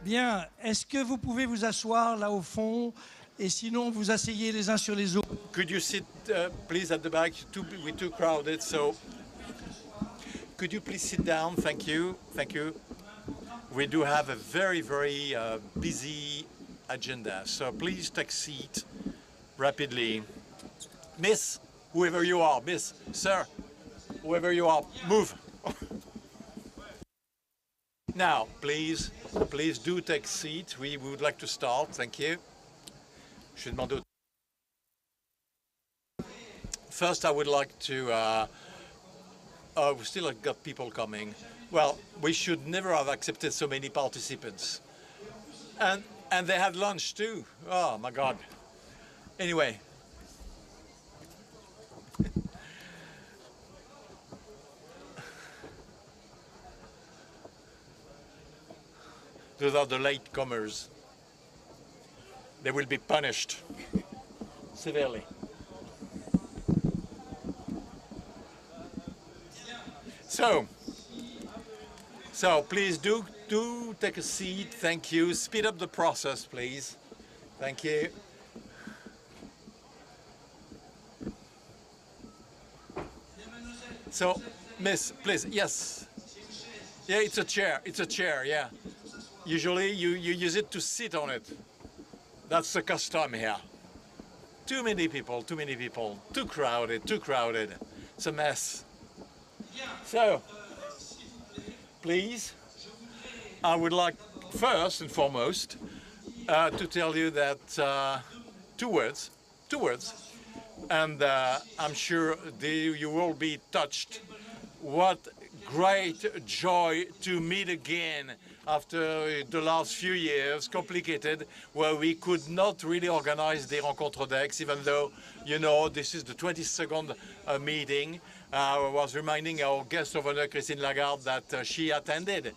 Bien, est-ce que vous pouvez vous asseoir là au fond et sinon vous asseyez les uns sur les autres? Could you sit, please, at the back? We're too crowded, so could you please sit down? Thank you. Thank you. We do have a very, very busy agenda, so please take a seat rapidly. Miss, whoever you are, miss, sir, whoever you are, move. Now, please do take a seat. We would like to start. Thank you. Je vais demander First, I would like to, we still got people coming. Well, we should never have accepted so many participants. And they had lunch too. Oh my God. Anyway. Those are the latecomers. They will be punished severely. So please do take a seat. Thank you. Speed up the process, please. Thank you. So, miss, please, yes. Yeah, it's a chair. It's a chair, yeah. Usually you use it to sit on it. That's the custom here. Too many people, too crowded. It's a mess. So, please, I would like first and foremost to tell you that two words, and I'm sure you will be touched. What great joy to meet again after the last few years, complicated, where we could not really organize the Rencontres d'Aix, even though, you know, this is the 22nd meeting. I was reminding our guest of honor, Christine Lagarde, that she attended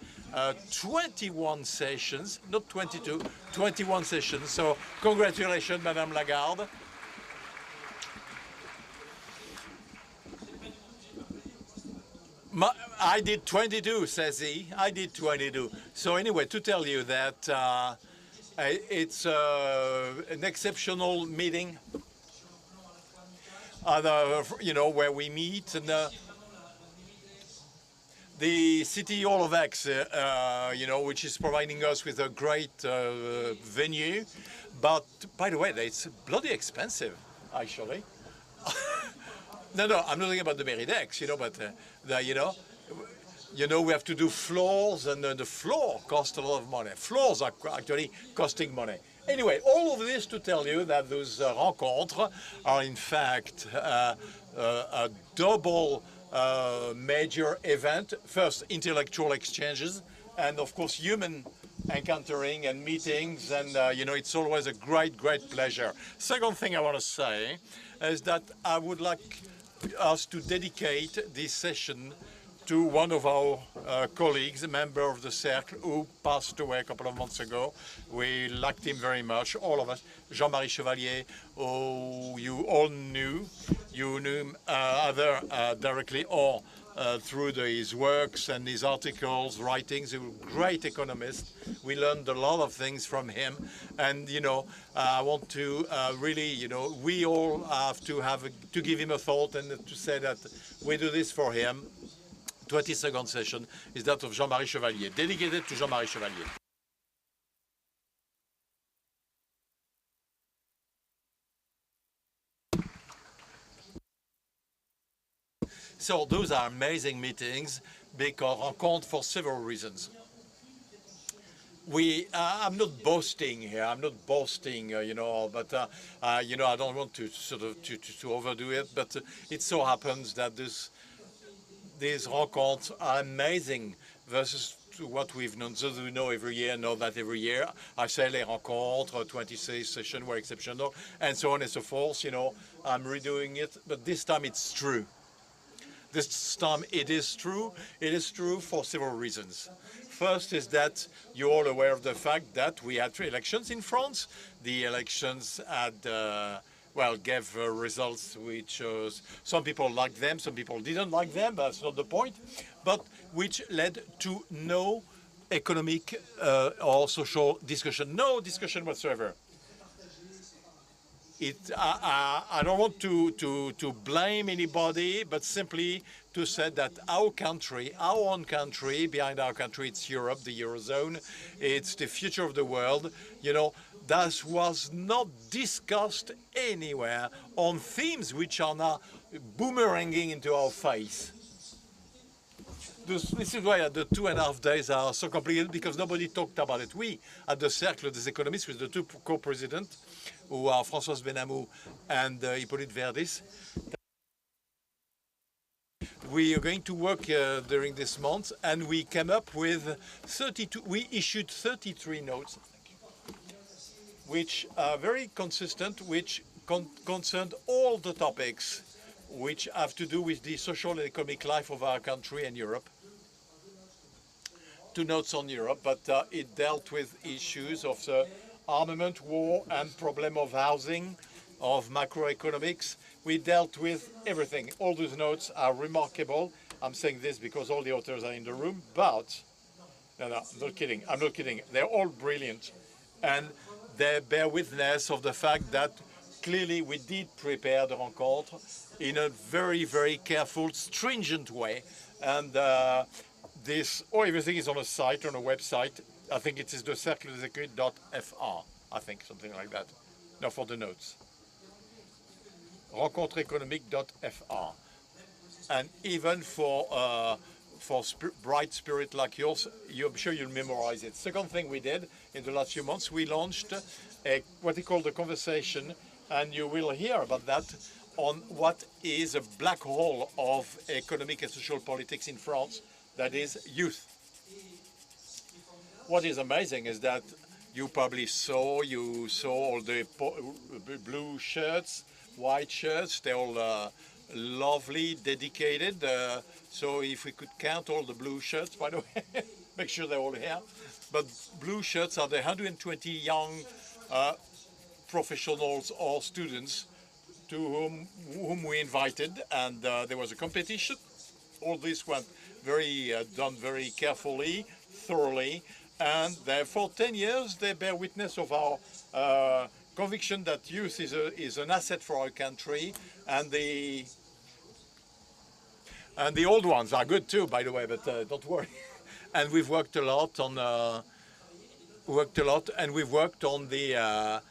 21 sessions, not 22, 21 sessions. So congratulations, Madame Lagarde. I did 22, says he. I did 22. So anyway, to tell you that it's an exceptional meeting, you know, where we meet. And the City Hall of Aix, you know, which is providing us with a great venue. But by the way, it's bloody expensive, actually. No, I'm not talking about the Mairie d'Aix, you know, but you know, we have to do floors, and the floor costs a lot of money. Floors are actually costing money. Anyway, all of this to tell you that those rencontres are in fact a double major event. First, intellectual exchanges, and of course, human encountering and meetings, and you know, it's always a great pleasure. Second thing I want to say is that I would like us to dedicate this session to one of our colleagues, a member of the Cercle, who passed away a couple of months ago. We liked him very much, all of us. Jean-Marie Chevalier, who you all knew. You knew him either directly or through his works and his articles, writings. He was a great economist. We learned a lot of things from him. And, you know, I want to really, you know, we all have to give him a thought and to say that we do this for him. 22nd session is that of Jean-Marie Chevalier, dedicated to Jean-Marie Chevalier. So those are amazing meetings, because rencontres for several reasons. I'm not boasting here. I'm not boasting, you know, but you know, I don't want to sort of to overdo it. But it so happens that these rencontres are amazing versus to what we've known. So we know every year, I say les rencontres, 26 sessions were exceptional, and so on and so forth. You know, I'm redoing it, but this time it's true. This time it is true. It is true for several reasons. First is that you're all aware of the fact that we had 3 elections in France. The elections had well, gave results which some people liked them, some people didn't like them, but that's not the point, but which led to no economic or social discussion. No discussion whatsoever. I don't want to blame anybody, but simply to say that our country, our own country, behind our country, it's Europe, the Eurozone, it's the future of the world, you know, that was not discussed anywhere on themes which are now boomeranging into our face. This is why the 2.5 days are so complicated, because nobody talked about it. We, at the Cercle des Économistes, with the two co-presidents, who are Françoise Benamou and Hippolyte Verdis, we are going to work during this month, and we came up with 32, we issued 33 notes, which are very consistent, which concerned all the topics which have to do with the social and economic life of our country and Europe. 2 notes on Europe, but it dealt with issues of the armament war and problem of housing, of macroeconomics. We dealt with everything. All those notes are remarkable. I'm saying this because all the authors are in the room, but no, I'm not kidding. I'm not kidding. They're all brilliant, and they bear witness of the fact that clearly we did prepare the rencontre in a very, very careful, stringent way, and everything is on a site, on a website. I think it is the cercledesecrets.fr, I think, something like that. No, for the notes. Rencontreséconomiques.fr. And even for bright spirit like yours, I'm sure you'll memorize it. Second thing we did in the last few months, we launched what we call the conversation, and you will hear about that, on what is a black hole of economic and social politics in France, that is youth. What is amazing is that you probably saw all the blue shirts, white shirts, they're all lovely, dedicated. So if we could count all the blue shirts, by the way, make sure they're all here. But blue shirts are the 120 young professionals or students to whom we invited, and there was a competition. All this went done very carefully, thoroughly, and for 10 years they bear witness of our conviction that youth is an asset for our country, and the old ones are good too, by the way, but don't worry. And we've worked a lot on we've worked on the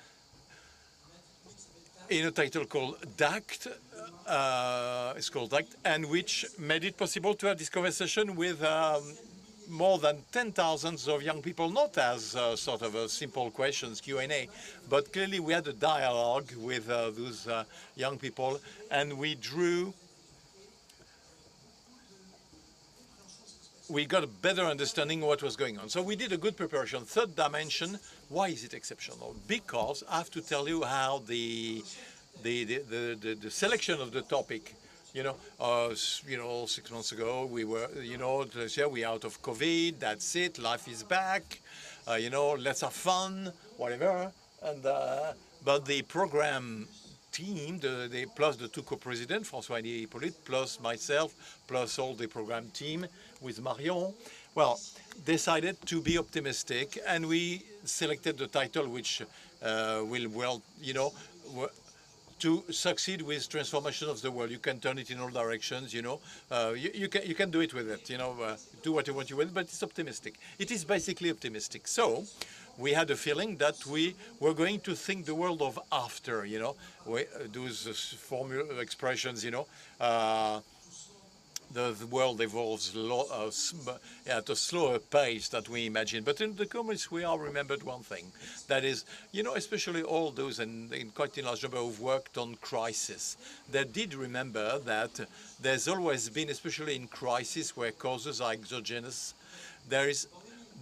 in a title called DACT. It's called DACT, and which made it possible to have this conversation with more than 10,000 of young people, not as sort of a simple questions, Q&A, but clearly we had a dialogue with those young people, and we got a better understanding of what was going on. So we did a good preparation. Third dimension, why is it exceptional? Because I have to tell you how the selection of the topic, 6 months ago, we were, this year we're out of COVID, that's it, life is back, let's have fun, whatever. And but the program team, plus the two co-presidents, François and Hippolyte, plus myself, plus all the program team with Marion, well, decided to be optimistic, and we selected the title which will, to succeed with transformation of the world. You can turn it in all directions, you can do it with it, do what you want with it, but it's optimistic. It is basically optimistic. So we had a feeling that we were going to think the world of after, those expressions, the world evolves at a slower pace that we imagine. But in the communists, we all remembered one thing. That is, especially all those in quite a large number who've worked on crisis, they did remember that there's always been, especially in crisis where causes are exogenous, there is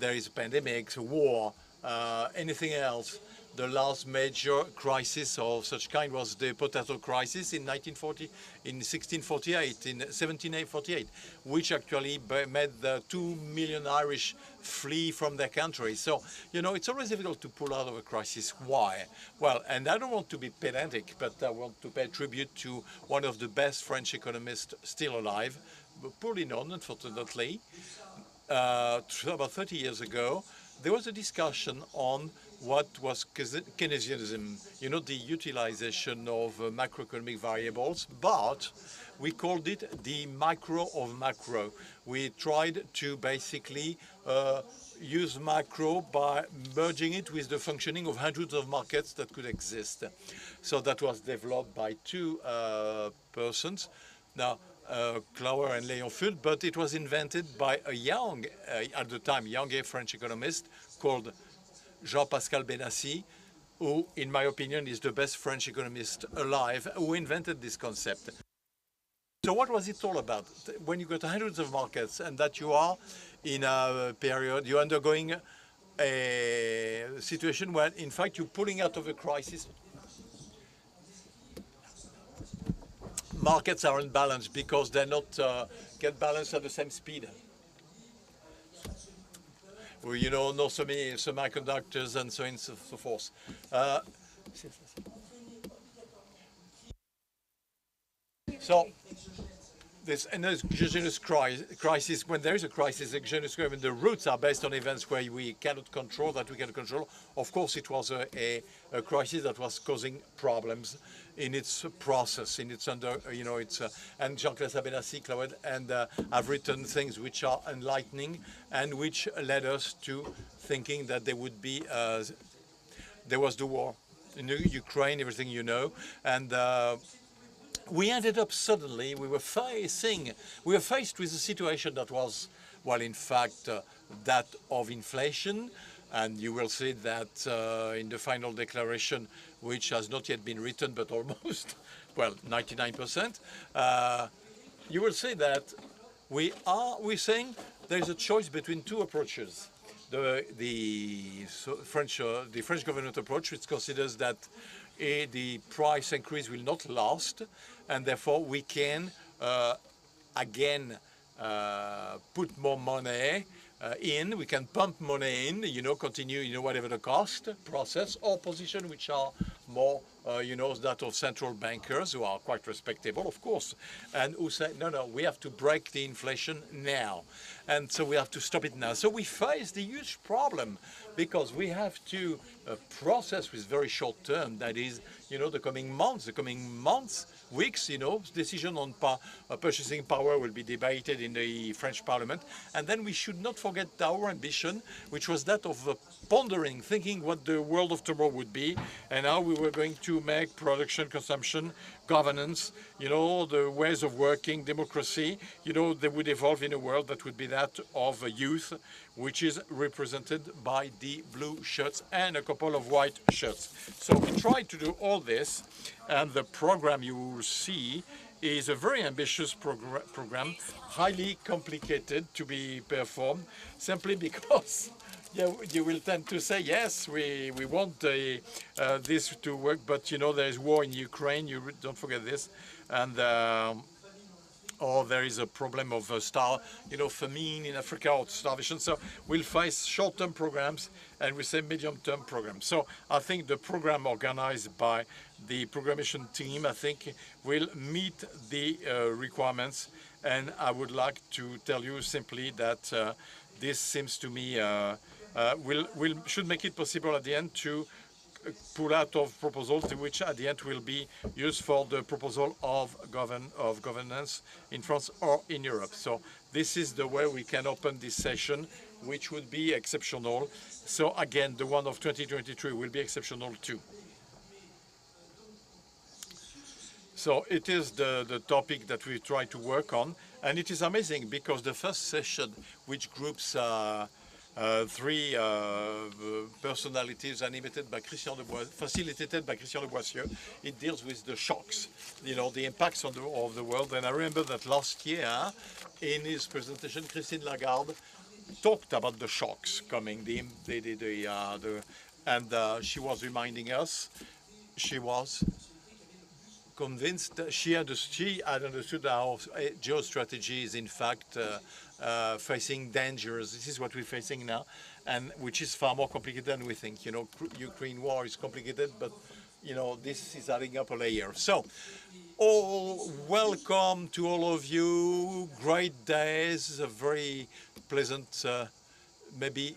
pandemics, war, anything else. The last major crisis of such kind was the potato crisis in 1748, which actually made the 2 million Irish flee from their country. So, it's always difficult to pull out of a crisis. Why? Well, and I don't want to be pedantic, but I want to pay tribute to one of the best French economists still alive, but poorly known, unfortunately, about 30 years ago, there was a discussion on what was Keynesianism, you know, the utilization of macroeconomic variables, but we called it the micro of macro. We tried to basically use macro by merging it with the functioning of hundreds of markets that could exist. So that was developed by two persons. Now, Klauer and Léon Fuld, but it was invented by a young, at the time, young French economist called Jean-Pascal Benassi, who, in my opinion, is the best French economist alive, who invented this concept. So what was it all about? When you got hundreds of markets and that you are in a period, you're undergoing a situation where, in fact, you're pulling out of a crisis. Markets are unbalanced because they're not get balanced at the same speed. Well, you know, not so many semiconductors and so on and so forth. So there's an exogenous crisis. When there is a crisis, exogenous crisis, when the roots are based on events where we cannot control, that we can control. Of course, it was a crisis that was causing problems in its process, in its you know, its and Jean-Claude Benassi, Claude, and I've written things which are enlightening and which led us to thinking that there would be there was the war in Ukraine, everything you know, and we ended up suddenly, we were faced with a situation that was, well, in fact, that of inflation. And you will see that in the final declaration, which has not yet been written, but almost, well, 99%, you will see that we're saying there's a choice between two approaches. The French government approach, which considers that the price increase will not last, and therefore we can again put more money in. We can pump money in, you know, continue, you know, whatever the cost process, or position which are more, you know, that of central bankers who are quite respectable, of course, and who say, no, we have to break the inflation now. And so we have to stop it now. So we face the huge problem because we have to process with very short term, that is, you know, the coming months, weeks, you know, decision on purchasing power will be debated in the French Parliament. And then we should not forget our ambition, which was that of pondering, thinking what the world of tomorrow would be and how we were going to make production, consumption, governance, you know, the ways of working, democracy, you know, they would evolve in a world that would be that of youth, which is represented by the blue shirts and a couple of white shirts. So we tried to do all this, and the program you will see is a very ambitious program, highly complicated to be performed, simply because you will tend to say, yes, we want this to work, but, you know, there is war in Ukraine, you don't forget this, and or there is a problem of famine in Africa or starvation. So we'll face short-term programs and we say medium-term programs. So I think the program organized by the programmation team, I think, will meet the requirements. And I would like to tell you simply that this seems to me should make it possible at the end to pull out of proposals which at the end will be used for the proposal of governance in France or in Europe. So this is the way we can open this session, which would be exceptional. So again, the one of 2023 will be exceptional too. So it is the topic that we try to work on, and it is amazing because the first session, which groups three personalities animated by facilitated by Christian de Boissieu. It deals with the shocks, you know, the impacts of the world. And I remember that last year, in his presentation, Christine Lagarde talked about the shocks coming. And she was reminding us, she was convinced that she had understood how geostrategy is in fact facing dangers. This is what we're facing now, and which is far more complicated than we think. You know, Ukraine war is complicated, but you know, this is adding up a layer. So, welcome to all of you. Great days, a very pleasant. Maybe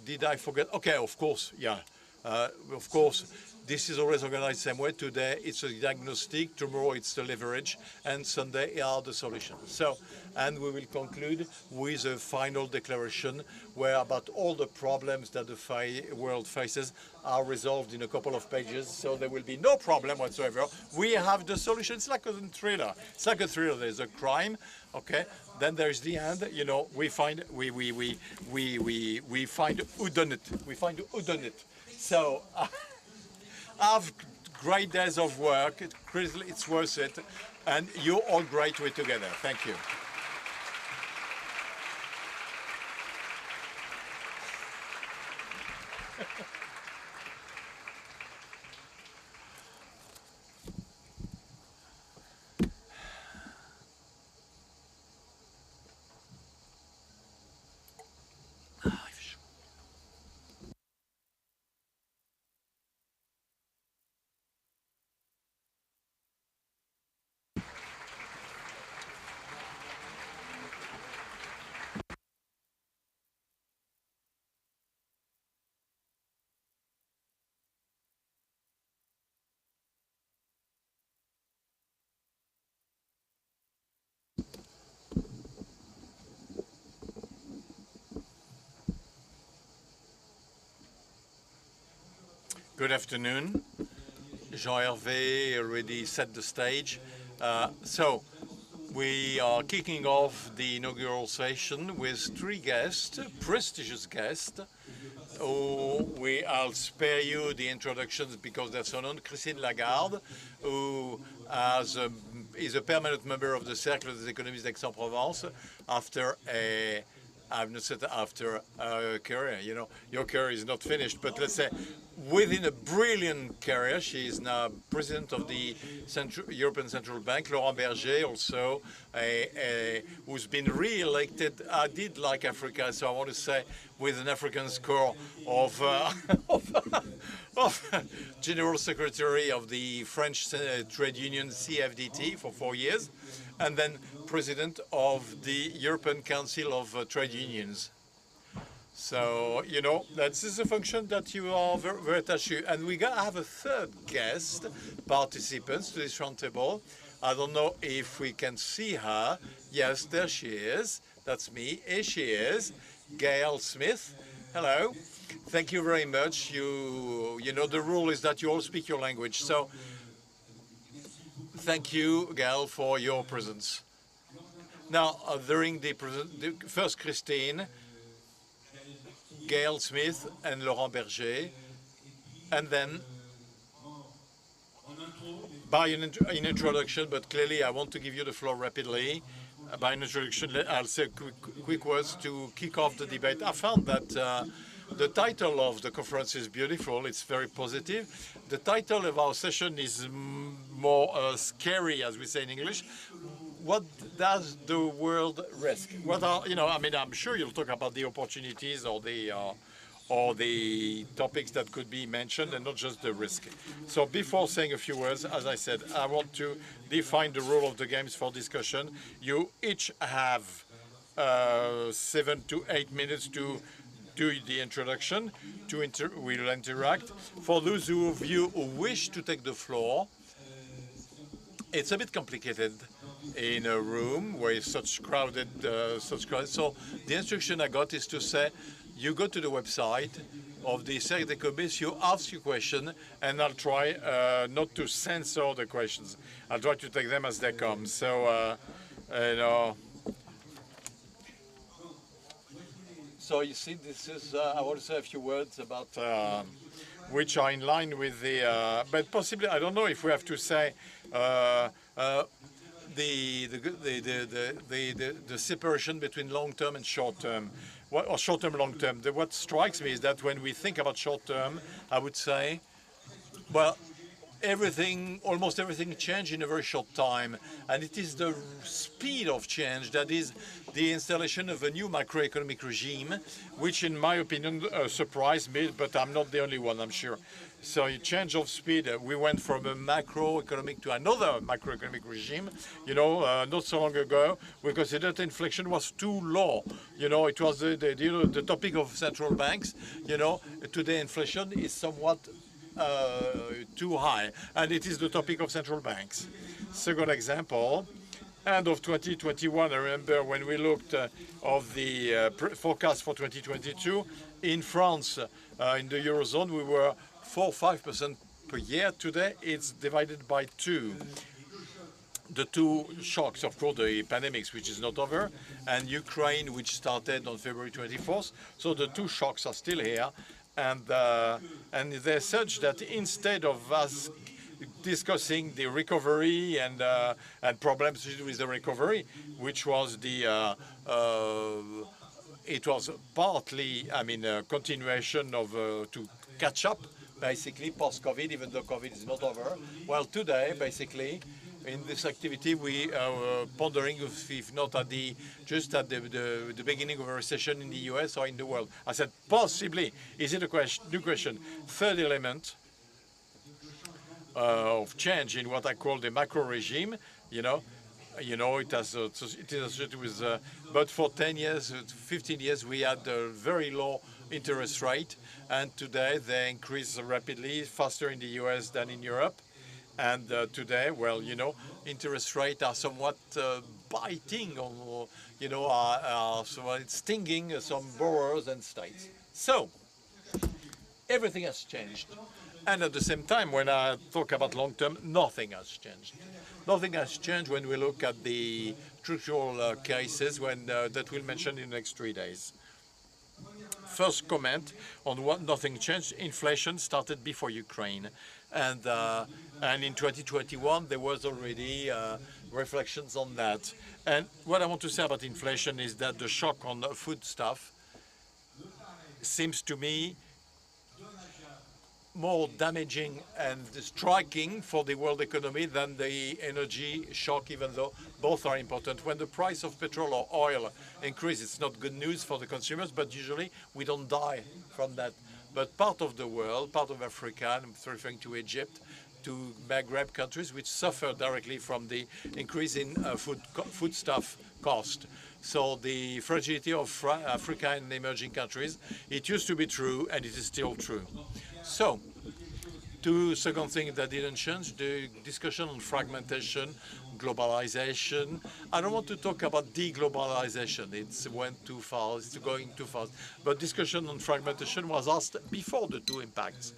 did I forget? Okay, of course, yeah. Of course, this is always organized the same way. Today it's a diagnostic, tomorrow it's the leverage, and Sunday are the solutions. So, and we will conclude with a final declaration where about all the problems that the world faces are resolved in a couple of pages, so there will be no problem whatsoever. We have the solution. It's like a thriller. It's like a thriller. There's a crime, okay? Then there's the end. You know, we find who done it. We find who done it. So. Have great days of work. It's worth it. And you're all great with together. Thank you. Good afternoon. Jean-Hervé already set the stage. So we are kicking off the inaugural session with three guests, prestigious guests. I'll spare you the introductions because they're so known. Christine Lagarde, who is a permanent member of the Cercle des Économistes d'Aix-en-Provence after a career. You know, your career is not finished, but let's say within a brilliant career. She is now president of the European Central Bank. Laurent Berger, also, who's been re-elected. I did like Africa, so I want to say with an African score of General Secretary of the French Trade Union CFDT for 4 years, and then president of the European Council of Trade Unions. So, you know, this is a function that you are very, very attached to. And we're going to have a third guest, participants to this roundtable. I don't know if we can see her. Yes, there she is. That's me. Here she is, Gail Smith. Hello. Thank you very much. You know, the rule is that you all speak your language. So thank you, Gail, for your presence. Now, during the first Christine, Gail Smith and Laurent Berger, and then by an introduction, but clearly I want to give you the floor rapidly. By an introduction, I'll say quick words to kick off the debate. I found that the title of the conference is beautiful. It's very positive. The title of our session is more scary, as we say in English. What does the world risk? What are, you know, I mean, I'm sure you'll talk about the opportunities or the topics that could be mentioned and not just the risk. So before saying a few words, as I said, I want to define the rule of the games for discussion. You each have 7 to 8 minutes to do the introduction. We'll interact. For those of you who wish to take the floor, it's a bit complicated in a room where it's such crowded, So the instruction I got is to say, you go to the website of the Cercle des Économistes, you ask your question, and I'll try not to censor the questions. I'll try to take them as they come. So, you know. So you see, this is, I want to say a few words about which are in line with the, but possibly, I don't know if we have to say the separation between long-term and short-term, or short-term, long-term. What strikes me is that when we think about short-term, I would say, well, almost everything changed in a very short time. And it is the speed of change that is the installation of a new macroeconomic regime, which in my opinion surprised me, but I'm not the only one, I'm sure. So a change of speed, we went from a macroeconomic to another macroeconomic regime, not so long ago. We considered inflation was too low. It was the topic of central banks. Today inflation is somewhat too high, and it is the topic of central banks. Second example, end of 2021, I remember when we looked of the forecast for 2022, in France, in the Eurozone, we were 4-5% per year. Today, it's divided by two. The two shocks, of course, the pandemics, which is not over, and Ukraine, which started on February 24th. So the two shocks are still here. And they're such that instead of us discussing the recovery and problems with the recovery, which was it was partly, a continuation of to catch up, basically post-COVID, even though COVID is not over. Well, today, basically, in this activity, we are pondering if not just at the beginning of a recession in the US or in the world. I said, possibly. Is it a new question? Third element of change in what I call the macro regime, it is associated with, but for 10 years, 15 years, we had a very low interest rate, and today they increase rapidly, faster in the US than in Europe. And today, well, interest rates are somewhat biting, or somewhat stinging some borrowers and states. So everything has changed. And at the same time, when I talk about long term, nothing has changed. Nothing has changed when we look at the structural cases that we'll mention in the next 3 days. First comment on what nothing changed. Inflation started before Ukraine. And in 2021, there was already reflections on that. And what I want to say about inflation is that the shock on food stuff seems to me more damaging and striking for the world economy than the energy shock, even though both are important. When the price of petrol or oil increases, it's not good news for the consumers, but usually we don't die from that. But part of the world, part of Africa, I'm referring to Egypt, to Maghreb countries, which suffer directly from the increase in foodstuff cost. So the fragility of Africa and emerging countries, it used to be true, and it is still true. So, second thing that didn't change, the discussion on fragmentation, globalization. I don't want to talk about deglobalization. It went too fast, it's going too fast. But discussion on fragmentation was asked before the two impacts,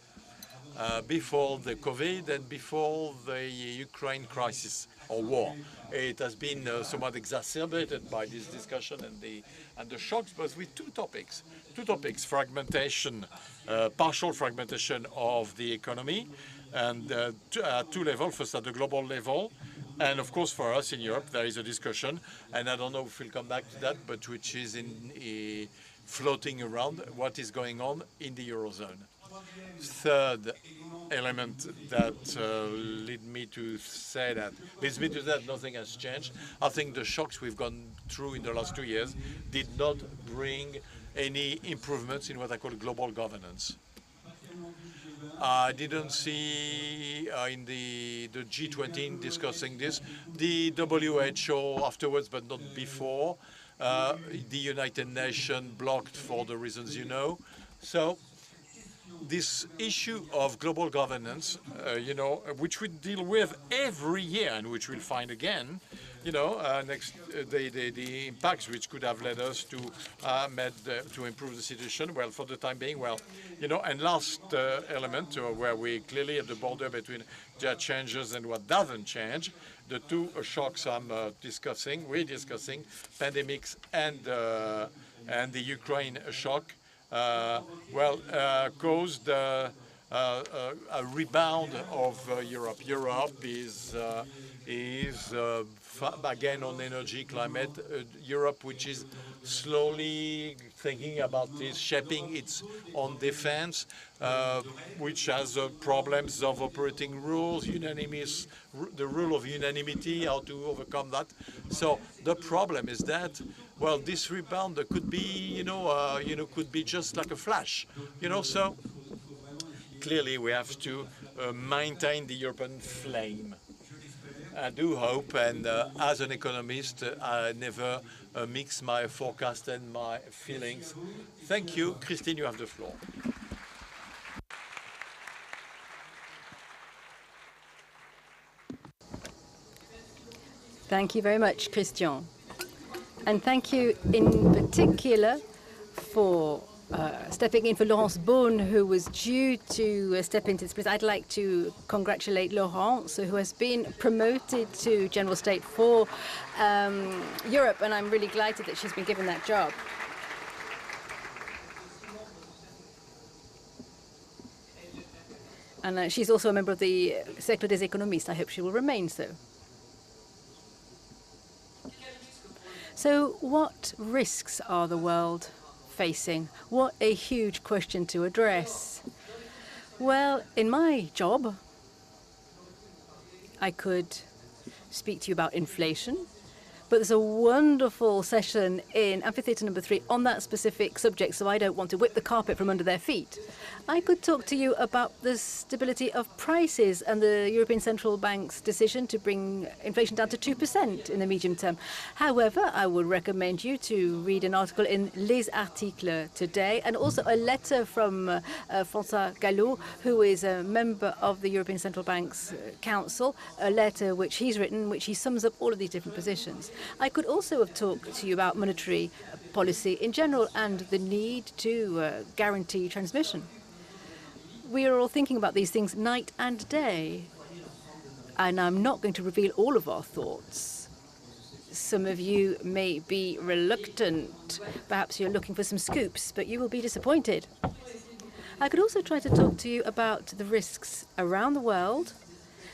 before the COVID and before the Ukraine crisis or war. It has been somewhat exacerbated by this discussion and the shocks, but with two topics. Fragmentation, partial fragmentation of the economy, and at two levels, first at the global level, and of course for us in Europe there is a discussion, and I don't know if we'll come back to that, but which is floating around what is going on in the Eurozone. Third element that leads me to that nothing has changed. I think the shocks we've gone through in the last 2 years did not bring any improvements in what I call global governance. I didn't see in the G20 discussing this, the WHO afterwards, but not before. The United Nations blocked for the reasons you know. So this issue of global governance, which we deal with every year and which we'll find again, the impacts which could have led us to improve the situation. Well, for the time being, and last element where we clearly at the border between the changes and what doesn't change, the two shocks we're discussing, pandemics and the Ukraine shock, caused a rebound of Europe. Europe is again on energy, climate. Europe, which is slowly thinking about this, shaping its own defense, which has problems of operating rules, the rule of unanimity, how to overcome that. So the problem is that, well, this rebound could be, could be just like a flash, So clearly we have to maintain the European flame. I do hope, and as an economist, I never mix my forecast and my feelings. Thank you. Christine, you have the floor. Thank you very much, Christian. And thank you in particular for stepping in for Laurence Beaune, who was due to step into this place. I'd like to congratulate Laurence, who has been promoted to General State for Europe, and I'm really delighted that she's been given that job. And she's also a member of the Cercle des Économistes. I hope she will remain so. So what risks are the world facing? What a huge question to address. Well, in my job, I could speak to you about inflation, but there's a wonderful session in Amphitheatre number 3 on that specific subject, so I don't want to whip the carpet from under their feet. I could talk to you about the stability of prices and the European Central Bank's decision to bring inflation down to 2% in the medium term. However, I would recommend you to read an article in Les Articles today, and also a letter from François Gallo, who is a member of the European Central Bank's Council, a letter which he's written, which he sums up all of these different positions. I could also have talked to you about monetary policy in general and the need to guarantee transmission. We are all thinking about these things night and day, and I'm not going to reveal all of our thoughts. Some of you may be reluctant. Perhaps you're looking for some scoops, but you will be disappointed. I could also try to talk to you about the risks around the world,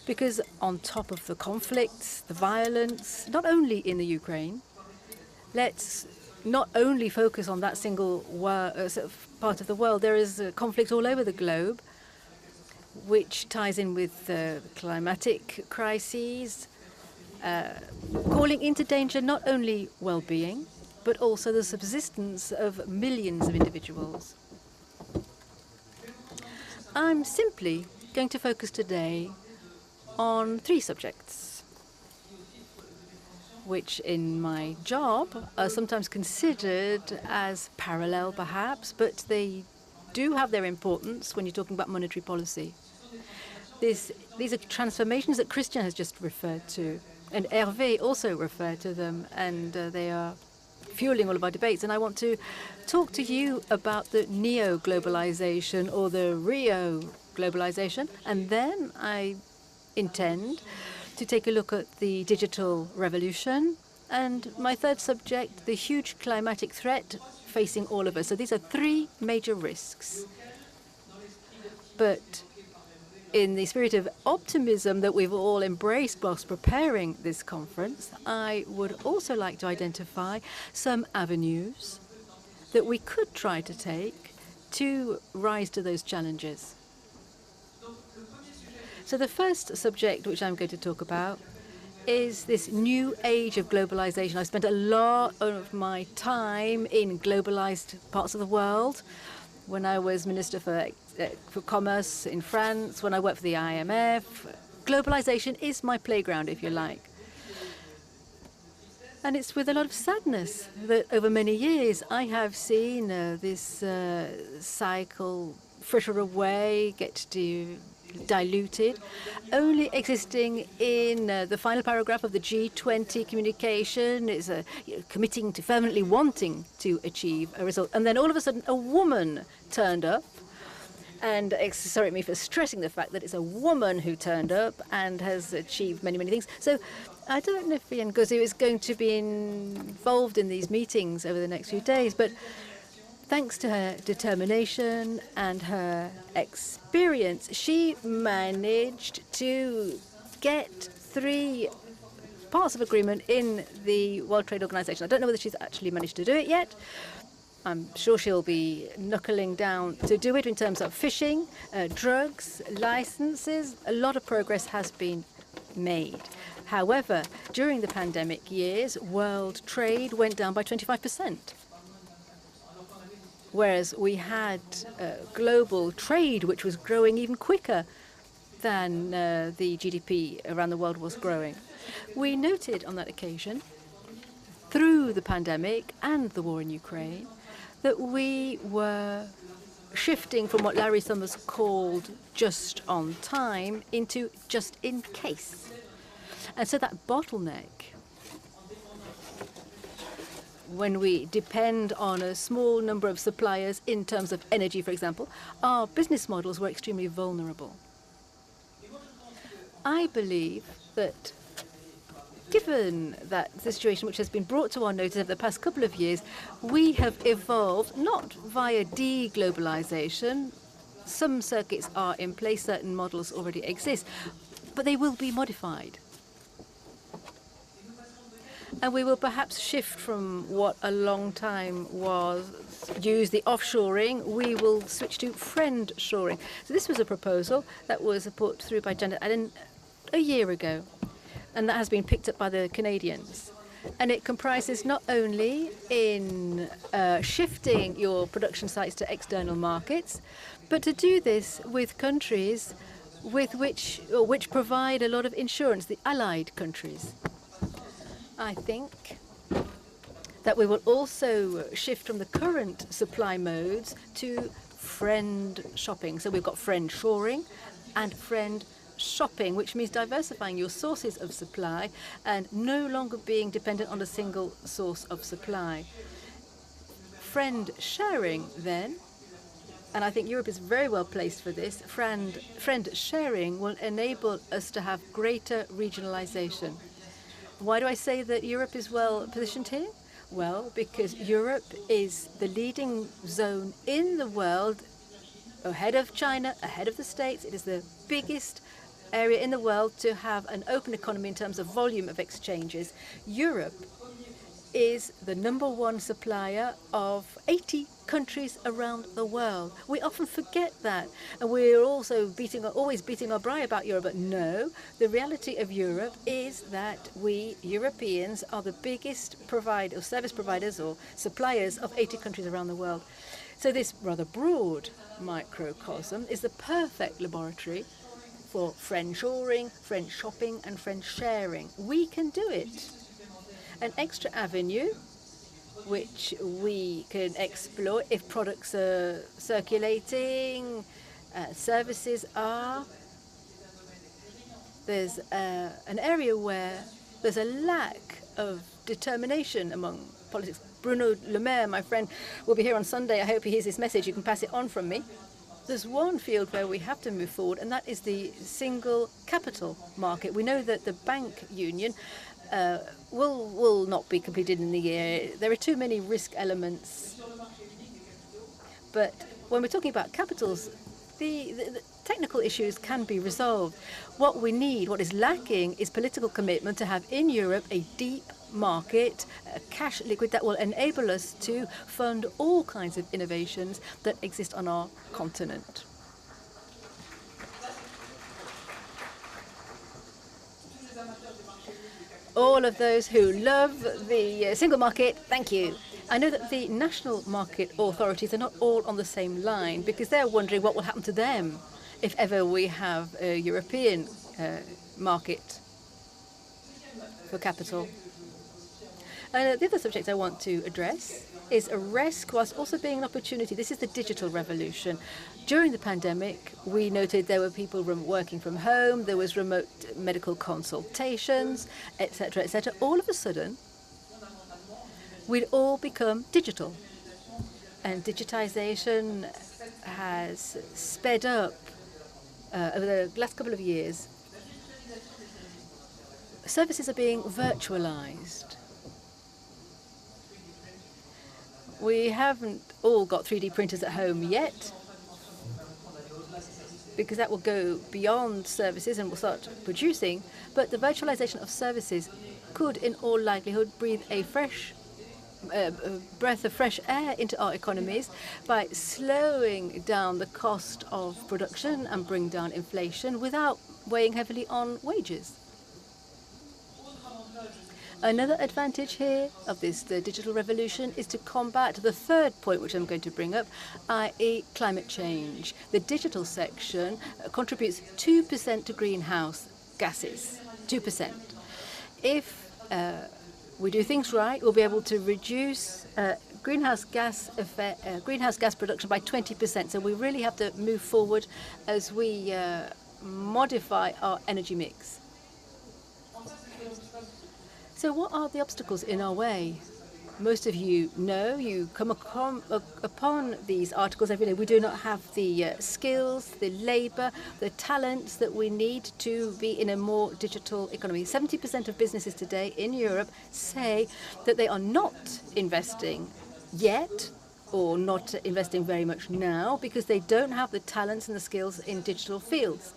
because on top of the conflicts, the violence, not only in the Ukraine, let's not only focus on that single part of the world. There is a conflict all over the globe, which ties in with climatic crises, calling into danger not only well-being, but also the subsistence of millions of individuals. I'm simply going to focus today on 3 subjects, which in my job are sometimes considered as parallel perhaps, but they do have their importance when you're talking about monetary policy. These are transformations that Christian has just referred to, and Hervé also referred to them, and they are fueling all of our debates. And I want to talk to you about the neo-globalization or the Rio-globalization, and then I intend to take a look at the digital revolution, and my third subject, the huge climatic threat facing all of us. So these are 3 major risks. But in the spirit of optimism that we've all embraced whilst preparing this conference, I would also like to identify some avenues that we could try to take to rise to those challenges. So the first subject which I'm going to talk about is this new age of globalization. I spent a lot of my time in globalized parts of the world when I was Minister for Commerce in France, when I worked for the IMF. Globalization is my playground, if you like. And it's with a lot of sadness that over many years I have seen this cycle fritter away, get diluted, only existing in the final paragraph of the G20 communication is committing to fervently wanting to achieve a result. And then all of a sudden a woman turned up, and sorry me for stressing the fact that it's a woman who turned up and has achieved many, many things. So I don't know if Ian Gozu is going to be involved in these meetings over the next few days, but thanks to her determination and her experience, she managed to get 3 parts of agreement in the World Trade Organization. I don't know whether she's actually managed to do it yet. I'm sure she'll be knuckling down to do it in terms of fishing, drugs, licenses. A lot of progress has been made. However, during the pandemic years, world trade went down by 25%. Whereas we had global trade, which was growing even quicker than the GDP around the world was growing. We noted on that occasion, through the pandemic and the war in Ukraine, that we were shifting from what Larry Summers called just on time into just in case. And so that bottleneck, when we depend on a small number of suppliers in terms of energy, for example, our business models were extremely vulnerable. I believe that given that situation which has been brought to our notice over the past couple of years, we have evolved not via deglobalization. Some circuits are in place, certain models already exist, but they will be modified. And we will perhaps shift from what a long time was use the offshoring. We will switch to friend-shoring. So this was a proposal that was put through by Janet Allen a year ago, and that has been picked up by the Canadians. And it comprises not only in shifting your production sites to external markets, but to do this with countries with which provide a lot of insurance, the allied countries. I think that we will also shift from the current supply modes to friend shopping. So we've got friend shoring and friend shopping, which means diversifying your sources of supply and no longer being dependent on a single source of supply. Friend sharing, then, and I think Europe is very well placed for this, friend sharing will enable us to have greater regionalization. Why do I say that Europe is well positioned here? Well, because Europe is the leading zone in the world, ahead of China, ahead of the States. It is the biggest area in the world to have an open economy in terms of volume of exchanges. Europe is the #1 supplier of 80 countries around the world. We often forget that, and we're also always beating our bri about Europe. But no, the reality of Europe is that we Europeans are the biggest service providers or suppliers of 80 countries around the world. So this rather broad microcosm is the perfect laboratory for friend shoring, friend shopping, and friend sharing. We can do it. An extra avenue which we can explore if products are circulating, services are. There's an area where there's a lack of determination among politics. Bruno Le Maire, my friend, will be here on Sunday. I hope he hears this message. You can pass it on from me. There's one field where we have to move forward, and that is the single capital market. We know that the bank union will not be completed in the year. There are too many risk elements. But when we're talking about capitals, the technical issues can be resolved. What we need, what is lacking, is political commitment to have in Europe a deep market, a cash liquid that will enable us to fund all kinds of innovations that exist on our continent. All of those who love the single market, thank you. I know that the national market authorities are not all on the same line because they're wondering what will happen to them if ever we have a European market for capital. The other subject I want to address is a risk whilst also being an opportunity. This is the digital revolution. During the pandemic, we noted there were people working from home, there was remote medical consultations, etc., etc. All of a sudden, we'd all become digital. And digitization has sped up over the last couple of years. Services are being virtualized. We haven't all got 3D printers at home yet, because that will go beyond services and will start producing. But the virtualization of services could, in all likelihood, breathe a breath of fresh air into our economies by slowing down the cost of production and bring down inflation without weighing heavily on wages. Another advantage here of the digital revolution is to combat the third point, which I'm going to bring up, i.e. climate change. The digital section contributes 2% to greenhouse gases, 2%. If we do things right, we'll be able to reduce greenhouse gas production by 20%. So we really have to move forward as we modify our energy mix. So what are the obstacles in our way? Most of you know, you come upon these articles every day. We do not have the skills, the labor, the talents that we need to be in a more digital economy. 70% of businesses today in Europe say that they are not investing yet, or not investing very much now, because they don't have the talents and the skills in digital fields.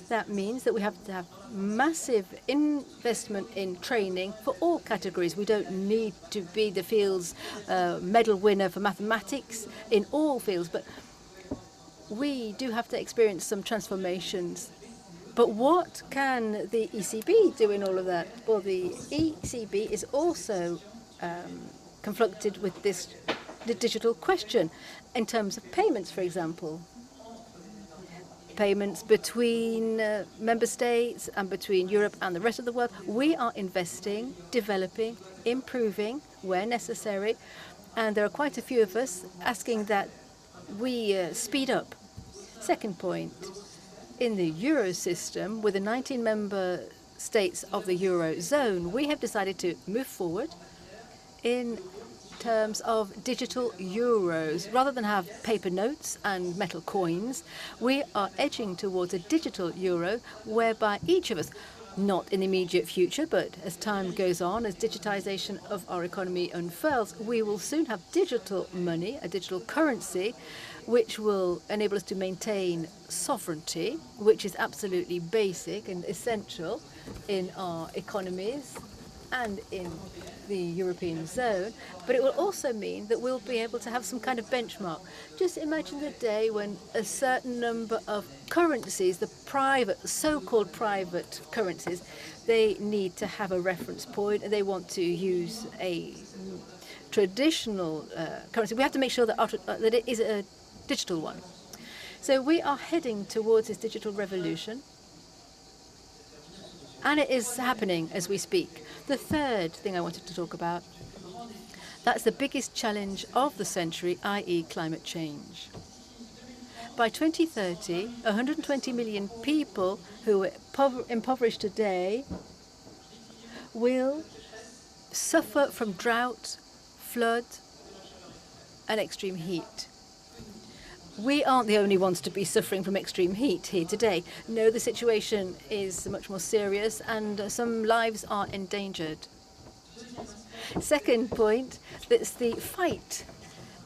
That means that we have to have massive investment in training for all categories. We don't need to be the field's medal winner for mathematics in all fields, but we do have to experience some transformations. But what can the ECB do in all of that? Well, the ECB is also confronted with the digital question in terms of payments, for example. Payments between member states and between Europe and the rest of the world. We are investing, developing, improving where necessary, and there are quite a few of us asking that we speed up. Second point, in the Euro system, with the 19 member states of the Eurozone, we have decided to move forward in terms of digital euros. Rather than have paper notes and metal coins, we are edging towards a digital euro whereby each of us, not in the immediate future, but as time goes on, as digitization of our economy unfurls, we will soon have digital money, a digital currency, which will enable us to maintain sovereignty, which is absolutely basic and essential in our economies and in the European zone, but it will also mean that we'll be able to have some kind of benchmark. Just imagine the day when a certain number of currencies, the private, so-called private currencies, they need to have a reference point and they want to use a traditional currency. We have to make sure that it is a digital one. So we are heading towards this digital revolution, and it is happening as we speak. The third thing I wanted to talk about, that's the biggest challenge of the century, i.e. climate change. By 2030, 120 million people who are impoverished today will suffer from drought, flood, and extreme heat. We aren't the only ones to be suffering from extreme heat here today. No, the situation is much more serious and some lives are endangered. Second point, that's the fight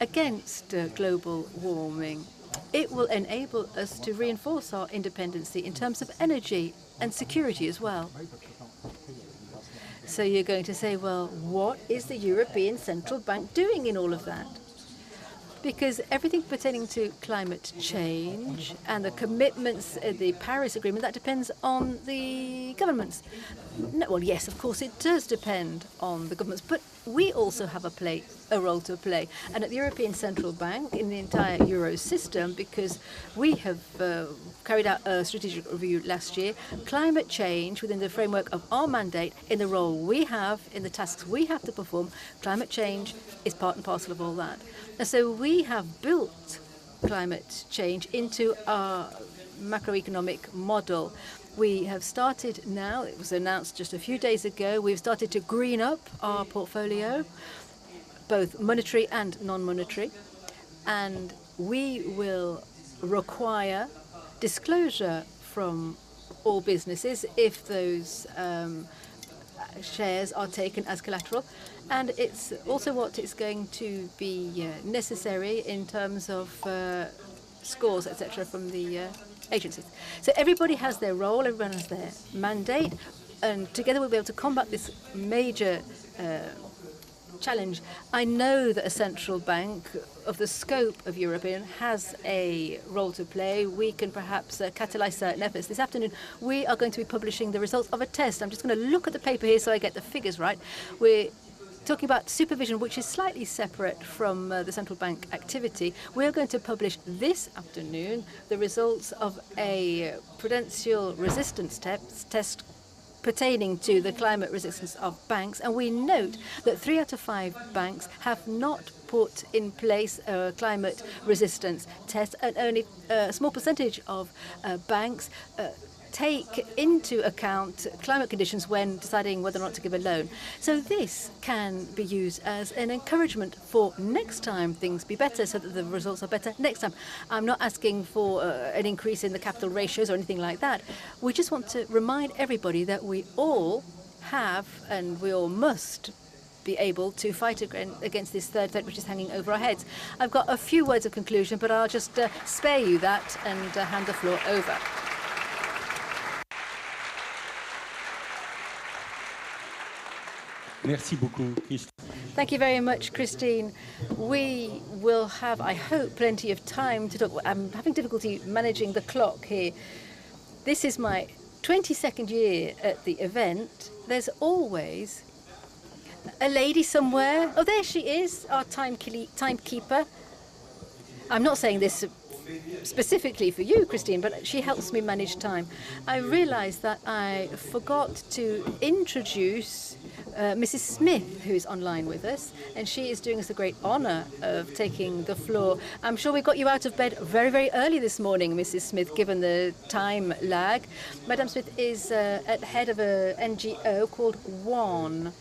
against global warming. It will enable us to reinforce our independency in terms of energy and security as well. So you're going to say, well, what is the European Central Bank doing in all of that? Because everything pertaining to climate change and the commitments, the Paris Agreement, that depends on the governments. No, well, yes, of course, it does depend on the governments, but we also have a role to play. And at the European Central Bank, in the entire Euro system, because we have carried out a strategic review last year, climate change within the framework of our mandate, in the role we have, in the tasks we have to perform, climate change is part and parcel of all that. And so we have built climate change into our macroeconomic model. We have started now, it was announced just a few days ago, we've started to green up our portfolio, both monetary and non-monetary, and we will require disclosure from all businesses if those shares are taken as collateral. And it's also what is going to be necessary in terms of scores, etc., from the agencies. So everybody has their role, everyone has their mandate, and together we'll be able to combat this major challenge. I know that a central bank of the scope of European has a role to play. We can perhaps catalyze certain efforts. This afternoon, we are going to be publishing the results of a test. I'm just going to look at the paper here so I get the figures right. We're talking about supervision, which is slightly separate from the central bank activity. We're going to publish this afternoon the results of a prudential resistance test pertaining to the climate resistance of banks, and we note that 3 out of 5 banks have not put in place a climate resistance test, and only a small percentage of banks take into account climate conditions when deciding whether or not to give a loan. So this can be used as an encouragement for next time things be better, so that the results are better next time. I'm not asking for an increase in the capital ratios or anything like that. We just want to remind everybody that we all have and we all must be able to fight against this third threat which is hanging over our heads. I've got a few words of conclusion, but I'll just spare you that and hand the floor over. Merci beaucoup, Christine. Thank you very much, Christine. We will have, I hope, plenty of time to talk. I'm having difficulty managing the clock here. This is my 22nd year at the event. There's always a lady somewhere. Oh, there she is, our timekeeper. I'm not saying this specifically for you, Christine, but she helps me manage time. I realized that I forgot to introduce Mrs. Smith, who is online with us, and she is doing us the great honor of taking the floor. I'm sure we got you out of bed very, very early this morning, Mrs. Smith, given the time lag. Madame Smith is at head of an NGO called WAN.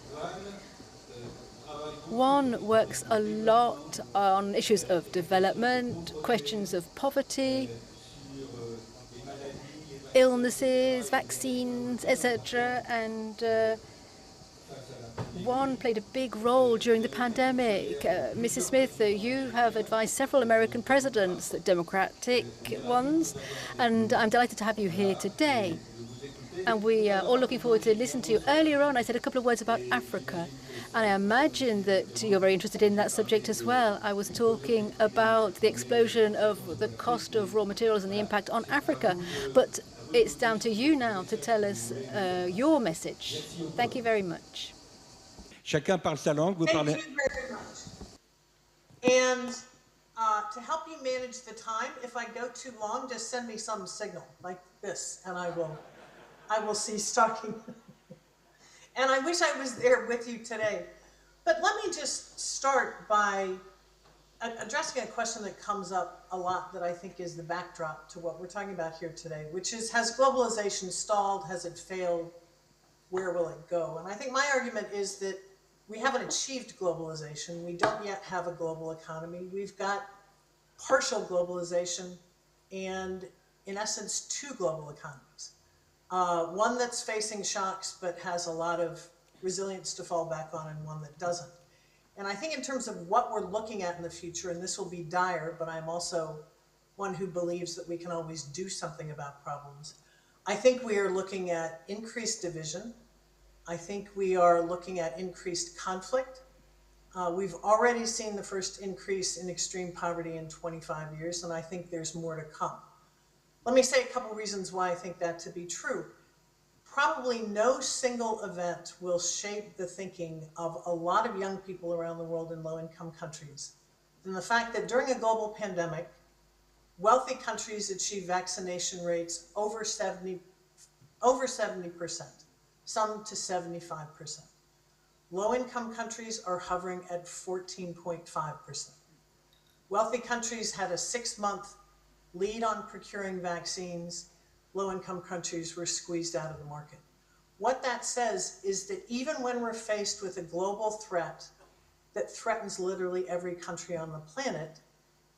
WAN works a lot on issues of development, questions of poverty, illnesses, vaccines, etc. And WAN played a big role during the pandemic. Mrs. Smith, you have advised several American presidents, democratic ones, and I'm delighted to have you here today. And we are all looking forward to listening to you. Earlier on, I said a couple of words about Africa. And I imagine that you're very interested in that subject as well. I was talking about the explosion of the cost of raw materials and the impact on Africa. But it's down to you now to tell us your message. Thank you very much. Chacun parle sa langue, vous parlez. Thank you very much. And to help you manage the time, if I go too long, just send me some signal like this, and I will cease talking. And I wish I was there with you today. But let me just start by addressing a question that comes up a lot that I think is the backdrop to what we're talking about here today, which is, has globalization stalled? Has it failed? Where will it go? And I think my argument is that we haven't achieved globalization. We don't yet have a global economy. We've got partial globalization and, in essence, 2 global economies. One that's facing shocks but has a lot of resilience to fall back on, and one that doesn't. And I think in terms of what we're looking at in the future, and this will be dire, but I'm also one who believes that we can always do something about problems. I think we are looking at increased division. I think we are looking at increased conflict. We've already seen the first increase in extreme poverty in 25 years, and I think there's more to come. Let me say a couple reasons why I think that to be true. Probably no single event will shape the thinking of a lot of young people around the world in low-income countries than the fact that during a global pandemic, wealthy countries achieve vaccination rates over 70%, some to 75%. Low-income countries are hovering at 14.5%. Wealthy countries had a 6-month lead on procuring vaccines. Low-income countries were squeezed out of the market. What that says is that even when we're faced with a global threat that threatens literally every country on the planet,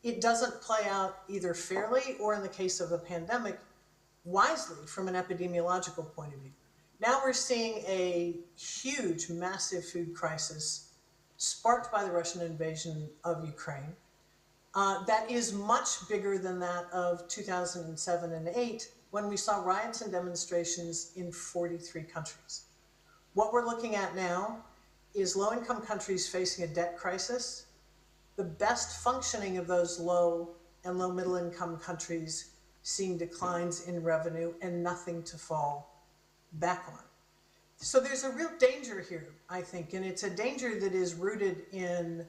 it doesn't play out either fairly or, in the case of a pandemic, wisely from an epidemiological point of view. Now we're seeing a huge, massive food crisis sparked by the Russian invasion of Ukraine that is much bigger than that of 2007 and 8, when we saw riots and demonstrations in 43 countries. What we're looking at now is low-income countries facing a debt crisis, the best functioning of those low and low middle income countries seeing declines in revenue and nothing to fall back on. So there's a real danger here, I think, and it's a danger that is rooted in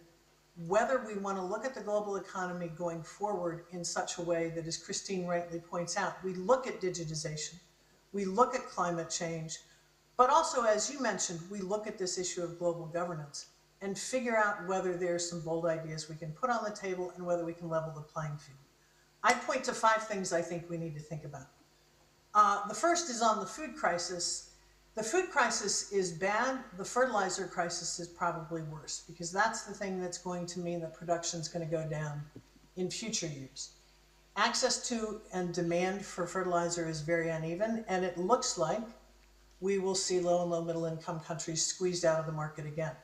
whether we want to look at the global economy going forward in such a way that, as Christine rightly points out, we look at digitization, we look at climate change, but also, as you mentioned, we look at this issue of global governance and figure out whether there's some bold ideas we can put on the table and whether we can level the playing field. I point to 5 things I think we need to think about. The first is on the food crisis. The food crisis is bad. The fertilizer crisis is probably worse, because that's the thing that's going to mean that production is going to go down in future years. Access to and demand for fertilizer is very uneven, and it looks like we will see low and low middle income countries squeezed out of the market again.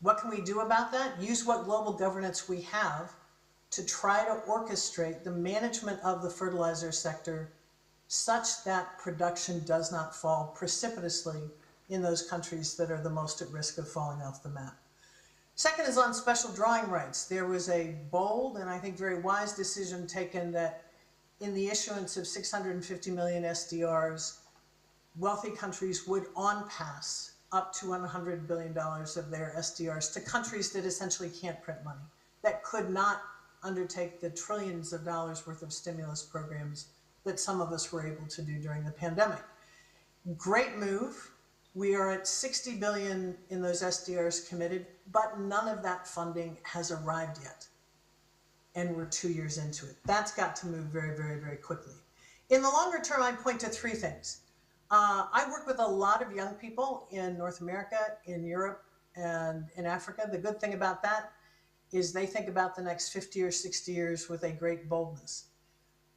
What can we do about that? Use what global governance we have to try to orchestrate the management of the fertilizer sector such that production does not fall precipitously in those countries that are the most at risk of falling off the map. Second is on special drawing rights. There was a bold and I think very wise decision taken that in the issuance of 650 million SDRs, wealthy countries would on-pass up to $100 billion of their SDRs to countries that essentially can't print money, that could not undertake the trillions of dollars worth of stimulus programs that some of us were able to do during the pandemic. Great move. We are at 60 billion in those SDRs committed, but none of that funding has arrived yet. And we're 2 years into it. That's got to move very, very, very quickly. In the longer term, I point to 3 things. I work with a lot of young people in North America, in Europe, and in Africa. The good thing about that is they think about the next 50 or 60 years with a great boldness.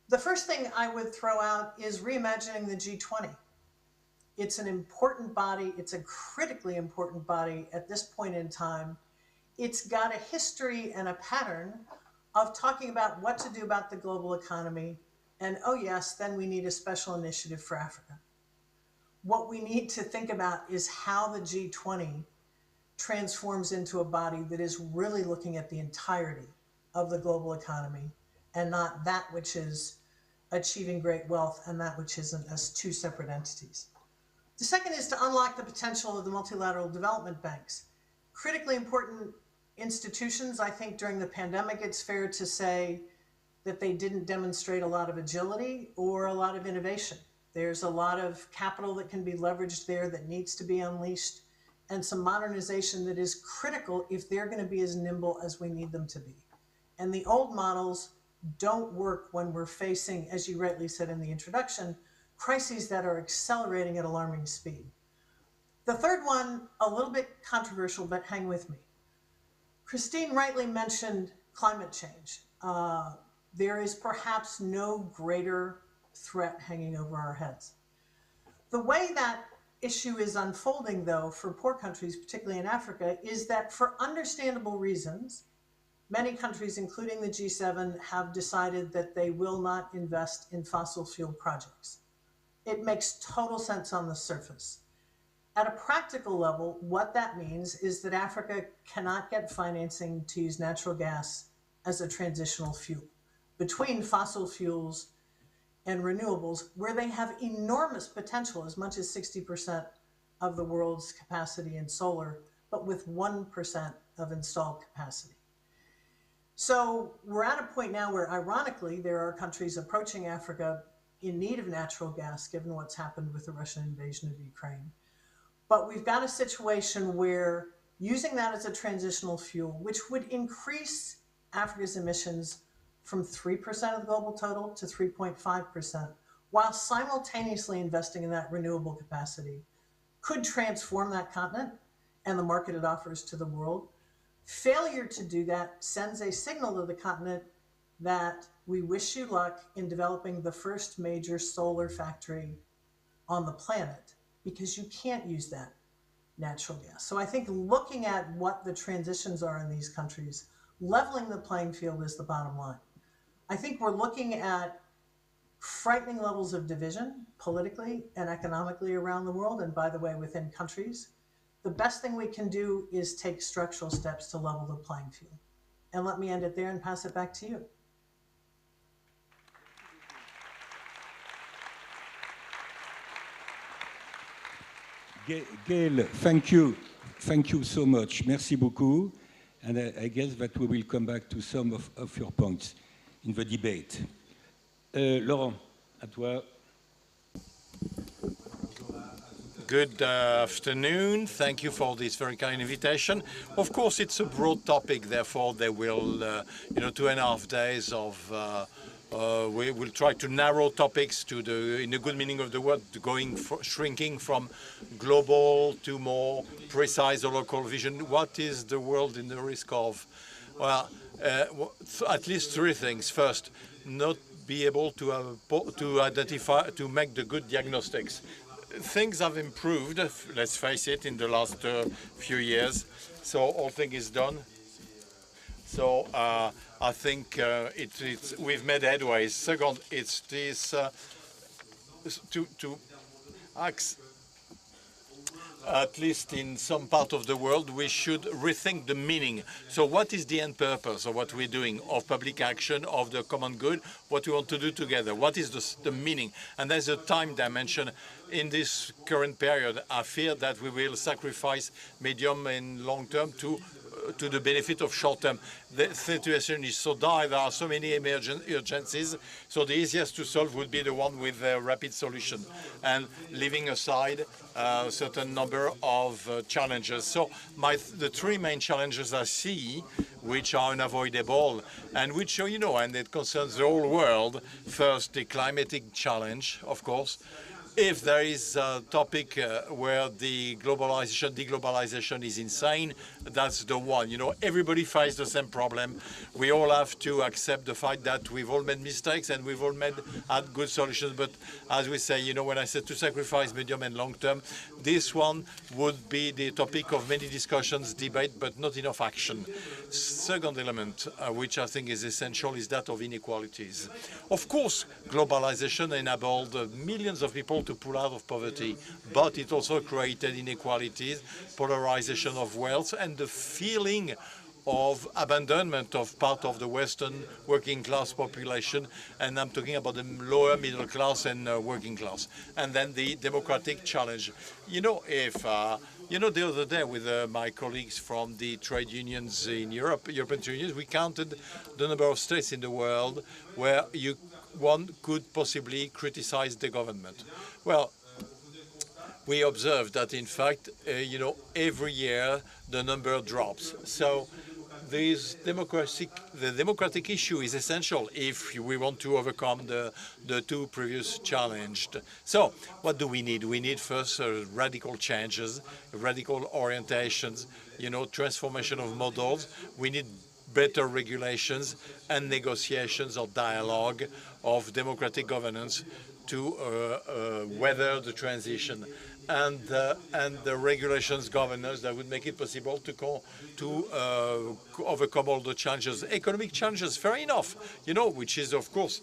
The first thing I would throw out is reimagining the G20. It's an important body. It's a critically important body at this point in time. It's got a history and a pattern of talking about what to do about the global economy. And oh yes, then we need a special initiative for Africa. What we need to think about is how the G20 transforms into a body that is really looking at the entirety of the global economy and not that which is achieving great wealth and that which isn't, as 2 separate entities. The second is to unlock the potential of the multilateral development banks. Critically important institutions. I think during the pandemic, it's fair to say that they didn't demonstrate a lot of agility or a lot of innovation. There's a lot of capital that can be leveraged there that needs to be unleashed, and some modernization that is critical if they're going to be as nimble as we need them to be. And the old models don't work when we're facing, as you rightly said in the introduction, crises that are accelerating at alarming speed. The third one, a little bit controversial, but hang with me. Christine rightly mentioned climate change. There is perhaps no greater threat hanging over our heads. The way that issue is unfolding, though, for poor countries, particularly in Africa, is that for understandable reasons, many countries, including the G7, have decided that they will not invest in fossil fuel projects. It makes total sense on the surface. At a practical level, what that means is that Africa cannot get financing to use natural gas as a transitional fuel between fossil fuels and renewables, where they have enormous potential, as much as 60% of the world's capacity in solar, but with 1% of installed capacity. So we're at a point now where, ironically, there are countries approaching Africa in need of natural gas, given what's happened with the Russian invasion of Ukraine. But we've got a situation where using that as a transitional fuel, which would increase Africa's emissions from 3% of the global total to 3.5%, while simultaneously investing in that renewable capacity, could transform that continent and the market it offers to the world. Failure to do that sends a signal to the continent that we wish you luck in developing the first major solar factory on the planet, because you can't use that natural gas. So I think looking at what the transitions are in these countries, leveling the playing field is the bottom line. I think we're looking at frightening levels of division politically and economically around the world, and by the way, within countries. The best thing we can do is take structural steps to level the playing field. And let me end it there and pass it back to you. Gail, thank you. Thank you so much. Merci beaucoup. And I guess that we will come back to some of your points in the debate. Laurent, à toi. Good afternoon. Thank you for this very kind invitation. Of course, it's a broad topic. Therefore, there will, 2.5 days of. We will try to narrow topics to in the good meaning of the word, shrinking from global to more precise or local vision. What is the world in the risk of? Well, at least three things. First, not be able to identify, to make the good diagnostics. Things have improved, let's face it, in the last few years. So all thing is done. So I think we've made headway. Second, it's this at least in some part of the world, we should rethink the meaning. So what is the end purpose of what we're doing, of public action, of the common good, what we want to do together? What is the meaning? And there's a time dimension. In this current period, I fear that we will sacrifice medium and long term to the benefit of short term. The situation is so dire, there are so many urgencies, so the easiest to solve would be the one with a rapid solution, and leaving aside a certain number of challenges. So the three main challenges I see, which are unavoidable, and which, and it concerns the whole world. First, the climatic challenge, of course. If there is a topic where the deglobalization is insane, that's the one. Everybody faces the same problem. We all have to accept the fact that we've all made mistakes and we've all had good solutions. But as we say, when I said to sacrifice medium and long term, this one would be the topic of many discussions, debate, but not enough action. Second element, which I think is essential, is that of inequalities. Of course, globalization enabled millions of people to pull out of poverty, but it also created inequalities, polarization of wealth, and the feeling of abandonment of part of the Western working class population, and I'm talking about the lower middle class and working class. And then the democratic challenge. The other day with my colleagues from the trade unions in European trade unions, we counted the number of states in the world where one could possibly criticize the government. Well, we observed that, in fact, every year the number drops. So the democratic issue is essential if we want to overcome the two previous challenges. So what do we need? We need first radical changes, radical orientations, transformation of models. We need better regulations and negotiations or dialogue of democratic governance to weather the transition, and the regulations governance that would make it possible to overcome all the challenges. Economic challenges, fair enough, which is of course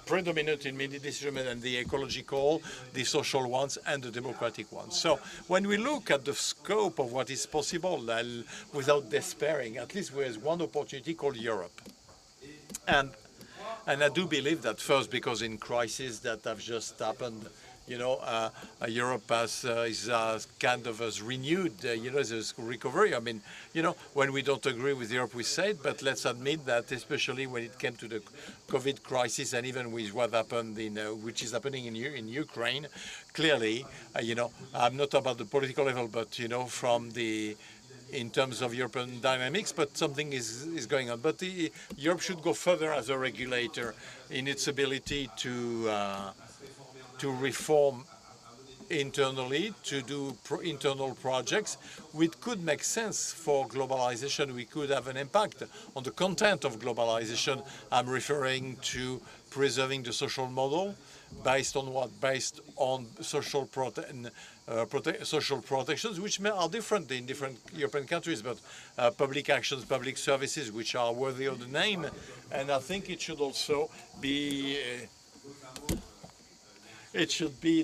predominant in many decisions, and the ecological, the social ones, and the democratic ones. So when we look at the scope of what is possible, without despairing, at least there is one opportunity called Europe. And I do believe that first, because in crises that have just happened, Europe is kind of has renewed, this recovery. I mean, when we don't agree with Europe, we say it, but let's admit that, especially when it came to the COVID crisis, and even with what happened which is happening in Ukraine, clearly, I'm not about the political level, but in terms of European dynamics, but something is going on. But Europe should go further as a regulator in its ability to reform internally to do internal projects, which could make sense for globalization. We could have an impact on the content of globalization. I'm referring to preserving the social model. Based on what? Based on social social protections, which are different in different European countries, but public actions, public services, which are worthy of the name. And I think it should also be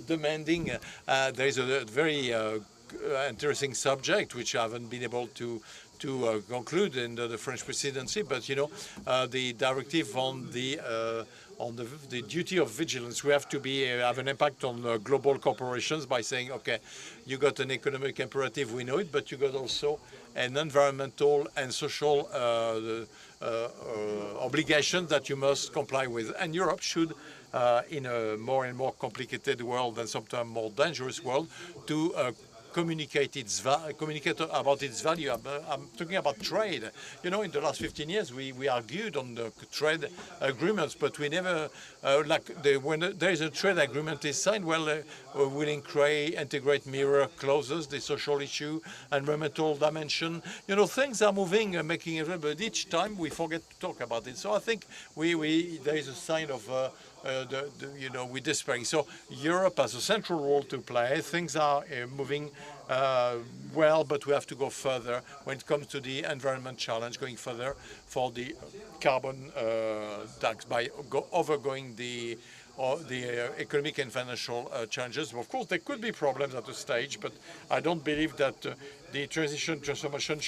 demanding. There is a very interesting subject which I haven't been able to conclude in the French presidency, but you know, the directive on the duty of vigilance. We have to have an impact on global corporations by saying, okay, you got an economic imperative, we know it, but you got also an environmental and social obligation that you must comply with. And Europe should, in a more and more complicated world and sometimes more dangerous world, to communicate about its value. I'm talking about trade. You know, in the last 15 years, we argued on the trade agreements, but we never, when there is a trade agreement is signed, well, we'll integrate mirror clauses, the social issue, environmental dimension. You know, things are moving, making it, but each time we forget to talk about it. So I think there is a sign of you know, we're despairing. So Europe has a central role to play. Things are moving well, but we have to go further when it comes to the environment challenge, going further for the carbon tax by overgoing the economic and financial challenges. Of course, there could be problems at a stage, but I don't believe that the transformation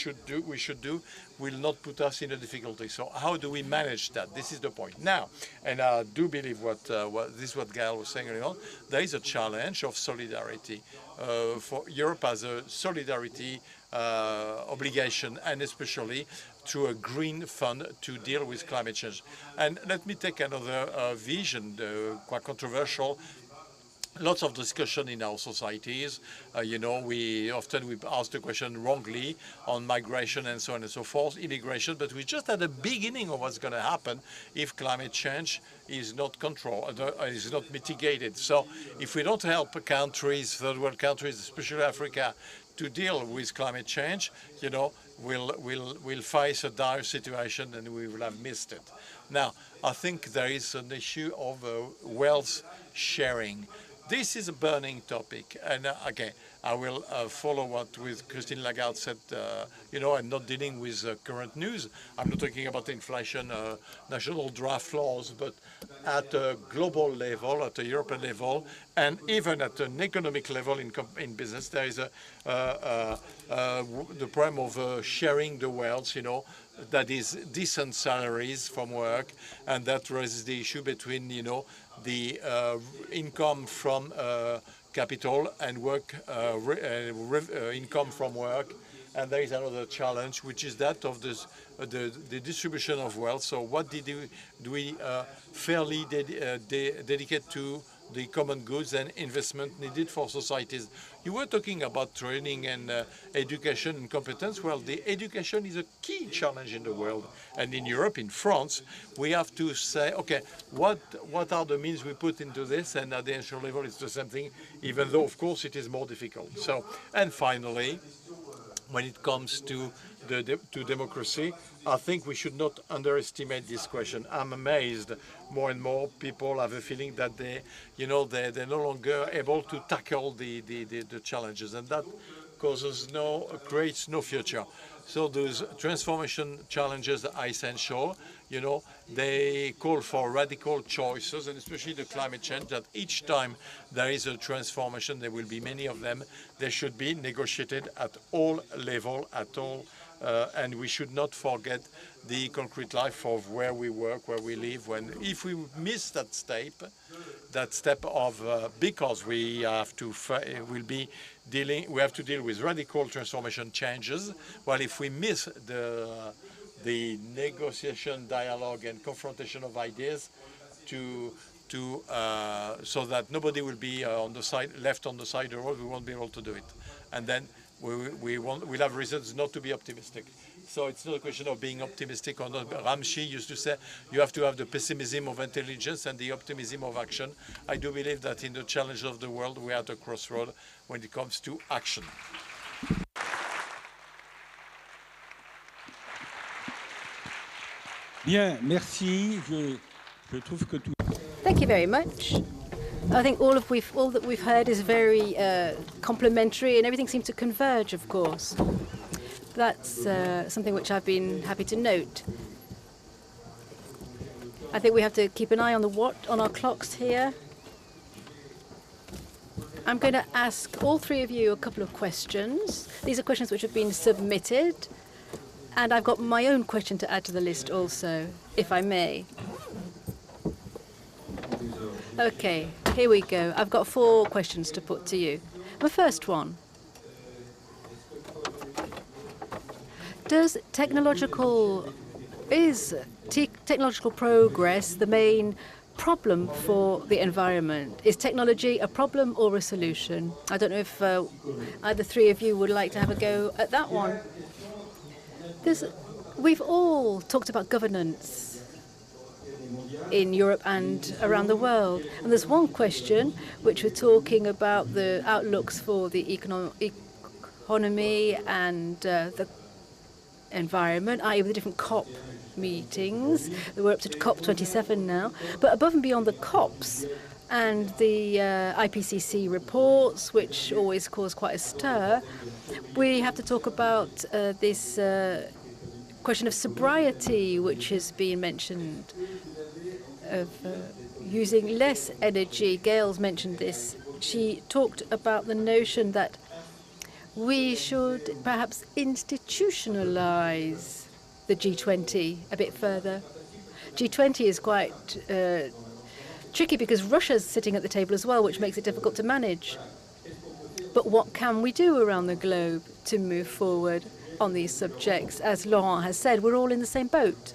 we should do will not put us in a difficulty. So how do we manage that? This is the point. Now, and I do believe what this is what Gail was saying earlier on, there is a challenge of solidarity. For Europe as a solidarity obligation, and especially through a green fund to deal with climate change. And let me take another vision, quite controversial. Lots of discussion in our societies. You know, we often ask the question wrongly on migration and so on and so forth, immigration, but we just at the beginning of what's going to happen if climate change is not controlled, is not mitigated. So if we don't help countries, third world countries, especially Africa, to deal with climate change, you know, we'll face a dire situation and we will have missed it. Now, I think there is an issue of wealth sharing. This is a burning topic, and again, I will follow what with Christine Lagarde said. You know, I'm not dealing with current news. I'm not talking about inflation, national draft laws, but at a global level, at a European level, and even at an economic level in business, there is the problem of sharing the wealth. You know, that is decent salaries from work, and that raises the issue between, you know, the income from capital and work, income from work. And there is another challenge, which is that of the distribution of wealth. So what do we fairly dedicate to the common goods and investment needed for societies? You were talking about training and education and competence. Well, the education is a key challenge in the world. And in Europe, in France, we have to say, okay, what are the means we put into this? And at the national level, it's the same thing, even though, of course, it is more difficult. So, and finally, when it comes to democracy, I think we should not underestimate this question. I'm amazed more and more people have a feeling that they're no longer able to tackle the challenges, and that creates no future. So those transformation challenges are essential. You know, they call for radical choices, and especially the climate change, that each time there is a transformation, there will be many of them. They should be negotiated at all levels, and we should not forget the concrete life of where we work, where we live. If we miss that step of because we have to deal with radical transformation changes. Well, if we miss the negotiation, dialogue, and confrontation of ideas, so that nobody will be left on the side of the road, we won't be able to do it, and then we'll have reasons not to be optimistic. So it's not a question of being optimistic or not. Ramsey used to say you have to have the pessimism of intelligence and the optimism of action. I do believe that in the challenge of the world, we are at a crossroad when it comes to action. Bien, merci. Je trouve que tout... Thank you very much. I think all that we've heard is very complementary, and everything seems to converge, of course. That's something which I've been happy to note. I think we have to keep an eye on our clocks here. I'm going to ask all three of you a couple of questions. These are questions which have been submitted, and I've got my own question to add to the list also, if I may. Okay, here we go. I've got 4 questions to put to you. The first one. Is technological progress the main problem for the environment? Is technology a problem or a solution? I don't know if either 3 of you would like to have a go at that one. We've all talked about governance in Europe and around the world. And there's one question which we're talking about the outlooks for the economy and the environment, i.e. with the different COP meetings. We're up to COP27 now. But above and beyond the COPs and the IPCC reports, which always cause quite a stir, we have to talk about this question of sobriety, which has been mentioned, of using less energy. Gail's mentioned this. She talked about the notion that we should perhaps institutionalize the G20 a bit further. G20 is quite tricky because Russia's sitting at the table as well, which makes it difficult to manage. But what can we do around the globe to move forward on these subjects? As Laurent has said, we're all in the same boat.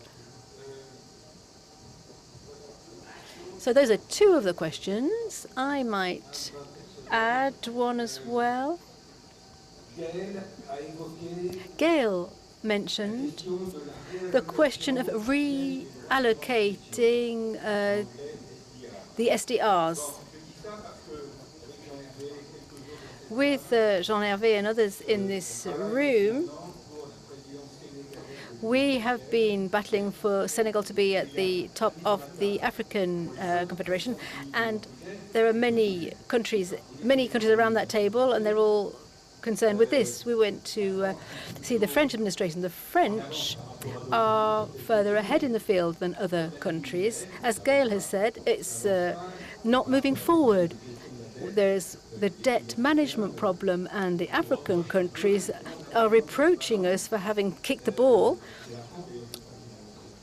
So those are 2 of the questions. I might add one as well. Gail mentioned the question of reallocating the SDRs. With Jean-Hervé and others in this room, we have been battling for Senegal to be at the top of the African Confederation, and there are many countries around that table, and they're all concerned with this. We went to see the French administration. The French are further ahead in the field than other countries. As Gail has said, it's not moving forward. There's the debt management problem, and the African countries are reproaching us for having kicked the ball.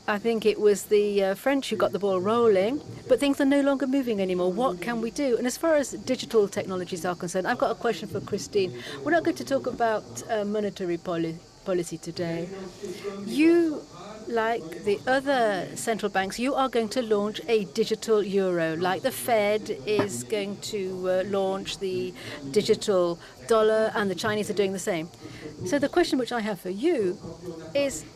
I think it was the French who got the ball rolling, but things are no longer moving anymore. What can we do? And as far as digital technologies are concerned, I've got a question for Christine. We're not going to talk about monetary policy today. You, like the other central banks, you are going to launch a digital euro, like the Fed is going to launch the digital dollar, and the Chinese are doing the same. So the question which I have for you is,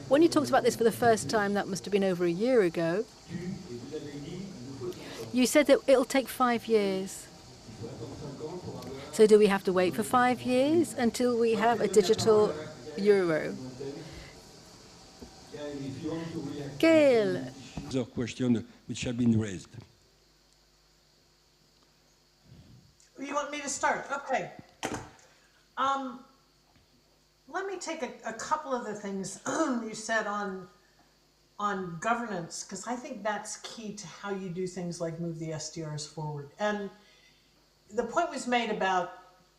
when you talked about this for the first time, that must have been over a year ago, you said that it'll take 5 years. So do we have to wait for 5 years until we have a digital euro? Gail. Other question which have been raised. You want me to start? Okay. Let me take a couple of the things you said on governance, because I think that's key to how you do things like move the SDRs forward. And the point was made about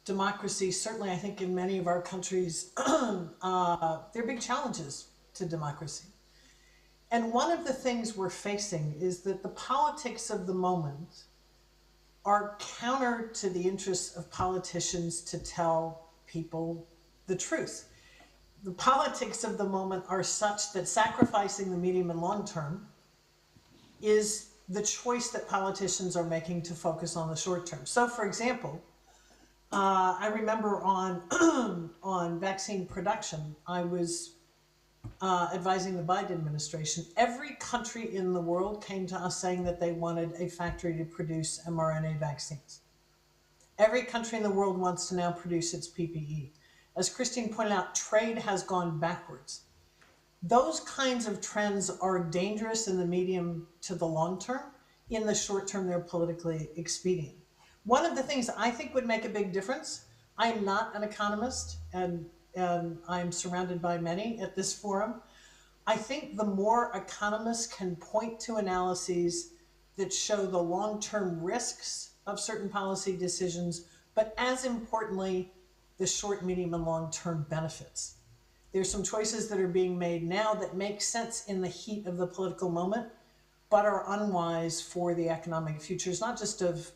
democracy. Certainly, I think in many of our countries, there are big challenges to democracy. And one of the things we're facing is that the politics of the moment are counter to the interests of politicians to tell people the truth. The politics of the moment are such that sacrificing the medium and long term is the choice that politicians are making to focus on the short term. So, for example, I remember on vaccine production, I was advising the Biden administration, every country in the world came to us saying that they wanted a factory to produce mRNA vaccines. Every country in the world wants to now produce its PPE. As Christine pointed out, trade has gone backwards. Those kinds of trends are dangerous in the medium to the long term. In the short term, they're politically expedient. One of the things I think would make a big difference, I'm not an economist, and I'm surrounded by many at this forum. I think the more economists can point to analyses that show the long-term risks of certain policy decisions, but as importantly, the short, medium, and long-term benefits. There's some choices that are being made now that make sense in the heat of the political moment, but are unwise for the economic futures, not just of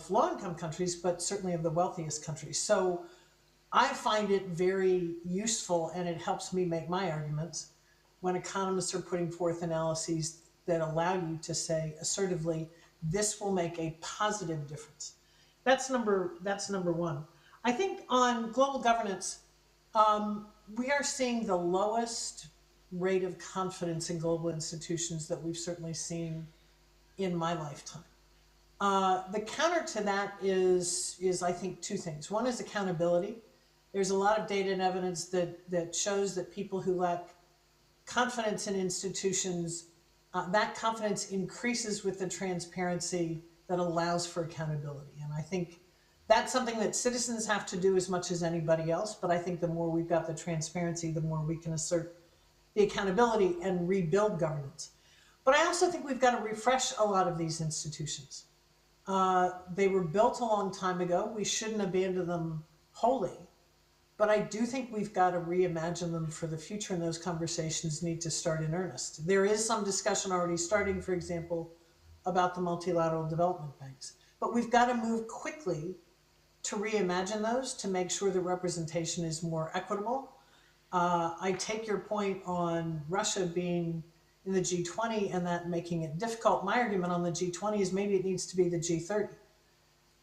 low-income countries, but certainly of the wealthiest countries. So I find it very useful, and it helps me make my arguments when economists are putting forth analyses that allow you to say assertively, this will make a positive difference. That's number one. I think on global governance, we are seeing the lowest rate of confidence in global institutions that we've certainly seen in my lifetime. The counter to that is I think, two things. One is accountability. There's a lot of data and evidence that shows that people who lack confidence in institutions, that confidence increases with the transparency that allows for accountability. And I think that's something that citizens have to do as much as anybody else. But I think the more we've got the transparency, the more we can assert the accountability and rebuild governance. But I also think we've got to refresh a lot of these institutions. They were built a long time ago. We shouldn't abandon them wholly. But I do think we've got to reimagine them for the future, and those conversations need to start in earnest. There is some discussion already starting, for example, about the multilateral development banks. But we've got to move quickly to reimagine those, to make sure the representation is more equitable. I take your point on Russia being in the G20 and that making it difficult. My argument on the G20 is maybe it needs to be the G30.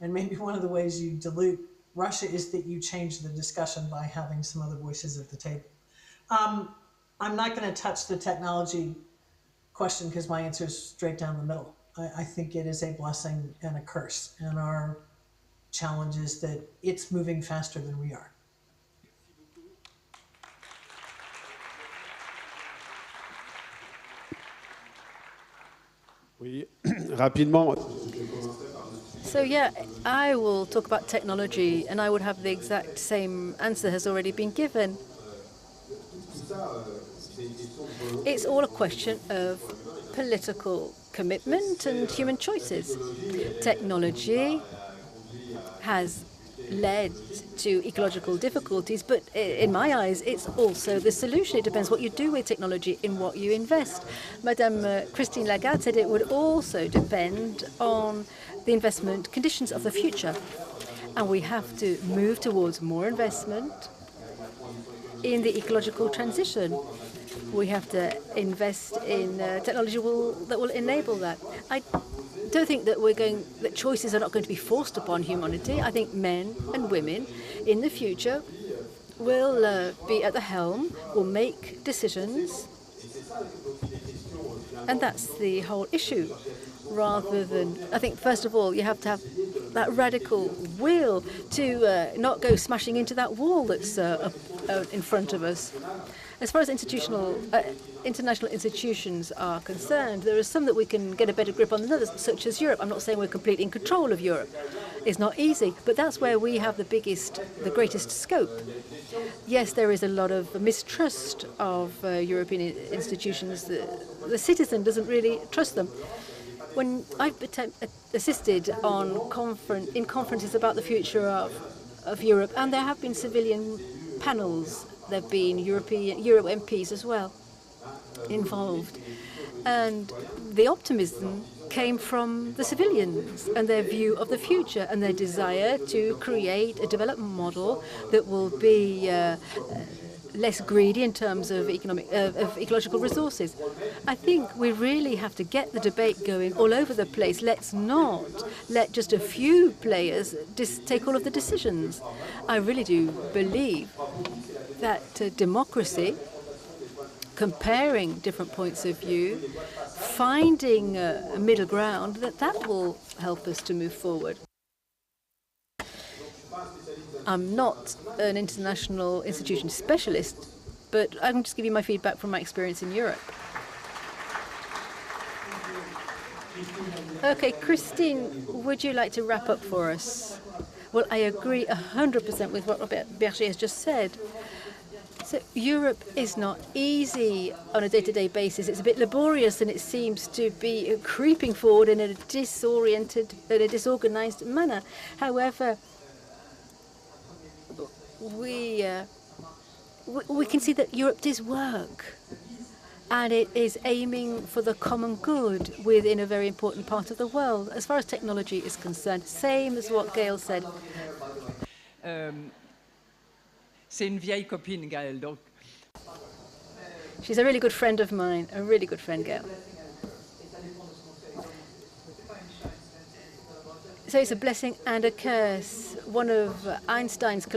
And maybe one of the ways you dilute Russia is that you change the discussion by having some other voices at the table. I'm not going to touch the technology question because my answer is straight down the middle. I think it is a blessing and a curse. And our challenge is that it's moving faster than we are. Oui, rapidement. So yeah, I will talk about technology, and I would have the exact same answer has already been given. It's all a question of political commitment and human choices. Technology has led to ecological difficulties, but in my eyes, it's also the solution. It depends what you do with technology, in what you invest. Madame Christine Lagarde said it would also depend on the investment conditions of the future. And we have to move towards more investment in the ecological transition. We have to invest in technology that will enable that. I don't think that choices are not going to be forced upon humanity. I think men and women in the future will be at the helm, will make decisions, and that's the whole issue. Rather than, I think, first of all, you have to have that radical will to not go smashing into that wall that's in front of us. As far as international institutions are concerned, there are some that we can get a better grip on than others, such as Europe. I'm not saying we're completely in control of Europe. It's not easy, but that's where we have the greatest scope. Yes, there is a lot of mistrust of European institutions. The citizen doesn't really trust them. When I've assisted in conferences about the future of Europe, and there have been civilian panels, there have been Euro MPs as well involved, and the optimism came from the civilians and their view of the future and their desire to create a development model that will be less greedy in terms of ecological resources. I think we really have to get the debate going all over the place. Let's not let just a few players take all of the decisions. I really do believe that democracy comparing different points of view, finding a middle ground, that will help us to move forward. I'm not an international institution specialist, but I can just give you my feedback from my experience in Europe. Okay, Christine, would you like to wrap up for us? Well, I agree 100% with what Robert Berger has just said. So Europe is not easy on a day-to-day basis. It's a bit laborious, and it seems to be creeping forward in a disorganized manner. However, we can see that Europe does work, and it is aiming for the common good within a very important part of the world. As far as technology is concerned, same as what Gail said. C'est une vieille copine, Gaëlle, donc. She's a really good friend of mine, a really good friend, Gail. So it's a blessing and a curse. One of Einstein's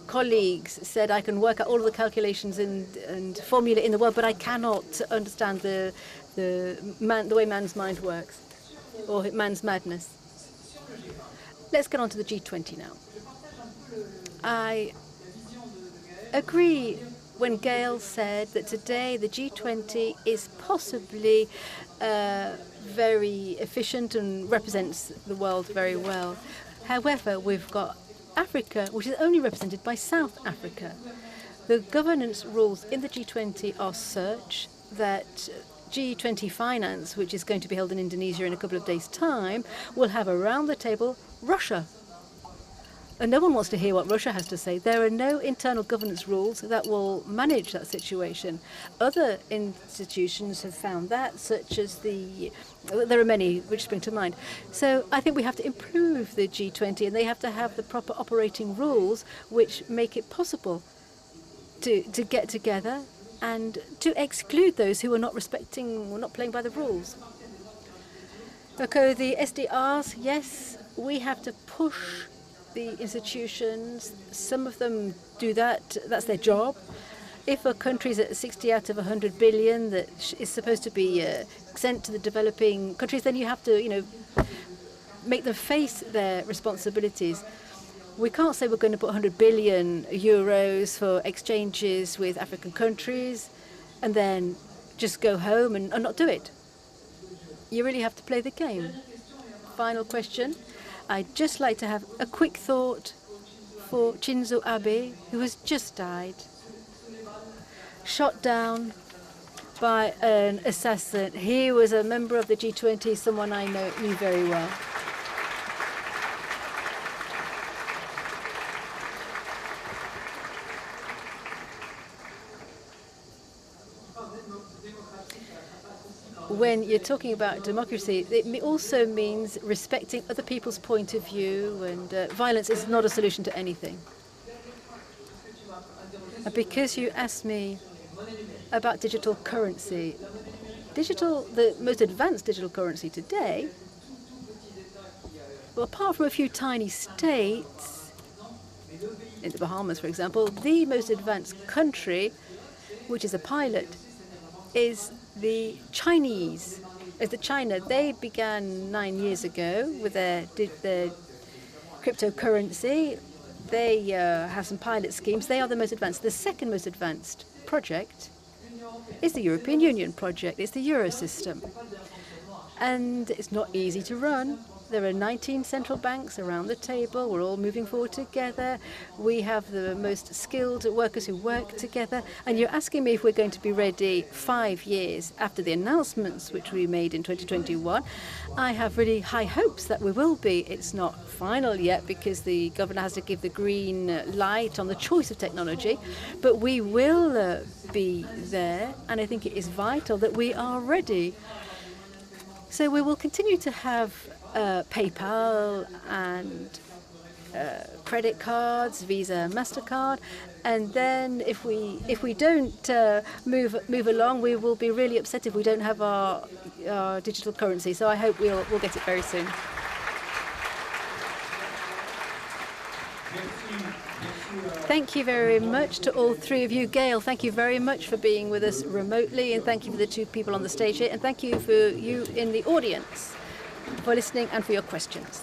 colleagues said, I can work out all of the calculations and formula in the world, but I cannot understand the way man's mind works, or man's madness. Let's get on to the G20 now. I agree when Gail said that today the G20 is possibly very efficient and represents the world very well. However, we've got Africa, which is only represented by South Africa. The governance rules in the G20 are such that G20 finance, which is going to be held in Indonesia in a couple of days' time, will have around the table Russia. And no one wants to hear what Russia has to say. There are no internal governance rules that will manage that situation. Other institutions have found that, such as there are many which spring to mind. So I think we have to improve the G20, and they have to have the proper operating rules which make it possible to get together and to exclude those who are not respecting or not playing by the rules. Okay, the SDRs, yes, we have to push the institutions. Some of them do that, that's their job. If a country's at 60 out of 100 billion that is supposed to be sent to the developing countries, then you have to, make them face their responsibilities. We can't say we're going to put 100 billion euros for exchanges with African countries and then just go home and not do it. You really have to play the game. Final question. I'd just like to have a quick thought for Shinzo Abe, who has just died, shot down by an assassin. He was a member of the G20, someone I knew very well. When you're talking about democracy, it also means respecting other people's point of view, and violence is not a solution to anything. And because you asked me about digital currency, the most advanced digital currency today, well, apart from a few tiny states, in the Bahamas, for example, the most advanced country, which is a pilot, is the Chinese. China. They began 9 years ago with their cryptocurrency. They have some pilot schemes. They are the most advanced. The second most advanced project is the European Union project. It's the Euro system. And it's not easy to run. There are 19 central banks around the table. We're all moving forward together. We have the most skilled workers who work together. And you're asking me if we're going to be ready 5 years after the announcements which we made in 2021. I have really high hopes that we will be. It's not final yet because the governor has to give the green light on the choice of technology. But we will be there. And I think it is vital that we are ready. So we will continue to have PayPal and credit cards, Visa, MasterCard, and then if we don't move along, we will be really upset if we don't have our digital currency. So I hope we'll get it very soon. Thank you very much to all three of you. Gail, thank you very much for being with us remotely, and thank you for the two people on the stage here, and thank you for you in the audience for listening and for your questions.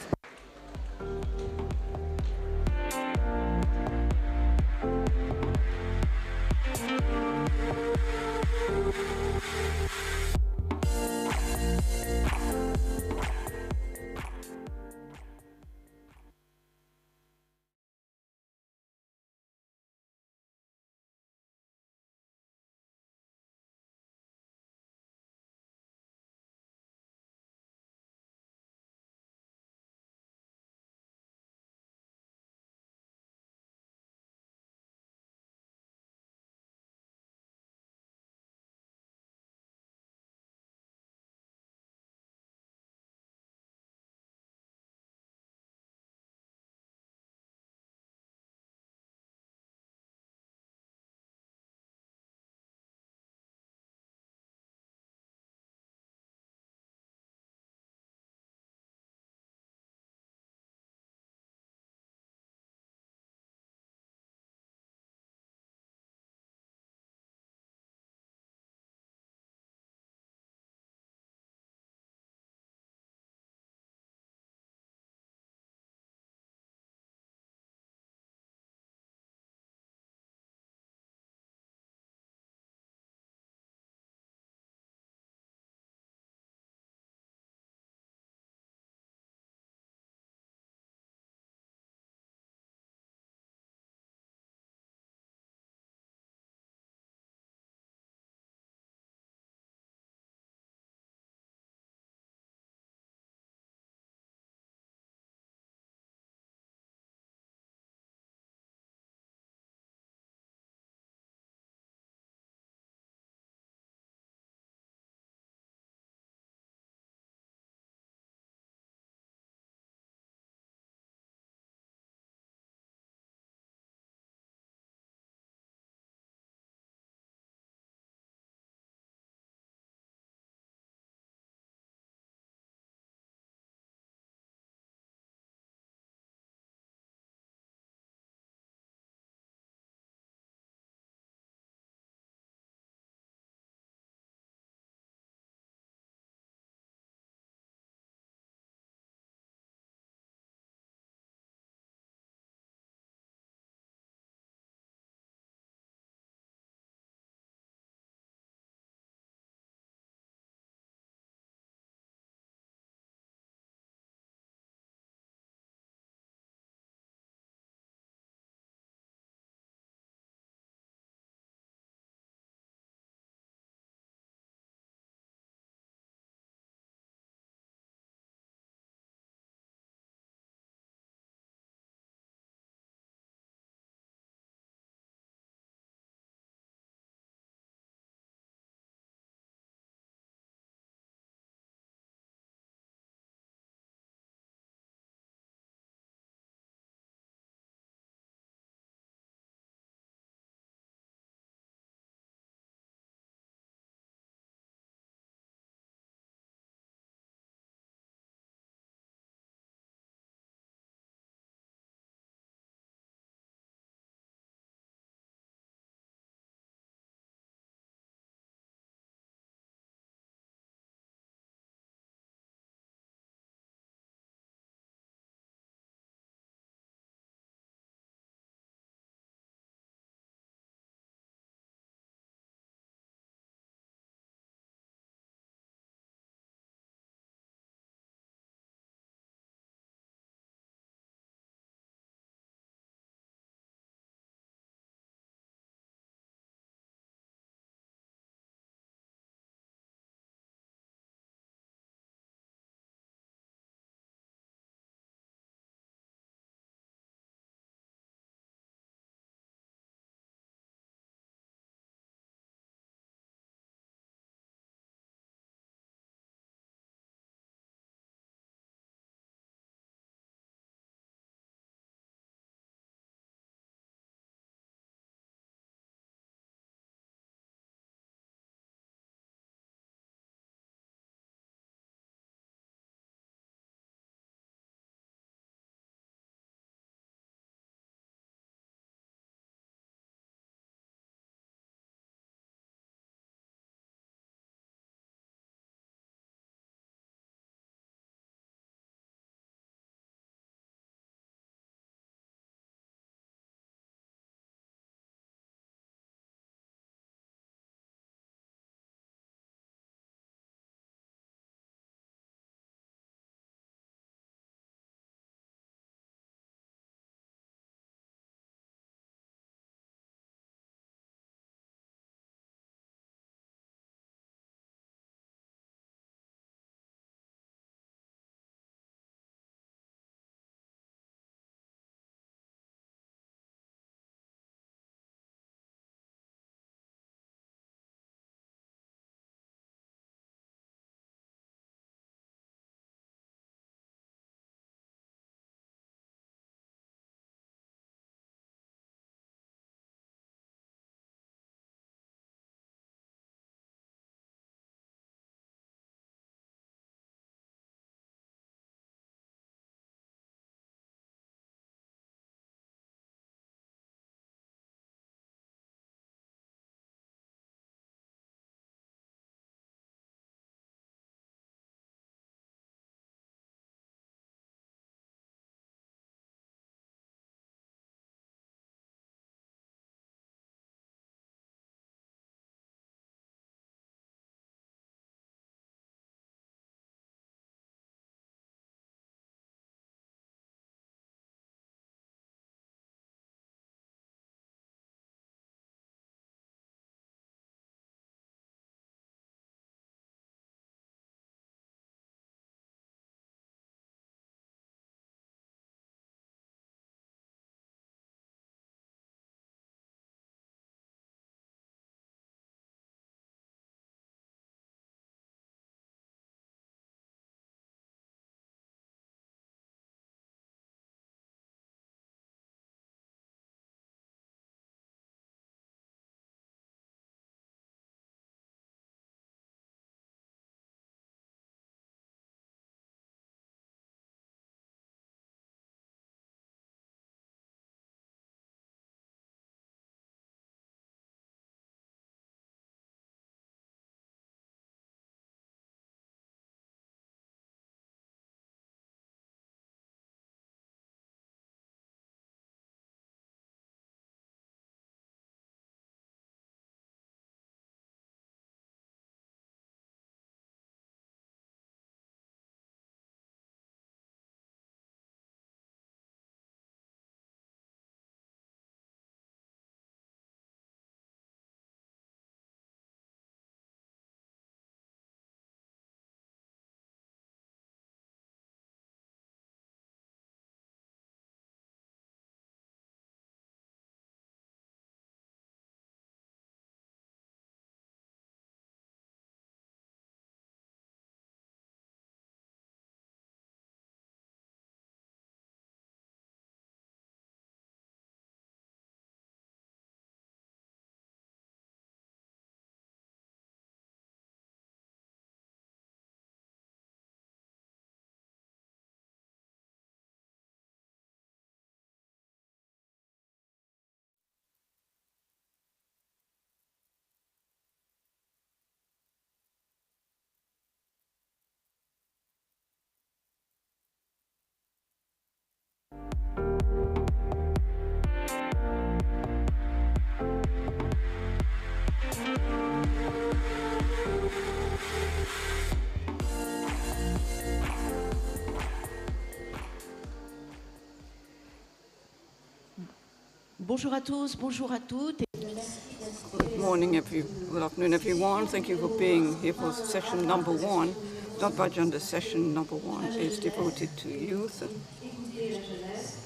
Bonjour à tous, bonjour à toutes. Good morning, good afternoon, everyone. Thank you for being here for session number 1. Not by gender, session number 1 is devoted to youth,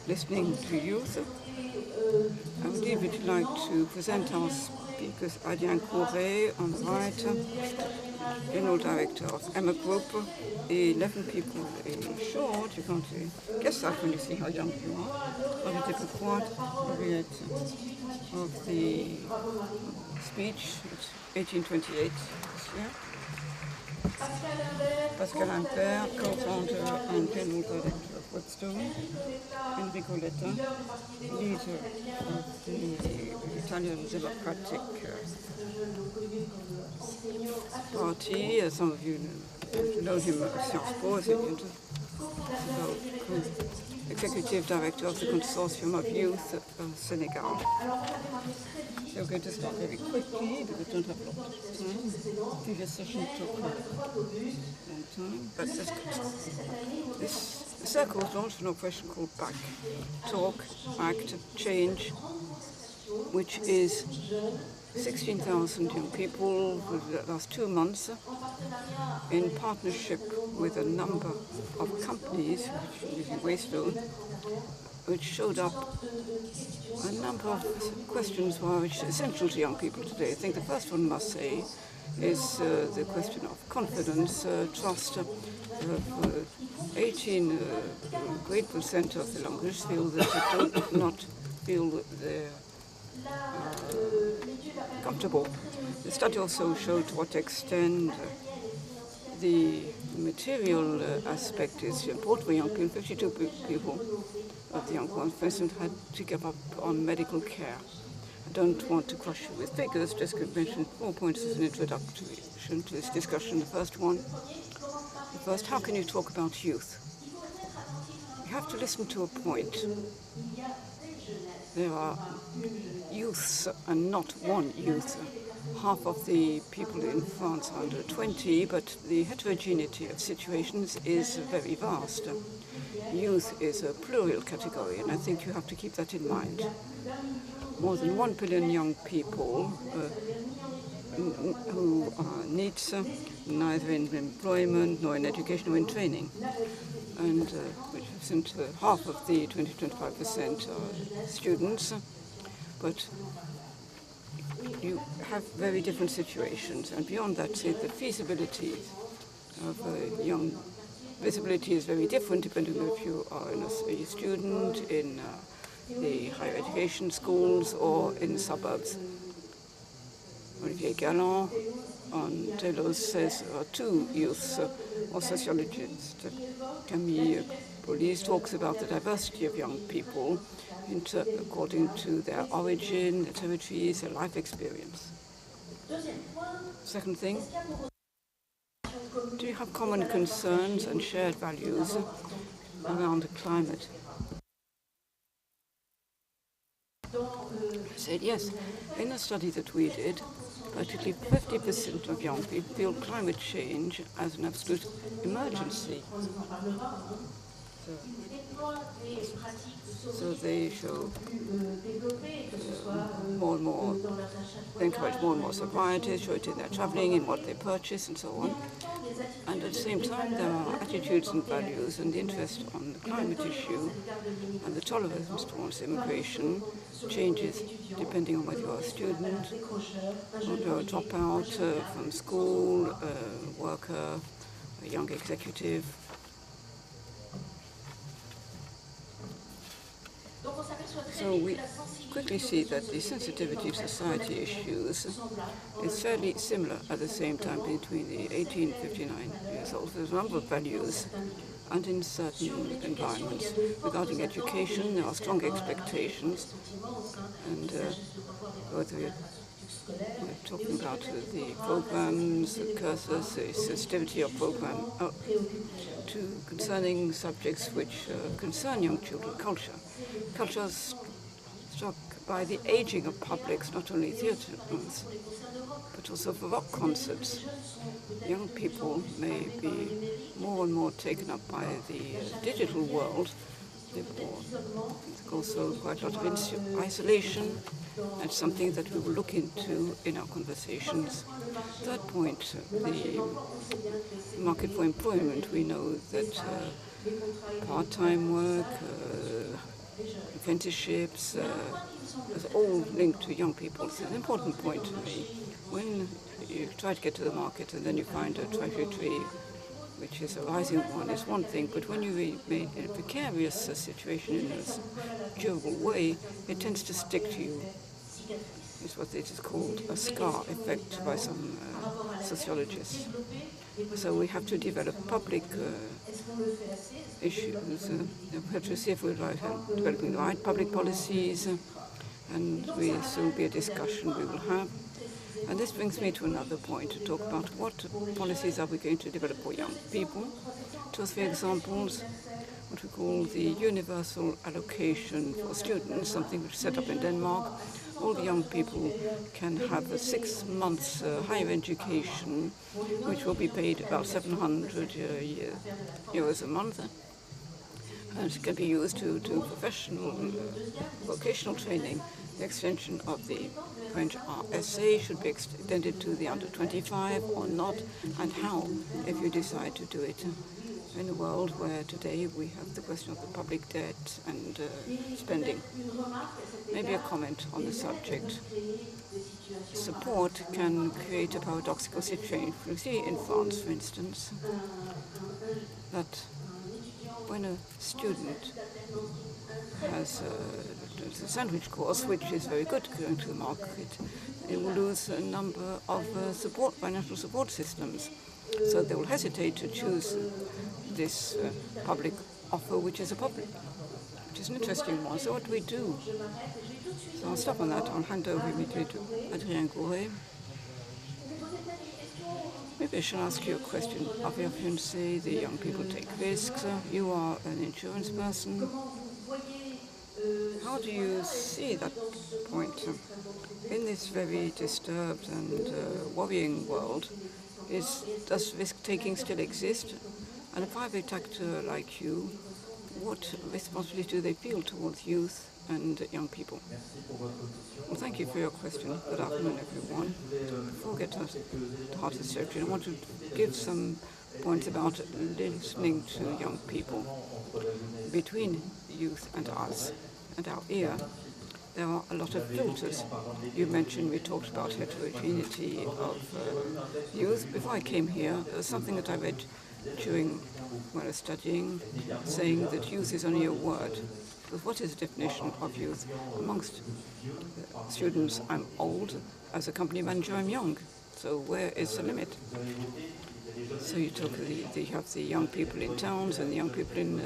listening to youth. I would indeed like to present our speakers, Adrien Couret on the right, General Director of Emma Group, 11 people in short. You can't guess that when you see how young you are. Olivier Pequot, laureate of the speech, it's 1828 this year. Pascal Imbert, co-founder and General Director of Whetstone. Enrico Letta, leader of the Italian Democratic Party. Some of you know him at Sciences Po, as Executive Director of the Consortium of Youth of Senegal. So we're going to start very quickly because we don't have a lot of time. The previous session took a long time, but this circle was launched an operation called BACK, Talk, Act, Change, which is 16,000 young people for the last 2 months in partnership with a number of companies, using Whetstone, which showed up a number of questions which are essential to young people today. I think the first one, I must say, is the question of confidence, trust. 18 great percent of the language feel that they do not feel that they're comfortable. The study also showed to what extent the material aspect is important for young people. 52 people of the young ones, for instance, had to give up on medical care. I don't want to crush you with figures, just going to mention 4 points as an introduction to this discussion. The first one, how can you talk about youth? You have to listen to a point. There are youths and not one youth. Half of the people in France are under 20, but the heterogeneity of situations is very vast. Youth is a plural category, and I think you have to keep that in mind. More than 1 billion young people who are needs, neither in employment, nor in education, nor in training. And which isn't half of the 20-25% are students, but you have very different situations. And beyond that, say the feasibility of young visibility is very different depending on if you are a student in the higher education schools or in the suburbs. Olivier Galland on Taylor's says there are 2 youths or sociologists. Camille Police talks about the diversity of young people according to their origin, their territories, their life experience. Second thing, do you have common concerns and shared values around the climate? I said yes. In a study that we did, practically 50% of young people feel climate change as an absolute emergency. So they show more and more, they encourage more and more sobriety, show it in their traveling, in what they purchase, and so on. And at the same time, there are attitudes and values and interest on the climate issue and the tolerance towards immigration changes depending on whether you're a student, or you're a dropout from school, a worker, a young executive. So we quickly see that the sensitivity to society issues is fairly similar at the same time between the 18 and 59 years old. There's a number of values, and in certain environments. Regarding education, there are strong expectations, and whether we're talking about the programs, the cursus, the sensitivity of program, to concerning subjects which concern young children, culture. Culture is struck by the aging of publics, not only theatres, but also for rock concerts. Young people may be more and more taken up by the digital world There's also quite a lot of isolation. That's something that we will look into in our conversations. Third point, the market for employment. We know that part-time work, apprenticeships, is all linked to young people. It's an important point to me. When you try to get to the market and then you find a trajectory which is a rising one, is one thing, but when you remain in a precarious situation in a durable way, it tends to stick to you. It's what it is called a scar effect by some sociologists. So we have to develop public issues. We have to see if we're developing the right public policies, and will be a discussion we will have. And this brings me to another point, to talk about what policies are we going to develop for young people. 2 or 3 examples, what we call the universal allocation for students, something which is set up in Denmark. All the young people can have a 6 months higher education, which will be paid about 700 euros a month. And it can be used to do professional, vocational training. The extension of the French RSA should be extended to the under 25 or not, and how, if you decide to do it. In a world where today we have the question of the public debt and spending. Maybe a comment on the subject. Support can create a paradoxical situation. You see in France, for instance, that when a student has a sandwich course, which is very good going to the market, it will lose a number of financial support systems. So they will hesitate to choose this public offer, which is an interesting one. So what do we do? So I'll stop on that. I'll hand over immediately to Adrien Gouret. Maybe I should ask you a question. I've often say the young people take risks. You are an insurance person. How do you see that point? In this very disturbed and worrying world, does risk-taking still exist? And a private actor like you, what responsibility do they feel towards youth and young people? Well, thank you for your question. Good afternoon, everyone. Before we get to the heart of the subject, I want to give some points about listening to young people. Between youth and us and our ear, there are a lot of filters. You mentioned, we talked about heterogeneity of youth. Before I came here, there was something that I read when I was studying, saying that youth is only a word. Because what is the definition of youth? Amongst students, I'm old. As a company manager, I'm young. So where is the limit? So you have the young people in towns and the young people in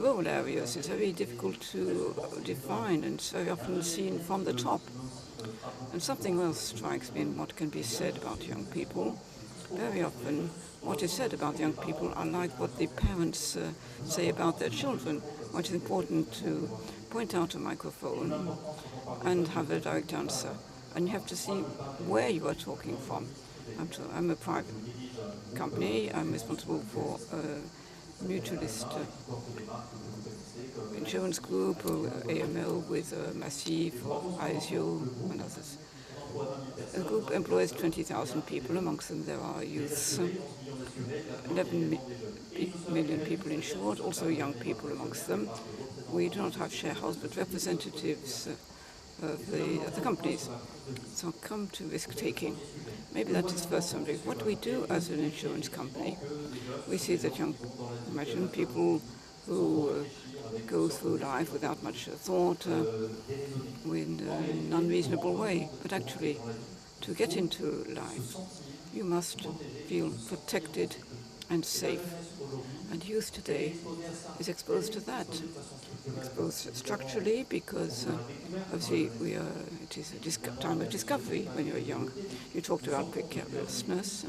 rural areas. It's very difficult to define, and it's very often seen from the top. And something else strikes me in what can be said about young people. Very often, what is said about young people are like what the parents say about their children. What is important to point out a microphone and have a direct answer. And you have to see where you are talking from. I'm a private company. I'm responsible for mutualist insurance group, or AML with Massif, or ISO, and others. The group employs 20,000 people. Amongst them there are youths, 11 million people insured, also young people amongst them. We do not have shareholders, but representatives of the companies. So I'll come to risk-taking. Maybe that is first something. What we do as an insurance company, we see that imagine people who go through life without much thought, in an unreasonable way. But actually, to get into life, you must feel protected and safe. And youth today is exposed to that. Exposed structurally because obviously it is a time of discovery when you're young. You talked about precariousness,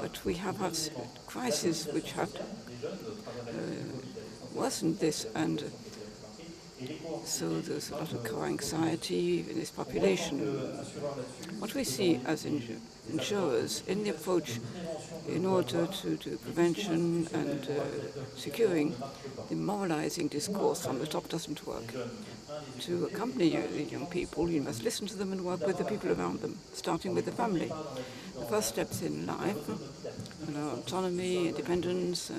but we have had crises which have worsened this, and So there's a lot of co-anxiety in this population. What we see as insurers in the approach in order to do prevention and securing the moralizing discourse from the top doesn't work. To accompany the young people, you must listen to them and work with the people around them, starting with the family. The first steps in life, autonomy, independence,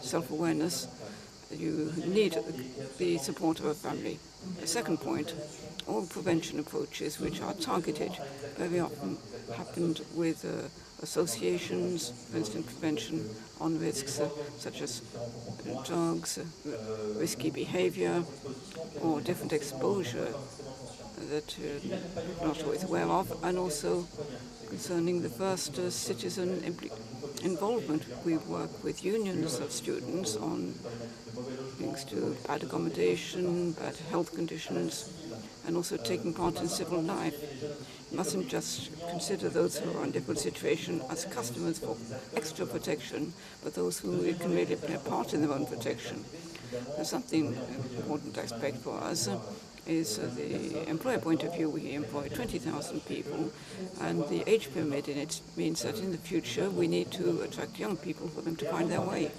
self-awareness, you need the support of a family. The second point, all prevention approaches which are targeted very often happened with associations, for instance, prevention on risks such as drugs, risky behavior, or different exposure that you're not always aware of, and also concerning the first citizen involvement. We work with unions of students on things to bad accommodation, bad health conditions, and also taking part in civil life. You mustn't just consider those who are in difficult situation as customers for extra protection, but those who can really play a part in their own protection. There's something important aspect for us is the employer point of view. We employ 20,000 people, and the age pyramid in it means that in the future we need to attract young people for them to find their way.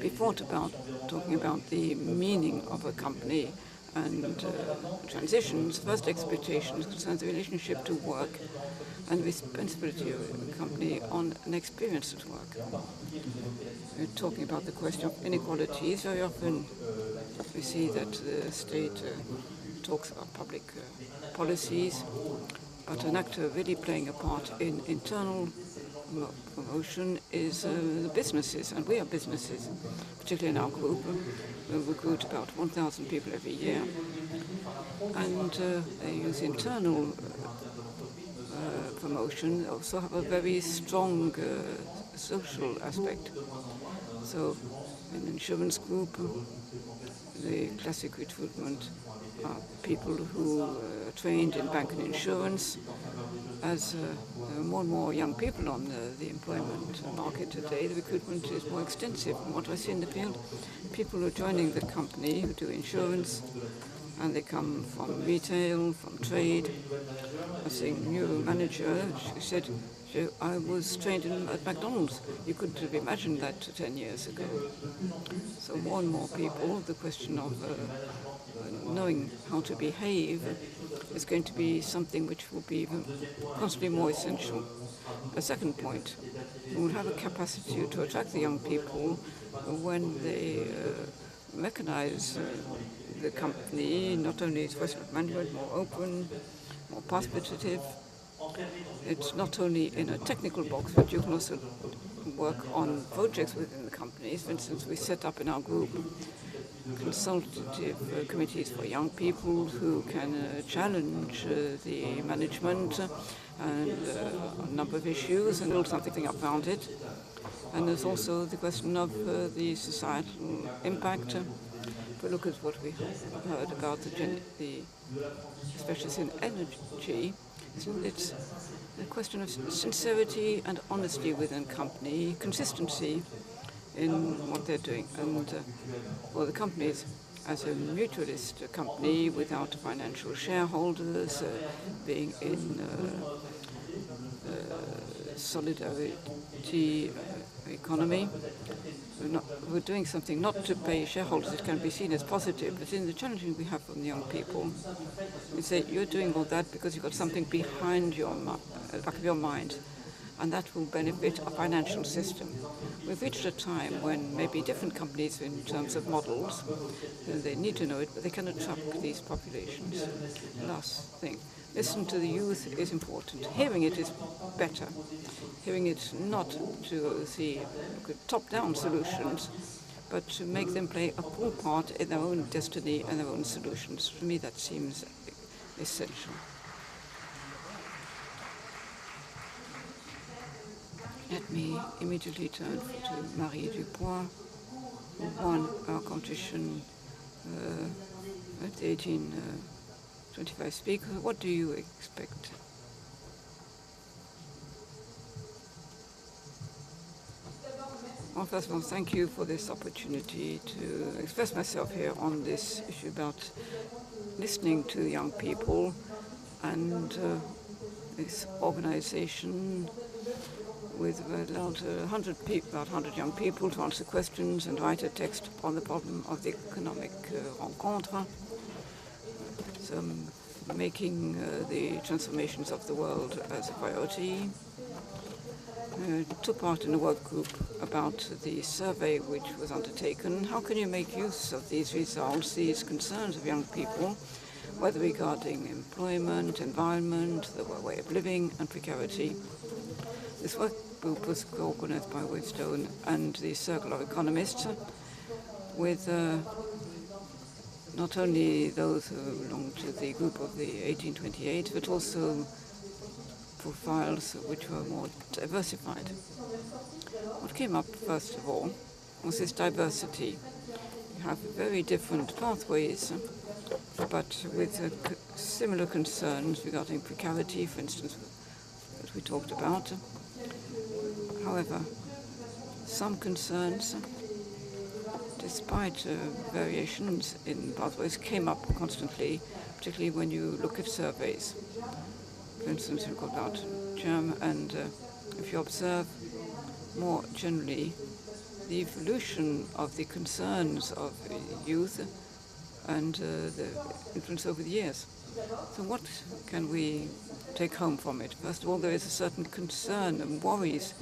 We thought about talking about the meaning of a company and transitions. First expectations concerns the relationship to work and responsibility of a company on an experience at work. We're talking about the question of inequalities. Very often we see that the state talks about public policies, but an actor really playing a part in internal promotion is the businesses, and we are businesses, particularly in our group. We recruit about 1,000 people every year, and they use internal promotion, also have a very strong social aspect. So in the insurance group, the classic recruitment are people who are trained in bank and insurance. As there are more and more young people on the employment market today, the recruitment is more extensive. And what I see in the field, people who are joining the company who do insurance, and they come from retail, from trade. I was seeing a new manager, she said, I was trained at McDonald's. You couldn't have imagined that 10 years ago. So more and more people, the question of knowing how to behave is going to be something which will be constantly more essential. A second point, we will have a capacity to attract the young people when they recognize the company, not only its question of management, more open, more participative. It's not only in a technical box, but you can also work on projects within the companies. For instance, we set up in our group consultative committees for young people who can challenge the management and a number of issues and build something up around it. And there's also the question of the societal impact. If we look at what we heard about the specialists in energy, it's a question of sincerity and honesty within company, consistency in what they're doing. And well, the companies, as a mutualist company without financial shareholders, being in solidarity economy, we're doing something not to pay shareholders. It can be seen as positive, but in the challenging we have from the young people, it's that you're doing all that because you've got something behind your back of your mind, and that will benefit a financial system. We've reached a time when maybe different companies, in terms of models, they need to know it, but they can attract these populations. Last thing, listen to the youth is important. Hearing it is better. Hearing it not to see top-down solutions, but to make them play a full part in their own destiny and their own solutions. For me, that seems essential. Let me immediately turn to Marie Dupois, who won our competition at the 1825 speakers. What do you expect? Well, first of all, thank you for this opportunity to express myself here on this issue about listening to young people and this organization with about 100 young people to answer questions and write a text on the problem of the economic rencontre. So making the transformations of the world as a priority. Took part in a work group about the survey which was undertaken. How can you make use of these results, these concerns of young people, whether regarding employment, environment, the way of living, and precarity? This work group was co-organized by Wheatstone and the Circle of Economists, with not only those who belonged to the group of the 1828, but also profiles which were more diversified. What came up, first of all, was this diversity. You have very different pathways, but with similar concerns regarding precarity, for instance, that we talked about. However, some concerns, despite variations in pathways, came up constantly, particularly when you look at surveys. For instance, you've got about germ, and if you observe more generally the evolution of the concerns of youth and the influence over the years. So what can we take home from it? First of all, there is a certain concern and worries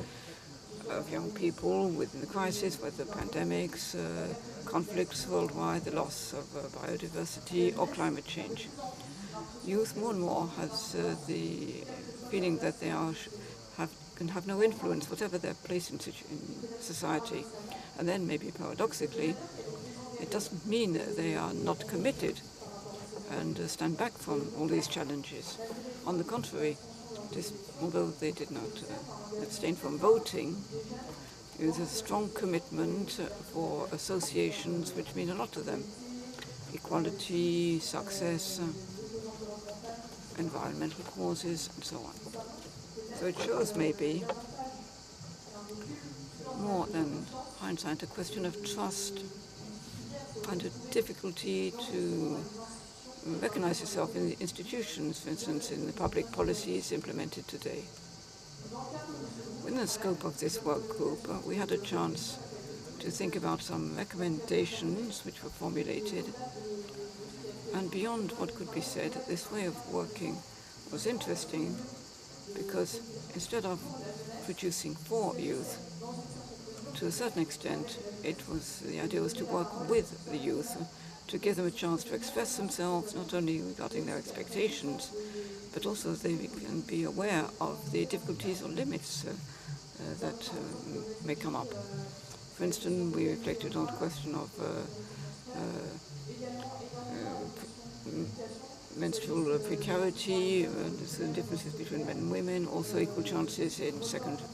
of young people within the crisis, whether pandemics, conflicts worldwide, the loss of biodiversity, or climate change. Youth more and more has the feeling that they can have no influence, whatever their place in society. And then maybe paradoxically, it doesn't mean that they are not committed and stand back from all these challenges. On the contrary, although they did not abstain from voting, there is a strong commitment for associations which mean a lot to them. Equality, success, environmental causes, and so on. So it shows maybe more than hindsight a question of trust and a difficulty to recognize yourself in the institutions, for instance, in the public policies implemented today. Within the scope of this work group, we had a chance to think about some recommendations which were formulated. And beyond what could be said, this way of working was interesting because instead of producing for youth, to a certain extent, the idea was to work with the youth, to give them a chance to express themselves, not only regarding their expectations, but also they can be aware of the difficulties or limits that may come up. For instance, we reflected on the question of menstrual precarity, the differences between men and women, also equal chances in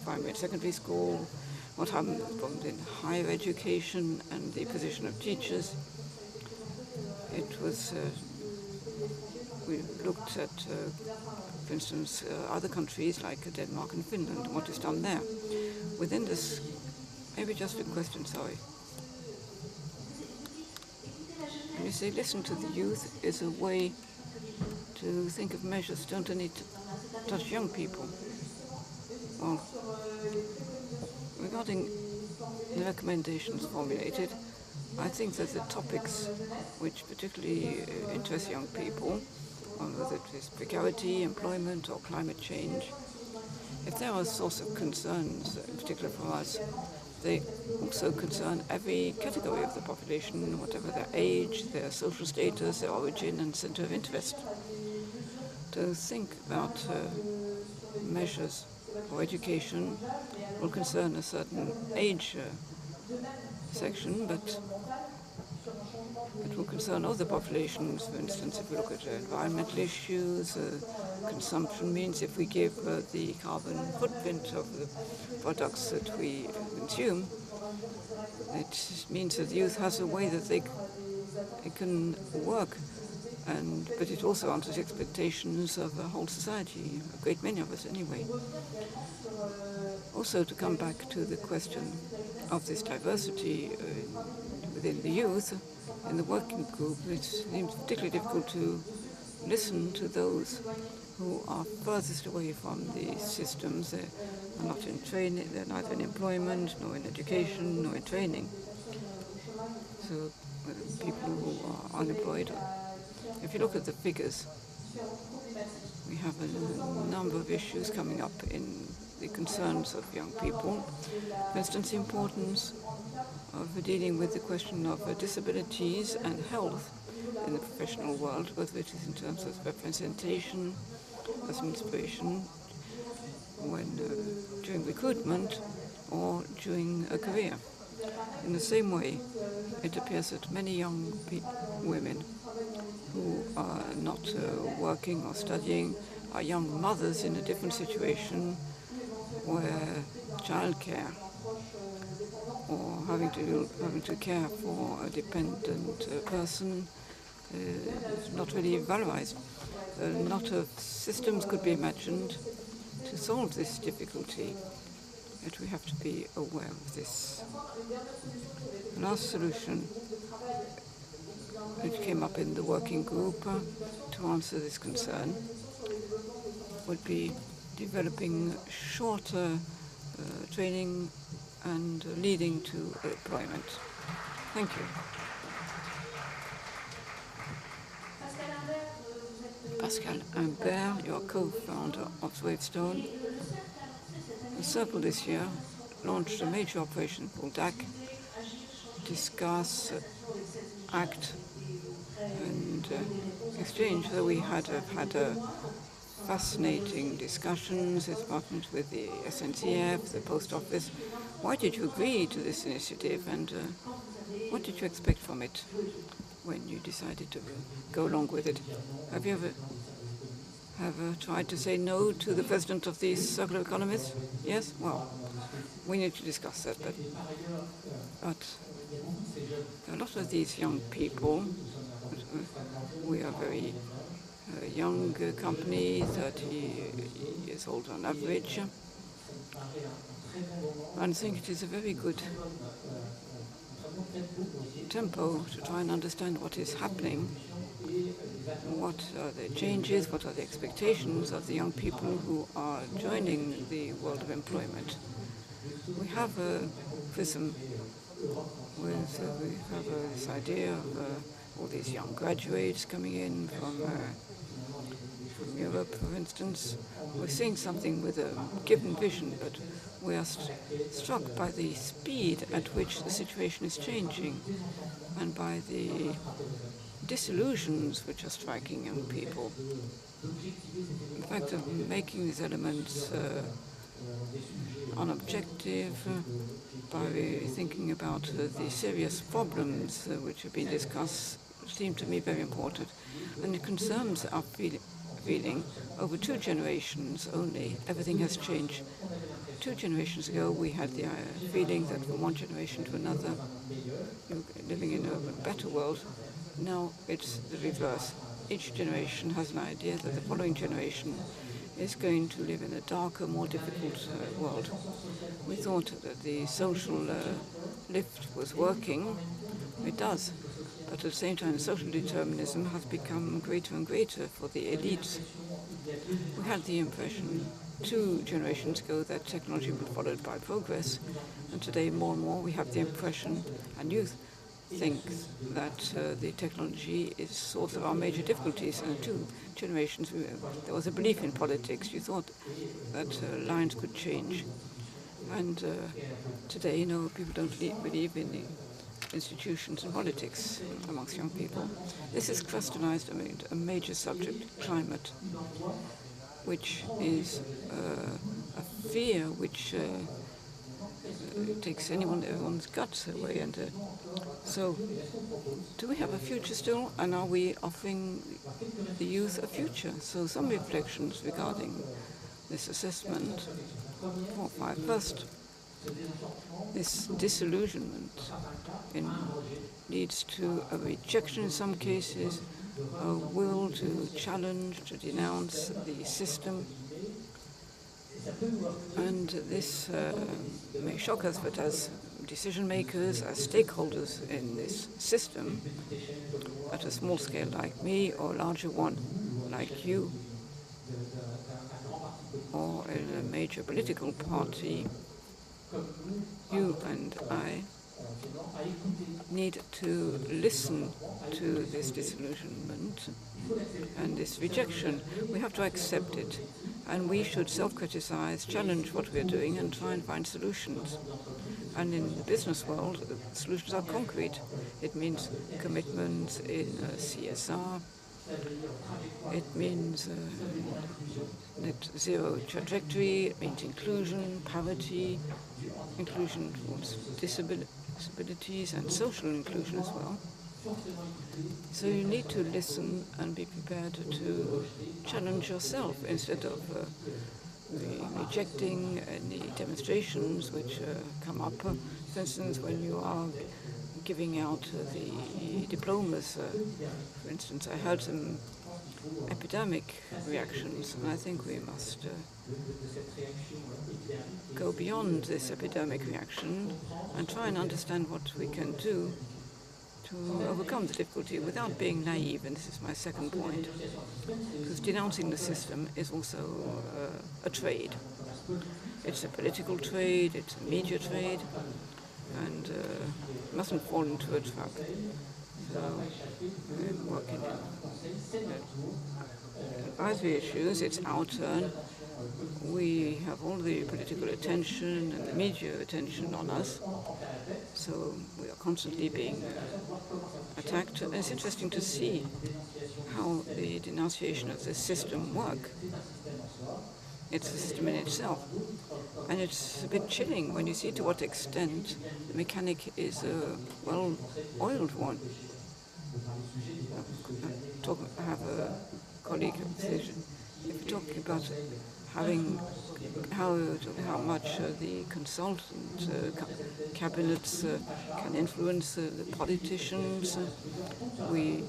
primary and secondary school, what happens in higher education and the position of teachers. It was, we looked at, for instance, other countries like Denmark and Finland, and what is done there. Within this, maybe just a question, sorry. When you say listen to the youth is a way to think of measures don't only touch young people. Well, regarding the recommendations formulated, I think that the topics which particularly interest young people, whether it is precarity, employment, or climate change, if they are a source of concerns, in particular for us, they also concern every category of the population, whatever their age, their social status, their origin, and center of interest. To think about measures for education will concern a certain age section, but it will concern other populations. For instance, if we look at environmental issues, consumption means if we give the carbon footprint of the products that we consume, it means that the youth has a way that they can work, but it also answers expectations of the whole society, a great many of us anyway. Also, to come back to the question of this diversity within the youth, in the working group, it seems particularly difficult to listen to those who are furthest away from the systems. They are not in training, they're neither in employment, nor in education, nor in training. So people who are unemployed, if you look at the figures, we have a number of issues coming up in the concerns of young people. For instance, the importance of dealing with the question of disabilities and health in the professional world, whether it is in terms of representation, as an inspiration, when during recruitment or during a career. In the same way, it appears that many young women who are not working or studying are young mothers in a different situation where childcare or having to care for a dependent person is not really valorized. A lot of systems could be imagined to solve this difficulty, yet we have to be aware of this. The last solution which came up in the working group to answer this concern would be developing shorter training and leading to employment. Thank you. Pascal Imbert, you are co-founder of Wavestone. The Circle this year launched a major operation called DAC, discuss, act, and exchange. So we had had fascinating discussions with the SNCF, the Post Office. Why did you agree to this initiative, and what did you expect from it when you decided to go along with it? Have you ever tried to say no to the president of the Circle of Economists? Yes? Well, we need to discuss that. But a lot of these young people, we are very young company, 30 years old on average, and I think it is a very good tempo to try and understand what is happening, what are the changes, what are the expectations of the young people who are joining the world of employment. We have a prism with, we have this idea of all these young graduates coming in from Europe, for instance. We're seeing something with a given vision, but we are struck by the speed at which the situation is changing and by the disillusions which are striking young people. The fact of making these elements unobjective, by thinking about the serious problems which have been discussed, seem to me very important. And it concerns our feeling over 2 generations only. Everything has changed. 2 generations ago, we had the feeling that from one generation to another, you were living in a better world. Now it's the reverse. Each generation has an idea that the following generation is going to live in a darker, more difficult world. We thought that the social lift was working. It does. But at the same time, social determinism has become greater and greater for the elites. We had the impression 2 generations ago that technology was followed by progress, and today more and more we have the impression, and youth think that the technology is the source of our major difficulties. And 2 generations, there was a belief in politics. You thought that lines could change. And today, people don't believe in the institutions and politics amongst young people. This has crystallized a major subject, climate, which is a fear which takes everyone's guts away. And so, do we have a future still? And are we offering the youth a future? So some reflections regarding this assessment. 4 or 5. First, this disillusionment leads to a rejection in some cases, a will to challenge, to denounce the system. And this may shock us, but as decision makers, as stakeholders in this system, at a small scale like me or a larger one like you, or in a major political party, you and I need to listen to this disillusionment and this rejection. We have to accept it, and we should self-criticize, challenge what we're doing, and try and find solutions. And in the business world, the solutions are concrete. It means commitments in CSR. It means net zero trajectory. It means inclusion, parity, inclusion towards disabilities, and social inclusion as well. So you need to listen and be prepared to challenge yourself instead of rejecting any demonstrations which come up. For instance, when you are giving out the diplomas, for instance, I heard some epidemic reactions, and I think we must go beyond this epidemic reaction and try and understand what we can do to overcome the difficulty without being naive, and this is my second point, because denouncing the system is also a trade. It's a political trade, it's a media trade, and mustn't fall into a trap. So we're working in advisory issues, it's our turn. We have all the political attention and the media attention on us, so we are constantly being attacked. And it's interesting to see how the denunciation of the system work. It's a system in itself, and it's a bit chilling when you see to what extent the mechanic is a well-oiled one. I have a colleague who says, if you're talking about how much the consultant cabinets can influence the politicians, we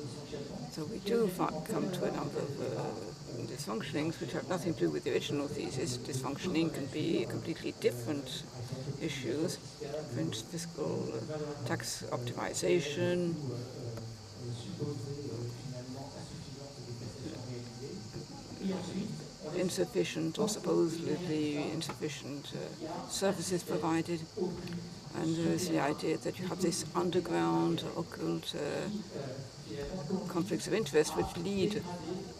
do come to a number of dysfunctionings which have nothing to do with the original thesis. Dysfunctioning can be completely different issues, for instance, fiscal tax optimization, insufficient or supposedly insufficient services provided, and there's the idea that you have this underground occult conflicts of interest which lead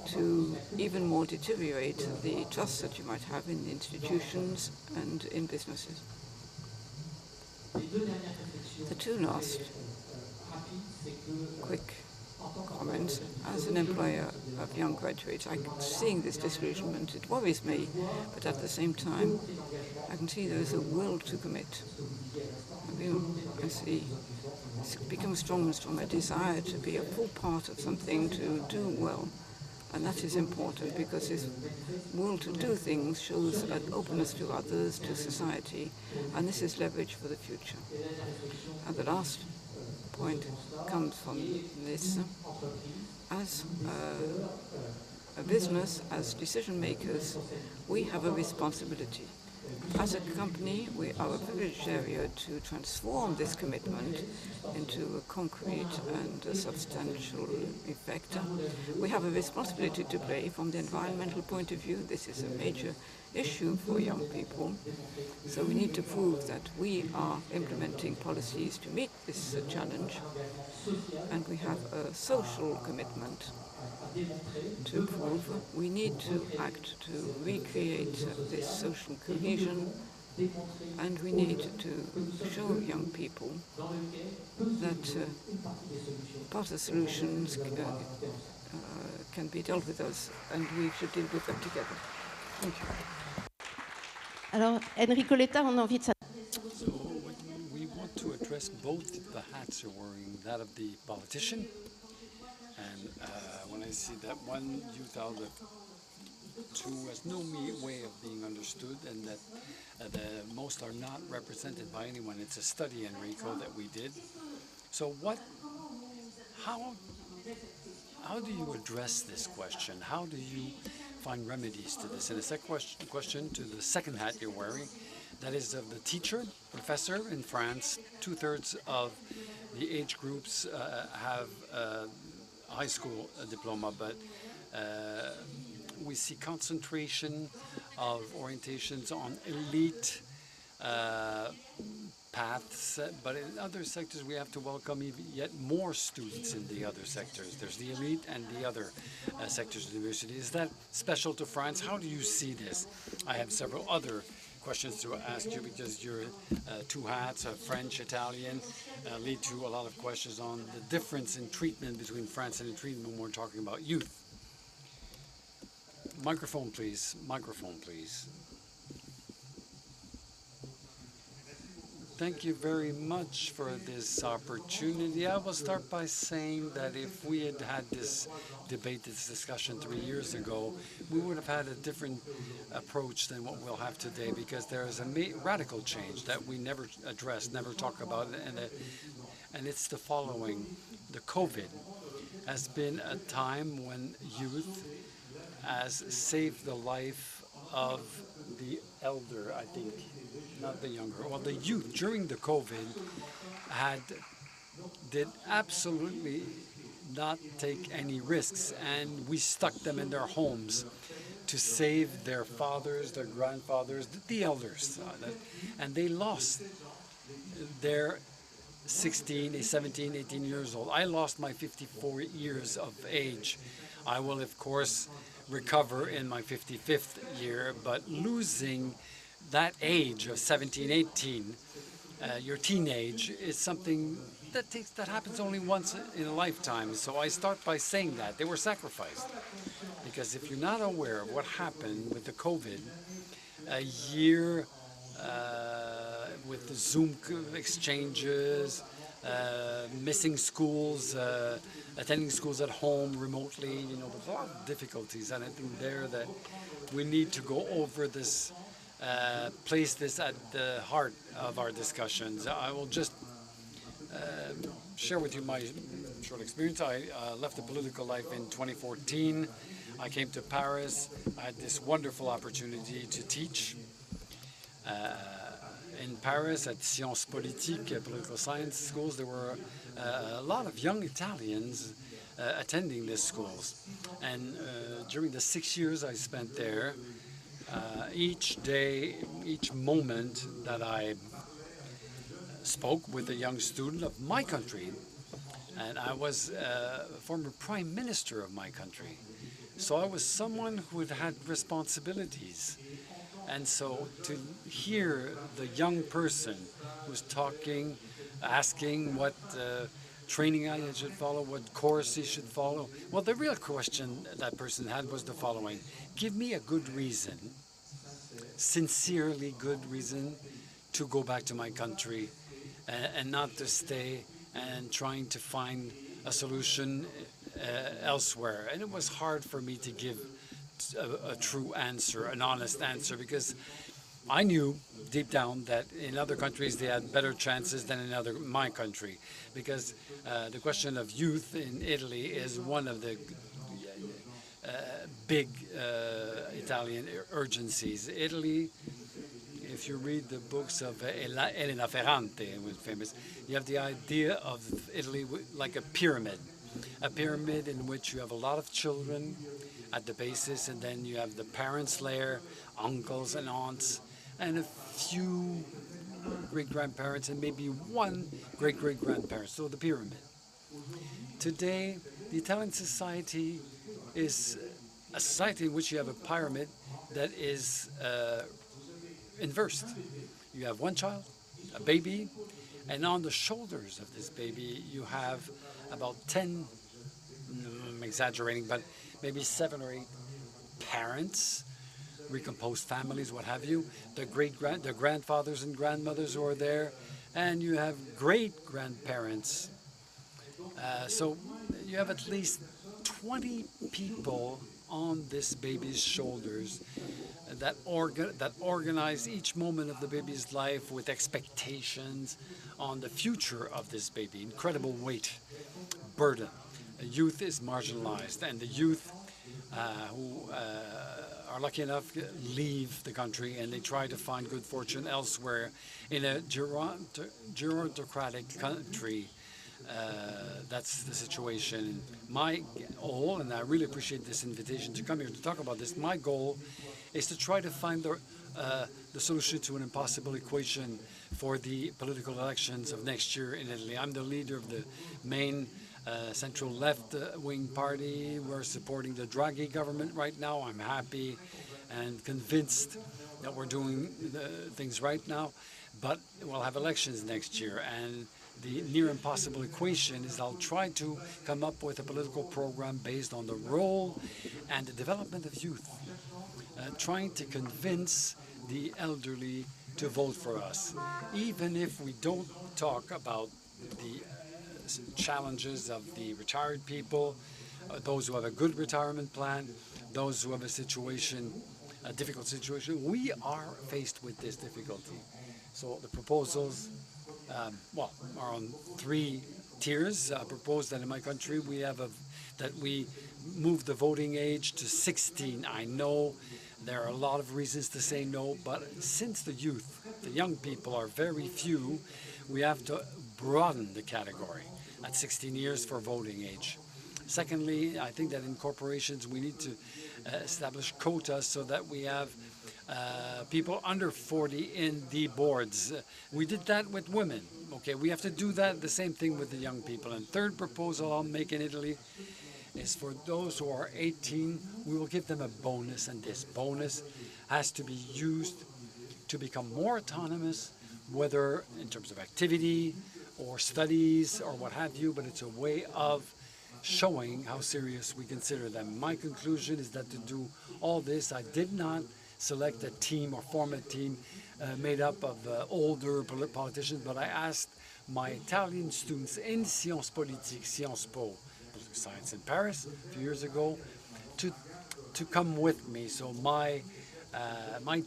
to even more deteriorate the trust that you might have in institutions and in businesses. The two last quick comments. As an employer of young graduates, I'm seeing this disillusionment. It worries me, but at the same time, I can see there is a will to commit. I see it's become stronger and stronger, a desire to be a full part of something, to do well. And that is important because this will to do things shows an openness to others, to society, and this is leverage for the future. And the last point comes from this. As a business, as decision makers, we have a responsibility. As a company, we are a privileged area to transform this commitment into a concrete and a substantial effect. We have a responsibility to play from the environmental point of view. This is a major issue for young people. So we need to prove that we are implementing policies to meet this challenge. And we have a social commitment to prove. We need to act to recreate this social cohesion, and we need to show young people that part of the solutions can be dealt with us, and we should deal with them together. Thank you. Alors, Enrico Letta, on a envie de s'adresser. So we want to address both the hats you're wearing, that of the politician, and when I see that one youth out of two has no way of being understood, and that the most are not represented by anyone. It's a study, Enrico, that we did. So how do you address this question? How do you find remedies to this? And a second question to the second hat you're wearing, that is of the teacher, professor in France. 2/3 of the age groups have high school diploma, but we see concentration of orientations on elite paths, but in other sectors we have to welcome yet more students in the other sectors. There's the elite and the other sectors of the university. Is that special to France? How do you see this? I have several other questions to ask you because your two hats, French, Italian, lead to a lot of questions on the difference in treatment between France and in treatment when we're talking about youth. Microphone, please. Microphone, please. Thank you very much for this opportunity. I will start by saying that if we had had this debate, this discussion 3 years ago, we would have had a different approach than what we'll have today, because there is a radical change that we never address, never talk about, and it's the following. The COVID has been a time when youth has saved the life of the elder, I think. Not the younger. Well, the youth during the COVID did absolutely not take any risks, and we stuck them in their homes to save their fathers, their grandfathers, the elders, and they lost their 16, 17, 18 years old. I lost my 54 years of age. I will, of course, recover in my 55th year, but losing that age of 17, 18, your teenage, is something that happens only once in a lifetime. So I start by saying that they were sacrificed, because if you're not aware of what happened with the COVID, a year with the Zoom exchanges, missing schools, attending schools at home remotely, with a lot of difficulties, and I think there that we need to go over this. Place this at the heart of our discussions. I will just share with you my short experience. I left the political life in 2014. I came to Paris. I had this wonderful opportunity to teach in Paris at Sciences Politiques, political science schools. There were a lot of young Italians attending these schools. And during the 6 years I spent there, each day, each moment that I spoke with a young student of my country, and I was a former prime minister of my country, so I was someone who had responsibilities. And so to hear the young person who's talking, asking what training I should follow, what course he should follow, well, the real question that person had was the following: give me a good reason, sincerely good reason, to go back to my country and not to stay and trying to find a solution elsewhere. And it was hard for me to give a true answer, an honest answer, because I knew deep down that in other countries they had better chances than in my country, because the question of youth in Italy is one of the big Italian urgencies. Italy, if you read the books of Elena Ferrante, who was famous, you have the idea of Italy like a pyramid in which you have a lot of children at the basis, and then you have the parents' layer, uncles and aunts, and a few great-grandparents, and maybe one great-great-grandparent, so the pyramid. Today, the Italian society is a society in which you have a pyramid that is inversed. You have one child, a baby, and on the shoulders of this baby you have about 10, I'm exaggerating, but maybe 7 or 8 parents, recomposed families, what have you, the grandfathers and grandmothers who are there, and you have great-grandparents. So you have at least 20 people on this baby's shoulders that organize each moment of the baby's life with expectations on the future of this baby. Incredible weight, burden. The youth is marginalized, and the youth who are lucky enough to leave the country and they try to find good fortune elsewhere in a gerontocratic country. That's the situation. My goal, and I really appreciate this invitation to come here to talk about this, my goal is to try to find the solution to an impossible equation for the political elections of next year in Italy. I'm the leader of the main central left-wing party. We're supporting the Draghi government right now. I'm happy and convinced that we're doing things right now, but we'll have elections next year, and the near impossible equation is I'll try to come up with a political program based on the role and the development of youth, trying to convince the elderly to vote for us, even if we don't talk about the challenges of the retired people, those who have a good retirement plan, those who have a difficult situation. We are faced with this difficulty. So the proposals are on 3 tiers. I propose that in my country we have that we move the voting age to 16. I know there are a lot of reasons to say no, but since the young people are very few, we have to broaden the category at 16 years for voting age. Secondly, I think that in corporations we need to establish quotas so that we have people under 40 in the boards. We did that with women. Okay, we have to do that, the same thing with the young people. And third proposal I'll make in Italy is for those who are 18, we will give them a bonus, and this bonus has to be used to become more autonomous, whether in terms of activity or studies or what have you, but it's a way of showing how serious we consider them. My conclusion is that to do all this, I did not select a team or form a team made up of older politicians, but I asked my Italian students in Sciences Politiques, Sciences Po, Science in Paris, a few years ago, to come with me. So my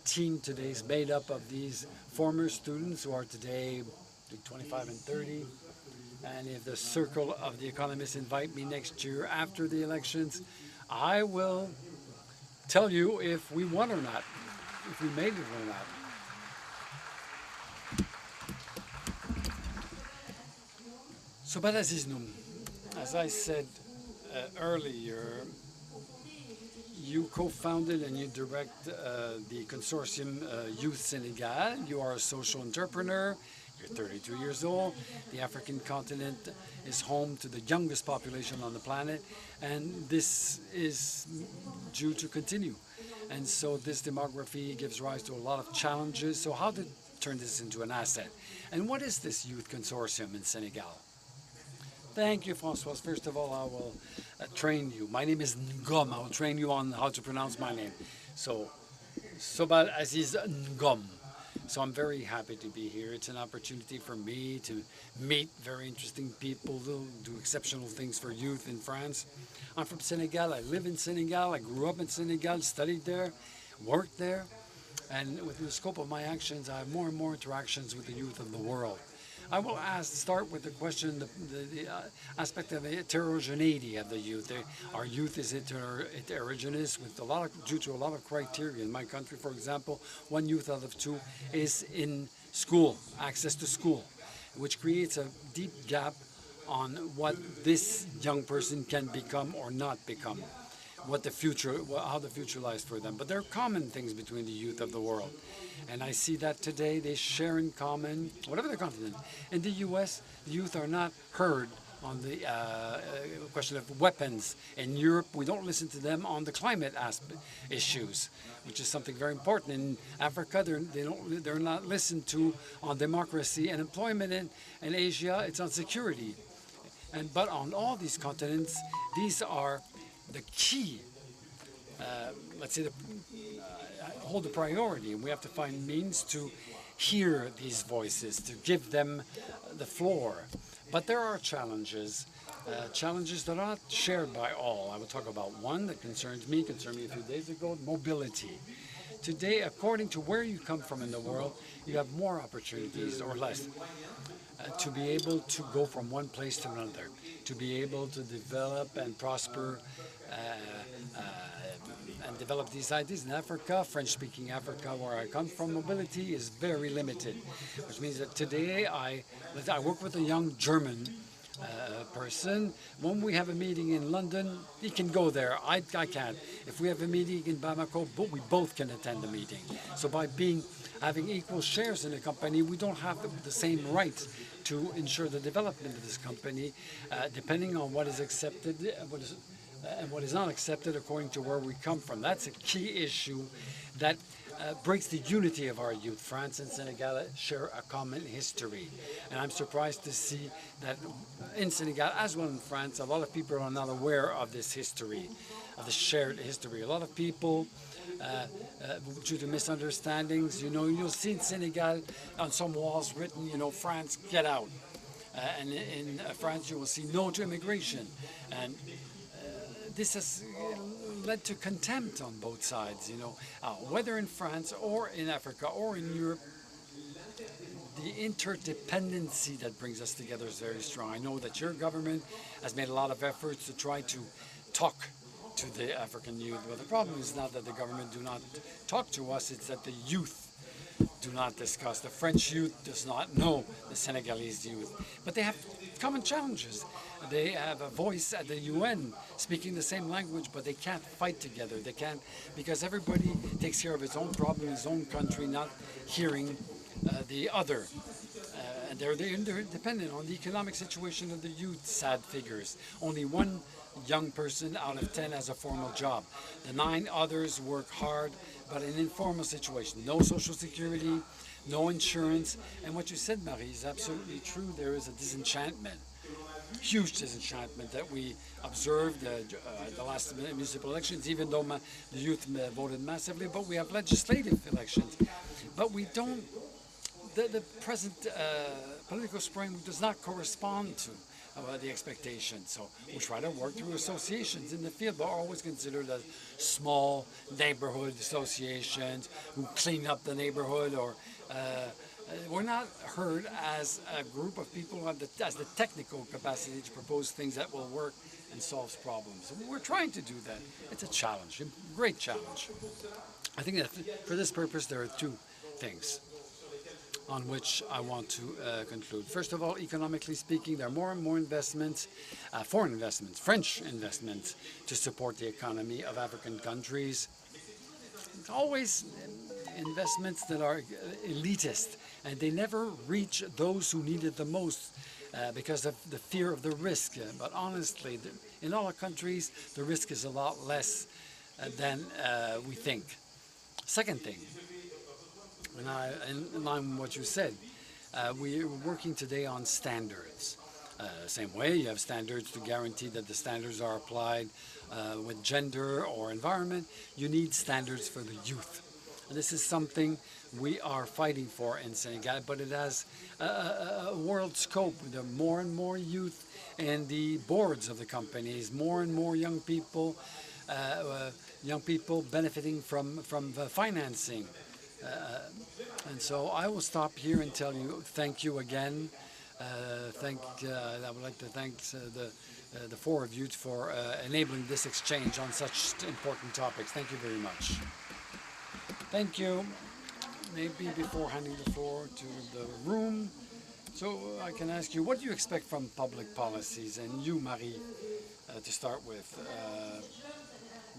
team today is made up of these former students who are today 25 and 30. And if the circle of the economists invite me next year after the elections, I will tell you if we won or not, if we made it or not. So, as I said earlier, you co-founded and you direct the consortium Youth Senegal. You are a social entrepreneur. You're 32 years old. The African continent is home to the youngest population on the planet, and this is due to continue. And so this demography gives rise to a lot of challenges. So how to turn this into an asset? And what is this youth consortium in Senegal? Thank you, Francois. First of all, I will train you. My name is Ngom. I will train you on how to pronounce my name. So, Sobal Aziz Ngom. So I'm very happy to be here. It's an opportunity for me to meet very interesting people who do exceptional things for youth in France. I'm from Senegal. I live in Senegal. I grew up in Senegal, studied there, worked there. And within the scope of my actions, I have more and more interactions with the youth of the world. I will start with the question, the aspect of heterogeneity of the youth. Our youth is heterogeneous due to a lot of criteria. In my country, for example, 1 youth out of 2 is in school, access to school, which creates a deep gap on what this young person can become or not become, how the future lies for them. But there are common things between the youth of the world. And I see that today they share in common, whatever their continent. In the US, the youth are not heard on the question of weapons. In Europe, we don't listen to them on the climate issues, which is something very important. In Africa, they're not listened to on democracy and employment. In Asia, it's on security. But on all these continents, these are the key, let's say, hold the priority, and we have to find means to hear these voices, to give them the floor. But there are challenges that are not shared by all. I will talk about one that concerned me a few days ago, mobility. Today, according to where you come from in the world, you have more opportunities or less. to be able to go from one place to another, to be able to develop and prosper and develop these ideas. In Africa, French-speaking Africa, where I come from, mobility is very limited, which means that today I work with a young German person. When we have a meeting in London, he can go there. I can't. If we have a meeting in Bamako, we both can attend the meeting. So by having equal shares in a company, we don't have the same rights to ensure the development of this company, depending on what is accepted, and what is not accepted according to where we come from. That's a key issue that breaks the unity of our youth. France and Senegal share a common history. And I'm surprised to see that in Senegal, as well in France, a lot of people are not aware of this history, of the shared history. A lot of people, due to misunderstandings, you'll see in Senegal on some walls written, France, get out. And in France, you will see no to immigration. And this has led to contempt on both sides, whether in France or in Africa or in Europe. The interdependency that brings us together is very strong. I know that your government has made a lot of efforts to try to talk to the African youth, but the problem is not that the government do not talk to us, it's that the youth do not discuss. The French youth does not know the Senegalese youth, but they have common challenges. They have a voice at the UN speaking the same language, but they can't fight together. They can't, because everybody takes care of his own problem in his own country, not hearing the other. And they're dependent on the economic situation of the youth, sad figures. Only one young person out of 10 has a formal job. The 9 others work hard, but in informal situation. No social security, no insurance. And what you said, Marie, is absolutely true. There is a disenchantment, huge disenchantment that we observed the last municipal elections, even though the youth voted massively, but we have legislative elections. But we don't, the present political spring does not correspond to the expectations. So we try to work through associations in the field, but are always considered as small neighborhood associations who clean up the neighborhood, or we're not heard as a group of people who have the technical capacity to propose things that will work and solve problems. And we're trying to do that. It's a challenge, a great challenge. I think that for this purpose there are 2 things on which I want to conclude. First of all, economically speaking, there are more and more investments, foreign investments, French investments, to support the economy of African countries. It's always investments that are elitist, and they never reach those who need it the most because of the fear of the risk. But honestly, in all our countries, the risk is a lot less than we think. Second thing, in line with what you said, we are working today on standards. Same way, you have standards to guarantee that the standards are applied with gender or environment. You need standards for the youth. And this is something we are fighting for in Senegal, but it has a world scope. There are more and more youth in the boards of the companies, more and more young people benefiting from the financing. And so I will stop here and tell you thank you again. I would like to thank the 4 of you for enabling this exchange on such important topics. Thank you very much. Thank you. Maybe before handing the floor to the room, so I can ask you, what do you expect from public policies? And you, Marie, to start with.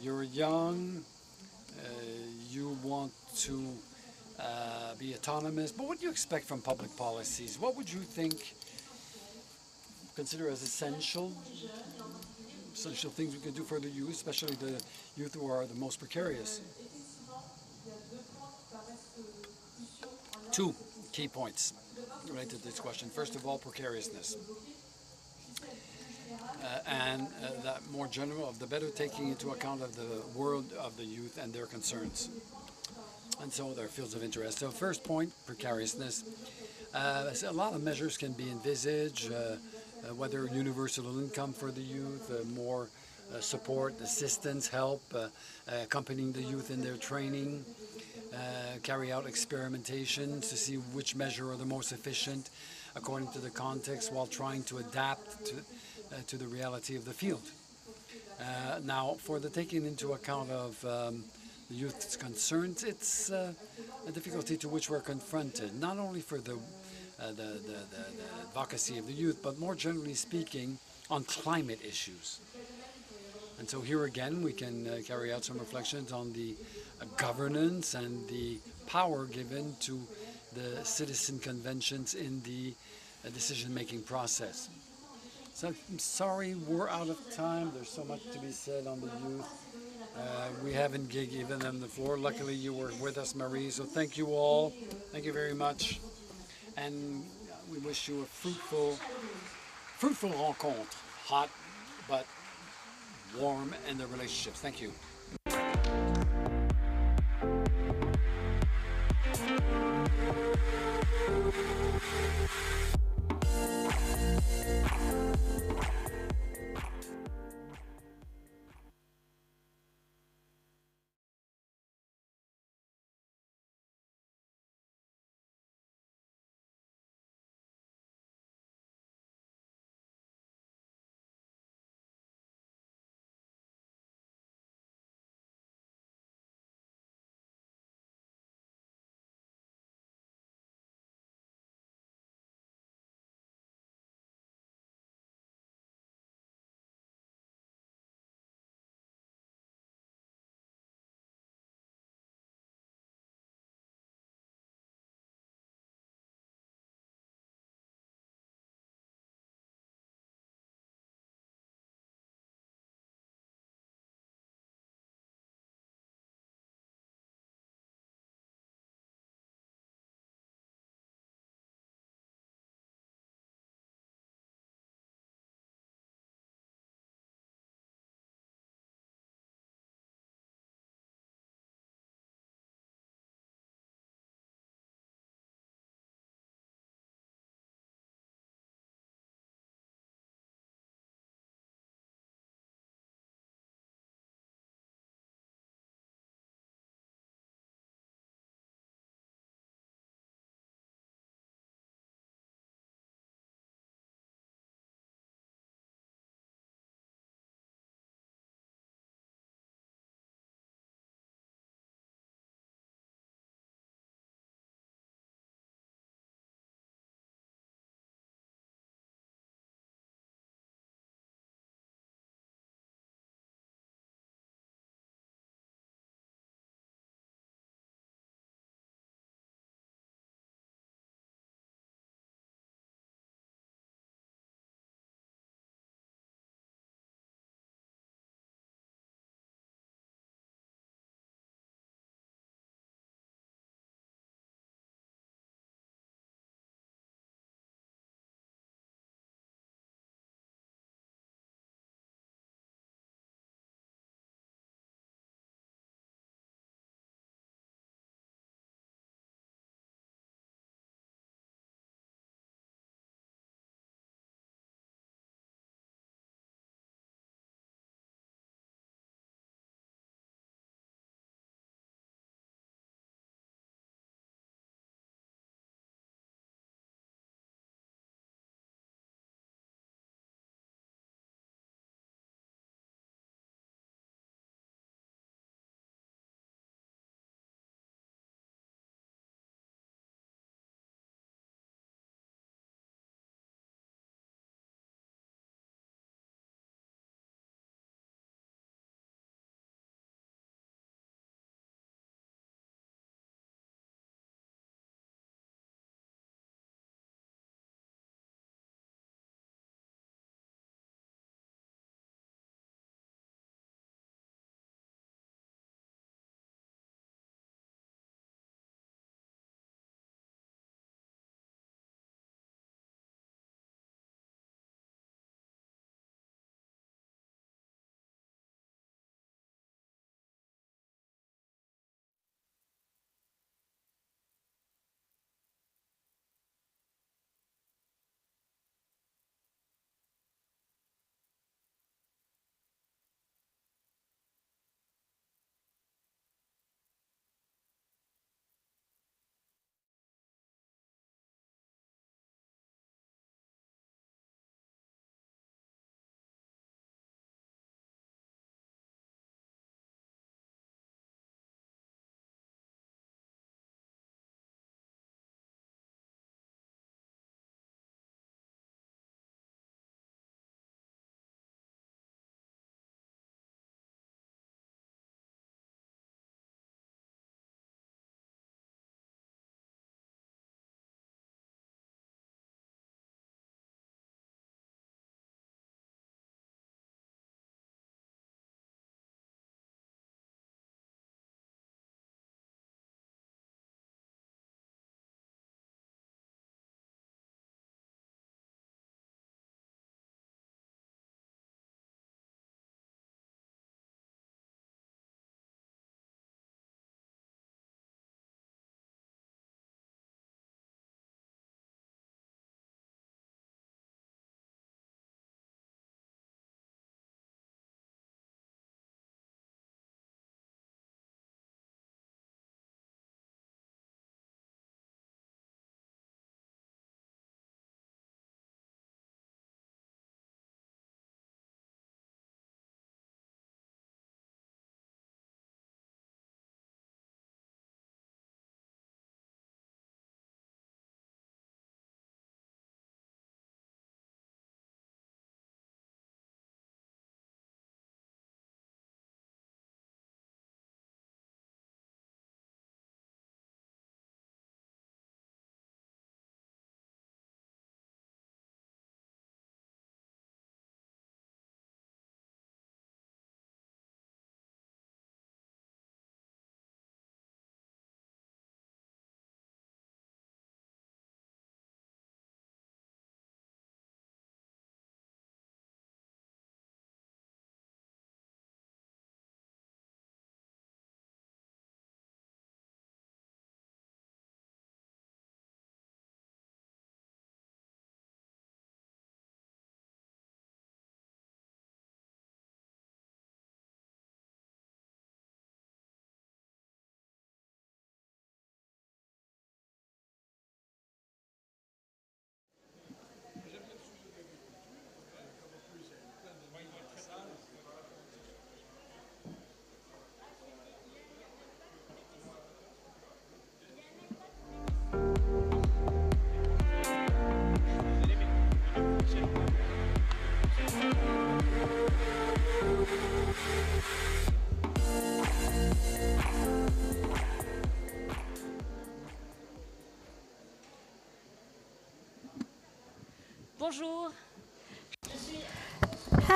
You're young, you want to be autonomous, but what do you expect from public policies? What would you consider as essential things we can do for the youth, especially the youth who are the most precarious? 2 key points related to this question. First of all, precariousness. And that more general of the better taking into account of the world of the youth and their concerns. And so there are fields of interest. So first point, precariousness. A lot of measures can be envisaged, whether universal income for the youth, more support, assistance, help, accompanying the youth in their training, carry out experimentations to see which measure are the most efficient. according to the context while trying to adapt to the reality of the field. Now, for the taking into account of the youth's concerns, it's a difficulty to which we're confronted, not only for the advocacy of the youth, but more generally speaking, on climate issues. And so here again, we can carry out some reflections on the governance and the power given to the citizen conventions in the decision-making process. So I'm sorry, we're out of time. There's so much to be said on the youth. We haven't given them the floor. Luckily, you were with us, Marie. So thank you all. Thank you very much. And we wish you a fruitful rencontre. Hot, but warm in the relationships. Thank you.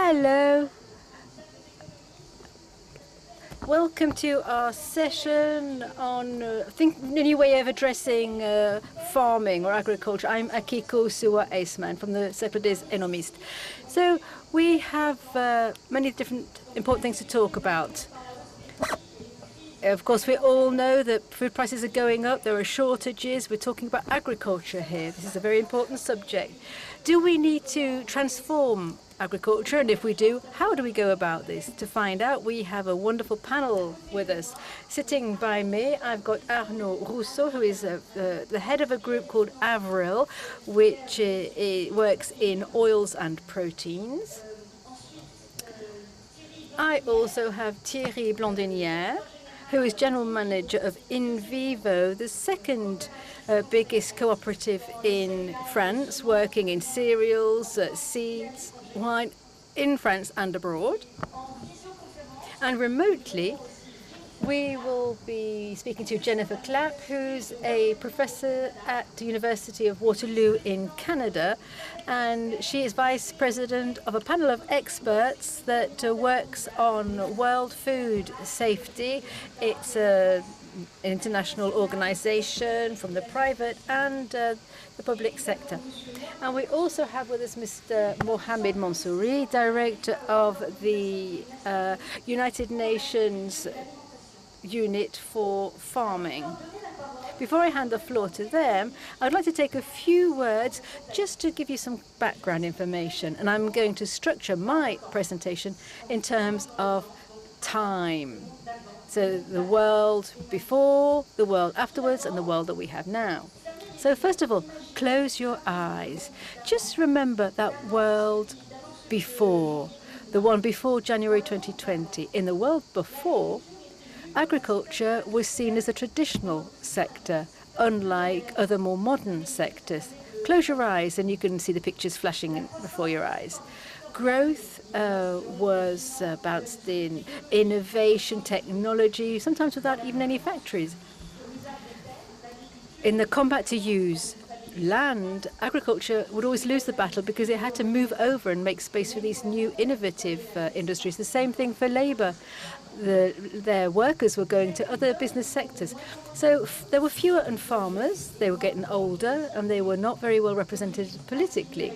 Hello. Welcome to our session on a new way of addressing farming or agriculture. I'm Akiko Suwa Aceman from the Cercle des Économistes. So we have many different important things to talk about. Of course, we all know that food prices are going up. There are shortages. We're talking about agriculture here. This is a very important subject. Do we need to transform agriculture? And if we do, how do we go about this? To find out, we have a wonderful panel with us. Sitting by me, I've got Arnaud Rousseau, who is the head of a group called Avril, which works in oils and proteins. I also have Thierry Blandinière, who is general manager of In Vivo, the second biggest cooperative in France, working in cereals, seeds, wine, in France and abroad. And remotely, we will be speaking to Jennifer Clapp, who's a professor at the University of Waterloo in Canada, and she is vice president of a panel of experts that works on world food safety. It's an international organization from the private and the public sector. And we also have with us Mr. Mohamed Mansouri, director of the United Nations Unit for Farming. Before I hand the floor to them, I'd like to take a few words just to give you some background information. And I'm going to structure my presentation in terms of time. So the world before, the world afterwards, and the world that we have now. So first of all, close your eyes. Just remember that world before, the one before January 2020. In the world before, agriculture was seen as a traditional sector, unlike other more modern sectors. Close your eyes and you can see the pictures flashing before your eyes. Growth was about in innovation, technology, sometimes without even any factories. In the combat to use land, agriculture would always lose the battle because it had to move over and make space for these new innovative industries. The same thing for labor. Their workers were going to other business sectors. So there were fewer and farmers, they were getting older, and they were not very well represented politically.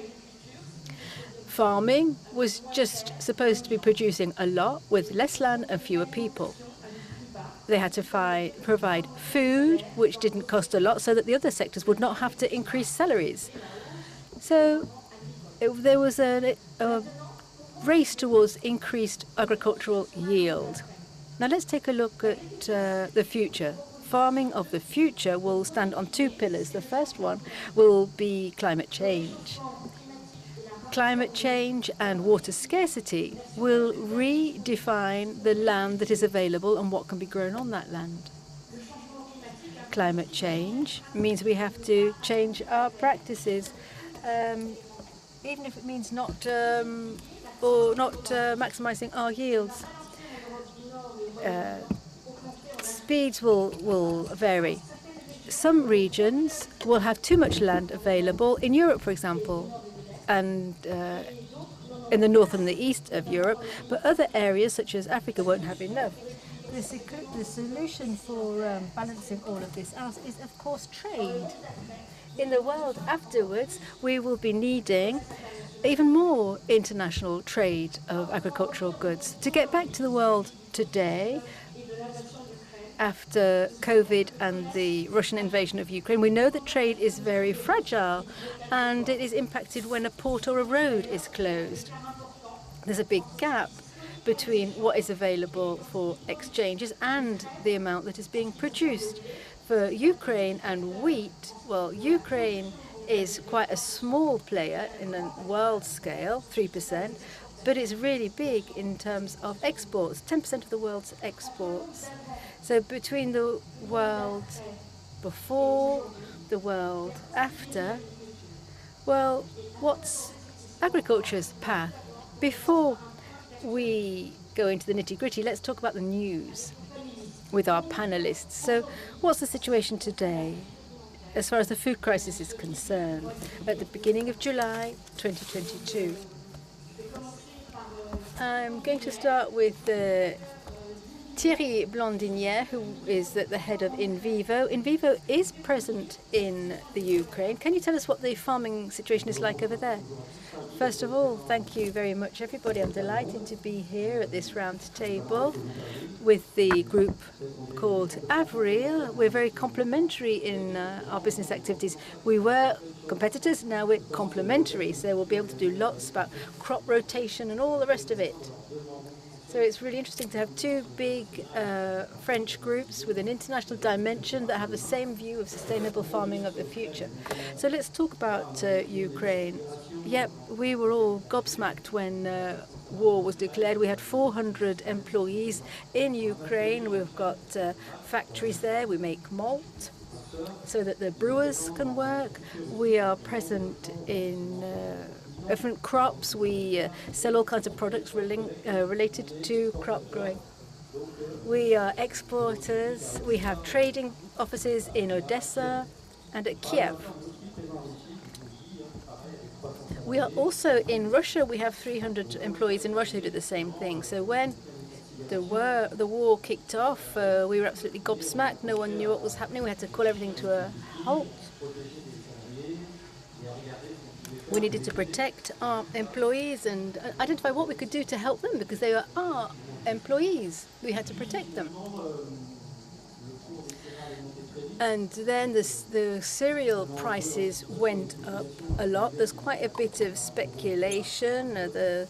Farming was just supposed to be producing a lot with less land and fewer people. They had to provide food, which didn't cost a lot, so that the other sectors would not have to increase salaries. So there was a race towards increased agricultural yield. Now let's take a look at the future. Farming of the future will stand on two pillars. The first one will be climate change. Climate change and water scarcity will redefine the land that is available and what can be grown on that land. Climate change means we have to change our practices, even if it means not maximizing our yields. Speeds will vary. Some regions will have too much land available. In Europe, for example, and in the north and the east of Europe, but other areas such as Africa won't have enough. The solution for balancing all of this out is, of course, trade. In the world afterwards, we will be needing even more international trade of agricultural goods. To get back to the world today, after COVID and the Russian invasion of Ukraine, we know that trade is very fragile and it is impacted when a port or a road is closed. There's a big gap between what is available for exchanges and the amount that is being produced. For Ukraine and wheat, well, Ukraine is quite a small player in a world scale, 3%, but it's really big in terms of exports, 10% of the world's exports. So between the world before, the world after, well, what's agriculture's path? Before we go into the nitty-gritty, let's talk about the news with our panelists. So what's the situation today as far as the food crisis is concerned at the beginning of July 2022? I'm going to start with Thierry Blandinière, who is the head of In Vivo. In Vivo is present in the Ukraine. Can you tell us what the farming situation is like over there? First of all, thank you very much, everybody. I'm delighted to be here at this round table with the group called Avril. We're very complementary in our business activities. We were competitors, now we're complementary, so we'll be able to do lots about crop rotation and all the rest of it. So it's really interesting to have two big French groups with an international dimension that have the same view of sustainable farming of the future. So let's talk about Ukraine. Yep, we were all gobsmacked when war was declared. We had 400 employees in Ukraine. We've got factories there. We make malt so that the brewers can work. We are present in different crops. We sell all kinds of products related to crop growing. We are exporters. We have trading offices in Odessa and at Kiev. We are also in Russia. We have 300 employees in Russia who do the same thing. So when the war kicked off, we were absolutely gobsmacked. No one knew what was happening. We had to call everything to a halt. We needed to protect our employees and identify what we could do to help them because they are our employees. We had to protect them. And then the cereal prices went up a lot. There's quite a bit of speculation. The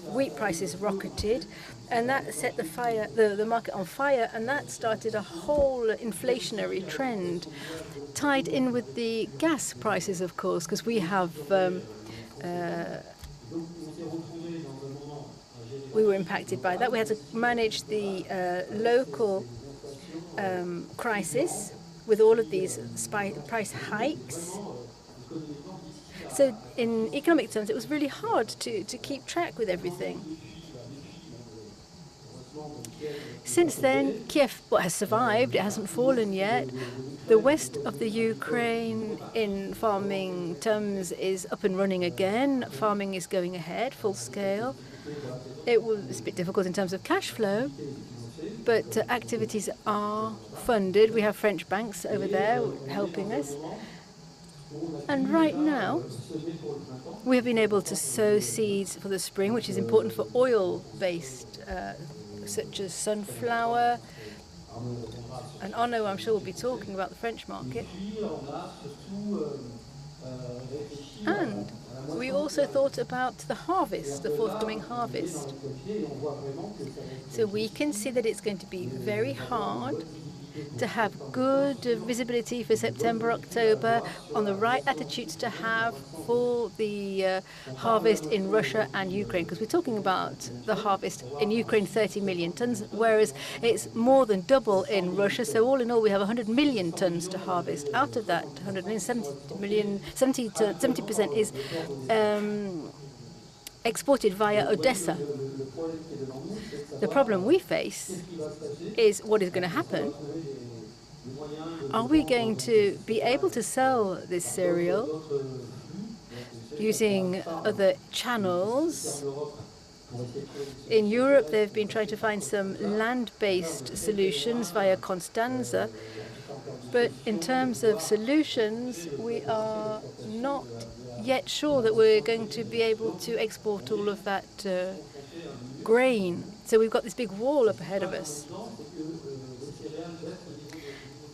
wheat prices rocketed, and that set the market on fire, and that started a whole inflationary trend, tied in with the gas prices, of course, because we have we were impacted by that. We had to manage the local crisis with all of these price hikes. So in economic terms, it was really hard to keep track with everything. Since then, Kiev has survived. It hasn't fallen yet. The west of the Ukraine, in farming terms, is up and running again. Farming is going ahead, full scale. It's a bit difficult in terms of cash flow, but activities are funded. We have French banks over there helping us. And right now, we have been able to sow seeds for the spring, which is important for oil-based, such as sunflower. And Arnaud, I'm sure, will be talking about the French market. And we also thought about the harvest, the forthcoming harvest. So we can see that it's going to be very hard to have good visibility for September, October, on the right attitudes to have for the harvest in Russia and Ukraine, because we're talking about the harvest in Ukraine, 30 million tons, whereas it's more than double in Russia. So all in all, we have 100 million tons to harvest. Out of that, 170 million, 70% is exported via Odessa. The problem we face is what is going to happen. Are we going to be able to sell this cereal using other channels? In Europe, they've been trying to find some land-based solutions via Constanza. But in terms of solutions, we are not yet sure that we're going to be able to export all of that grain. So we've got this big wall up ahead of us.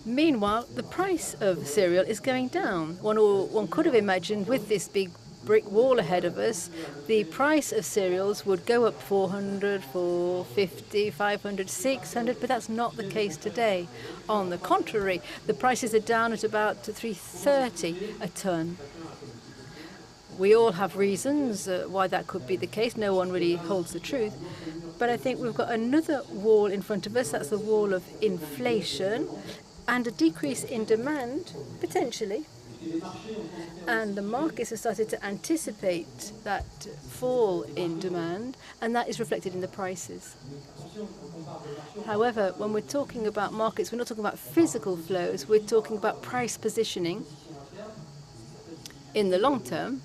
Meanwhile, the price of cereal is going down. One could have imagined with this big brick wall ahead of us, the price of cereals would go up 400, 450, 500, 600, but that's not the case today. On the contrary, the prices are down at about 330 a ton. We all have reasons why that could be the case. No one really holds the truth. But I think we've got another wall in front of us. That's the wall of inflation and a decrease in demand, potentially. And the markets have started to anticipate that fall in demand, and that is reflected in the prices. However, when we're talking about markets, we're not talking about physical flows. We're talking about price positioning in the long term.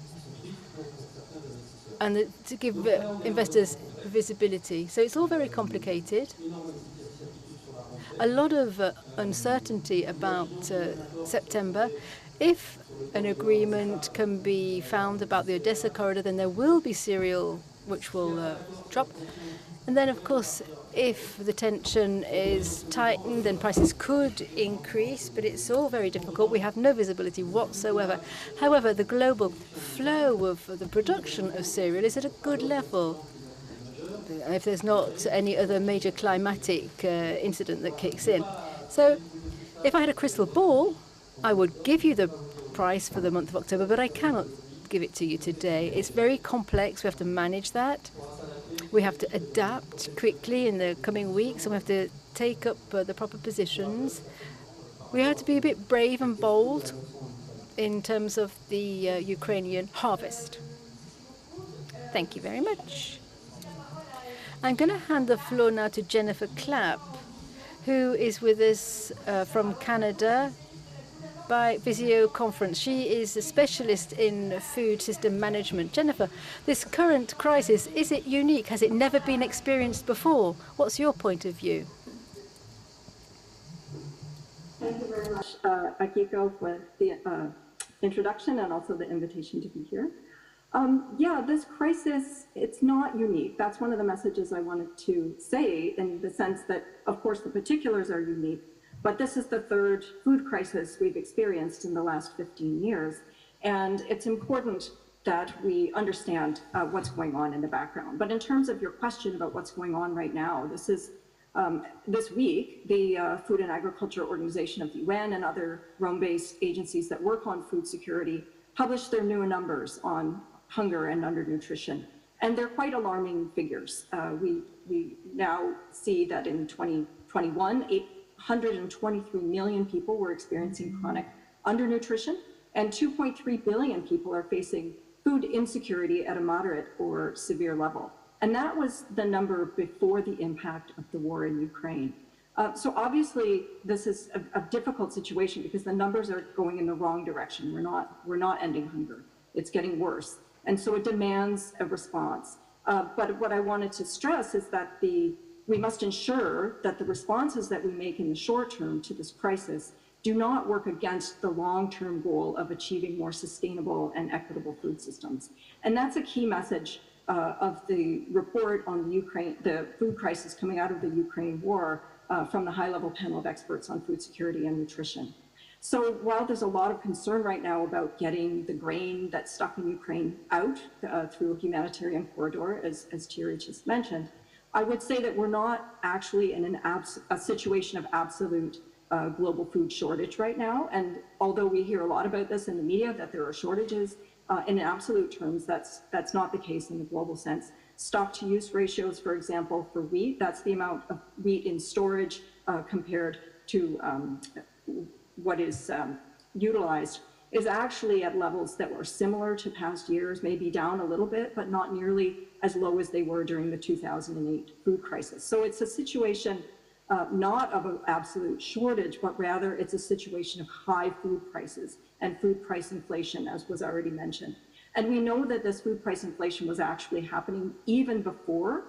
and to give investors visibility. So it's all very complicated. A lot of uncertainty about September. If an agreement can be found about the Odessa corridor, then there will be cereal which will drop. And then, of course, if the tension is tightened, then prices could increase, but it's all very difficult. We have no visibility whatsoever. However, the global flow of the production of cereal is at a good level. If there's not any other major climatic incident that kicks in. So if I had a crystal ball, I would give you the price for the month of October, but I cannot give it to you today. It's very complex. We have to manage that. We have to adapt quickly in the coming weeks, and we have to take up the proper positions. We have to be a bit brave and bold in terms of the Ukrainian harvest. Thank you very much. I'm going to hand the floor now to Jennifer Clapp, who is with us from Canada by video conference. She is a specialist in food system management. Jennifer, this current crisis, is it unique? Has it never been experienced before? What's your point of view? Thank you very much, Akiko, for the introduction and also the invitation to be here. Yeah, this crisis, it's not unique. That's one of the messages I wanted to say, in the sense that, of course, the particulars are unique, but this is the third food crisis we've experienced in the last 15 years. And it's important that we understand what's going on in the background. But in terms of your question about what's going on right now, this is this week, the Food and Agriculture Organization of the UN and other Rome-based agencies that work on food security published their new numbers on hunger and undernutrition. And they're quite alarming figures. We now see that in 2021, 823 million people were experiencing chronic undernutrition, and 2.3 billion people are facing food insecurity at a moderate or severe level. And that was the number before the impact of the war in Ukraine. So obviously, this is a difficult situation because the numbers are going in the wrong direction. We're not ending hunger. It's getting worse. And so it demands a response. But what I wanted to stress is that we must ensure that the responses that we make in the short term to this crisis do not work against the long-term goal of achieving more sustainable and equitable food systems. And that's a key message of the report on the food crisis coming out of the Ukraine war from the high-level panel of experts on food security and nutrition. So while there's a lot of concern right now about getting the grain that's stuck in Ukraine out through a humanitarian corridor, as Thierry just mentioned, I would say that we're not actually in a situation of absolute global food shortage right now. And although we hear a lot about this in the media, that there are shortages, in absolute terms, that's not the case in the global sense. Stock-to-use ratios, for example, for wheat, that's the amount of wheat in storage compared to what is utilized, is actually at levels that were similar to past years, maybe down a little bit, but not nearly as low as they were during the 2008 food crisis. So it's a situation not of an absolute shortage, but rather it's a situation of high food prices and food price inflation, as was already mentioned. And we know that this food price inflation was actually happening even before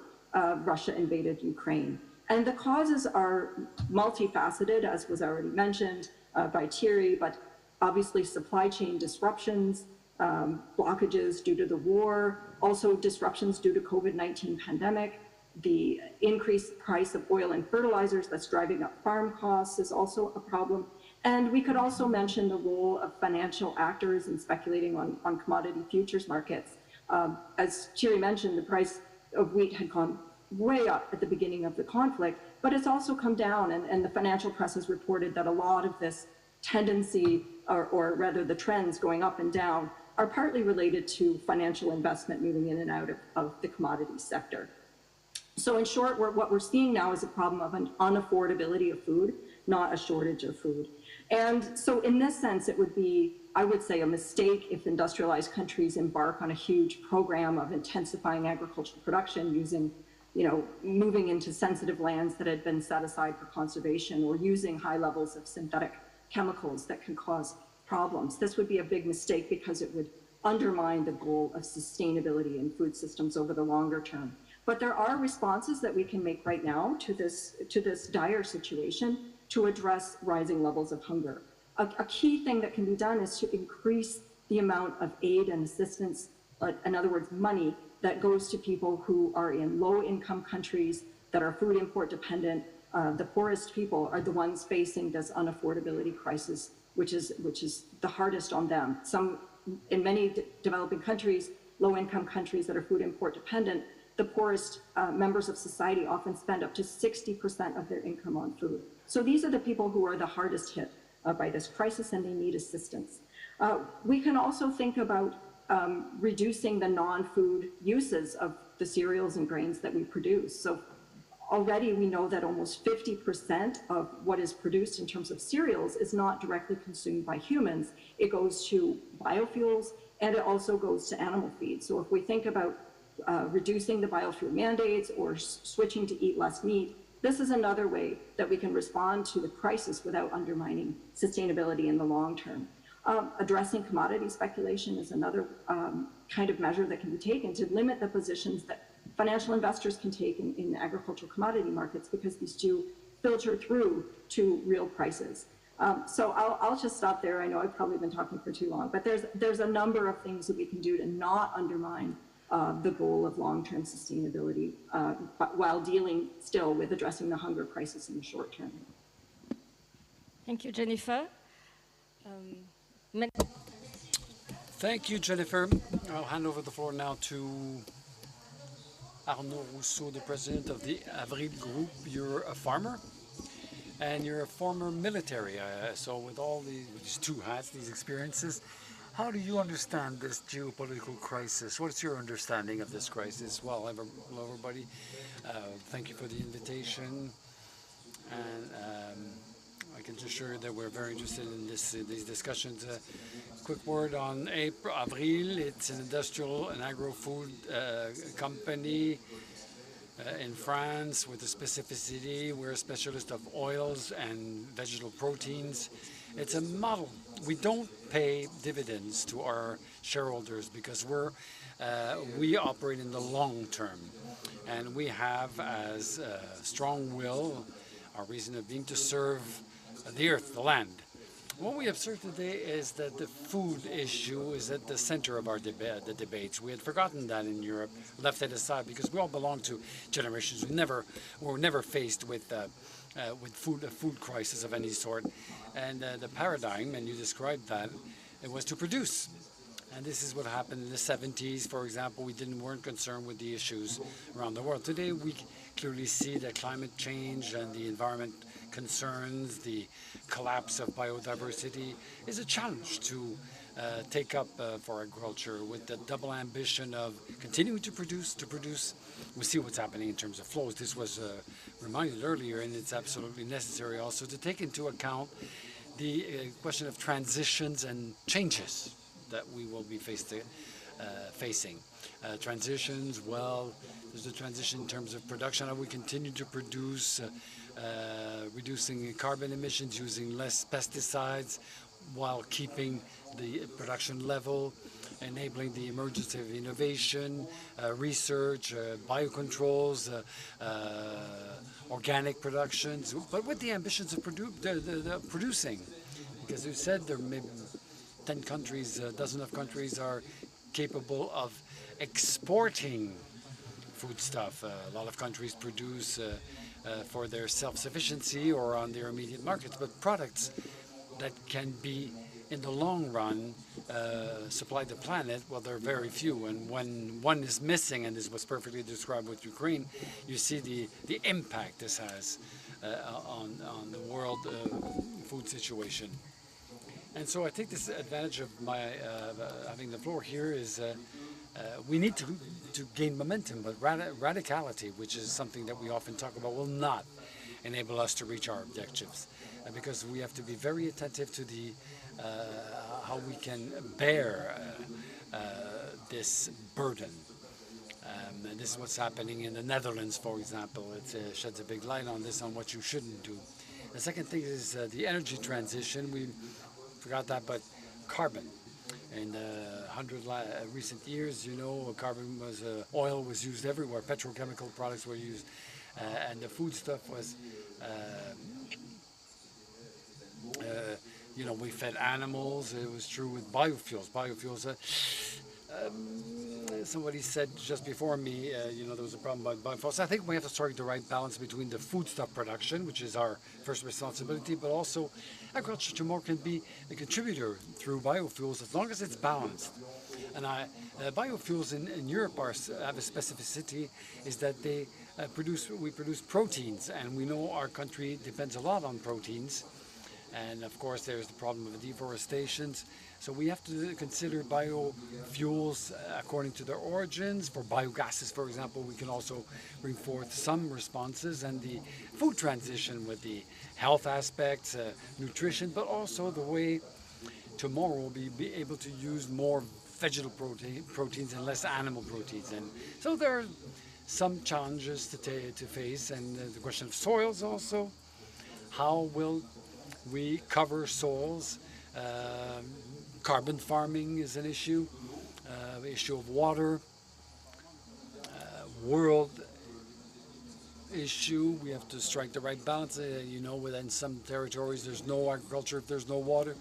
Russia invaded Ukraine. And the causes are multifaceted, as was already mentioned by Thierry, but obviously supply chain disruptions, blockages due to the war, also disruptions due to COVID-19 pandemic. The increased price of oil and fertilizers that's driving up farm costs is also a problem. And we could also mention the role of financial actors in speculating on commodity futures markets. As Thierry mentioned, the price of wheat had gone way up at the beginning of the conflict, but it's also come down, and the financial press has reported that a lot of this tendency, or rather the trends going up and down, are partly related to financial investment moving in and out of the commodities sector. So in short, what we're seeing now is a problem of an unaffordability of food, not a shortage of food. And so in this sense, it would be, I would say, a mistake if industrialized countries embark on a huge program of intensifying agricultural production using, moving into sensitive lands that had been set aside for conservation, or using high levels of synthetic chemicals that can cause problems. This would be a big mistake because it would undermine the goal of sustainability in food systems over the longer term. But there are responses that we can make right now to this dire situation to address rising levels of hunger. A key thing that can be done is to increase the amount of aid and assistance, in other words, money that goes to people who are in low-income countries that are food import dependent. The poorest people are the ones facing this unaffordability crisis, which is the hardest on them. In many developing countries, low-income countries that are food import dependent, the poorest members of society often spend up to 60% of their income on food. So these are the people who are the hardest hit by this crisis, and they need assistance. We can also think about reducing the non-food uses of the cereals and grains that we produce. So already we know that almost 50% of what is produced in terms of cereals is not directly consumed by humans. It goes to biofuels, and it also goes to animal feed. So if we think about reducing the biofuel mandates or switching to eat less meat, this is another way that we can respond to the crisis without undermining sustainability in the long term. Addressing commodity speculation is another kind of measure that can be taken to limit the positions that financial investors can take in agricultural commodity markets, because these do filter through to real prices. So I'll just stop there. I know I've probably been talking for too long, but there's a number of things that we can do to not undermine the goal of long-term sustainability, but while dealing still with addressing the hunger crisis in the short term. Thank you, Jennifer. Thank you, Jennifer. I'll hand over the floor now to Arnaud Rousseau, the president of the Avril Group. You're a farmer and you're a former military. So with all these two hats, these experiences, how do you understand this geopolitical crisis? What's your understanding of this crisis? Well, hello everybody. Thank you for the invitation. And I can assure you that we're very interested in these discussions. Quick word on Avril. It's an industrial and agro-food company in France with a specificity. We're a specialist of oils and vegetable proteins. It's a model. We don't pay dividends to our shareholders because we operate in the long term, and we have as strong will our reason of being to serve the earth, the land. What we observe today is that the food issue is at the center of our the debates. We had forgotten that in Europe, left it aside, because we all belong to generations who were never faced with a food crisis of any sort. And the paradigm, and you described that, it was to produce. And this is what happened in the 70s, for example. We weren't concerned with the issues around the world. Today, we clearly see that climate change and the environment concerns, the collapse of biodiversity, is a challenge to take up for agriculture, with the double ambition of continuing to produce. We see what's happening in terms of flows. This was reminded earlier, and it's absolutely necessary also to take into account the question of transitions and changes that we will be facing. Transitions, well, there's a transition in terms of production. How we continue to produce, reducing carbon emissions, using less pesticides, while keeping the production level, enabling the emergence of innovation, research, biocontrols, organic productions, but with the ambitions of producing. Because you said there may be 10 countries, a dozen of countries are capable of exporting foodstuff. A lot of countries produce for their self-sufficiency or on their immediate markets, but products that can be, in the long run, supply the planet, well, there are very few. And when one is missing, and this was perfectly described with Ukraine, you see the impact this has on the world food situation. And so I think this advantage of my having the floor here is we need to gain momentum, but radicality, which is something that we often talk about, will not enable us to reach our objectives, because we have to be very attentive to the how we can bear this burden. And this is what's happening in the Netherlands, for example. It sheds a big light on this, on what you shouldn't do. The second thing is the energy transition. We forgot that, but carbon. In recent years, you know, oil was used everywhere. Petrochemical products were used, and the food stuff was, you know, we fed animals. It was true with biofuels. Somebody said just before me, you know, there was a problem about biofuels. I think we have to strike the right balance between the foodstuff production, which is our first responsibility, but also agriculture tomorrow can be a contributor through biofuels as long as it's balanced. And biofuels in Europe have a specificity, is that we produce proteins, and we know our country depends a lot on proteins. And of course, there's the problem of deforestation. So we have to consider biofuels according to their origins. For biogases, for example, we can also bring forth some responses, and the food transition with the health aspects, nutrition, but also the way tomorrow we'll be able to use more vegetable proteins and less animal proteins. And so there are some challenges to face, and the question of soils also. How will we cover soils? Carbon farming is an issue, the issue of water, world issue. We have to strike the right balance. You know, within some territories there's no agriculture if there's no water.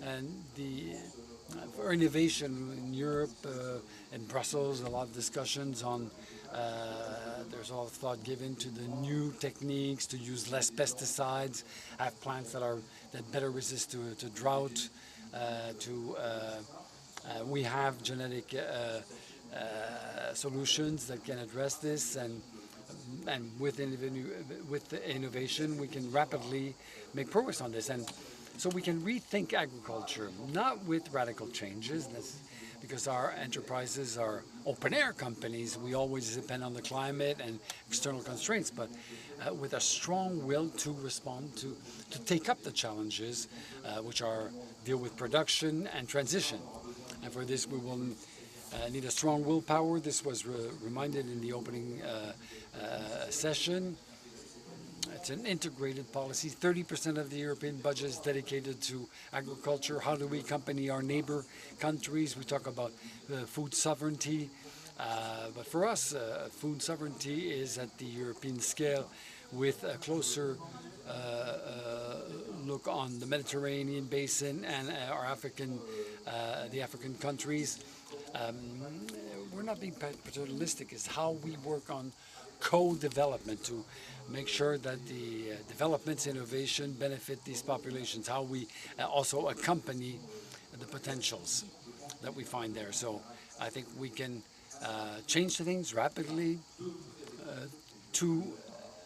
And for innovation in Europe, in Brussels, a lot of discussions on, there's a lot of thought given to the new techniques to use less pesticides, have plants that better resist to drought. We have genetic solutions that can address this, and with innovation we can rapidly make progress on this. And so we can rethink agriculture, not with radical changes, because our enterprises are open-air companies. We always depend on the climate and external constraints, but with a strong will to respond, to take up the challenges, which are deal with production and transition. And for this, we will need a strong willpower. This was reminded in the opening session. It's an integrated policy. 30% of the European budget is dedicated to agriculture. How do we accompany our neighbor countries? We talk about food sovereignty. But for us, food sovereignty is at the European scale, with a closer look on the Mediterranean basin and the African countries. We're not being paternalistic. It's how we work on co-development to make sure that the developments, innovation benefit these populations, how we also accompany the potentials that we find there. So I think we can change things rapidly. Two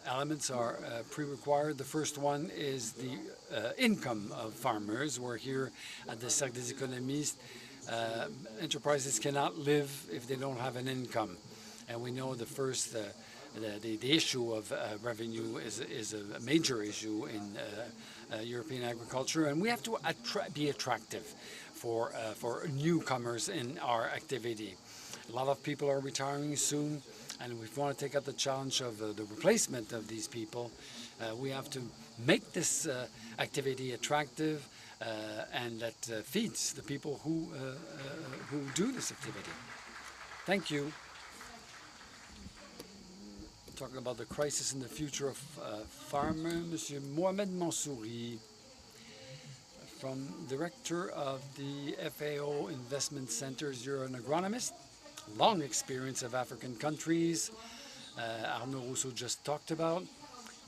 elements are pre-required. The first one is the income of farmers. We're here at the Cercle des Économistes. Enterprises cannot live if they don't have an income. And we know the first, the issue of revenue is a major issue in European agriculture, and we have to be attractive for newcomers in our activity. A lot of people are retiring soon, and if we want to take up the challenge of the replacement of these people, we have to make this activity attractive and that feeds the people who do this activity. Thank you. Talking about the crisis and the future of farmer, Monsieur Mohamed Mansouri, Director of the FAO Investment Centers. You're an agronomist, long experience of African countries. Arnaud Rousseau just talked about.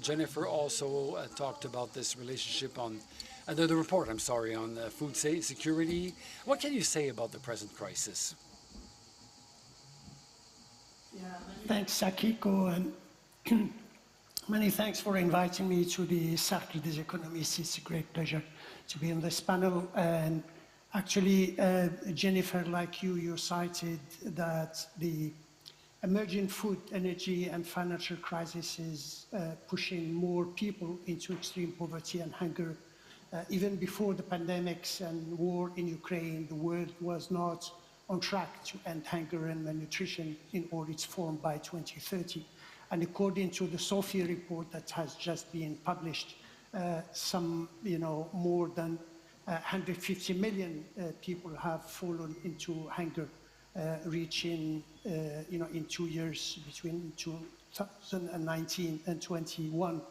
Jennifer also talked about this relationship on the report, I'm sorry, on food security. What can you say about the present crisis? Yeah, thanks, Akiko, and many thanks for inviting me to the Cercle des Économistes. It's a great pleasure to be on this panel. And actually, Jennifer, like you cited that the emerging food, energy, and financial crisis is pushing more people into extreme poverty and hunger. Even before the pandemics and war in Ukraine, the world was not on track to end hunger and malnutrition in all its form by 2030. And according to the Sophia report that has just been published, more than 150 million people have fallen into hunger, reaching, in 2 years between 2019 and 21,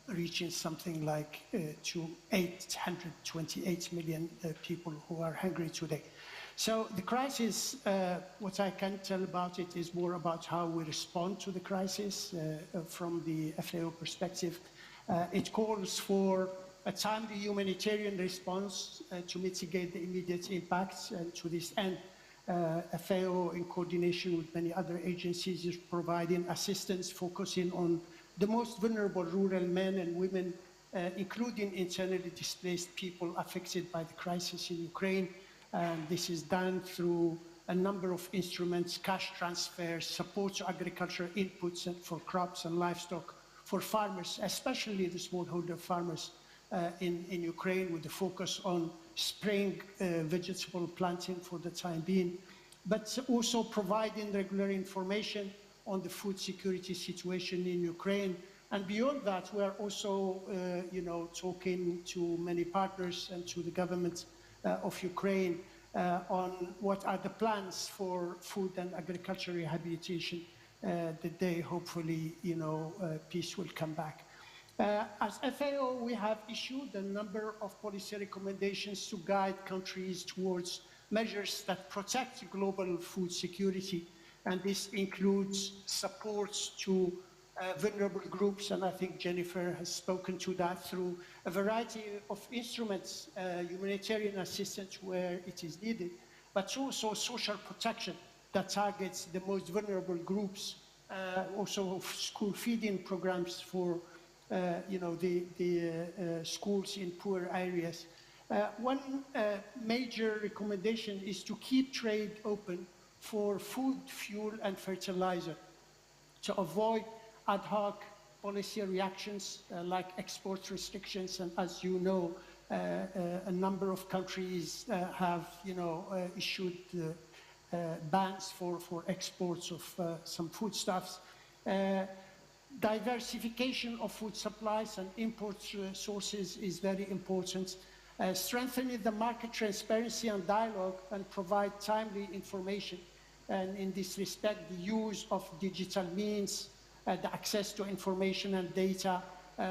reaching something like to 828 million people who are hungry today. So the crisis, what I can tell about it is more about how we respond to the crisis from the FAO perspective. It calls for a timely humanitarian response to mitigate the immediate impacts, and to this end, FAO, in coordination with many other agencies, is providing assistance focusing on the most vulnerable rural men and women, including internally displaced people affected by the crisis in Ukraine. And this is done through a number of instruments: cash transfers, support to agriculture inputs for crops and livestock, for farmers, especially the smallholder farmers in Ukraine, with the focus on spring vegetable planting for the time being, but also providing regular information on the food security situation in Ukraine. And beyond that, we are also, talking to many partners and to the government of Ukraine on what are the plans for food and agriculture rehabilitation the day, hopefully, peace will come back. As FAO, we have issued a number of policy recommendations to guide countries towards measures that protect global food security. And this includes supports to vulnerable groups, and I think Jennifer has spoken to that, through a variety of instruments, humanitarian assistance where it is needed, but also social protection that targets the most vulnerable groups, also school feeding programs for the schools in poor areas. One major recommendation is to keep trade open for food, fuel, and fertilizer, to avoid ad hoc policy reactions like export restrictions. And as you know, a number of countries have, issued bans for exports of some foodstuffs. Diversification of food supplies and import sources is very important. Strengthening the market transparency and dialogue, and provide timely information. And in this respect, the use of digital means, the access to information and data,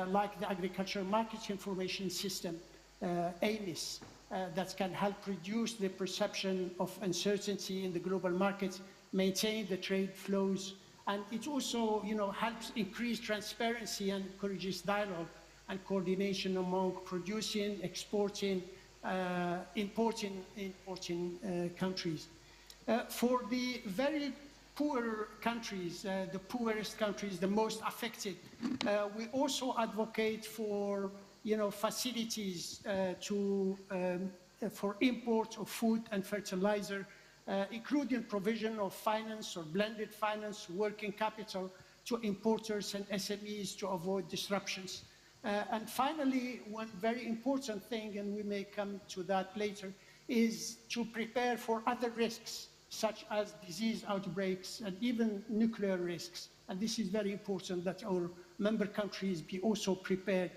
like the Agricultural Market Information System, AMIS, that can help reduce the perception of uncertainty in the global market, maintain the trade flows, and it also, helps increase transparency and encourages dialogue and coordination among producing, exporting, importing countries. For the very poor countries, the poorest countries, the most affected, we also advocate for, facilities for import of food and fertilizer, including provision of finance or blended finance, working capital to importers and SMEs to avoid disruptions. And finally, one very important thing, and we may come to that later, is to prepare for other risks, such as disease outbreaks and even nuclear risks. And this is very important, that our member countries be also prepared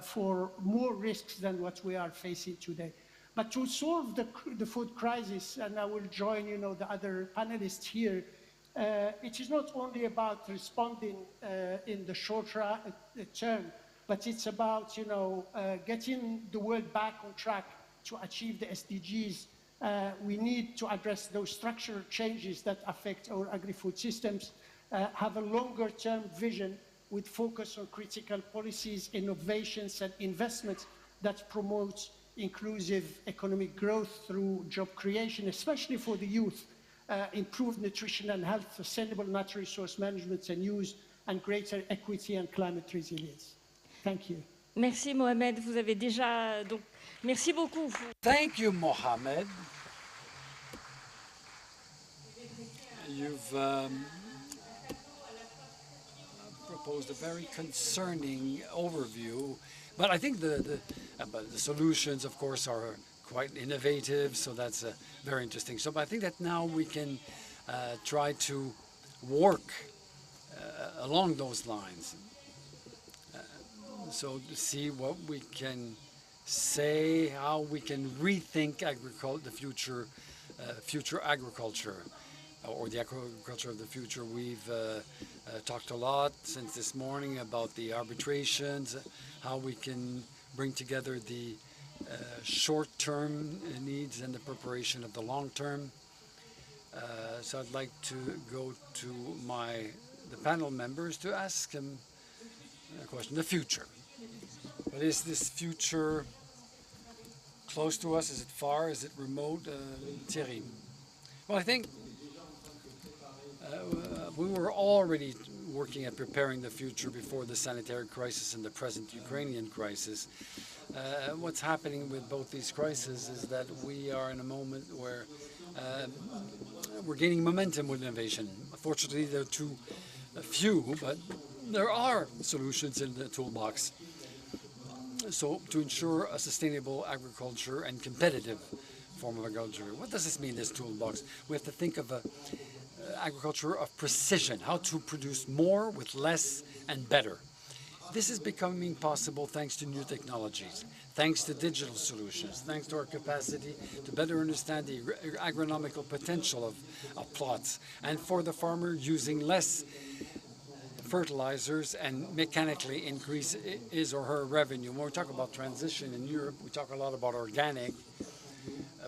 for more risks than what we are facing today. But to solve the food crisis, and I will join, the other panelists here, it is not only about responding in the short term, but it's about, getting the world back on track to achieve the SDGs. We need to address those structural changes that affect our agri-food systems, have a longer-term vision with focus on critical policies, innovations, and investments that promote inclusive economic growth through job creation, especially for the youth, improved nutrition and health, sustainable natural resource management and use, and greater equity and climate resilience. Thank you. Merci Mohamed, vous avez déjà... Donc, merci beaucoup. Thank you, Mohamed. You've proposed a very concerning overview, but I think the solutions, of course, are quite innovative, so that's very interesting. So I think that now we can try to work along those lines. So to see what we can say how we can rethink the future agriculture, or the agriculture of the future. We've talked a lot since this morning about the arbitrations, how we can bring together the short-term needs and the preparation of the long-term. So I'd like to go to the panel members to ask them a question. The future. But is this future close to us? Is it far? Is it remote? Thierry? Well, I think we were already working at preparing the future before the sanitary crisis and the present Ukrainian crisis. What's happening with both these crises is that we are in a moment where we're gaining momentum with innovation. Fortunately, they're too few, but there are solutions in the toolbox. So to ensure a sustainable agriculture and competitive form of agriculture, what does this mean, this toolbox? We have to think of agriculture of precision, how to produce more with less and better. This is becoming possible thanks to new technologies, thanks to digital solutions, thanks to our capacity to better understand the agronomical potential of plots, and for the farmer using less fertilizers and mechanically increase his or her revenue. When we talk about transition in Europe, we talk a lot about organic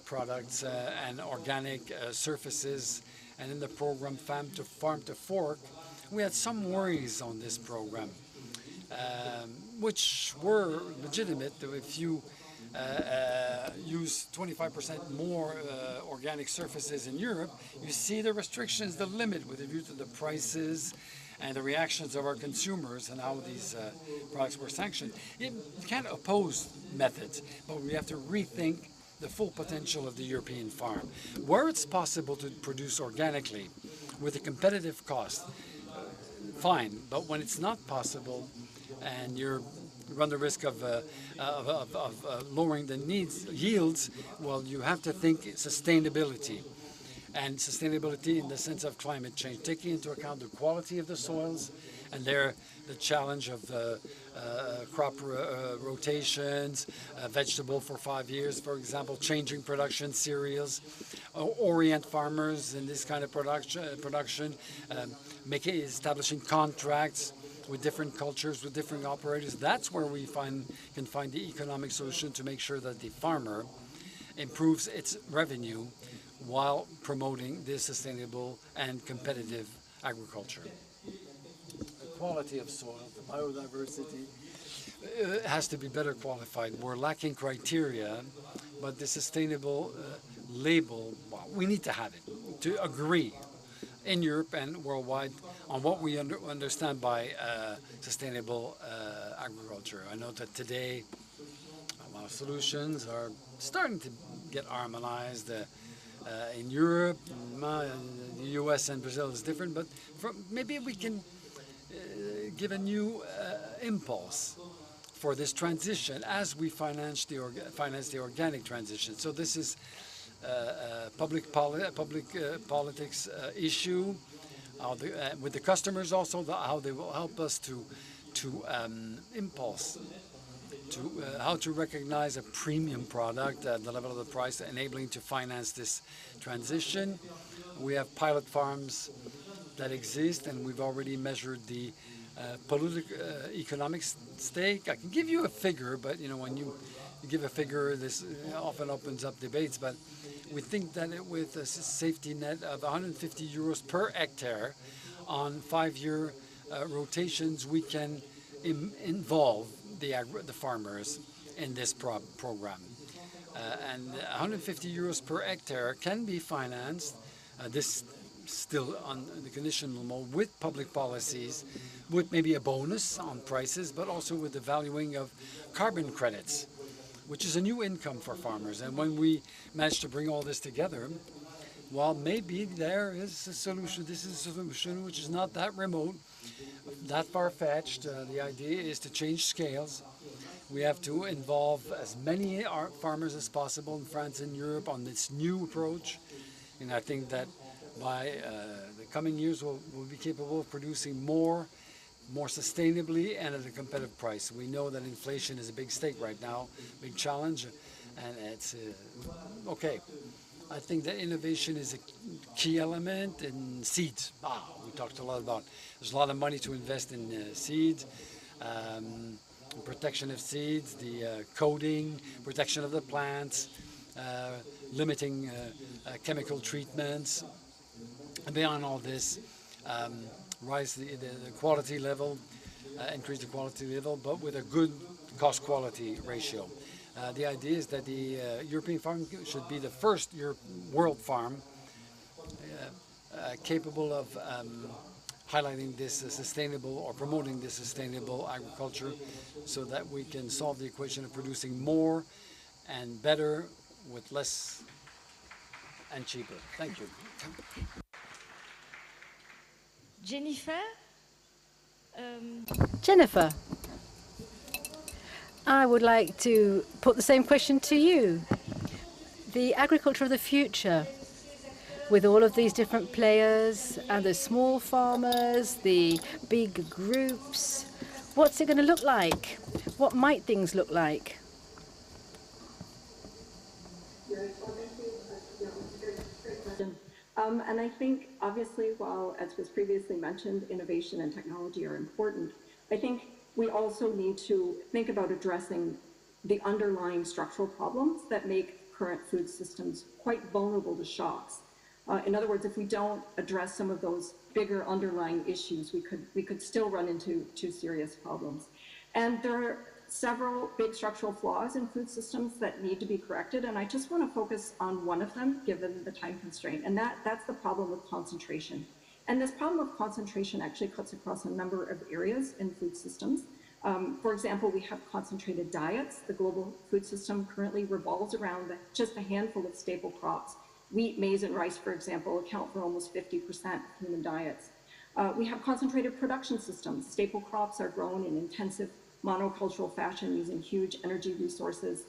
products and organic surfaces. And in the program Farm to Fork, we had some worries on this program, which were legitimate. If you use 25% more organic surfaces in Europe, you see the restrictions, the limit with a view to the prices and the reactions of our consumers and how these products were sanctioned. You can't oppose methods, but we have to rethink the full potential of the European farm. Where it's possible to produce organically with a competitive cost, fine, but when it's not possible and you run the risk of lowering the yields, well, you have to think sustainability. And sustainability in the sense of climate change, taking into account the quality of the soils and the challenge of crop rotations, vegetable for 5 years, for example, changing production cereals, orient farmers in this kind of production, establishing contracts with different cultures, with different operators. That's where we can find the economic solution to make sure that the farmer improves its revenue while promoting this sustainable and competitive agriculture. The quality of soil, the biodiversity, has to be better qualified. We're lacking criteria, but the sustainable label, well, we need to have it to agree in Europe and worldwide on what we understand by sustainable agriculture. I know that today a lot of solutions are starting to get harmonized. In Europe, the US and Brazil is different, but maybe we can give a new impulse for this transition as we finance the organic transition. So this is a public politics issue with the customers also, how they will help us to impulse how to recognize a premium product at the level of the price, enabling to finance this transition. We have pilot farms that exist, and we've already measured the economic stake. I can give you a figure, but when you give a figure, this often opens up debates. But we think that with a safety net of 150 euros per hectare on 5-year rotations, we can involve the farmers in this program. And 150 euros per hectare can be financed, this still on the conditional mode, with public policies, with maybe a bonus on prices, but also with the valuing of carbon credits, which is a new income for farmers. And when we manage to bring all this together, well, maybe there is a solution. This is a solution which is not that remote, that far-fetched. The idea is to change scales. We have to involve as many farmers as possible in France and Europe on this new approach. And I think that by the coming years, we'll be capable of producing more more sustainably and at a competitive price. We know that inflation is a big stake right now, big challenge, and it's okay. I think that innovation is a key element in seeds. We talked a lot about. There's a lot of money to invest in seeds, protection of seeds, the coding, protection of the plants, limiting chemical treatments. And beyond all this, rise the quality level, increase the quality level, but with a good cost-quality ratio. The idea is that the European farm should be the first world farm capable of highlighting this sustainable or promoting this sustainable agriculture so that we can solve the equation of producing more and better with less and cheaper. Thank you. Jennifer? Jennifer, I would like to put the same question to you. The agriculture of the future, with all of these different players and the small farmers, the big groups, what's it going to look like? What might things look like? And I think, obviously, while, as was previously mentioned, innovation and technology are important, I think we also need to think about addressing the underlying structural problems that make current food systems quite vulnerable to shocks. In other words, if we don't address some of those bigger underlying issues, we could still run into serious problems. And there are several big structural flaws in food systems that need to be corrected, and I just want to focus on one of them, given the time constraint, and that's the problem with concentration. And this problem of concentration actually cuts across a number of areas in food systems. For example, we have concentrated diets. The global food system currently revolves around just a handful of staple crops. Wheat, maize, and rice, for example, account for almost 50% of human diets. We have concentrated production systems. Staple crops are grown in intensive monocultural fashion using huge energy resources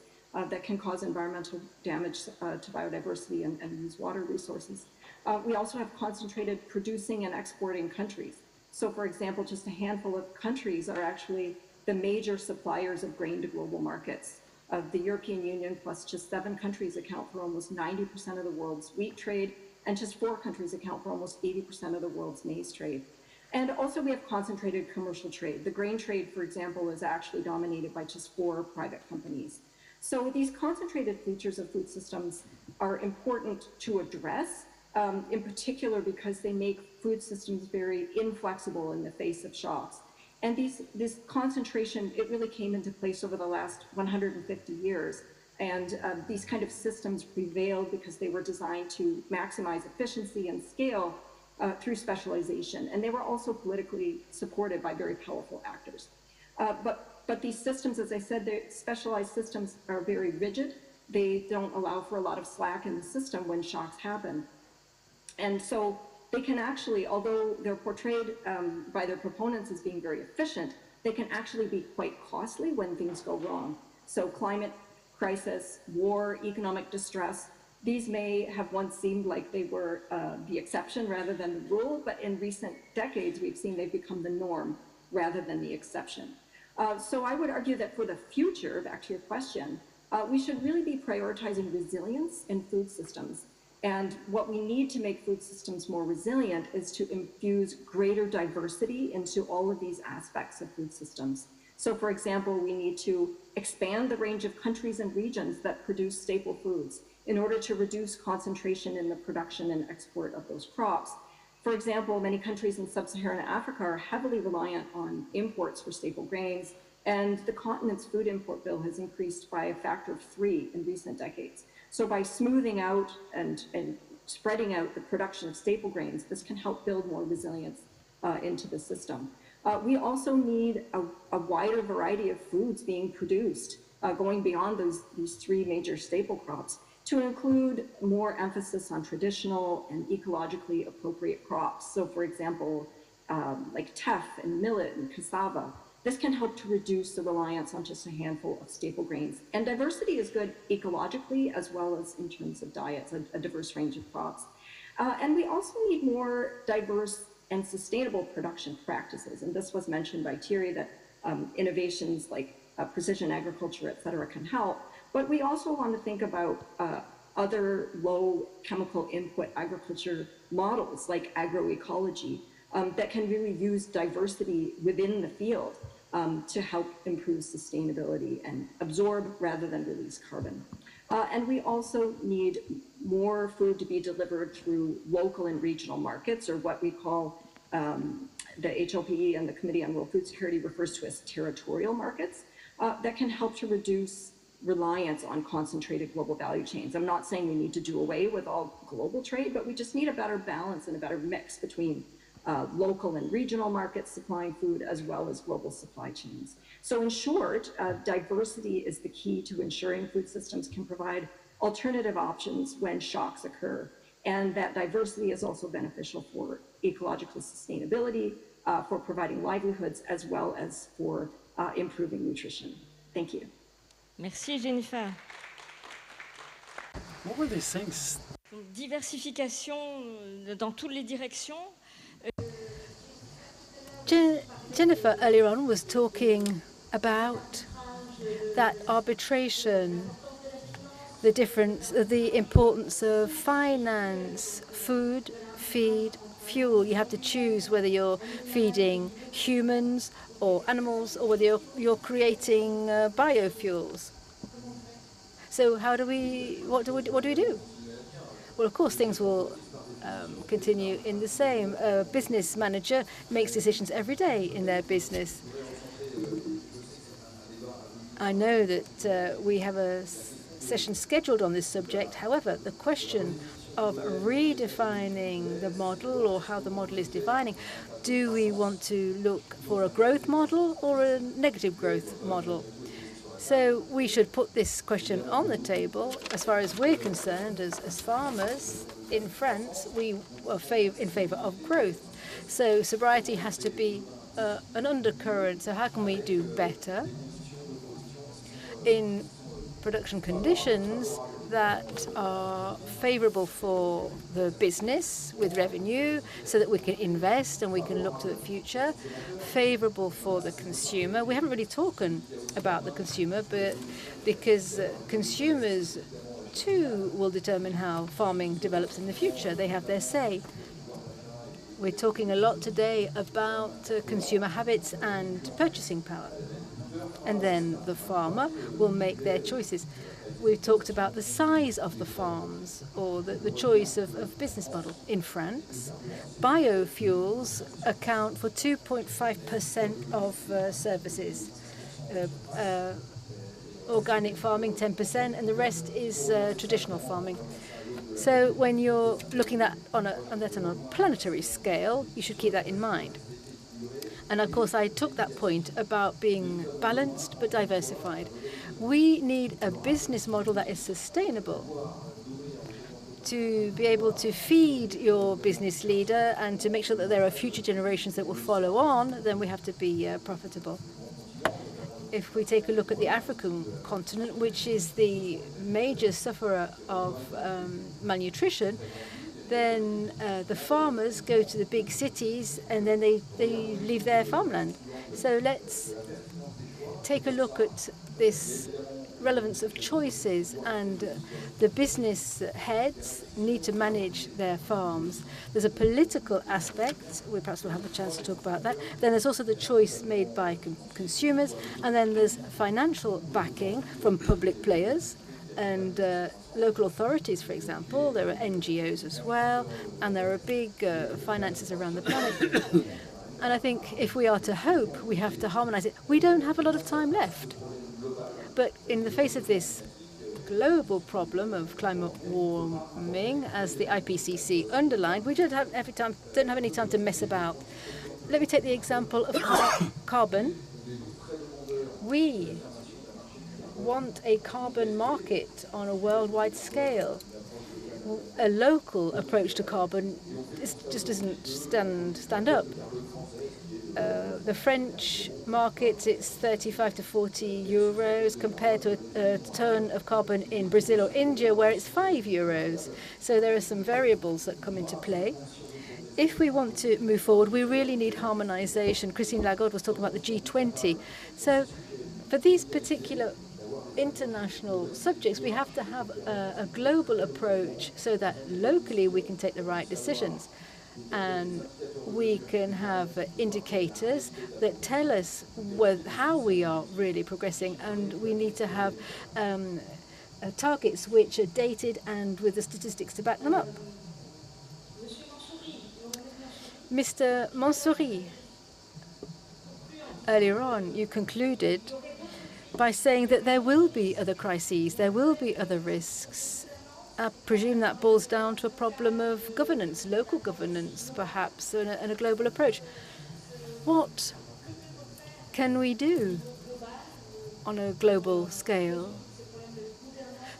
that can cause environmental damage to biodiversity and use water resources. We also have concentrated producing and exporting countries. So, for example, just a handful of countries are actually the major suppliers of grain to global markets. The European Union plus just 7 countries account for almost 90% of the world's wheat trade, and just 4 countries account for almost 80% of the world's maize trade. And also we have concentrated commercial trade. The grain trade, for example, is actually dominated by just 4 private companies. So these concentrated features of food systems are important to address, in particular because they make food systems very inflexible in the face of shocks. And this concentration, it really came into place over the last 150 years. And these kind of systems prevailed because they were designed to maximize efficiency and scale through specialization. And they were also politically supported by very powerful actors. But these systems, as I said, specialized systems are very rigid. They don't allow for a lot of slack in the system when shocks happen. And so they can actually, although they're portrayed by their proponents as being very efficient, they can actually be quite costly when things go wrong. So climate crisis, war, economic distress, these may have once seemed like they were the exception rather than the rule, but in recent decades we've seen they've become the norm rather than the exception. So I would argue that for the future, back to your question, we should really be prioritizing resilience in food systems. And what we need to make food systems more resilient is to infuse greater diversity into all of these aspects of food systems. So for example, we need to expand the range of countries and regions that produce staple foods in order to reduce concentration in the production and export of those crops. For example, many countries in sub-Saharan Africa are heavily reliant on imports for staple grains, and the continent's food import bill has increased by a factor of 3 in recent decades. So by smoothing out and spreading out the production of staple grains, this can help build more resilience into the system. We also need a wider variety of foods being produced, going beyond these 3 major staple crops, to include more emphasis on traditional and ecologically appropriate crops. So for example, like teff and millet and cassava. This can help to reduce the reliance on just a handful of staple grains. And diversity is good ecologically as well as in terms of diets, a diverse range of crops. And we also need more diverse and sustainable production practices. And this was mentioned by Thierry, that innovations like precision agriculture, et cetera, can help. But we also want to think about other low chemical input agriculture models like agroecology that can really use diversity within the field to help improve sustainability and absorb rather than release carbon. And we also need more food to be delivered through local and regional markets, or what we call the HLPE and the Committee on World Food Security refers to as territorial markets that can help to reduce reliance on concentrated global value chains. I'm not saying we need to do away with all global trade, but we just need a better balance and a better mix between local and regional markets supplying food as well as global supply chains. So in short, diversity is the key to ensuring food systems can provide alternative options when shocks occur. And that diversity is also beneficial for ecological sustainability, for providing livelihoods, as well as for improving nutrition. Thank you. Merci Jennifer. What were they saying? Diversification dans toutes les directions. Jennifer earlier on was talking about that arbitration, the difference, the importance of finance, food, feed, fuel. You have to choose whether you're feeding humans or animals, or whether you're creating biofuels. So how do we? What do we do? Well, of course, things will continue in the same. A business manager makes decisions every day in their business. I know that we have a session scheduled on this subject. However, the question of redefining the model, or how the model is defining, do we want to look for a growth model or a negative growth model? So we should put this question on the table. As far as we're concerned, as farmers in France, we are in favor of growth. So sobriety has to be an undercurrent. So how can we do better in production conditions that are favorable for the business with revenue, so that we can invest and we can look to the future, favorable for the consumer. We haven't really talked about the consumer, but because consumers too will determine how farming develops in the future. They have their say. We're talking a lot today about consumer habits and purchasing power. And then the farmer will make their choices. We've talked about the size of the farms, or the choice of business model. In France, biofuels account for 2.5% of services. Organic farming 10%, and the rest is traditional farming. So when you're looking at on a planetary scale, you should keep that in mind. And of course, I took that point about being balanced but diversified. We need a business model that is sustainable. To be able to feed your business leader and to make sure that there are future generations that will follow on, then we have to be profitable. If we take a look at the African continent, which is the major sufferer of malnutrition, then the farmers go to the big cities and then they leave their farmland. So let's take a look at this relevance of choices, and the business heads need to manage their farms. There's a political aspect, we perhaps will have a chance to talk about that. Then there's also the choice made by consumers, and then there's financial backing from public players and local authorities, for example. There are NGOs as well, and there are big finances around the planet. And I think if we are to hope, we have to harmonize it. We don't have a lot of time left. But in the face of this global problem of climate warming, as the IPCC underlined, we don't have any time to mess about. Let me take the example of carbon. We want a carbon market on a worldwide scale. A local approach to carbon just doesn't stand up. The French market, it's 35 to 40 euros compared to a ton of carbon in Brazil or India, where it's 5 euros. So there are some variables that come into play. if we want to move forward, we really need harmonisation. Christine Lagarde was talking about the G20. So for these particular international subjects, we have to have a global approach so that locally we can take the right decisions. And we can have indicators that tell us how we are really progressing, and we need to have targets which are dated and with the statistics to back them up. Mr. Mansouri, earlier on you concluded by saying that there will be other crises, there will be other risks. I presume that boils down to a problem of governance, local governance perhaps, and a global approach. What can we do on a global scale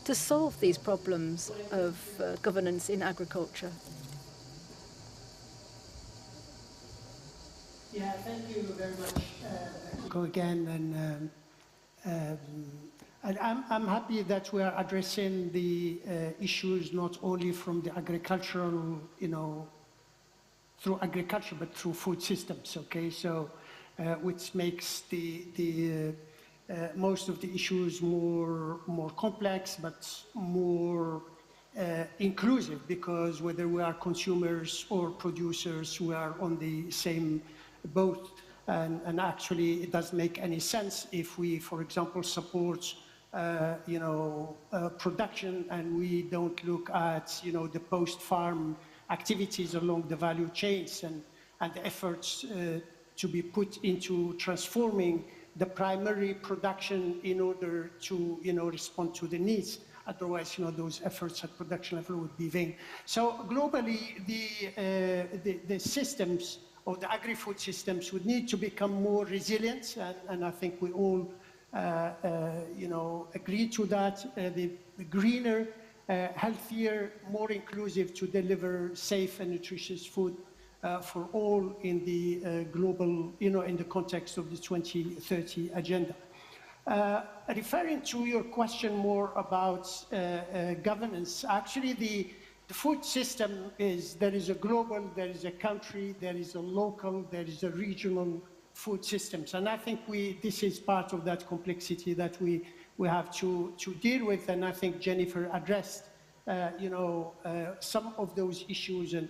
to solve these problems of governance in agriculture? Yeah, thank you very much. Go again, and I'm happy that we are addressing the issues not only from the agricultural, through agriculture, but through food systems. Okay, so which makes the most of the issues more complex, but more inclusive, because whether we are consumers or producers, we are on the same boat. And actually, it doesn't make any sense if we, for example, support production and we don't look at the post-farm activities along the value chains and the efforts to be put into transforming the primary production in order to respond to the needs. Otherwise, those efforts at production level would be vain. So globally, the systems or the agri-food systems would need to become more resilient, and I think we all agree to that. The greener, healthier, more inclusive to deliver safe and nutritious food for all in the global, in the context of the 2030 agenda. Referring to your question more about governance, actually the food system there is a global, there is a country, there is a local, there is a regional food systems. And I think this is part of that complexity that we have to deal with. And I think Jennifer addressed, some of those issues. And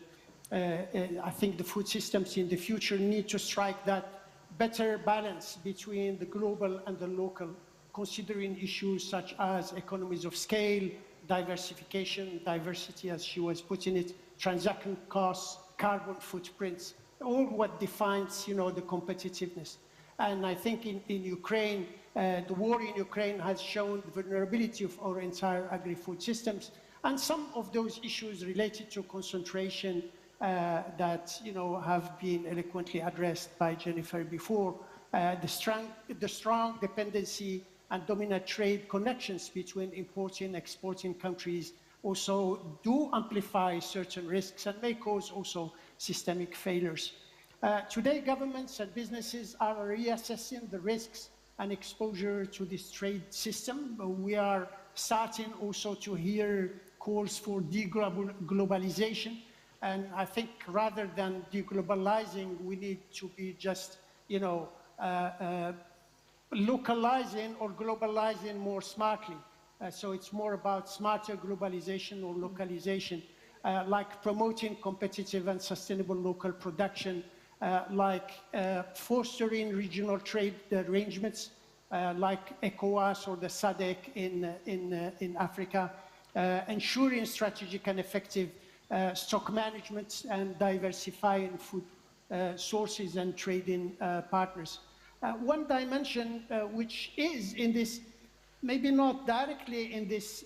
I think the food systems in the future need to strike that better balance between the global and the local, considering issues such as economies of scale, diversification, diversity, as she was putting it, transaction costs, carbon footprints, all what defines, the competitiveness. And I think in Ukraine, the war in Ukraine has shown the vulnerability of our entire agri-food systems, and some of those issues related to concentration that, have been eloquently addressed by Jennifer before, the strong dependency and dominant trade connections between importing and exporting countries also do amplify certain risks and may cause also systemic failures. Today, governments and businesses are reassessing the risks and exposure to this trade system. We are starting also to hear calls for deglobalization. And I think rather than deglobalizing, we need to be just, localizing or globalizing more smartly. So it's more about smarter globalization or localization, like promoting competitive and sustainable local production, like fostering regional trade arrangements, like ECOWAS or the SADC in Africa, ensuring strategic and effective stock management and diversifying food sources and trading partners. One dimension which is in this, maybe not directly in this,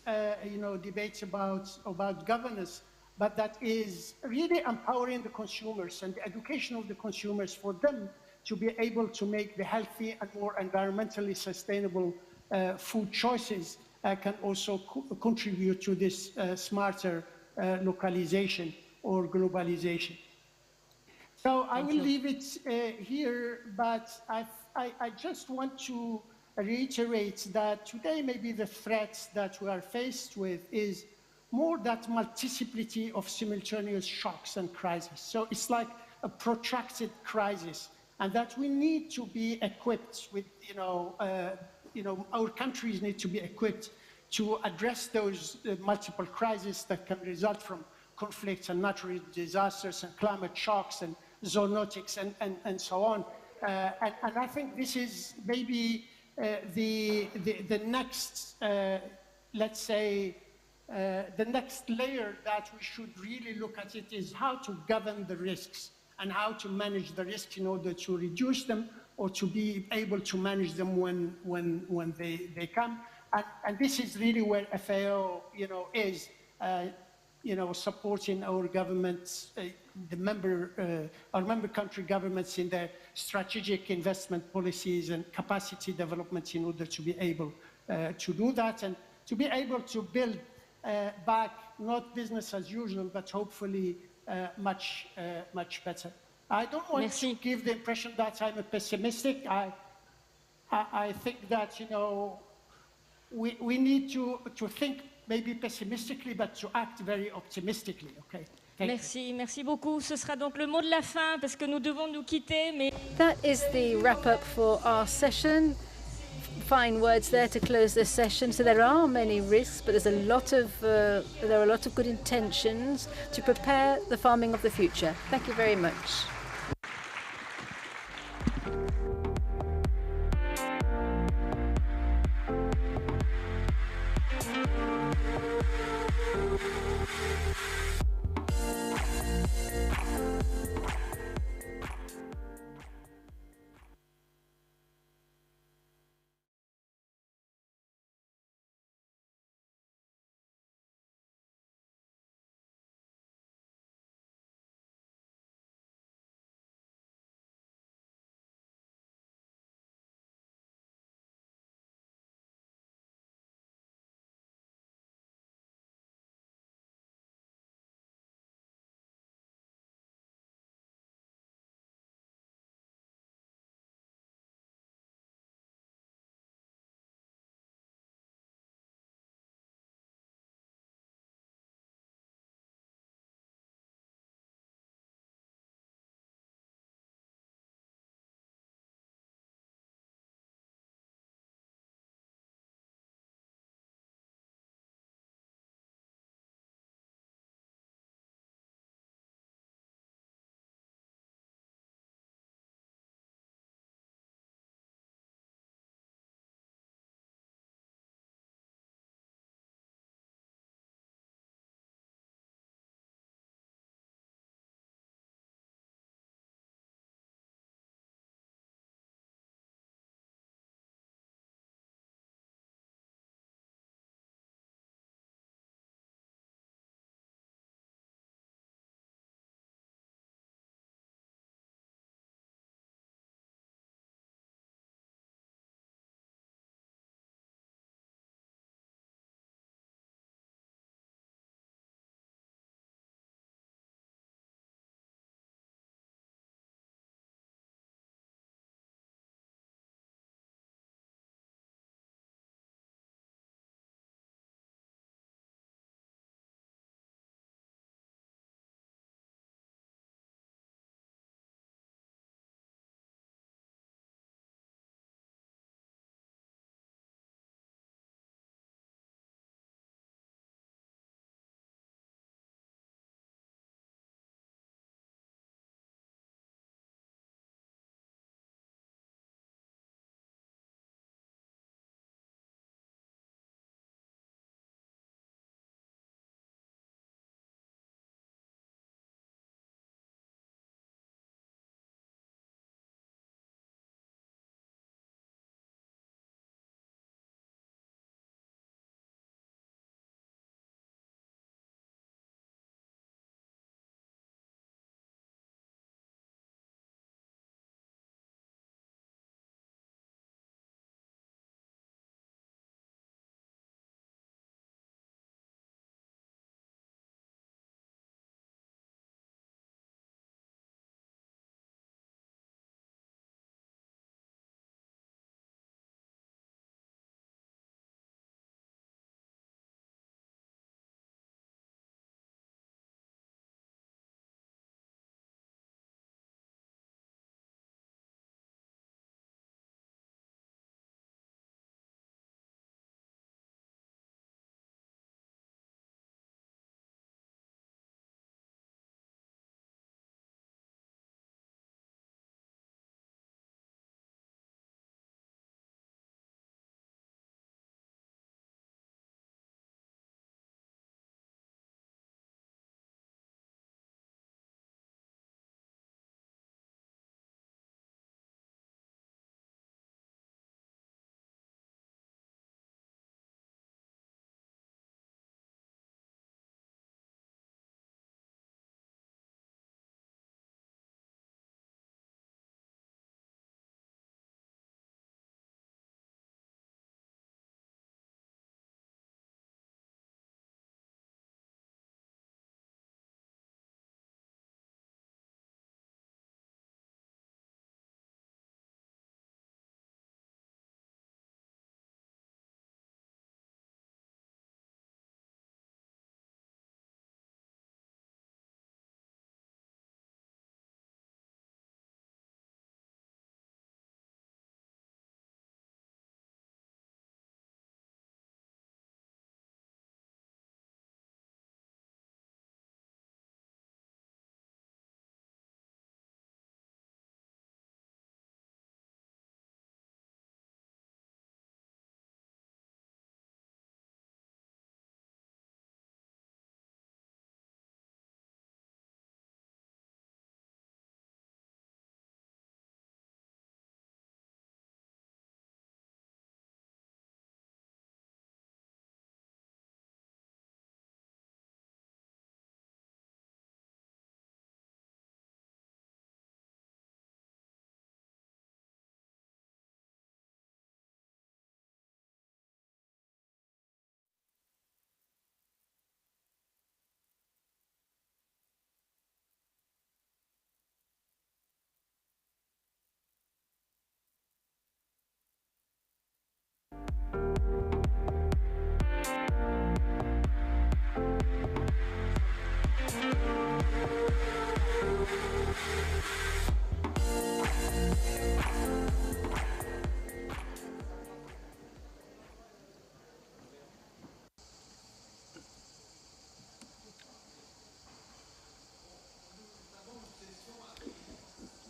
debates about governance, but that is really empowering the consumers and the education of the consumers for them to be able to make the healthy and more environmentally sustainable food choices can also contribute to this smarter localization or globalization. So I will leave it here, but I just want to reiterate that today maybe the threats that we are faced with is more that multiplicity of simultaneous shocks and crises. So it's like a protracted crisis, and that we need to be equipped with, our countries need to be equipped to address those multiple crises that can result from conflicts and natural disasters and climate shocks and zoonotics and so on. And I think this is maybe the next, let's say, the next layer that we should really look at it is how to govern the risks and how to manage the risks in order to reduce them or to be able to manage them when they come. And this is really where FAO, is, supporting our governments, our member country governments in their strategic investment policies and capacity developments in order to be able to do that and to be able to build back, not business as usual, but hopefully much better. I don't want to give the impression that I'm a pessimistic. I think that, we need to think maybe pessimistically, but to act very optimistically, okay? Merci beaucoup. Ce sera donc le mot de la fin parce que nous devons nous quitter. Mais that is the wrap up for our session. Fine words there to close this session. So there are many risks, but there are a lot of good intentions to prepare the farming of the future. Thank you very much.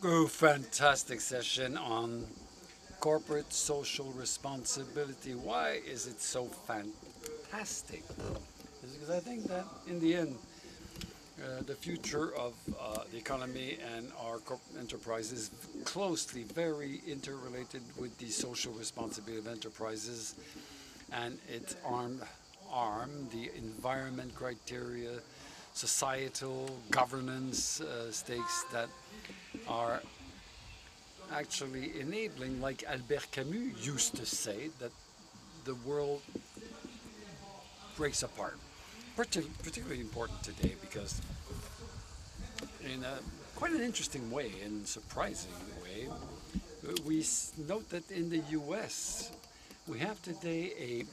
Oh, fantastic session on corporate social responsibility. Why is it so fantastic? It's because I think that in the end, the future of the economy and our corporate enterprise is closely, very interrelated with the social responsibility of enterprises and its arm, the environment criteria, societal governance stakes that are actually enabling, like Albert Camus used to say, that the world breaks apart. Particularly important today because in a quite an interesting way and surprising way, we note that in the US we have today a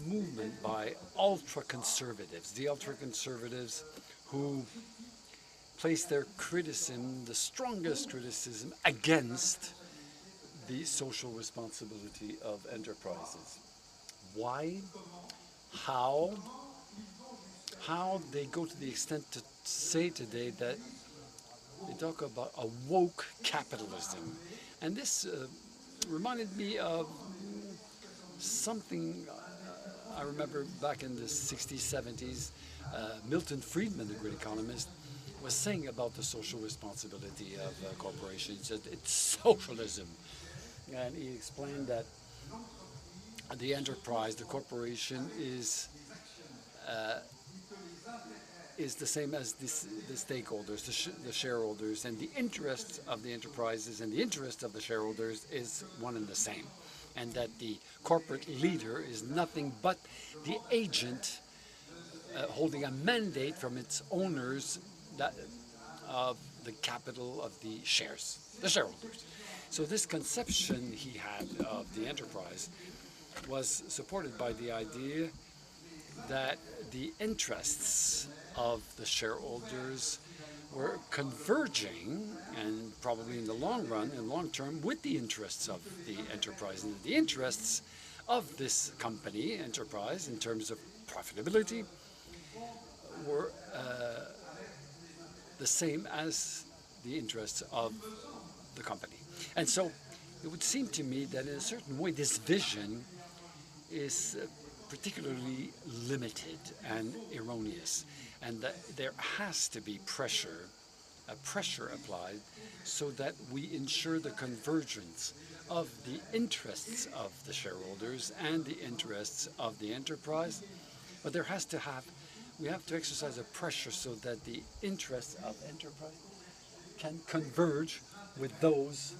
movement by ultra-conservatives, the ultra-conservatives who place their criticism, the strongest criticism, against the social responsibility of enterprises. Why? How they go to the extent to say today that they talk about a woke capitalism. And this reminded me of something I remember back in the 60s, 70s, Milton Friedman, the great economist, was saying about the social responsibility of corporations. He said it's socialism. And he explained that the enterprise, the corporation, is the same as the stakeholders, the shareholders, and the interests of the enterprises and the interests of the shareholders is one and the same. And that the corporate leader is nothing but the agent holding a mandate from its owners of the capital of the shares, the shareholders. So this conception he had of the enterprise was supported by the idea that the interests of the shareholders were converging, and probably in the long run, in long term, with the interests of the enterprise. And the interests of this company, enterprise, in terms of profitability, were the same as the interests of the company. And so it would seem to me that in a certain way this vision is particularly limited and erroneous, and that there has to be pressure applied so that we ensure the convergence of the interests of the shareholders and the interests of the enterprise. But we have to exercise a pressure so that the interests of enterprise can converge with those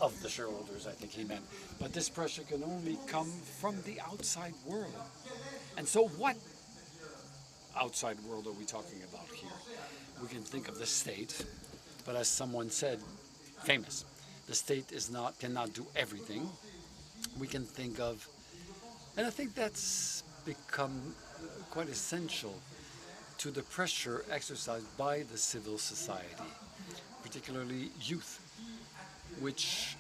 of the shareholders, I think he meant. But this pressure can only come from the outside world. And so what outside world are we talking about here? We can think of the state, but as someone said, famous, the state cannot do everything. We can think of, and I think that's become quite essential to the pressure exercised by the civil society, particularly youth, which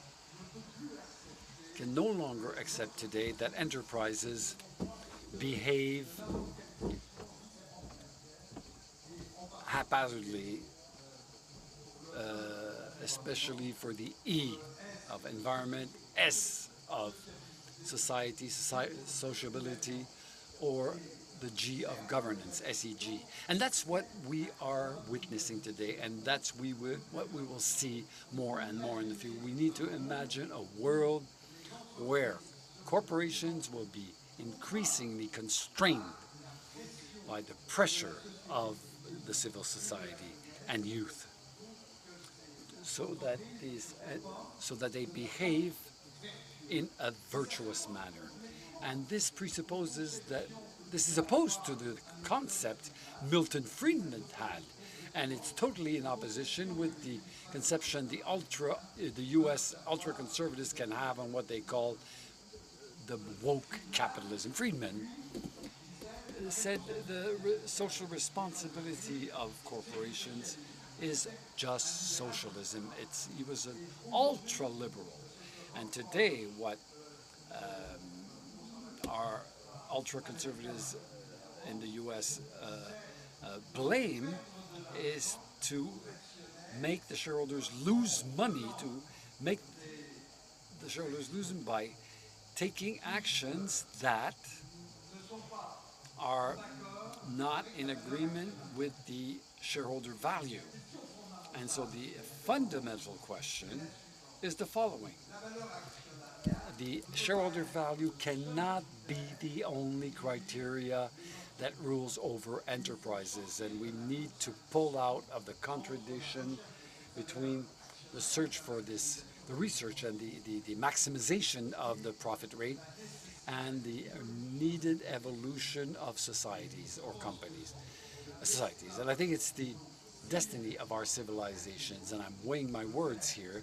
can no longer accept today that enterprises behave haphazardly, especially for the E of environment, S of society, sociability, or the G of governance, SEG. And that's what we are witnessing today, and that's what we will see more and more in the future. We need to imagine a world where corporations will be increasingly constrained by the pressure of the civil society and youth, so that they behave in a virtuous manner. And this presupposes that this is opposed to the concept Milton Friedman had, and it's totally in opposition with the conception the U.S. ultra-conservatives can have on what they call the woke capitalism. Friedman said the social responsibility of corporations is just socialism. He was an ultra-liberal. And today what our ultra-conservatives in the U.S. blame is to make the shareholders lose money, to make the shareholders lose them by taking actions that are not in agreement with the shareholder value. And so the fundamental question is the following. The shareholder value cannot be the only criteria that rules over enterprises, and we need to pull out of the contradiction between the search for this, the research and the maximization of the profit rate and the needed evolution of societies or companies, societies. And I think it's the destiny of our civilizations, and I'm weighing my words here,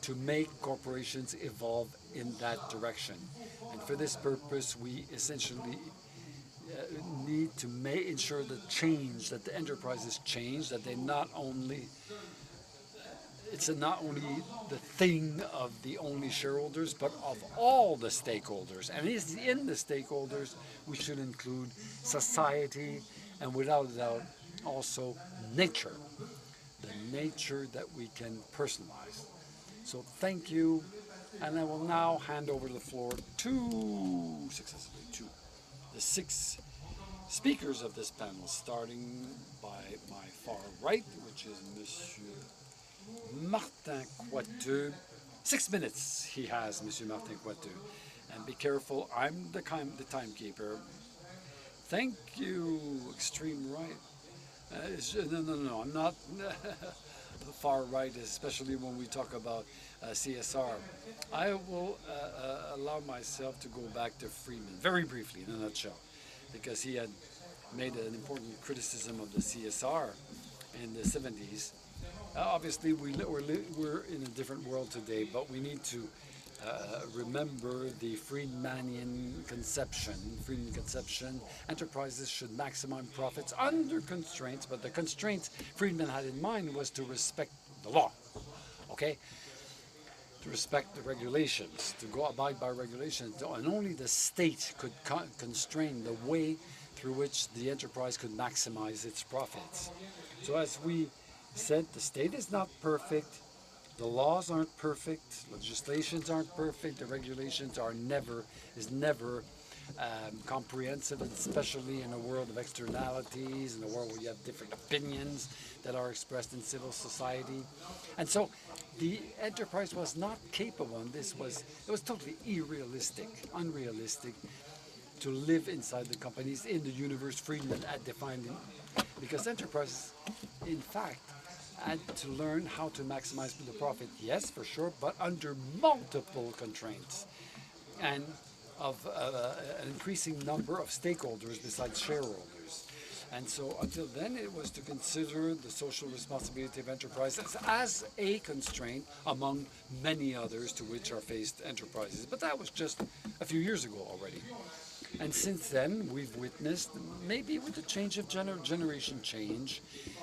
to make corporations evolve in that direction. And for this purpose, we essentially need to ensure the change, that the enterprises change, that they not only, it's not only the thing of the only shareholders, but of all the stakeholders. And in the stakeholders, we should include society and without a doubt also nature, the nature that we can personalize. So thank you, and I will now hand over the floor to the 6 speakers of this panel, starting by my far right, which is Monsieur Martin Coiteux. 6 minutes he has, Monsieur Martin Coiteux. And be careful, I'm the timekeeper. Thank you, extreme right. No, I'm not the far right, especially when we talk about CSR. I will allow myself to go back to Friedman, very briefly, in a nutshell, because he had made an important criticism of the CSR in the 70s. Obviously, we're in a different world today, but we need to remember the Friedmanian conception. Friedman conception, enterprises should maximize profits under constraints, but the constraints Friedman had in mind was to respect the law, okay? To respect the regulations, to go abide by regulations, and only the state could constrain the way through which the enterprise could maximize its profits. So as we said, the state is not perfect, the laws aren't perfect, legislations aren't perfect, the regulations are never comprehensive, especially in a world of externalities, in a world where you have different opinions that are expressed in civil society. And so the enterprise was not capable, and it was totally unrealistic to live inside the companies in the universe Friedman had defined, because enterprises, in fact, had to learn how to maximize the profit, yes, for sure, but under multiple constraints and of an increasing number of stakeholders besides shareholders. And so until then, it was to consider the social responsibility of enterprises as a constraint among many others to which are faced enterprises. But that was just a few years ago already. And since then, we've witnessed, maybe with the change of generation change,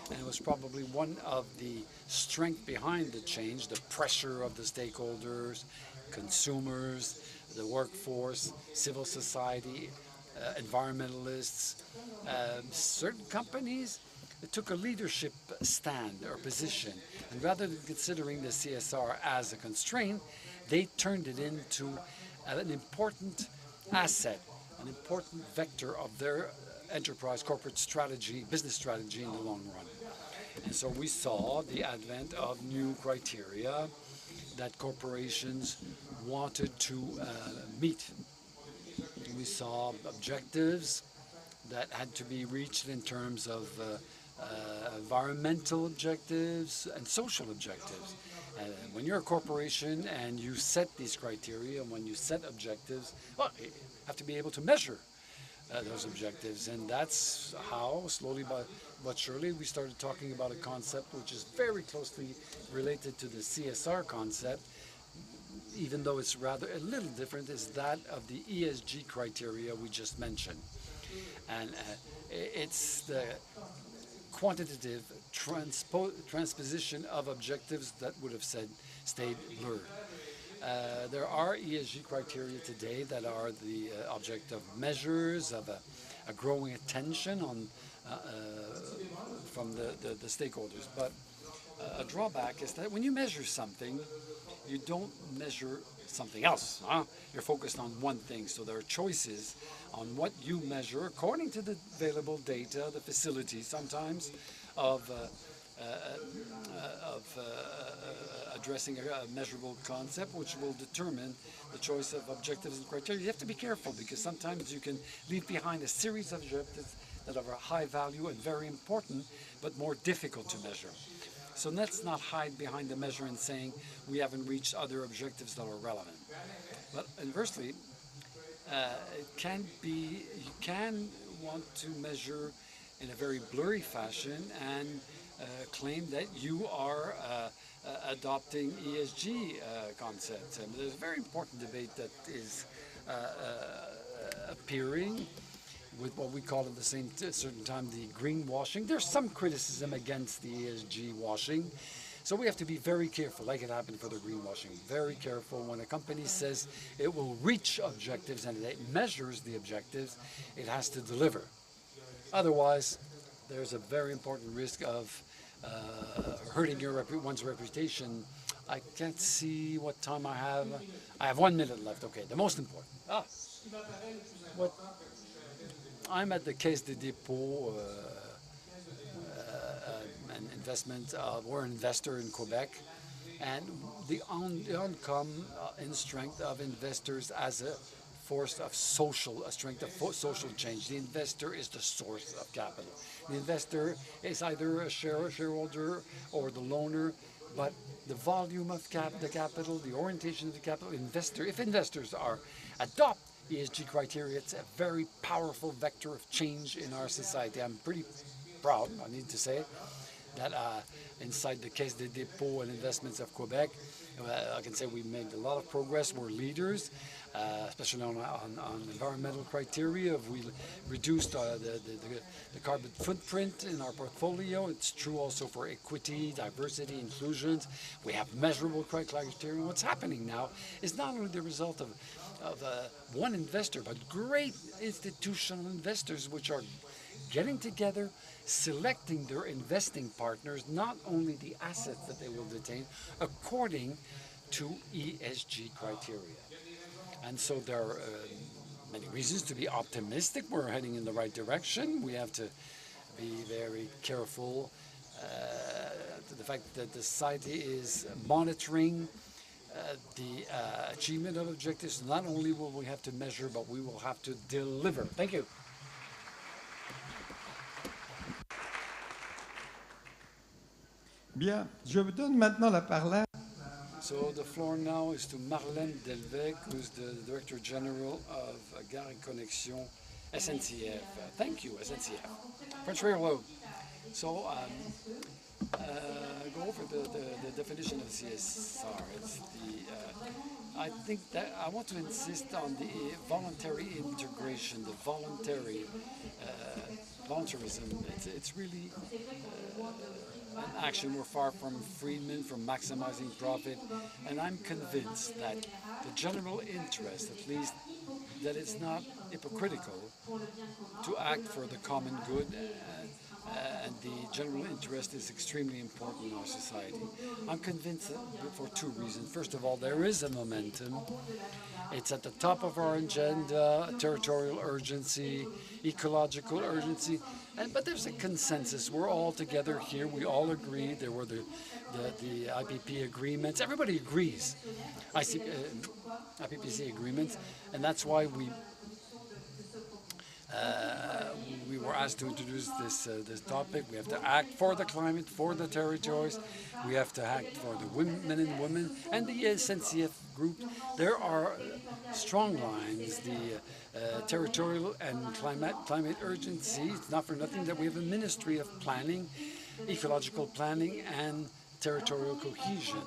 and it was probably one of the strength behind the change, the pressure of the stakeholders, consumers, the workforce, civil society, environmentalists, certain companies took a leadership stand or position, and rather than considering the CSR as a constraint, they turned it into an important asset, an important vector of their enterprise, corporate strategy, business strategy in the long run. And so we saw the advent of new criteria that corporations wanted to meet. We saw objectives that had to be reached in terms of environmental objectives and social objectives. And when you're a corporation and you set these criteria, and when you set objectives, well, you have to be able to measure those objectives. And that's how, slowly but surely, we started talking about a concept which is very closely related to the CSR concept, even though it's rather a little different, is that of the ESG criteria we just mentioned. And it's the quantitative transposition of objectives that would have stayed blurred. There are ESG criteria today that are the object of measures, of a growing attention on from the stakeholders. But a drawback is that when you measure something, you don't measure something else. You're focused on one thing. So there are choices on what you measure according to the available data, the facilities sometimes of addressing a measurable concept, which will determine the choice of objectives and criteria. You have to be careful because sometimes you can leave behind a series of objectives that are of high value and very important, but more difficult to measure. So let's not hide behind the measure and saying we haven't reached other objectives that are relevant. But inversely, it can be, you can want to measure in a very blurry fashion and claim that you are adopting ESG concepts. And there's a very important debate that is appearing with what we call at the same certain time the greenwashing. There's some criticism against the ESG washing. So we have to be very careful, like it happened for the greenwashing, very careful when a company says it will reach objectives and it measures the objectives, it has to deliver. Otherwise, there's a very important risk of hurting one's reputation. I can't see what time I have. I have 1 minute left. Okay, the most important. What? I'm at the Caisse des Dépôts an investment. We're an investor in Quebec, and the outcome in strength of investors as a force of a strength of social change. The investor is the source of capital. The investor is either a shareholder or the loaner, but the volume of the capital, the orientation of the capital, if investors adopt ESG criteria, it's a very powerful vector of change in our society. I'm pretty proud, I need to say, that inside the Caisse des Dépôts and Investments of Quebec, I can say we made a lot of progress. We're leaders, especially on environmental criteria. We reduced the carbon footprint in our portfolio. It's true also for equity, diversity, inclusion. We have measurable criteria. What's happening now is not only the result of one investor, but great institutional investors which are getting together, selecting their investing partners, not only the assets that they will detain, according to ESG criteria. And so there are many reasons to be optimistic. We're heading in the right direction. We have to be very careful to the fact that the society is monitoring the achievement of objectives. Not only will we have to measure, but we will have to deliver. Thank you. Bien, je vous donne maintenant la parole. So the floor now is to Marlène Delvecq, who's the Director General of Gare et Connexion, SNCF. Thank you, SNCF. French Railroad. So go over the definition of CSR. It's I think that I want to insist on the voluntary integration, the voluntarism. It's really an action. We're far from freedmen, from maximizing profit, and I'm convinced that the general interest, at least, that it's not hypocritical to act for the common good, and the general interest is extremely important in our society. I'm convinced for two reasons. First of all, there is a momentum. It's at the top of our agenda, territorial urgency, ecological urgency, but there's a consensus. We're all together here. We all agree. There were the IPP agreements. Everybody agrees. IPPC agreements, and that's why we were asked to introduce this topic. We have to act for the climate, for the territories. We have to act for the men and women and the SNCF group. There are strong lines. The territorial and climate urgency. It's not for nothing that we have a Ministry of Planning, Ecological Planning, and Territorial Cohesion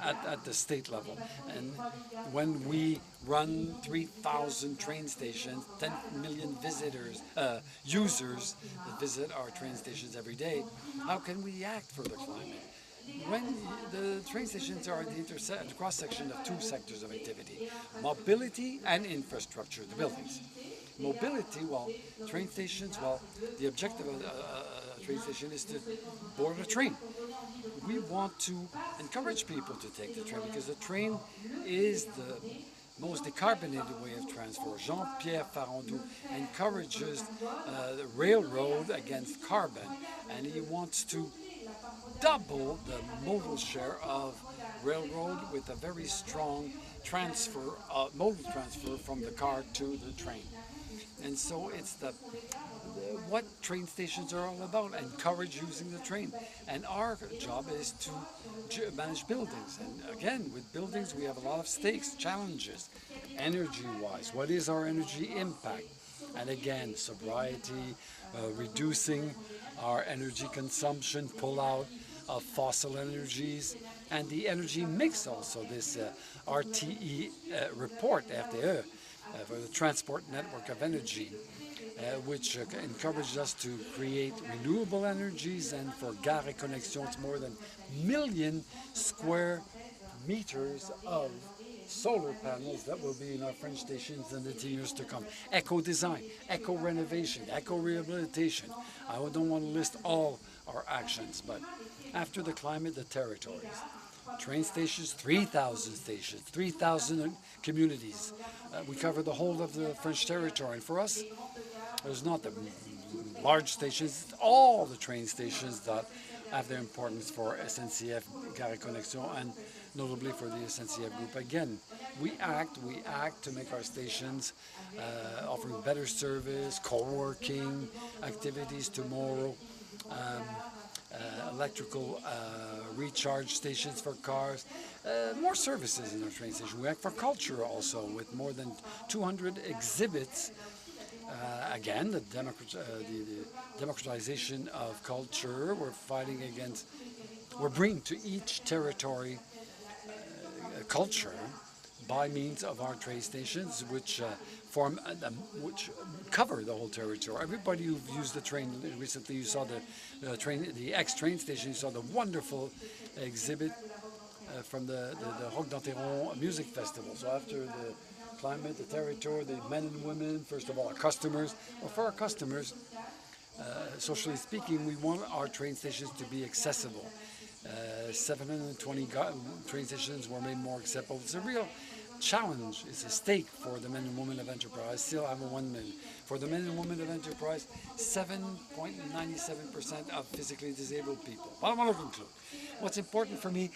at the state level. And when we run 3,000 train stations, 10 million users that visit our train stations every day, how can we act for the climate? When the train stations are at the cross-section of two sectors of activity, mobility and infrastructure, the buildings. Mobility, well, train stations, well, the objective of train station is to board a train. We want to encourage people to take the train because the train is the most decarbonated way of transport. Jean-Pierre Farandou encourages the railroad against carbon, and he wants to double the modal share of railroad with a very strong transfer, modal transfer from the car to the train. And so it's what train stations are all about, encourage using the train. And our job is to manage buildings. And again, with buildings, we have a lot of stakes, challenges, energy-wise. What is our energy impact? And again, sobriety, reducing our energy consumption, pull out of fossil energies, and the energy mix also, this RTE report, RTE, for the Transport Network of Energy, which encouraged us to create renewable energies, and for Gare et Connexion, it's more than 1 million square meters of solar panels that will be in our French stations in the 10 years to come. Eco-design, eco-renovation, eco-rehabilitation. I don't want to list all our actions, but after the climate, the territories. Train stations, 3,000 stations, 3,000 communities. We cover the whole of the French territory. And for us, there's not the large stations, it's all the train stations that have their importance for SNCF, Gare et Connexion, and notably for the SNCF group. Again, we act to make our stations offering better service, co-working activities tomorrow, electrical recharge stations for cars, more services in our train station. We act for culture also with more than 200 exhibits. Again, the democratization of culture. We're fighting against, we're bringing to each territory culture by means of our train stations, which which cover the whole territory. Everybody who've used the train recently, you saw the X-train station, you saw the wonderful exhibit from the Rock d'Anteron Music Festival. So after the climate, the territory, the men and women, first of all, our customers. Well, for our customers, socially speaking, we want our train stations to be accessible. 720 train stations were made more accessible. It's a real challenge. It's a stake for the men and women of enterprise. Still, I'm a 1 minute. For the men and women of enterprise, 7.97% of physically disabled people. But I want to conclude. What's important for me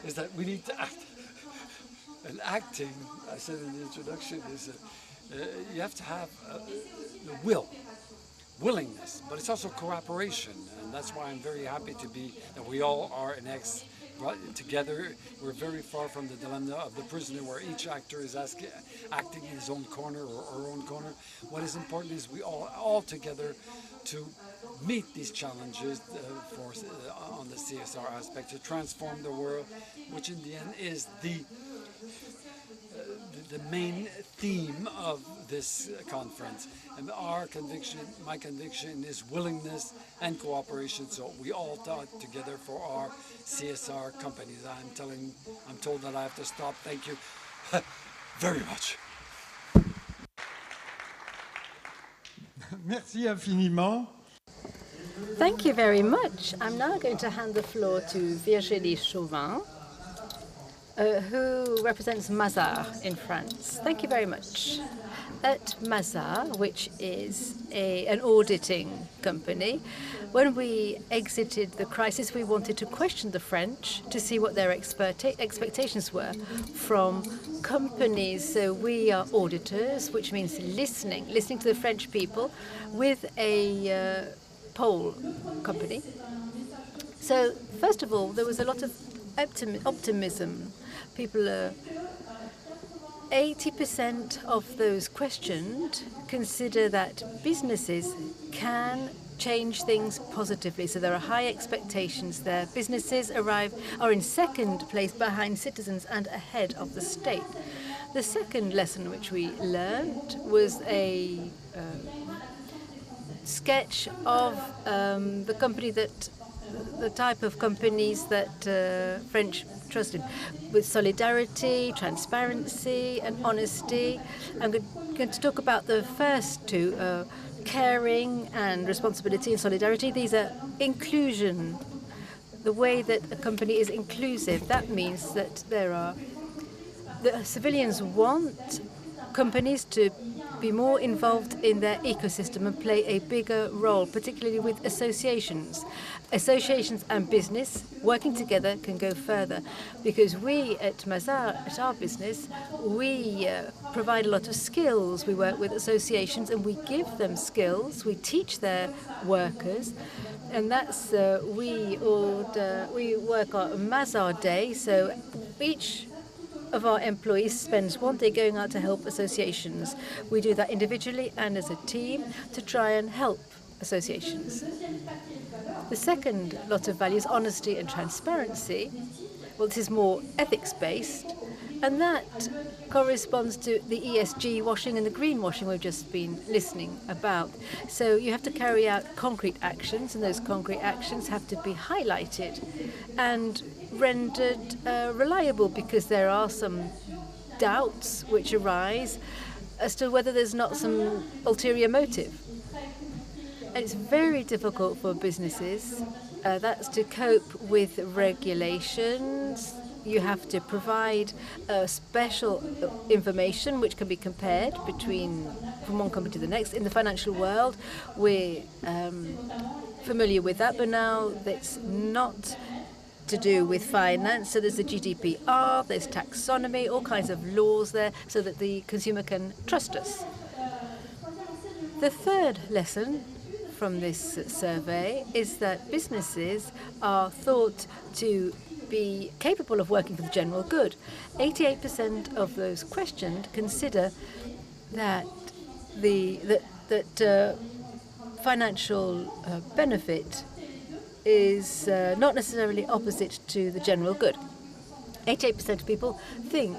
is that we need to act. And acting, I said in the introduction, is you have to have the willingness, but it's also cooperation, and that's why I'm very happy to be that we all are in X together. We're very far from the dilemma of the prisoner, where each actor is acting in his own corner or her own corner. What is important is we all together to meet these challenges on the CSR aspect, to transform the world, which in the end is the main theme of this conference. And our conviction, my conviction, is willingness and cooperation. So we all talk together for our CSR companies. I'm told that I have to stop. Thank you very much. Merci infiniment. Thank you very much. I'm now going to hand the floor to Virginie Chauvin, who represents Mazars in France. Thank you very much. At Mazars, which is an auditing company, when we exited the crisis, we wanted to question the French to see what their expectations were from companies. So we are auditors, which means listening to the French people with a poll company. So first of all, there was a lot of optimism. People 80% of those questioned consider that businesses can change things positively. So there are high expectations there. Businesses are in second place behind citizens and ahead of the state. The second lesson which we learned was a sketch of the type of companies that French trusted, with solidarity, transparency, and honesty. I'm going to talk about the first two, caring and responsibility and solidarity. These are inclusion. The way that a company is inclusive, that means that the civilians want companies to be more involved in their ecosystem and play a bigger role, particularly with associations. Associations and business working together can go further, because we at Mazars, at our business, we provide a lot of skills. We work with associations and we give them skills. We teach their workers, and that's we work on Mazars Day. So each of our employees spends one day going out to help associations. We do that individually and as a team to try and help associations. The second lot of values, honesty and transparency. Well, this is more ethics-based, and that corresponds to the ESG washing and the greenwashing we've just been listening about. So you have to carry out concrete actions, and those concrete actions have to be highlighted and rendered reliable, because there are some doubts which arise as to whether there's not some ulterior motive. And it's very difficult for businesses. That's to cope with regulations. You have to provide special information which can be compared from one company to the next. In the financial world, we're familiar with that, but now it's not to do with finance. So there's the GDPR, there's taxonomy, all kinds of laws there, so that the consumer can trust us. The third lesson from this survey is that businesses are thought to be capable of working for the general good. 88% of those questioned consider that financial benefit is not necessarily opposite to the general good. 88% of people think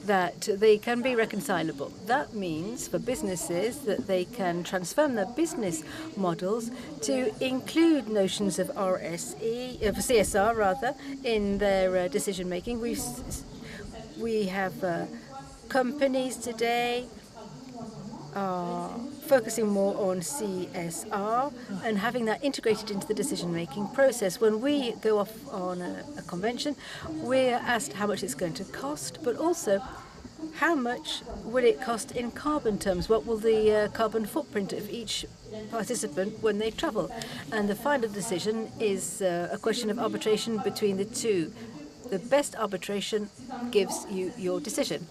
that they can be reconcilable. That means for businesses that they can transform their business models to include notions of CSR rather, in their decision making. We have companies today are focusing more on CSR and having that integrated into the decision-making process. When we go off on a convention, we're asked how much it's going to cost, but also how much will it cost in carbon terms? What will the carbon footprint of each participant when they travel? And the final decision is a question of arbitration between the two. The best arbitration gives you your decision.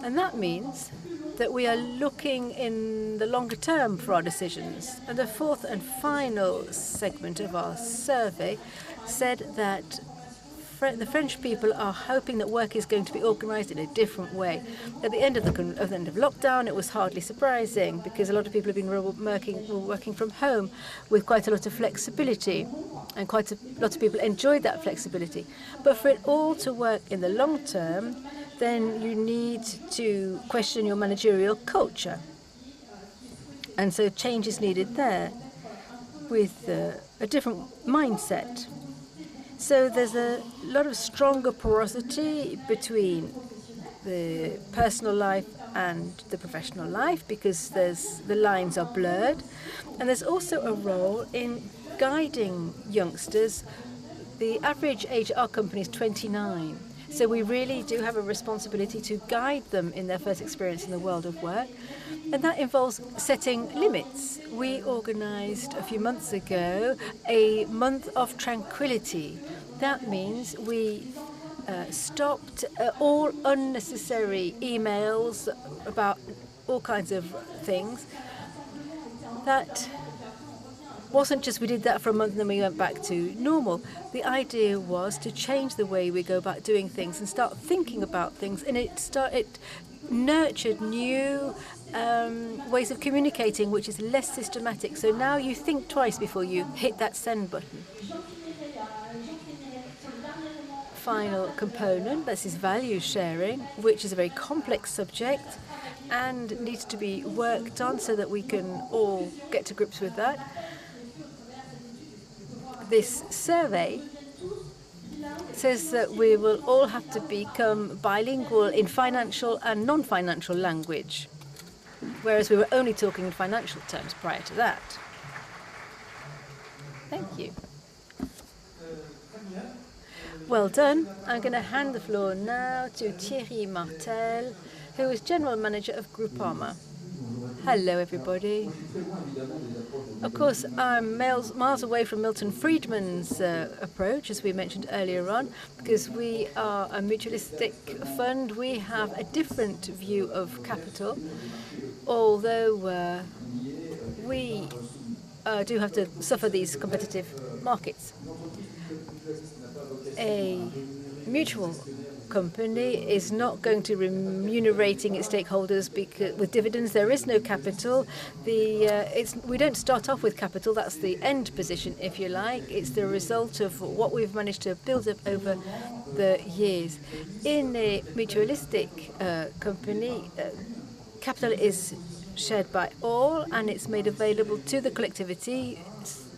And that means that we are looking in the longer term for our decisions. And the fourth and final segment of our survey said that the French people are hoping that work is going to be organized in a different way. At the end of lockdown, it was hardly surprising, because a lot of people have been working from home with quite a lot of flexibility, and quite a lot of people enjoyed that flexibility. But for it all to work in the long term, then you need to question your managerial culture. And so change is needed there with a different mindset. So there's a lot of stronger porosity between the personal life and the professional life, because the lines are blurred. And there's also a role in guiding youngsters. The average age at our company is 29. So we really do have a responsibility to guide them in their first experience in the world of work. And that involves setting limits. We organized a few months ago a month of tranquility. That means we stopped all unnecessary emails about all kinds of things. That wasn't just we did that for a month and then we went back to normal. The idea was to change the way we go about doing things and start thinking about things, and it nurtured new ways of communicating, which is less systematic. So now you think twice before you hit that send button. Final component, this is value sharing, which is a very complex subject and needs to be worked on so that we can all get to grips with that. This survey says that we will all have to become bilingual in financial and non-financial language. whereas we were only talking in financial terms prior to that. Thank you. Well done. I'm going to hand the floor now to Thierry Martel, who is General Manager of Groupama. Hello, everybody. Of course, I'm miles away from Milton Friedman's approach, as we mentioned earlier on, because we are a mutualistic fund. We have a different view of capital, although we do have to suffer these competitive markets. A mutual company is not going to remunerating its stakeholders with dividends. There is no capital. We don't start off with capital. That's the end position, if you like. It's the result of what we've managed to build up over the years. In a mutualistic company, capital is shared by all, and it's made available to the collectivity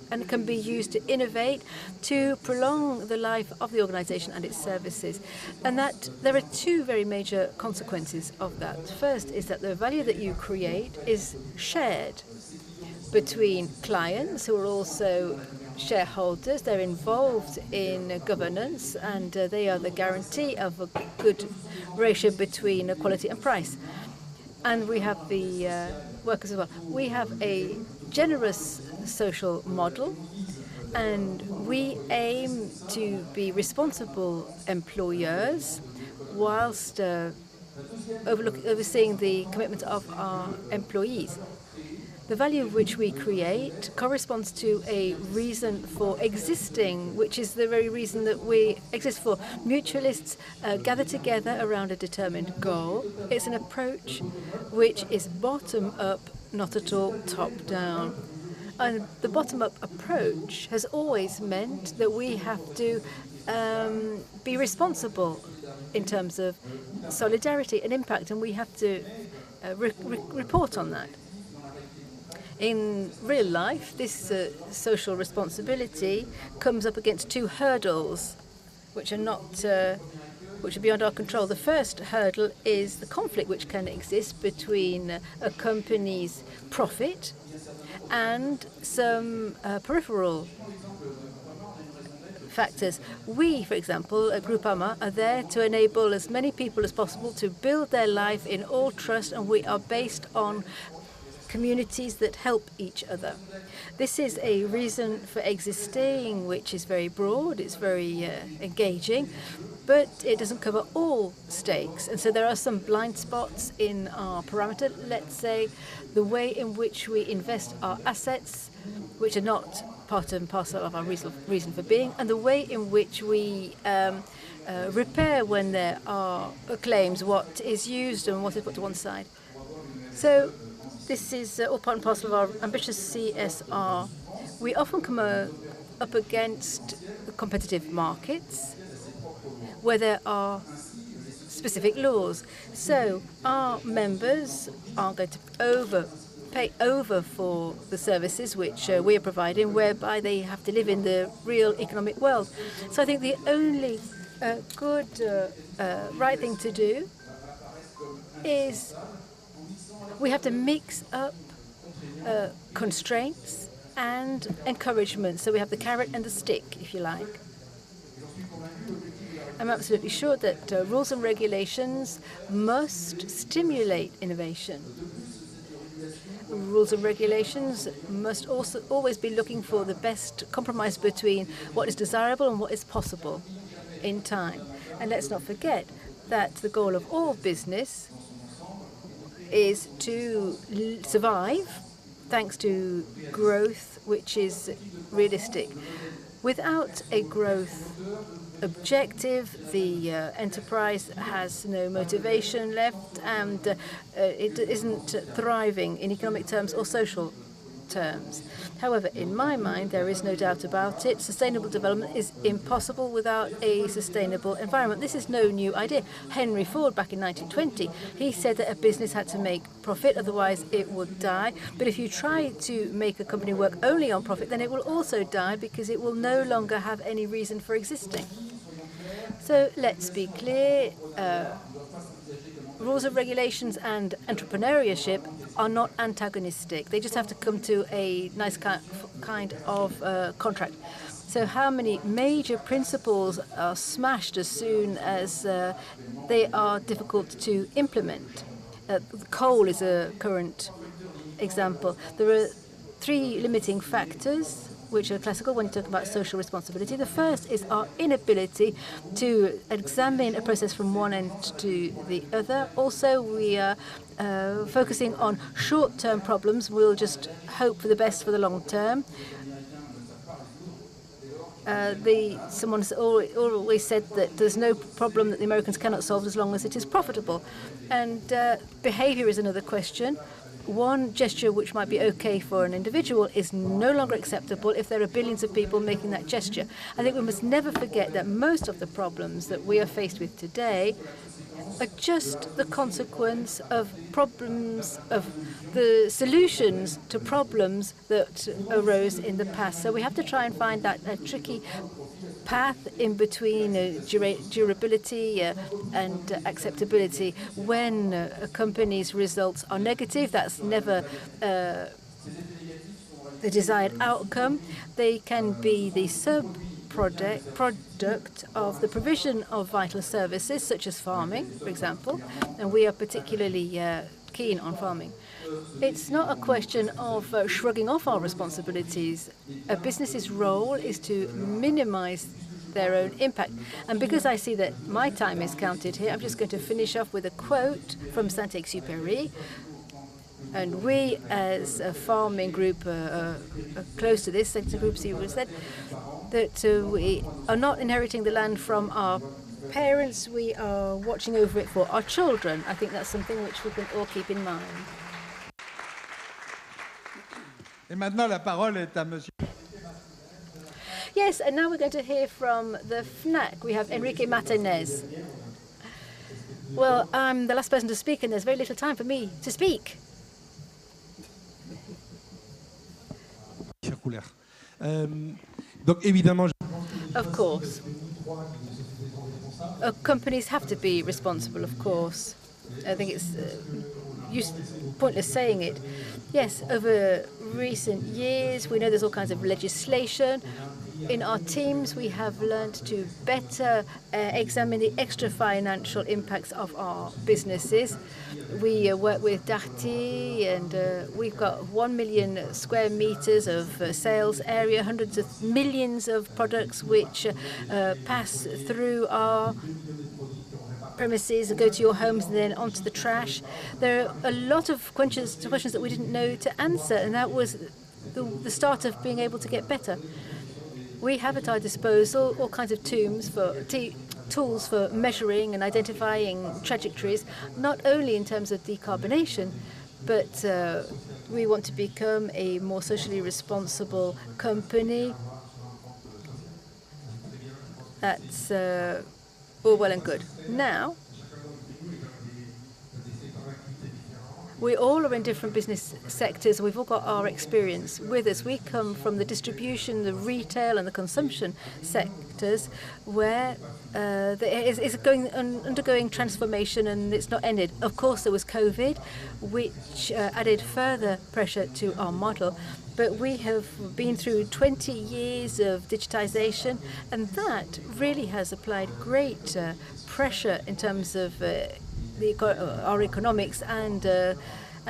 and can be used to innovate, to prolong the life of the organization and its services. And that there are two very major consequences of that. First is that the value that you create is shared between clients who are also shareholders. They're involved in governance, and they are the guarantee of a good ratio between quality and price. And we have the workers as well. We have a generous social model, and we aim to be responsible employers whilst overseeing the commitment of our employees. The value which we create corresponds to a reason for existing, which is the very reason that we exist for. Mutualists gather together around a determined goal. It's an approach which is bottom-up, not at all top-down. And the bottom-up approach has always meant that we have to be responsible in terms of solidarity and impact, and we have to report on that. In real life, this social responsibility comes up against two hurdles, which are beyond our control. The first hurdle is the conflict which can exist between a company's profit and some peripheral factors. We, for example, at Groupama, are there to enable as many people as possible to build their life in all trust, and we are based on communities that help each other. This is a reason for existing which is very broad, it's very engaging, but it doesn't cover all stakes. And so there are some blind spots in our parameter. Let's say the way in which we invest our assets, which are not part and parcel of our reason for being, and the way in which we repair when there are claims, what is used and what is put to one side. So this is all part and parcel of our ambitious CSR. We often come up against competitive markets where there are specific laws. So our members are going to pay over for the services which we are providing, whereby they have to live in the real economic world. So I think the only good, right thing to do is we have to mix up constraints and encouragement. So we have the carrot and the stick, if you like. I'm absolutely sure that rules and regulations must stimulate innovation. Rules and regulations must also always be looking for the best compromise between what is desirable and what is possible in time. And let's not forget that the goal of all business is to survive thanks to growth which is realistic. Without a growth objective, the enterprise has no motivation left, and it isn't thriving in economic terms or social terms. However, in my mind, there is no doubt about it. Sustainable development is impossible without a sustainable environment. This is no new idea. Henry Ford, back in 1920, he said that a business had to make profit, otherwise it would die. But if you try to make a company work only on profit, then it will also die because it will no longer have any reason for existing. So let's be clear. Rules and regulations and entrepreneurship are not antagonistic. They just have to come to a nice kind of contract. So how many major principles are smashed as soon as they are difficult to implement? Coal is a current example. There are 3 limiting factors which are classical when you talk about social responsibility. The first is our inability to examine a process from one end to the other. Also, we are focusing on short-term problems. We'll just hope for the best for the long term. Someone's always said that there's no problem that the Americans cannot solve as long as it is profitable. And behavior is another question. One gesture which might be okay for an individual is no longer acceptable if there are billions of people making that gesture. I think we must never forget that most of the problems that we are faced with today are just the consequence of problems, of the solutions to problems that arose in the past. So we have to try and find that tricky path in between durability and acceptability. When a company's results are negative, that's never the desired outcome. They can be the product of the provision of vital services, such as farming, for example, and we are particularly keen on farming. It's not a question of shrugging off our responsibilities. A business's role is to minimize their own impact. And because I see that my time is counted here, I'm just going to finish off with a quote from Saint-Exupéry. And we, as a farming group, are close to this. Saint-Exupéry said that we are not inheriting the land from our parents, we are watching over it for our children. I think that's something which we can all keep in mind. Et maintenant, la parole est à monsieur. Yes, and now we're going to hear from the FNAC. We have Enrique Martinez. Well, I'm the last person to speak, and there's very little time for me to speak. Circulaire. Donc évidemment. Of course. Companies have to be responsible, of course. I think it's pointless saying it. Yes, over recent years, we know there's all kinds of legislation. In our teams, we have learned to better examine the extra financial impacts of our businesses. We work with Darty, and we've got 1 million square meters of sales area, hundreds of millions of products which pass through our premises, go to your homes, and then onto the trash. There are a lot of questions that we didn't know to answer, and that was the start of being able to get better. We have at our disposal all kinds of tools for measuring and identifying trajectories, not only in terms of decarbonation, but we want to become a more socially responsible company. That's all well and good. Now, we all are in different business sectors. We've all got our experience with us. We come from the distribution, the retail, and the consumption sectors, where it's undergoing transformation, and it's not ended. Of course, there was COVID, which added further pressure to our model. But we have been through 20 years of digitization, and that really has applied great pressure in terms of our economics and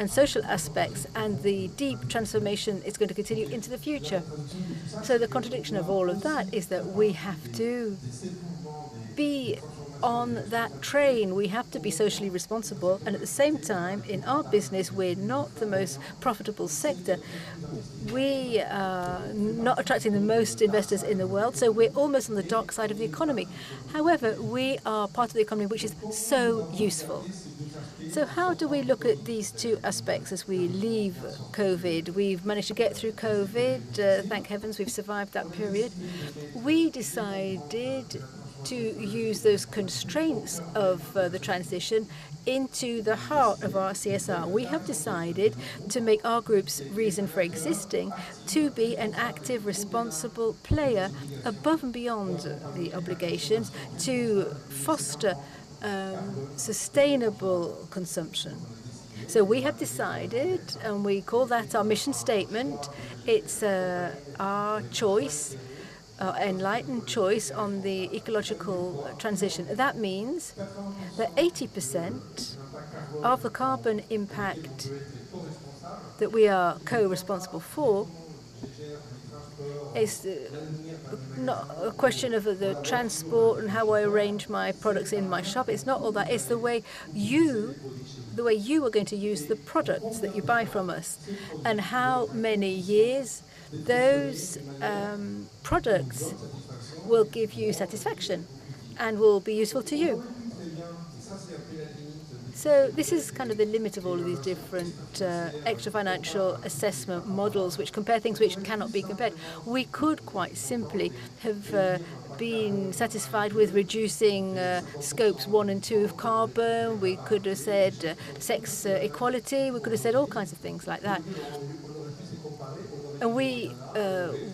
social aspects, and the deep transformation is going to continue into the future. So the contradiction of all of that is that we have to be on that train. We have to be socially responsible, and at the same time, in our business, we're not the most profitable sector. We are not attracting the most investors in the world, so we're almost on the dark side of the economy. However, we are part of the economy which is so useful. So how do we look at these two aspects as we leave COVID? We've managed to get through COVID. Thank heavens we've survived that period. We decided to use those constraints of the transition into the heart of our CSR. We have decided to make our group's reason for existing to be an active, responsible player above and beyond the obligations to foster sustainable consumption. So we have decided, and we call that our mission statement. It's our choice, enlightened choice on the ecological transition. That means that 80% of the carbon impact that we are co-responsible for is not a question of the transport and how I arrange my products in my shop. It's not all that. It's the way you are going to use the products that you buy from us, and how many years those products will give you satisfaction and will be useful to you. So this is kind of the limit of all of these different extra financial assessment models which compare things which cannot be compared. We could quite simply have been satisfied with reducing scopes 1 and 2 of carbon. We could have said sex equality. We could have said all kinds of things like that. And we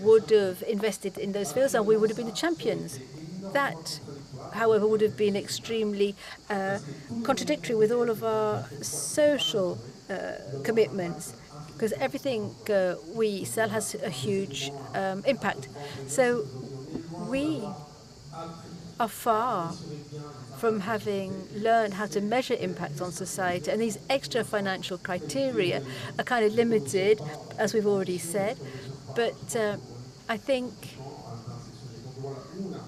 would have invested in those fields and we would have been the champions. That, however, would have been extremely contradictory with all of our social commitments, because everything we sell has a huge impact. So we are far from having learned how to measure impact on society, and these extra financial criteria are kind of limited, as we've already said. But I think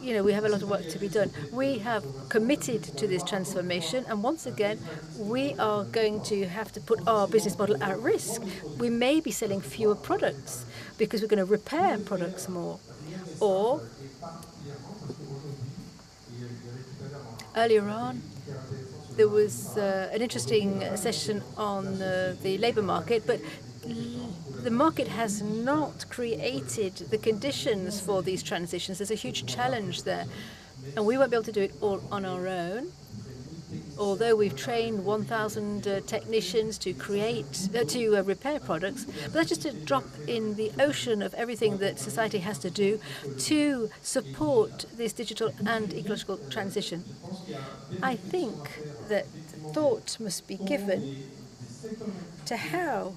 we have a lot of work to be done. We have committed to this transformation, and once again, we are going to have to put our business model at risk. We may be selling fewer products because we're going to repair products more. Or, earlier on, there was an interesting session on the labour market, but the market has not created the conditions for these transitions. There's a huge challenge there, and we won't be able to do it all on our own. Although we've trained 1,000 technicians to repair products, but that's just a drop in the ocean of everything that society has to do to support this digital and ecological transition. I think that thought must be given to how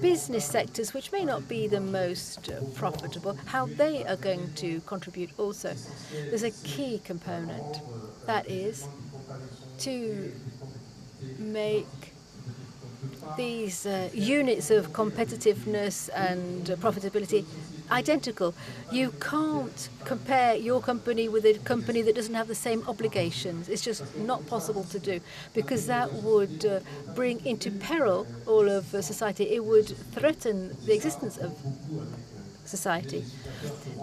business sectors, which may not be the most profitable, how they are going to contribute also. There's a key component, that is to make these units of competitiveness and profitability identical. You can't compare your company with a company that doesn't have the same obligations. It's just not possible to do, because that would bring into peril all of society. It would threaten the existence of society.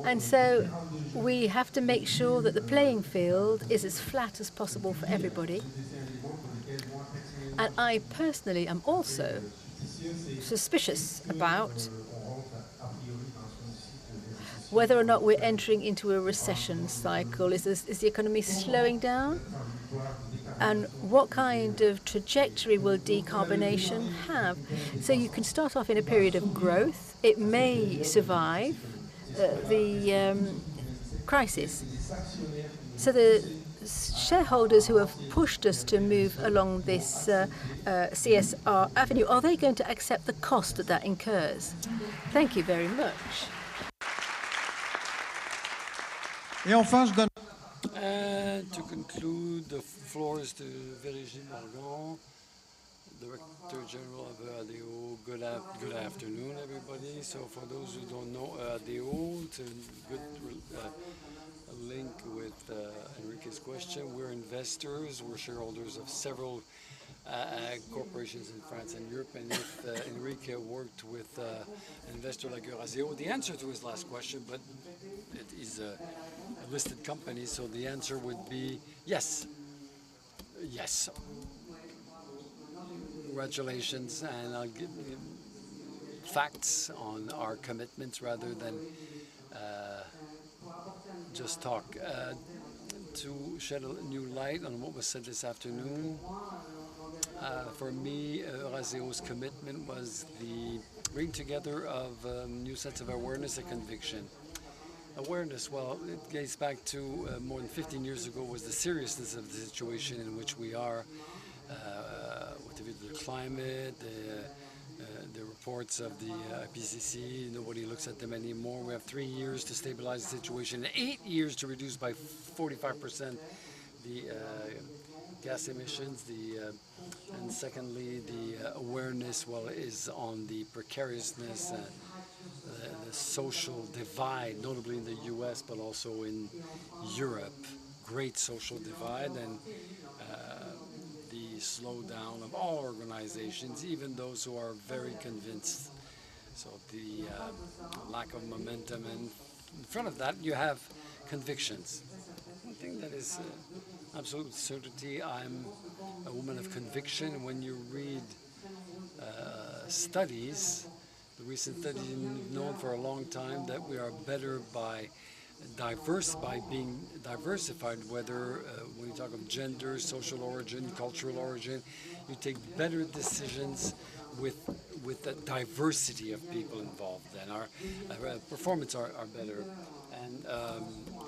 And so we have to make sure that the playing field is as flat as possible for everybody. And I personally am also suspicious about whether or not we're entering into a recession cycle. Is the economy slowing down? And what kind of trajectory will decarbonation have? So you can start off in a period of growth. It may survive the crisis. So the shareholders who have pushed us to move along this CSR avenue, are they going to accept the cost that incurs? Thank you very much. And to conclude, the floor is to Virginie Morgan, Director General of ERADEO. Good afternoon, everybody. So for those who don't know ERADEO, it's a good link with Enrique's question. We're investors, we're shareholders of several corporations in France and Europe, and if Enrique worked with an investor like ERADEO, the answer to his last question, but it is a listed company, so the answer would be yes. Yes. Congratulations, and I'll give you facts on our commitments rather than just talk. To shed a new light on what was said this afternoon, for me, ERADEO's commitment was the bring together of a new sense of awareness and conviction. Awareness, well, it dates back to more than 15 years ago, was the seriousness of the situation in which we are. What have you climate, the reports of the IPCC, nobody looks at them anymore. We have 3 years to stabilize the situation, and 8 years to reduce by 45% the gas emissions. And secondly, the awareness, well, is on the precariousness, the social divide, notably in the US, but also in Europe. Great social divide, and the slowdown of all organizations, even those who are very convinced. So the lack of momentum, and in front of that you have convictions. One thing that is absolute certainty, I'm a woman of conviction. When you read studies, the recent studies, you've known for a long time that we are better by being diversified, whether when you talk of gender, social origin, cultural origin, you take better decisions with the diversity of people involved, and our performance are better. And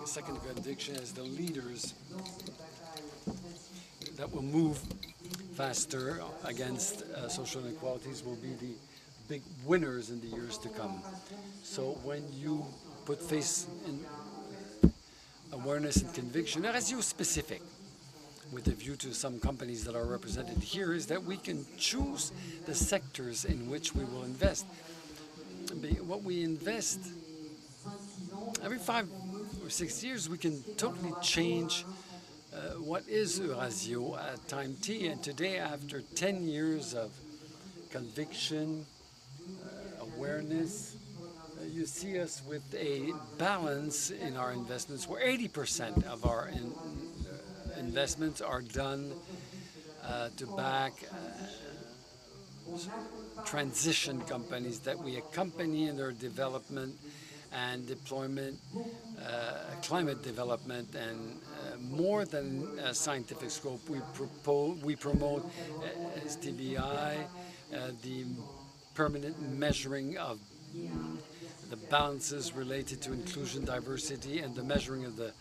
second conviction is the leaders that will move faster against social inequalities will be the big winners in the years to come. So when you put face in awareness and conviction, as you specific, with a view to some companies that are represented here, is that we can choose the sectors in which we will invest. What we invest, every 5 or 6 years, we can totally change what is Eurazeo at time T. And today, after 10 years of conviction, awareness, you see us with a balance in our investments where 80% of our investments are done to back transition companies that we accompany in their development and deployment, climate development, and more than scientific scope. We promote STBI, the permanent measuring of the balances related to inclusion, diversity, and the measuring of the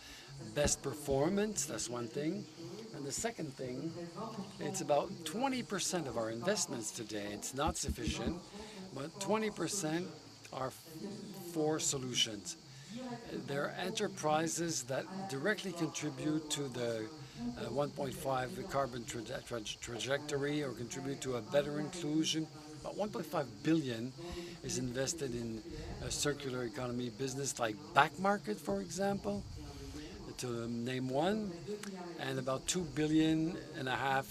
best performance. That's one thing. And the second thing, it's about 20% of our investments today. It's not sufficient, but 20% are for solutions. They're enterprises that directly contribute to the 1.5 carbon trajectory, or contribute to a better inclusion. About 1.5 billion is invested in a circular economy business like Back Market, for example, to name one, and about 2.5 billion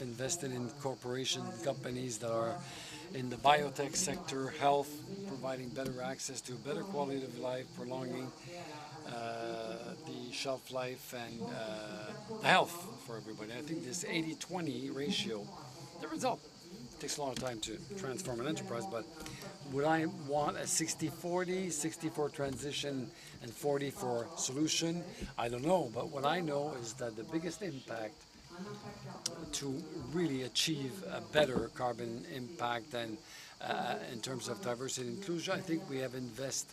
invested in corporation companies that are in the biotech sector, health, providing better access to better quality of life, prolonging the shelf life and the health for everybody. I think this 80-20 ratio, the result, takes a long time to transform an enterprise, but would I want a 60-40, 60 for transition and 40 for solution? I don't know, but what I know is that the biggest impact to really achieve a better carbon impact and in terms of diversity and inclusion, I think we have invest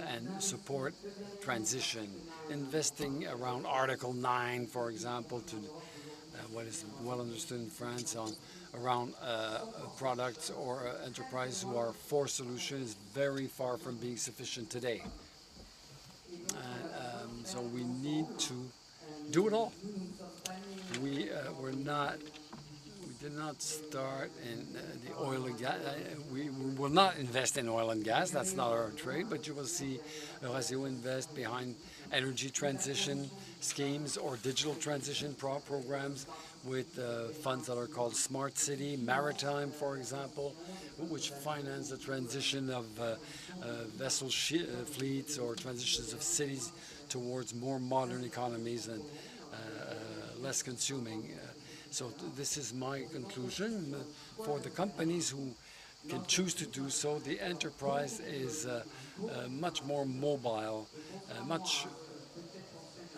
and support transition, investing around Article 9, for example, to what is well understood in France on around products or enterprises who are for solutions, very far from being sufficient today. So we need to do it all. We did not start in the oil and gas. We will not invest in oil and gas. That's not our trade. But you will see Eurazeo invest behind energy transition schemes or digital transition programs with funds that are called Smart City, Maritime, for example, which finance the transition of vessel fleets or transitions of cities towards more modern economies and less consuming. So this is my conclusion. For the companies who can choose to do so, the enterprise is much more mobile,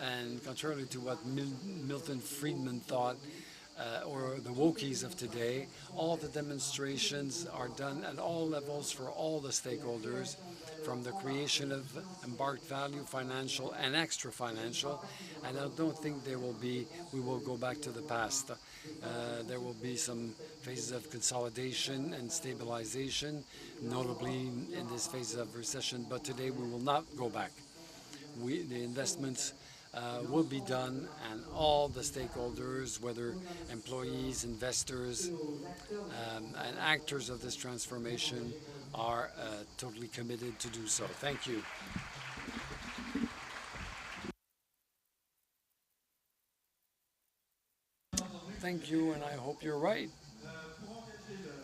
and contrary to what Milton Friedman thought, or the wokies of today, all the demonstrations are done at all levels for all the stakeholders. from the creation of embarked value, financial and extra financial, and I don't think we will go back to the past. There will be some phases of consolidation and stabilization, notably in this phase of recession, but today we will not go back. The investments will be done, and all the stakeholders, whether employees, investors, and actors of this transformation, are totally committed to do so. Thank you. Thank you, and I hope you're right.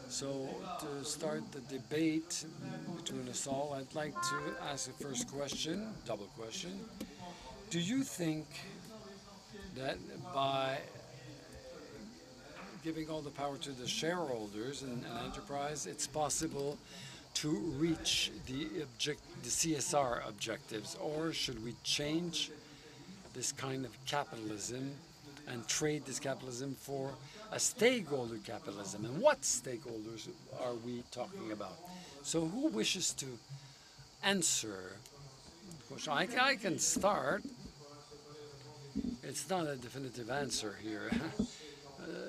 So to start the debate between us all, I'd like to ask the first question, double question. Do you think that by giving all the power to the shareholders in an enterprise, it's possible to reach the CSR objectives, or should we change this kind of capitalism and trade this capitalism for a stakeholder capitalism? And what stakeholders are we talking about? So who wishes to answer the question? I can start. It's not a definitive answer here.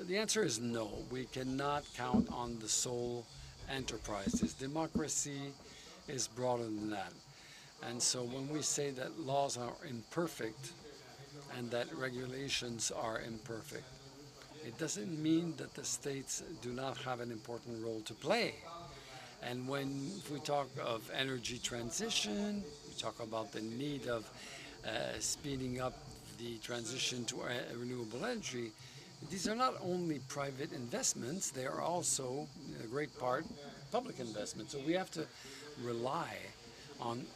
The answer is no. We cannot count on the sole enterprises. Democracy is broader than that. And so when we say that laws are imperfect and that regulations are imperfect, it doesn't mean that the states do not have an important role to play. And when we talk of energy transition, we talk about the need of speeding up the transition to renewable energy. These are not only private investments, they are also, in a great part, public investments. So we have to rely on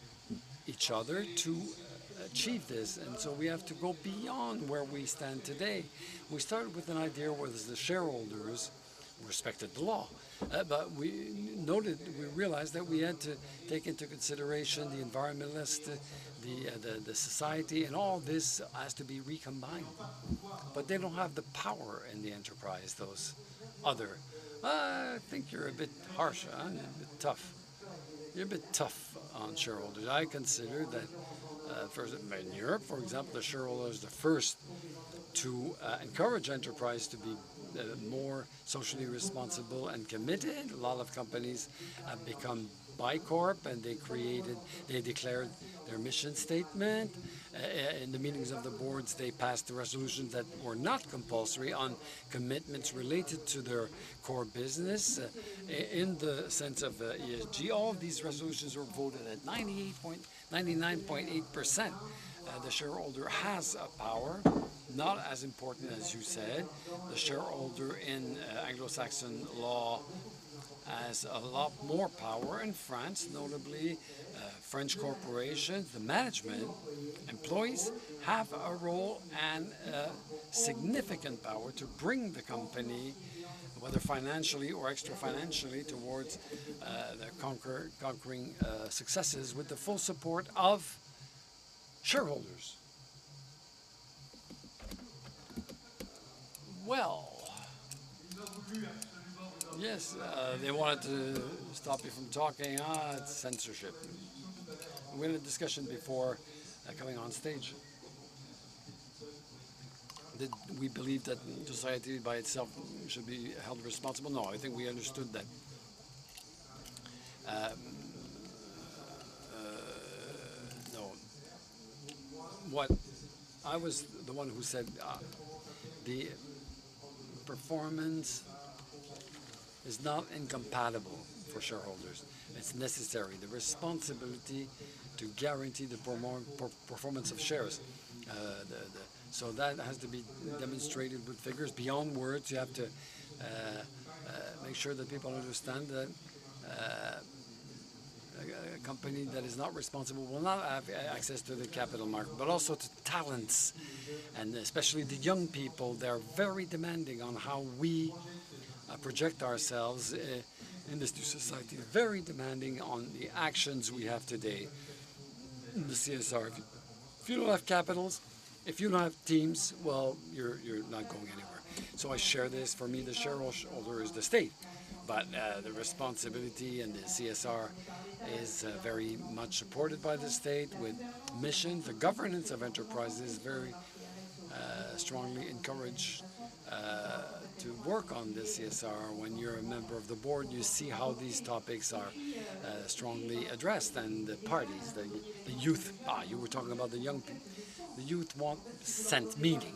each other to achieve this. And so we have to go beyond where we stand today. We started with an idea where the shareholders respected the law. But we realized that we had to take into consideration the environmentalists, the society, and all this has to be recombined. But they don't have the power in the enterprise, those other. I think you're a bit harsh, huh? A bit tough. You're a bit tough on shareholders. I consider that in Europe, for example, the shareholders are the first to encourage enterprise to be more socially responsible and committed. A lot of companies have become Bicorp, and they declared their mission statement. In the meetings of the boards, they passed the resolutions that were not compulsory on commitments related to their core business. In the sense of ESG, all of these resolutions were voted at 99.8%. The shareholder has a power, not as important as you said. The shareholder in Anglo-Saxon law has a lot more power. In France, notably French corporations, the management, employees have a role and significant power to bring the company, whether financially or extra financially, towards the conquering successes with the full support of shareholders. Well, yes, they wanted to stop you from talking. It's censorship. We had a discussion before coming on stage. Did we believe that society by itself should be held responsible? No, I think we understood that. No. What I was the one who said the performance is not incompatible for shareholders. It's necessary. The responsibility to guarantee the performance of shares. So that has to be demonstrated with figures. Beyond words, you have to make sure that people understand that a company that is not responsible will not have access to the capital market, but also to talents, and especially the young people. They're very demanding on how we project ourselves in this new society, very demanding on the actions we have today in the CSR. If you don't have capitals, if you don't have teams, well, you're not going anywhere. So I share this. For me, the shareholder is the state. But the responsibility and the CSR is very much supported by the state with missions. The governance of enterprises very strongly encouraged to work on this CSR. When you're a member of the board, you see how these topics are strongly addressed, and the parties, the youth. You were talking about the young people. The youth want sense, meaning.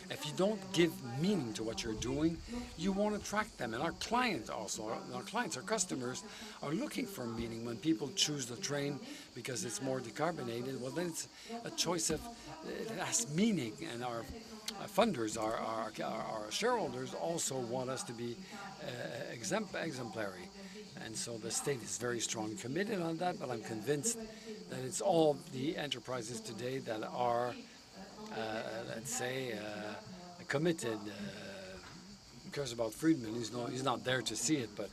If you don't give meaning to what you're doing, you won't attract them. And our clients also, our customers, are looking for meaning. When people choose the train because it's more decarbonated, well, then it's a choice of, it has meaning. And our funders, our shareholders also want us to be exemplary. And so the state is very strongly committed on that, but I'm convinced that it's all the enterprises today that are, let's say, committed. Who cares about Friedman? He's not there to see it, but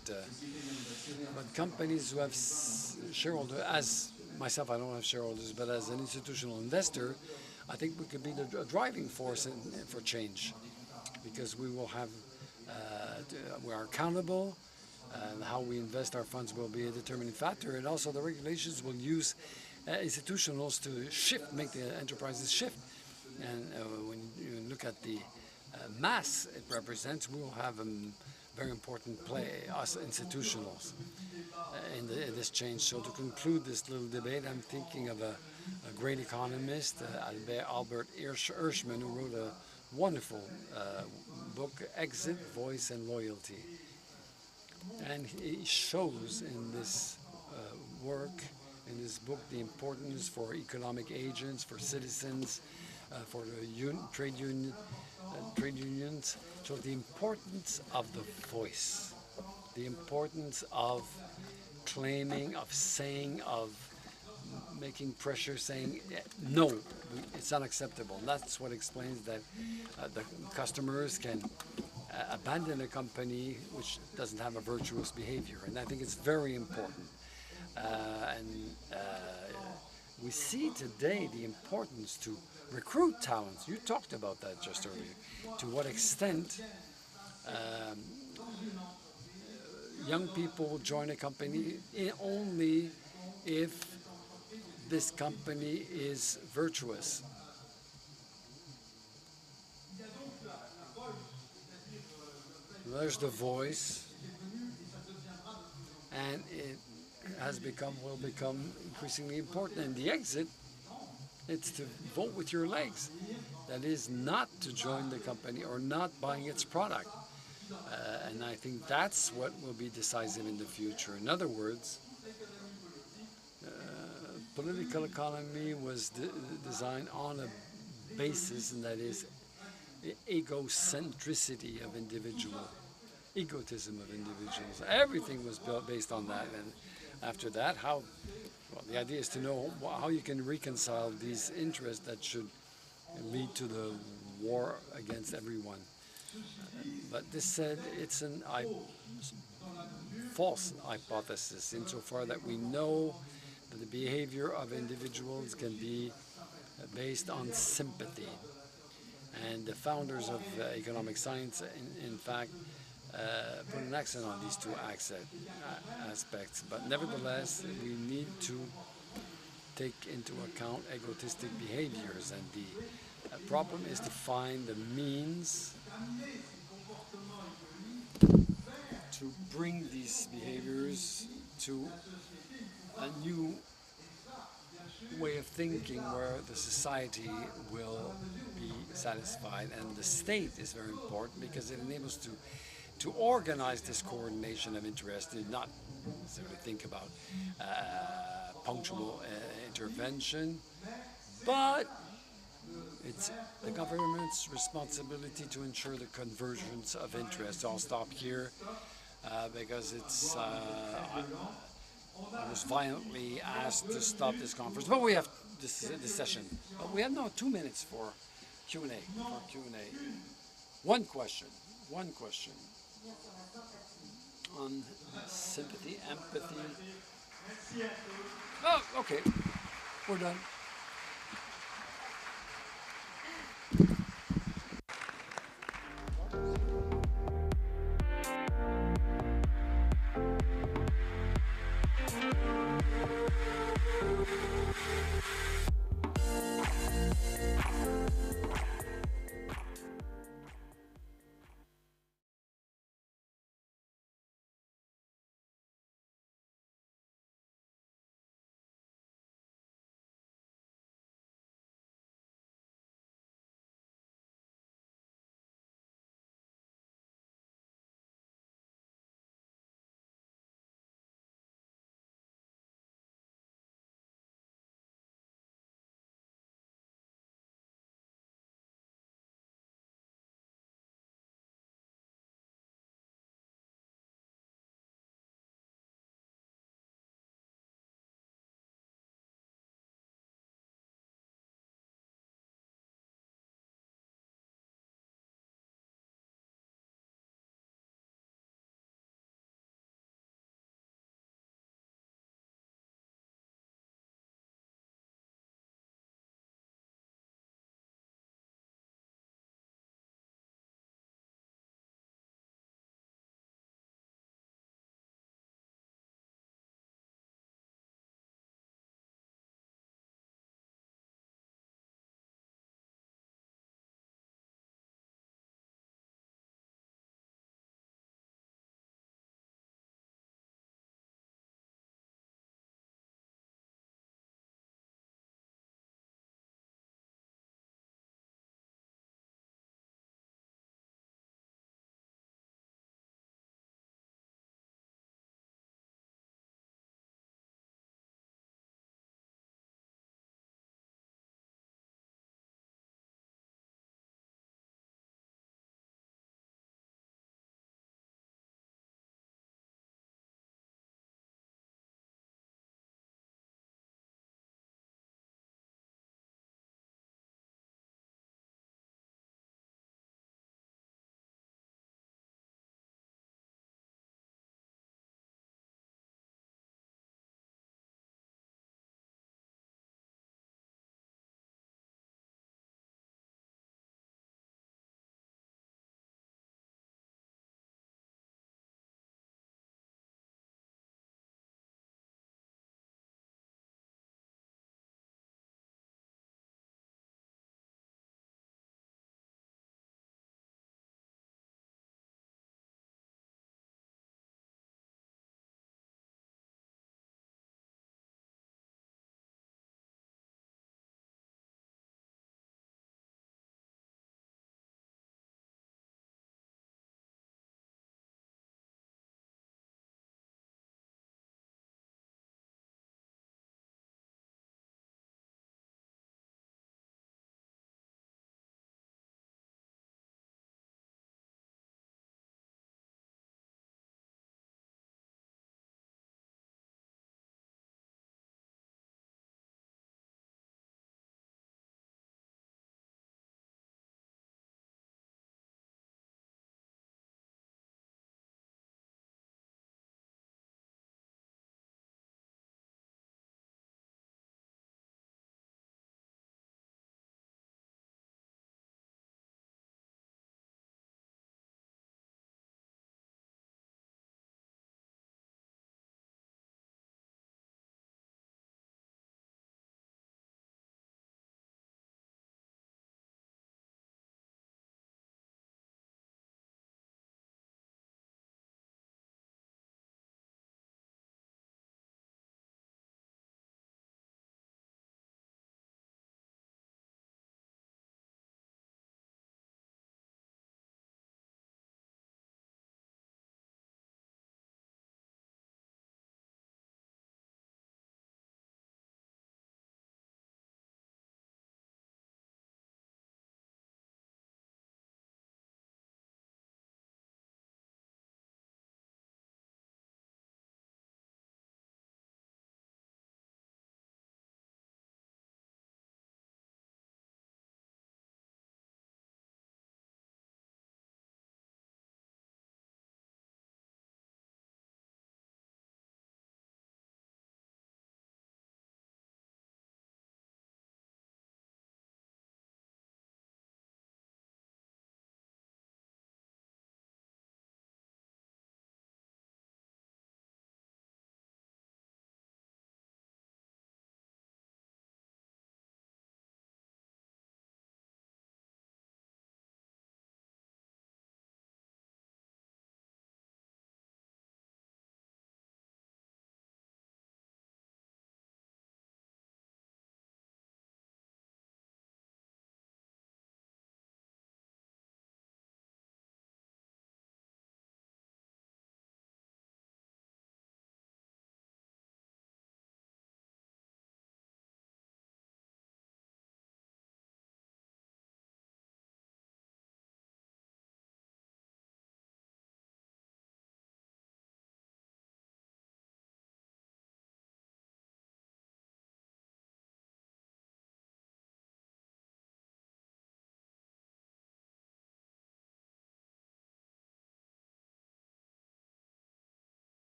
companies who have shareholders, as myself, I don't have shareholders, but as an institutional investor, I think we could be the driving force for change, because we will have, we are accountable, and how we invest our funds will be a determining factor, and also the regulations will use institutionals to shift, make the enterprises shift. And when you look at the mass it represents, we will have a very important play, us institutionals, in this change. So to conclude this little debate, I'm thinking of a great economist, Albert Hirschman, who wrote a wonderful book, Exit, Voice and Loyalty. And he shows in this work, in this book, the importance for economic agents, for citizens, for the trade unions, shows the importance of the voice, the importance of claiming, of saying, of making pressure, saying, no, it's unacceptable. And that's what explains that the customers can abandon a company which doesn't have a virtuous behavior. And I think it's very important. We see today the importance to recruit talents. You talked about that just earlier. To what extent young people will join a company only if this company is virtuous. There's the voice, and it will become increasingly important. And the exit, it's to vote with your legs. That is not to join the company or not buying its product. And I think that's what will be decisive in the future. In other words, political economy was designed on a basis, and that is egocentricity of individual, egotism of individuals. Everything was built based on that. And after that, the idea is to know how you can reconcile these interests that should lead to the war against everyone. But this said, it's a false hypothesis insofar that we know that the behavior of individuals can be based on sympathy. And the founders of economic science, in fact, put an accent on these two aspects. But nevertheless, we need to take into account egotistic behaviors. And the problem is to find the means to bring these behaviors to a new way of thinking where the society will be satisfied. And the state is very important because it enables to organize this coordination of interest, and not necessarily think about punctual intervention, but it's the government's responsibility to ensure the convergence of interests. I'll stop here because it's I was violently asked to stop this conference, but we have this session. But we have now 2 minutes for Q&A. One question on sympathy, empathy. Oh, okay, we're done.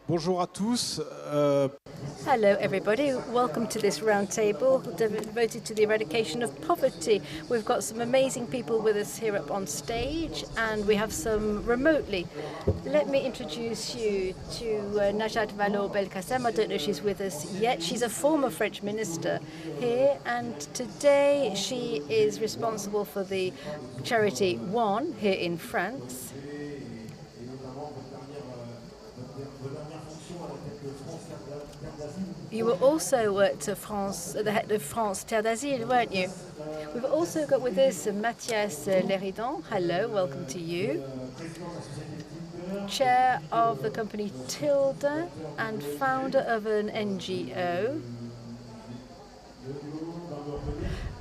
Bonjour à tous. Hello, everybody. Welcome to this roundtable devoted to the eradication of poverty. We've got some amazing people with us here up on stage, and we have some remotely. Let me introduce you to Najat Vallaud-Belkacem. I don't know if she's with us yet. She's a former French minister here, and today she is responsible for the charity One here in France. You were also at the head of France Terre d'Asile, weren't you? We've also got with us Mathias Leridan. Hello, welcome to you. Chair of the company Tilda and founder of an NGO.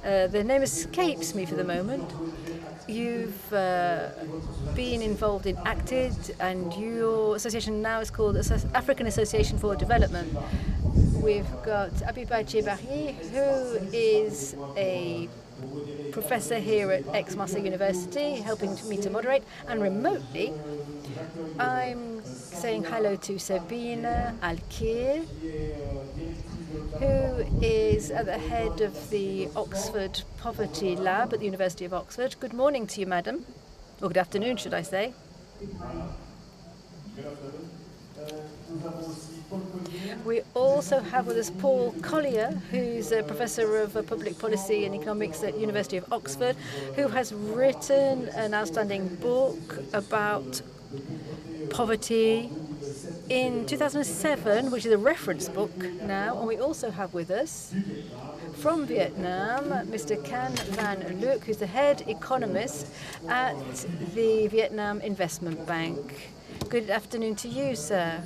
The name escapes me for the moment. You've been involved in ACTID, and your association now is called African Association for Development. We've got Abiba Djebari, who is a professor here at Aix-Marseille University, helping me to moderate. And remotely, I'm saying hello to Sabine Alkir, who is at the head of the Oxford Poverty Lab at the University of Oxford. Good morning to you, madam. Or good afternoon, should I say. We also have with us Paul Collier, who's a professor of public policy and economics at University of Oxford, who has written an outstanding book about poverty in 2007, which is a reference book now. And we also have with us from Vietnam, Mr. Can Van Luc, who's the head economist at the Vietnam Investment Bank. Good afternoon to you, sir.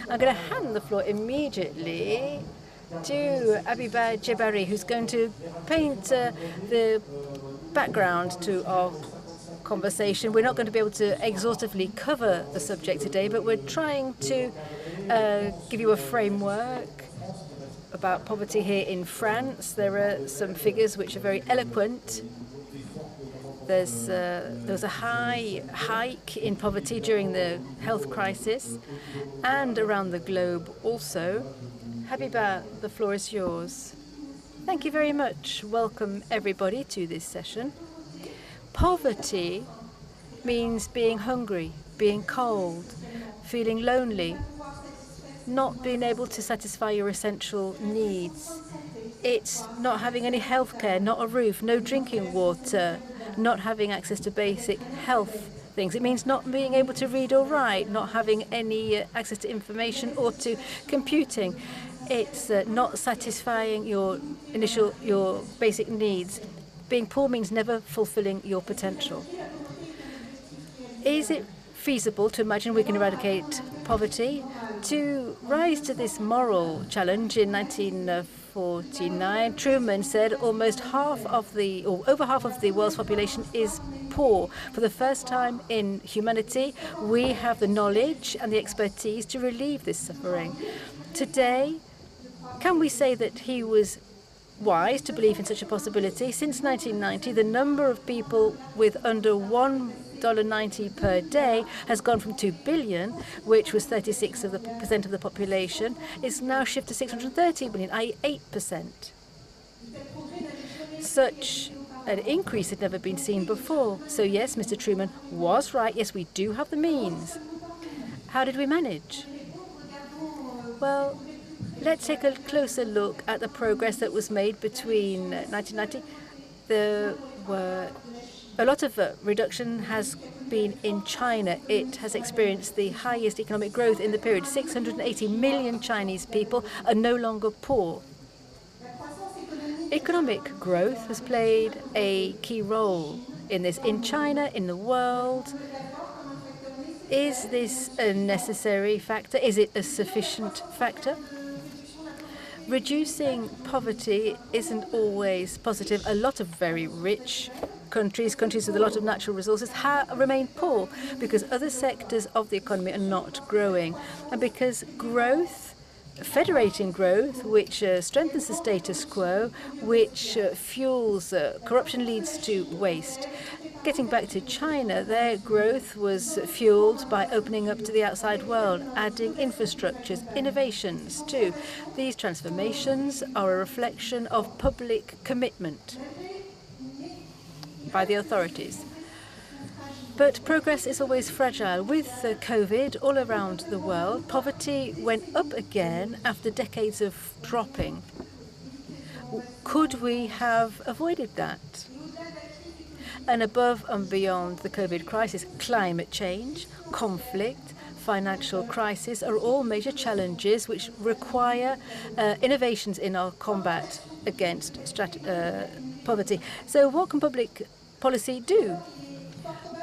I'm going to hand the floor immediately to Abiba Djebari, who's going to paint the background to our conversation. We're not going to be able to exhaustively cover the subject today, but we're trying to give you a framework about poverty here in France. There are some figures which are very eloquent. There was a high hike in poverty during the health crisis and around the globe also. Habiba, the floor is yours. Thank you very much. Welcome everybody to this session. Poverty means being hungry, being cold, feeling lonely, not being able to satisfy your essential needs. It's not having any health care, not a roof, no drinking water, not having access to basic health things. It means not being able to read or write, not having any access to information or to computing. It's not satisfying your basic needs. Being poor means never fulfilling your potential. Is it feasible to imagine we can eradicate poverty? To rise to this moral challenge in 1949, Truman said over half of the world's population is poor. For the first time in humanity, we have the knowledge and the expertise to relieve this suffering. Today, can we say that he was wise to believe in such a possibility? Since 1990, the number of people with under $1.90 per day has gone from 2 billion, which was 36% of the population, is now shifted to 630 billion, i.e. 8%. Such an increase had never been seen before. So yes, Mr. Truman was right. Yes, we do have the means. How did we manage? Well, let's take a closer look at the progress that was made between 1990. There were a lot of reduction has been in China. It has experienced the highest economic growth in the period. 680 million Chinese people are no longer poor. Economic growth has played a key role in this. In China, in the world, is this a necessary factor? Is it a sufficient factor? Reducing poverty isn't always positive. A lot of very rich countries with a lot of natural resources, remain poor because other sectors of the economy are not growing. And because growth, federating growth, which strengthens the status quo, which fuels corruption, leads to waste. Getting back to China, their growth was fueled by opening up to the outside world, adding infrastructures, innovations too. These transformations are a reflection of public commitment by the authorities. But progress is always fragile. With COVID all around the world, poverty went up again after decades of dropping. Could we have avoided that? And above and beyond the COVID crisis, climate change, conflict, financial crisis are all major challenges which require innovations in our combat against poverty. So what can public policy do?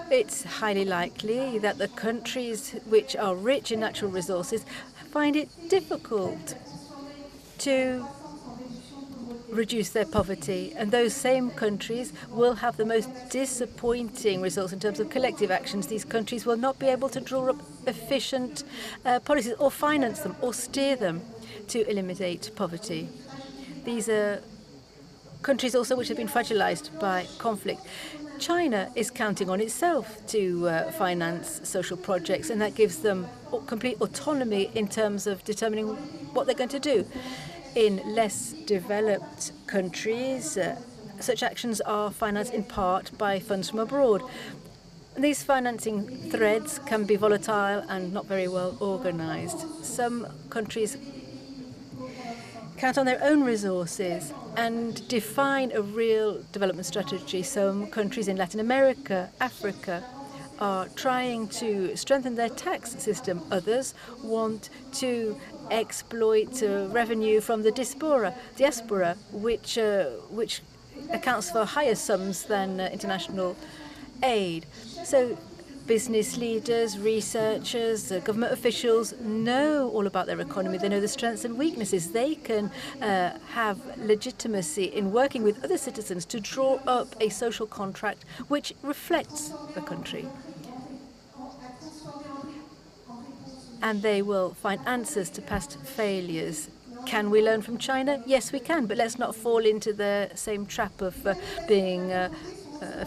It's highly likely that the countries which are rich in natural resources find it difficult to reduce their poverty, and those same countries will have the most disappointing results in terms of collective actions. These countries will not be able to draw up efficient policies or finance them or steer them to eliminate poverty. These are countries also which have been fragilized by conflict. China is counting on itself to finance social projects, and that gives them complete autonomy in terms of determining what they're going to do. In less developed countries, such actions are financed in part by funds from abroad. These financing threads can be volatile and not very well organized. Some countries count on their own resources and define a real development strategy. Some countries in Latin America, Africa, are trying to strengthen their tax system. Others want to exploit revenue from the diaspora, which accounts for higher sums than international aid. So business leaders, researchers, government officials know all about their economy. They know the strengths and weaknesses. They can have legitimacy in working with other citizens to draw up a social contract which reflects the country. And they will find answers to past failures. Can we learn from China? Yes, we can, but let's not fall into the same trap of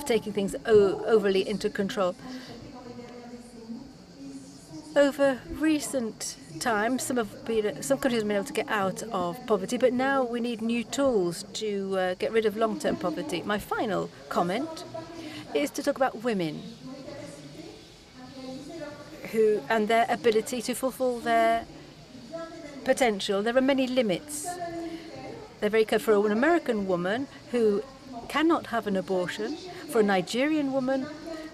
taking things overly into control. Over recent times, some countries have been able to get out of poverty, but now we need new tools to get rid of long-term poverty. My final comment is to talk about women and their ability to fulfill their potential. There are many limits. They're very clear for an American woman who cannot have an abortion, for a Nigerian woman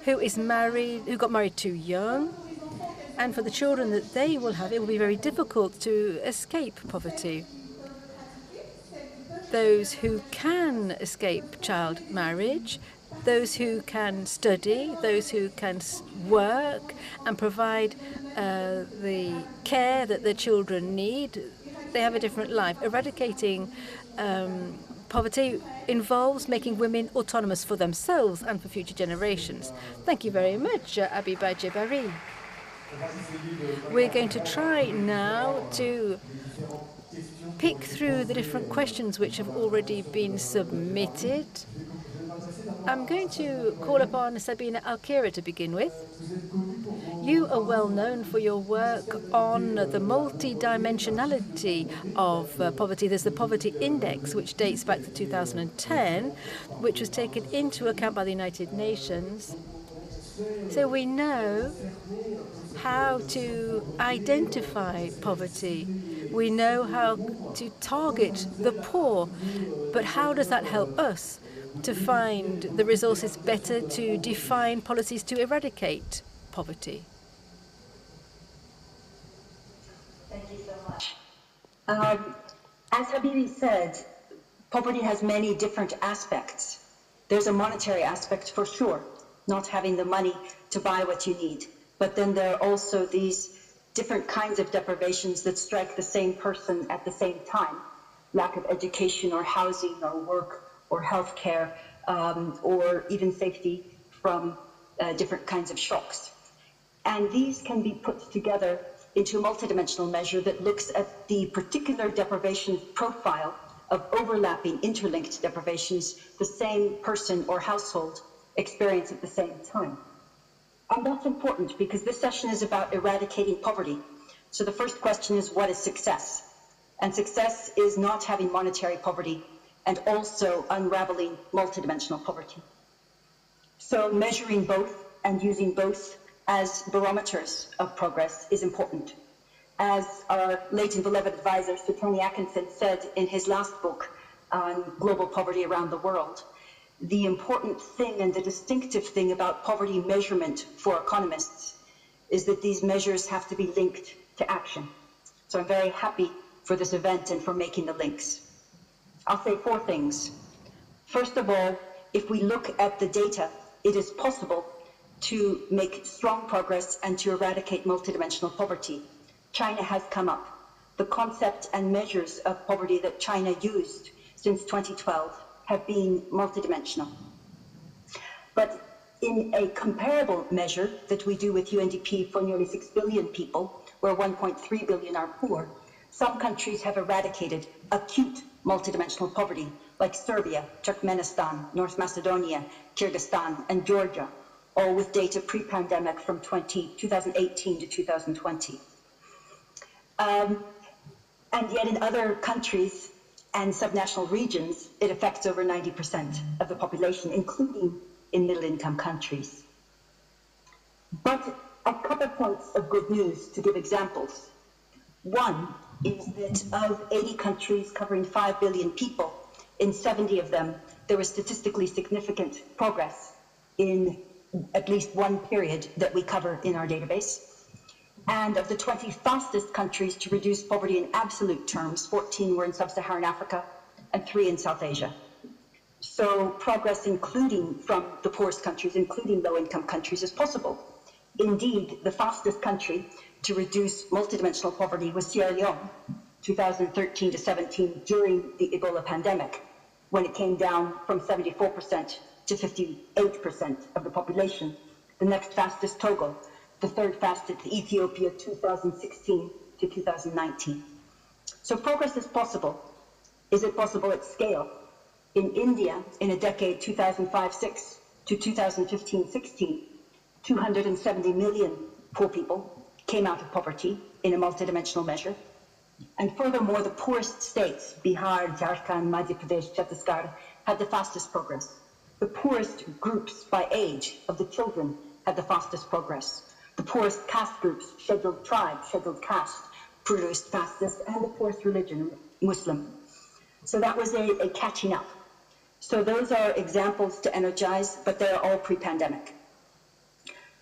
who got married too young, and for the children that they will have, it will be very difficult to escape poverty. Those who can escape child marriage, those who can study, those who can work and provide the care that their children need, they have a different life. Eradicating poverty involves making women autonomous for themselves and for future generations. Thank you very much, Abiba Jebari. We're going to try now to pick through the different questions which have already been submitted. I'm going to call upon Sabina Alkira to begin with. You are well known for your work on the multidimensionality of poverty. There's the Poverty Index, which dates back to 2010, which was taken into account by the United Nations. So we know how to identify poverty. We know how to target the poor. But how does that help us to find the resources better to define policies to eradicate poverty? Thank you so much. As Habibi said, poverty has many different aspects. There's a monetary aspect for sure, not having the money to buy what you need. But then there are also these different kinds of deprivations that strike the same person at the same time. Lack of education or housing or work or healthcare, or even safety from different kinds of shocks. And these can be put together into a multidimensional measure that looks at the particular deprivation profile of overlapping, interlinked deprivations the same person or household experience at the same time. And that's important because this session is about eradicating poverty. So the first question is, what is success? And success is not having monetary poverty and also unraveling multidimensional poverty. So measuring both and using both as barometers of progress is important. As our late and beloved advisor, Sir Tony Atkinson, said in his last book on global poverty around the world, the important thing and the distinctive thing about poverty measurement for economists is that these measures have to be linked to action. So I'm very happy for this event and for making the links. I'll say 4 things. First of all, if we look at the data, it is possible to make strong progress and to eradicate multidimensional poverty. China has come up. The concept and measures of poverty that China used since 2012 have been multidimensional. But in a comparable measure that we do with UNDP for nearly 6 billion people, where 1.3 billion are poor, some countries have eradicated acute multidimensional poverty, like Serbia, Turkmenistan, North Macedonia, Kyrgyzstan, and Georgia, all with data pre-pandemic from 2018 to 2020. And yet in other countries and subnational regions, it affects over 90% of the population, including in middle-income countries. But a couple points of good news to give examples. One is that of 80 countries covering 5 billion people, in 70 of them, there was statistically significant progress in at least one period that we cover in our database. And of the 20 fastest countries to reduce poverty in absolute terms, 14 were in sub-Saharan Africa and 3 in South Asia. So progress, including from the poorest countries, including low-income countries, is possible. Indeed, the fastest country to reduce multidimensional poverty was Sierra Leone, 2013 to 17, during the Ebola pandemic, when it came down from 74% to 58% of the population. The next fastest, Togo. The third fastest, Ethiopia, 2016 to 2019. So progress is possible. Is it possible at scale? In India, in a decade 2005-6 to 2015-16, 270 million poor people came out of poverty in a multidimensional measure. And furthermore, the poorest states, Bihar, Jharkhand, Madhya Pradesh, Chhattisgarh, had the fastest progress. The poorest groups by age of the children had the fastest progress. The poorest caste groups, scheduled tribes, scheduled caste, produced fastest, and the poorest religion, Muslim. So that was a catching up. So those are examples to energize, but they're all pre-pandemic.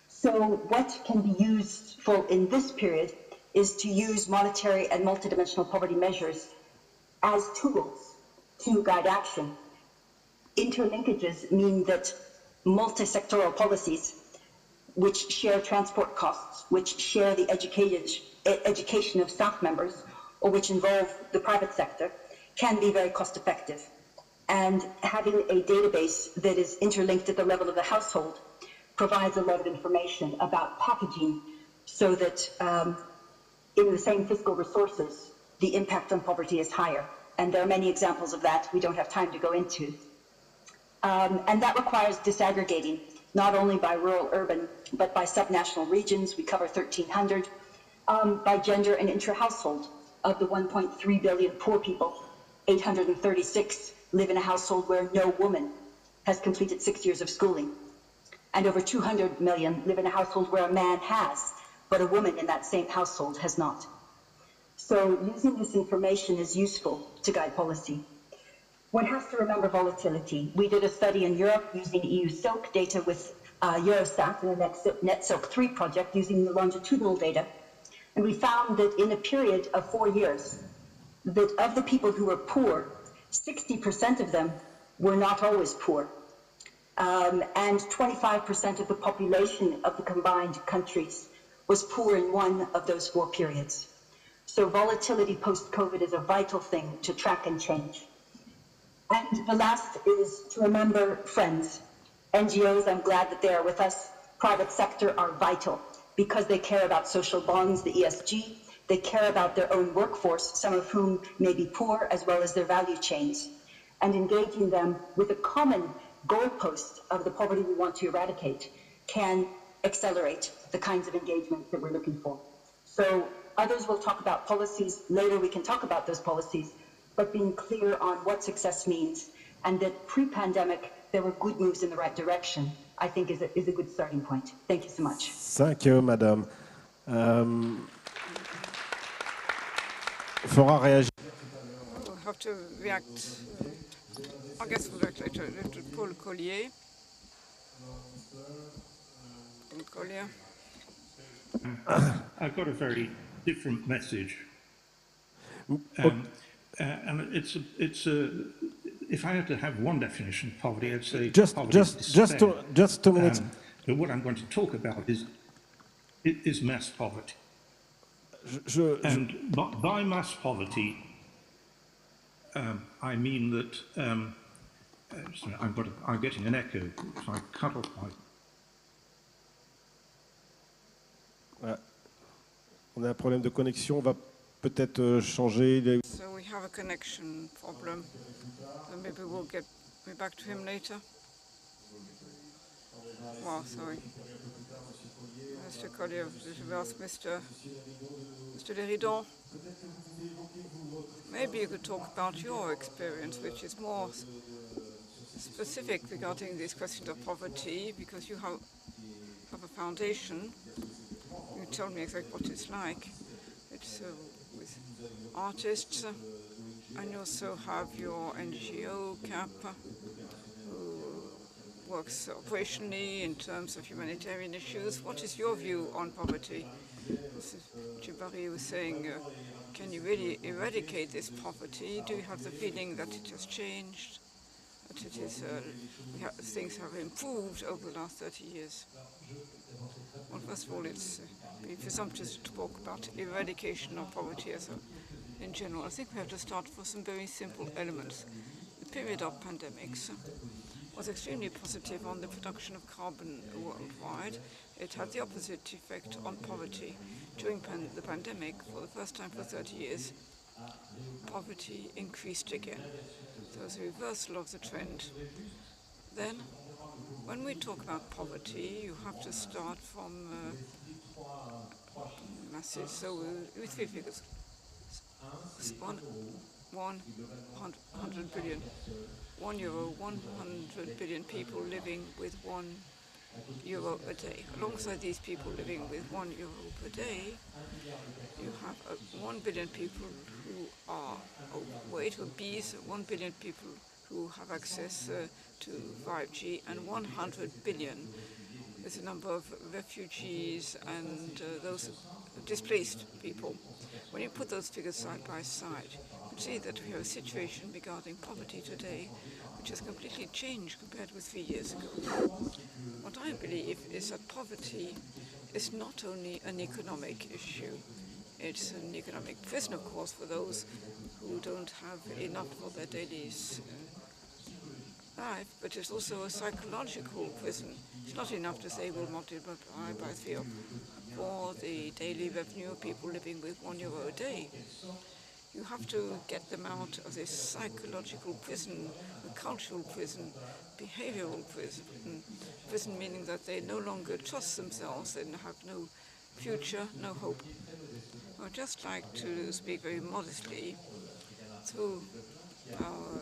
So what can be useful in this period is to use monetary and multidimensional poverty measures as tools to guide action. Interlinkages mean that multi-sectoral policies which share transport costs, which share the education of staff members, or which involve the private sector, can be very cost effective. And having a database that is interlinked at the level of the household provides a lot of information about packaging so that in the same fiscal resources, the impact on poverty is higher. And there are many examples of that we don't have time to go into. And that requires disaggregating, not only by rural, urban, but by subnational regions. We cover 1,300, by gender and intra-household. Of the 1.3 billion poor people, 836 live in a household where no woman has completed 6 years of schooling. And over 200 million live in a household where a man has, but a woman in that same household has not. So using this information is useful to guide policy. One has to remember volatility. We did a study in Europe using EU SILK data with Eurostat and the Net SILK 3 project using the longitudinal data. And we found that in a period of 4 years, that of the people who were poor, 60% of them were not always poor. And 25% of the population of the combined countries was poor in one of those 4 periods. So volatility post-COVID is a vital thing to track and change. And the last is to remember friends. NGOs, I'm glad that they are with us. Private sector are vital because they care about social bonds, the ESG. They care about their own workforce, some of whom may be poor, as well as their value chains. And engaging them with a common goalpost of the poverty we want to eradicate can accelerate the kinds of engagement that we're looking for. So others will talk about policies. Later we can talk about those policies, but being clear on what success means, and that pre-pandemic there were good moves in the right direction, I think is a good starting point. Thank you so much. Thank you, Madame. Fera réagir. We'll have to react. I guess we'll react later to Paul Collier. Collier. I've got a very different message. And it's if I had to have one definition of poverty, I'd say poverty is despair. Just 2 minutes. But what I'm going to talk about is mass poverty. And by mass poverty, I mean that I'm getting an echo, so I cut off my. On a un problème de connexion, on va peut-être changer. So we have a connection problem. So maybe we'll get back to him later. Well, sorry. Mr. Collier, je vais ask Mr. Leridon. Maybe you could talk about your experience, which is more specific regarding this question of poverty, because you have a foundation. You told me exactly what it's like. It's with artists, and you also have your NGO CAP, who works operationally in terms of humanitarian issues. What is your view on poverty? Jibari was saying, can you really eradicate this poverty? Do you have the feeling that it has changed, that it is, things have improved over the last 30 years? Well, first of all, it's presumptuous to talk about eradication of poverty in general. I think we have to start with some very simple elements. The period of pandemics was extremely positive on the production of carbon worldwide. It had the opposite effect on poverty. During the pandemic, for the first time for 30 years, poverty increased again. So it was a reversal of the trend. Then, when we talk about poverty, you have to start from masses. So with three figures. 100 billion. €1, 100 billion people living with €1 a day. Alongside these people living with €1 per day, you have 1 billion people who are overweight, obese, 1 billion people who have access to 5G, and 100 billion is the number of refugees and those displaced people. When you put those figures side by side, you see that we have a situation regarding poverty today which has completely changed compared with 3 years ago. What I believe is that poverty is not only an economic issue. It's an economic prison, of course, for those who don't have enough for their daily life, but it's also a psychological prison. It's not enough to say we'll multiply by 3 or 4 the daily revenue of people living with €1 a day. You have to get them out of this psychological prison, a cultural prison, behavioral prison meaning that they no longer trust themselves and have no future, no hope. I would just like to speak very modestly through our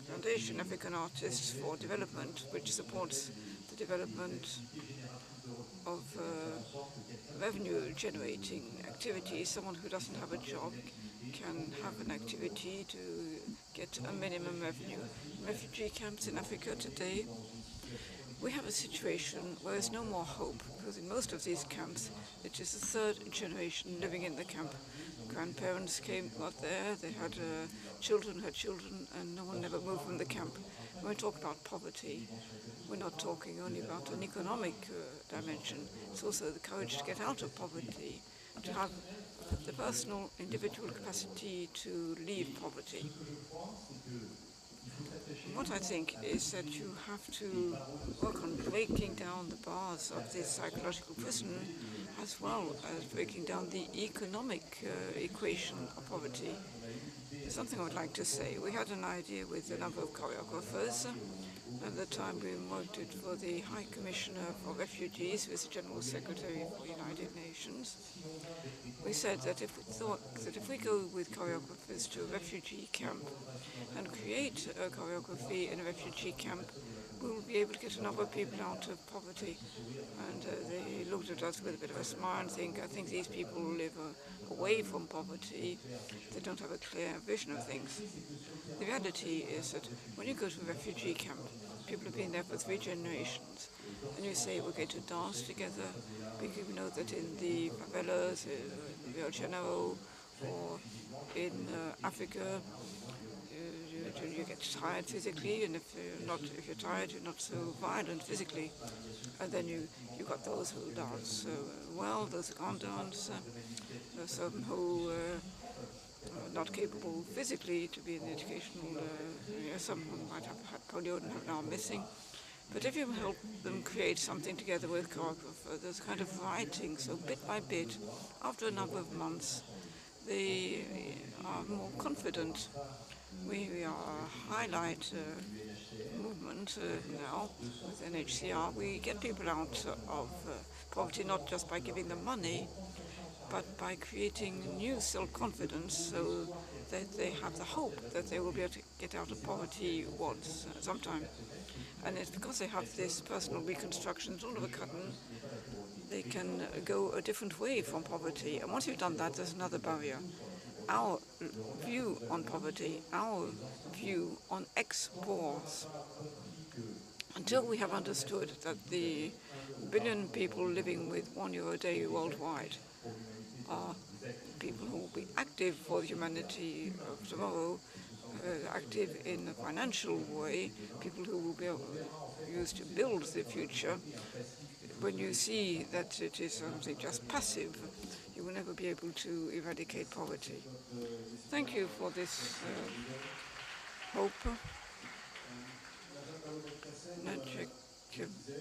Foundation African Artists for Development, which supports the development of revenue-generating activities. Someone who doesn't have a job can have an activity to get a minimum revenue. In refugee camps in Africa today, we have a situation where there's no more hope, because in most of these camps, it is the third generation living in the camp. Grandparents got there, they had children, and no one ever moved from the camp. When we talk about poverty, we're not talking only about an economic dimension. It's also the courage to get out of poverty, to have the personal, individual capacity to leave poverty. What I think is that you have to work on breaking down the bars of this psychological prison as well as breaking down the economic equation of poverty. Something I would like to say. We had an idea with a number of choreographers. At the time we worked it for the High Commissioner for Refugees, who is the General Secretary for the United Nations. We said that if we go with choreographers to a refugee camp and create a choreography in a refugee camp, we will be able to get a number of people out of poverty. And they looked at us with a bit of a smile and think, I think these people live away from poverty. They don't have a clear vision of things. The reality is that when you go to a refugee camp, people have been there for 3 generations, and you say we're going to dance together, because we know that in the favelas, in Rio de Janeiro, or in Africa, you get tired physically, and if you're tired, you're not so violent physically. And then you got those who dance well, those who can't dance, some who are not capable physically to be in the educational area. Some might have had polio and have now missing. But if you help them create something together with choreographer, there's kind of writing, so bit by bit, after a number of months, they are more confident. We are a highlight movement now with NHCR. We get people out of poverty not just by giving them money, but by creating new self-confidence so that they have the hope that they will be able to get out of poverty once, sometime. And it's because they have this personal reconstruction, all of a sudden they can go a different way from poverty. And once you've done that, there's another barrier. Our view on poverty, our view on exports. Until we have understood that the 1 billion people living with €1 a day worldwide are people who will be active for the humanity of tomorrow, active in a financial way, people who will be used to build the future. When you see that it is something just passive, you will never be able to eradicate poverty. Thank you for this hope.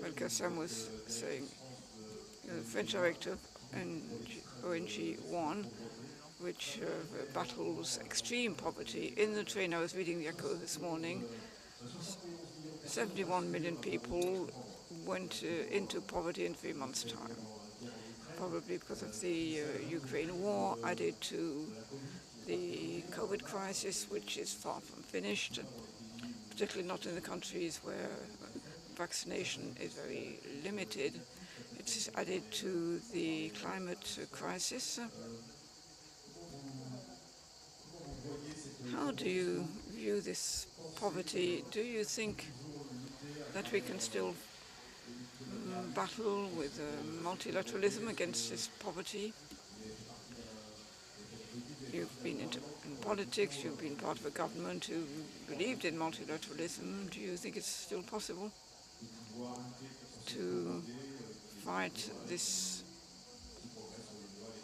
Belkacem was saying, the French director of ONG One, which battles extreme poverty. In the train, I was reading the Echo this morning, 71 million people went into poverty in 3 months' time, probably because of the Ukraine war added to the COVID crisis, which is far from finished, particularly not in the countries where vaccination is very limited. It's added to the climate crisis. How do you view this poverty? Do you think that we can still battle with multilateralism against this poverty? You've been in politics, you've been part of a government who believed in multilateralism. Do you think it's still possible to fight this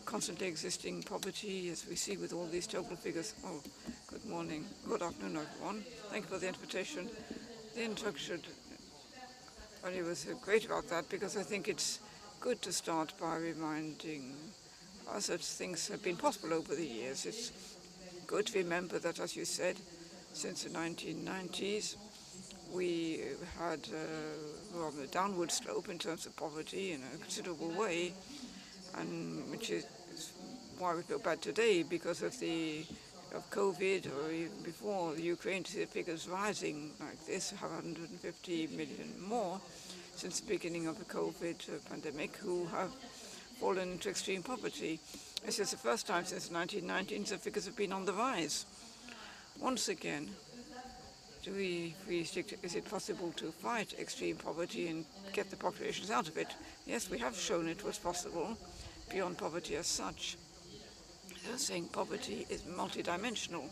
constantly existing poverty, as we see with all these total figures? Oh, good morning, good afternoon, everyone. Thank you for the invitation. The introduction only was great about that, because I think it's good to start by reminding us that things have been possible over the years. It's good to remember that, as you said, since the 1990s, we had on a downward slope in terms of poverty in a considerable way, and which is why we feel bad today because of COVID, or even before the Ukraine, to see the figures rising like this, 150 million more since the beginning of the COVID pandemic who have fallen into extreme poverty. This is the first time since the 1990s the figures have been on the rise. Once again, is it possible to fight extreme poverty and get the populations out of it? Yes, we have shown it was possible, beyond poverty as such. They're saying poverty is multidimensional,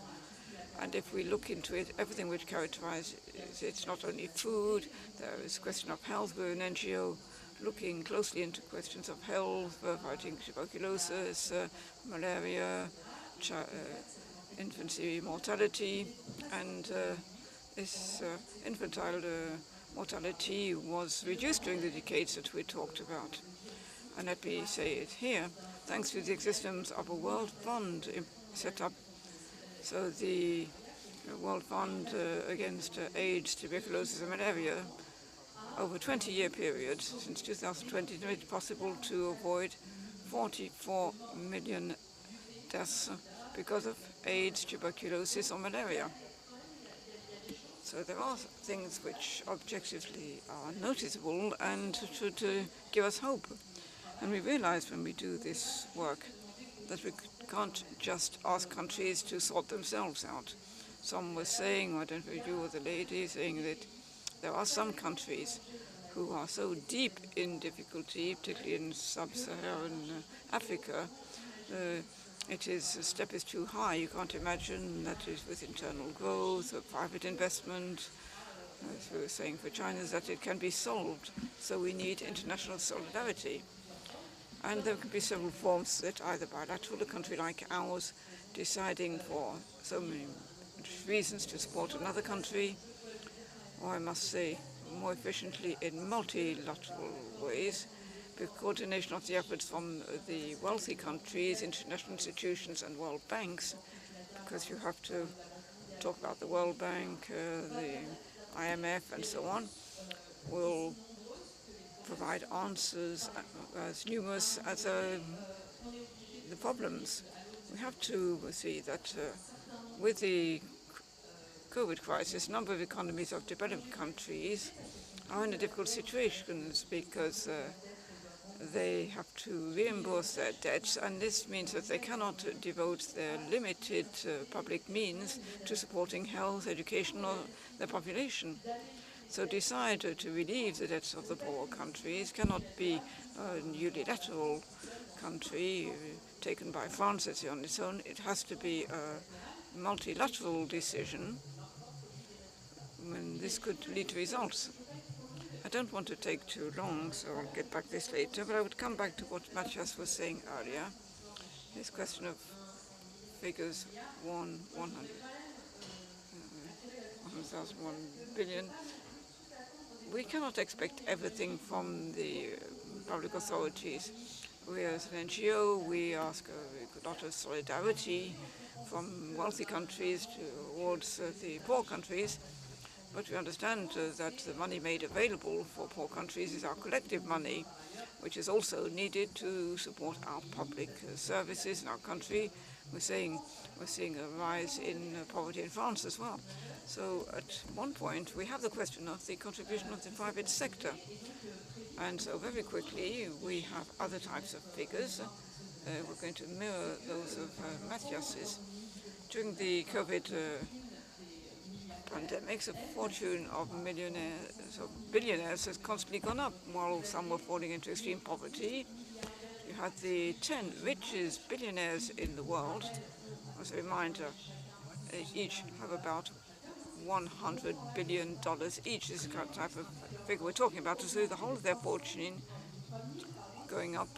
and if we look into it, everything which characterizes it's not only food, there is a question of health. We're an NGO looking closely into questions of health, fighting tuberculosis, malaria, infancy mortality, and This infantile mortality was reduced during the decades that we talked about. And let me say it here, thanks to the existence of a World Fund set up. So the World Fund against AIDS, tuberculosis and malaria, over a 20-year period, since 2020, it made it possible to avoid 44 million deaths because of AIDS, tuberculosis or malaria. So there are things which objectively are noticeable and should give us hope. And we realize when we do this work that we can't just ask countries to sort themselves out. Some were saying, I don't know, you or the lady, saying that there are some countries who are so deep in difficulty, particularly in sub-Saharan Africa, a step is too high. You can't imagine that is with internal growth or private investment. As we were saying for China, that it can be solved. So we need international solidarity. And there can be several forms that either bilateral, a country like ours, deciding for so many reasons to support another country, or I must say, more efficiently in multilateral ways, with coordination of the efforts from the wealthy countries, international institutions and world banks, because you have to talk about the World Bank, the IMF and so on, will provide answers as numerous as the problems. We have to see that with the COVID crisis, a number of economies of developed countries are in a difficult situation because they have to reimburse their debts, and this means that they cannot devote their limited public means to supporting health, education, or their population. So decide to relieve the debts of the poor countries cannot be a unilateral country taken by France on its own. It has to be a multilateral decision, and this could lead to results. I don't want to take too long, so I'll get back to this later, but I would come back to what Matthias was saying earlier, this question of figures 1 billion. We cannot expect everything from the public authorities. We as an NGO, we ask a lot of solidarity from wealthy countries towards the poor countries, but we understand that the money made available for poor countries is our collective money, which is also needed to support our public services in our country. We're seeing a rise in poverty in France as well. So at one point, we have the question of the contribution of the private sector. And so very quickly, we have other types of figures. We're going to mirror those of Matthias's. During the COVID pandemic, the fortune of millionaires, of billionaires has constantly gone up, while some were falling into extreme poverty. You had the 10 richest billionaires in the world. As a reminder, they each have about $100 billion each. This is the type of figure we're talking about. So the whole of their fortune going up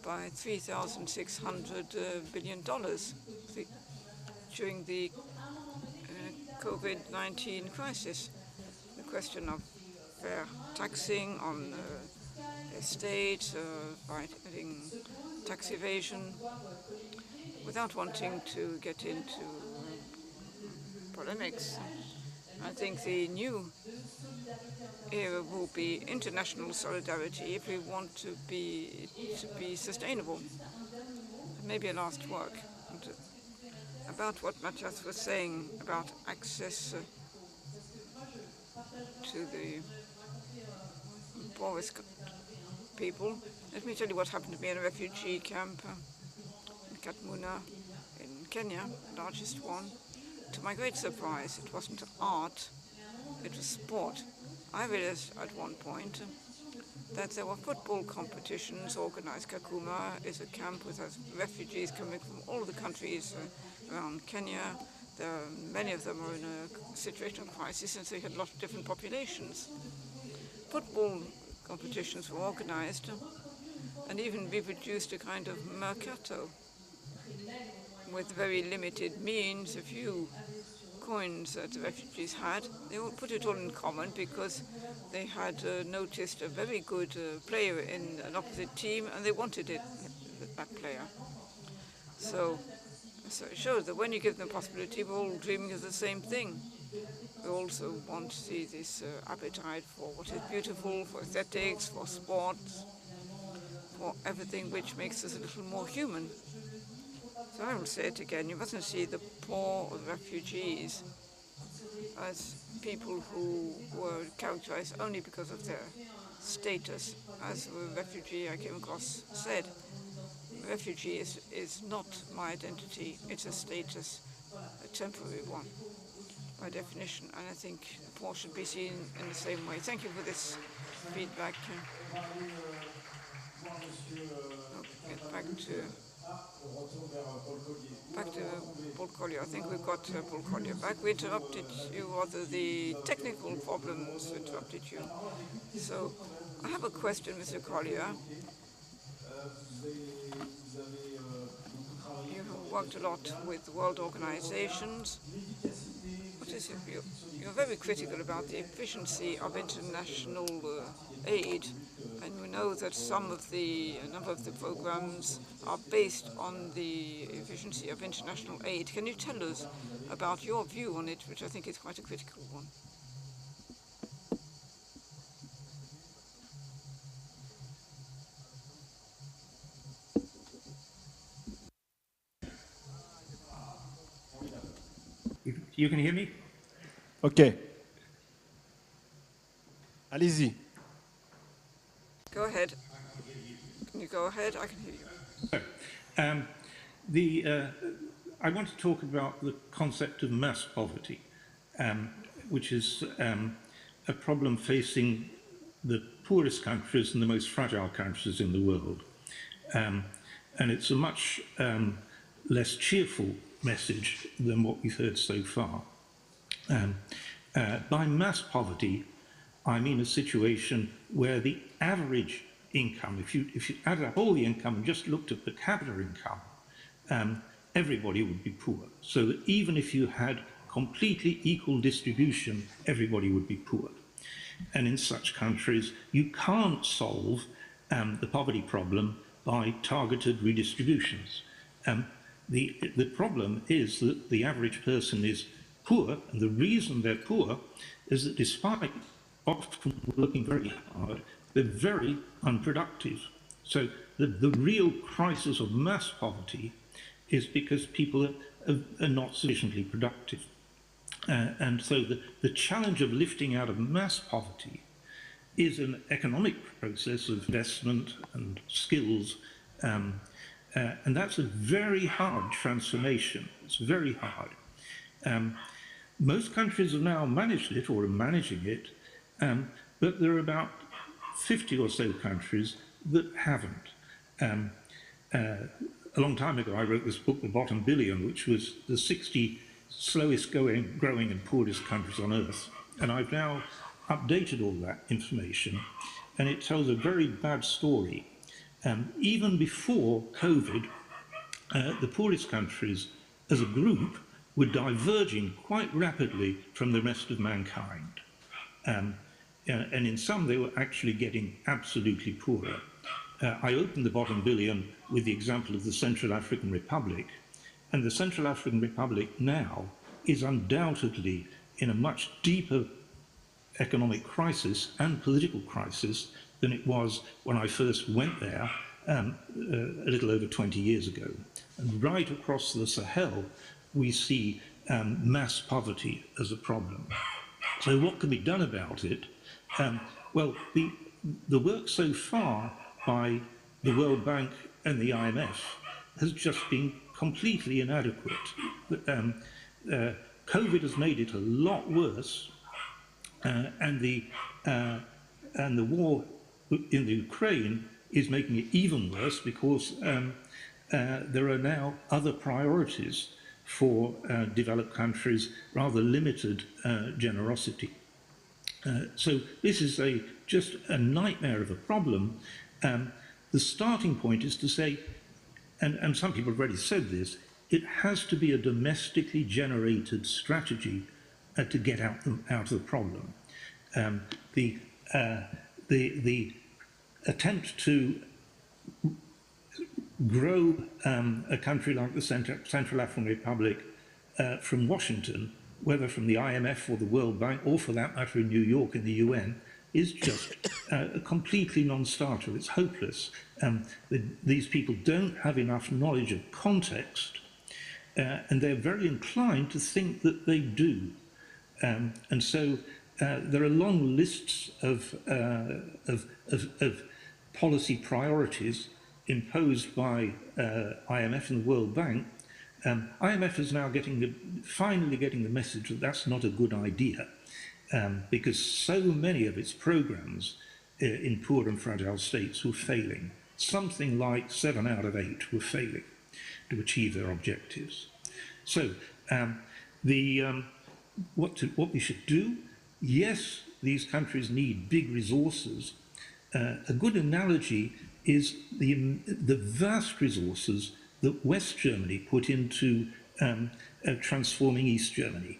by $3,600 billion during the COVID-19 crisis. The question of fair taxing on estates, fighting tax evasion, without wanting to get into polemics. I think the new era will be international solidarity if we want to be sustainable. Maybe a last word about what Matthias was saying about access to the poorest people. Let me tell you what happened to me in a refugee camp in Katmuna in Kenya, the largest one. To my great surprise, it wasn't art, it was sport. I realized at one point that there were football competitions organized. Kakuma is a camp with refugees coming from all the countries around Kenya. Many of them are in a situation of crisis, and so you had a lot of different populations. Football competitions were organized, and even we produced a kind of mercato with very limited means. A few coins that the refugees had. They all put it all in common because they had noticed a very good player in an opposite team, and they wanted it, that player. So it shows that when you give them a possibility, we're all dreaming of the same thing. We also want to see this appetite for what is beautiful, for aesthetics, for sports, for everything which makes us a little more human. So I will say it again, you mustn't see the poor or the refugees as people who were characterized only because of their status. As a refugee I came across said, refugee is not my identity, it's a status, a temporary one, by definition, and I think the poor should be seen in the same way. Thank you for this feedback. Get back to Paul Collier. I think we've got Paul Collier back. We interrupted you, rather the technical problems interrupted you. So I have a question, Mr. Collier. You have worked a lot with world organizations. What is it? You're very critical about the efficiency of international aid, and we know that a number of the programs are based on the efficiency of international aid. Can you tell us about your view on it, which I think is quite a critical one? You can hear me? OK. Allez-y. Go ahead. Can you go ahead? I can hear you. I want to talk about the concept of mass poverty, which is a problem facing the poorest countries and the most fragile countries in the world. And it's a much less cheerful message than what we've heard so far. By mass poverty, I mean a situation where the average income, if you added up all the income and just looked at per capita income, everybody would be poor. So that even if you had completely equal distribution, everybody would be poor. And in such countries, you can't solve the poverty problem by targeted redistributions. The problem is that the average person is poor, and the reason they're poor is that despite often working very hard, they're very unproductive. So the real crisis of mass poverty is because people are not sufficiently productive. And so the challenge of lifting out of mass poverty is an economic process of investment and skills, and that's a very hard transformation. It's very hard. Most countries have now managed it or are managing it, but there are about 50 or so countries that haven't. A long time ago, I wrote this book, The Bottom Billion, which was the 60 slowest growing and poorest countries on Earth. And I've now updated all that information, and it tells a very bad story. Even before COVID, the poorest countries as a group were diverging quite rapidly from the rest of mankind. And in some, they were actually getting absolutely poorer. I opened The Bottom Billion with the example of the Central African Republic, and the Central African Republic now is undoubtedly in a much deeper economic crisis and political crisis than it was when I first went there a little over 20 years ago. And right across the Sahel, we see mass poverty as a problem. So what can be done about it? Well, the work so far by the World Bank and the IMF has just been completely inadequate. COVID has made it a lot worse, and the war in the Ukraine is making it even worse because there are now other priorities for developed countries, rather limited generosity. So this is just a nightmare of a problem. The starting point is to say, and some people have already said this, it has to be a domestically generated strategy to get out of the problem. The attempt to grow a country like the Central African Republic from Washington, whether from the IMF or the World Bank, or for that matter in New York in the UN, is just a completely non-starter. It's hopeless. These people don't have enough knowledge of context, and they're very inclined to think that they do. And so there are long lists of policy priorities imposed by IMF and the World Bank. IMF is now finally getting the message that that's not a good idea, because so many of its programs in poor and fragile states were failing. Something like 7 out of 8 were failing to achieve their objectives. So what we should do, yes, these countries need big resources. A good analogy is the vast resources that West Germany put into transforming East Germany.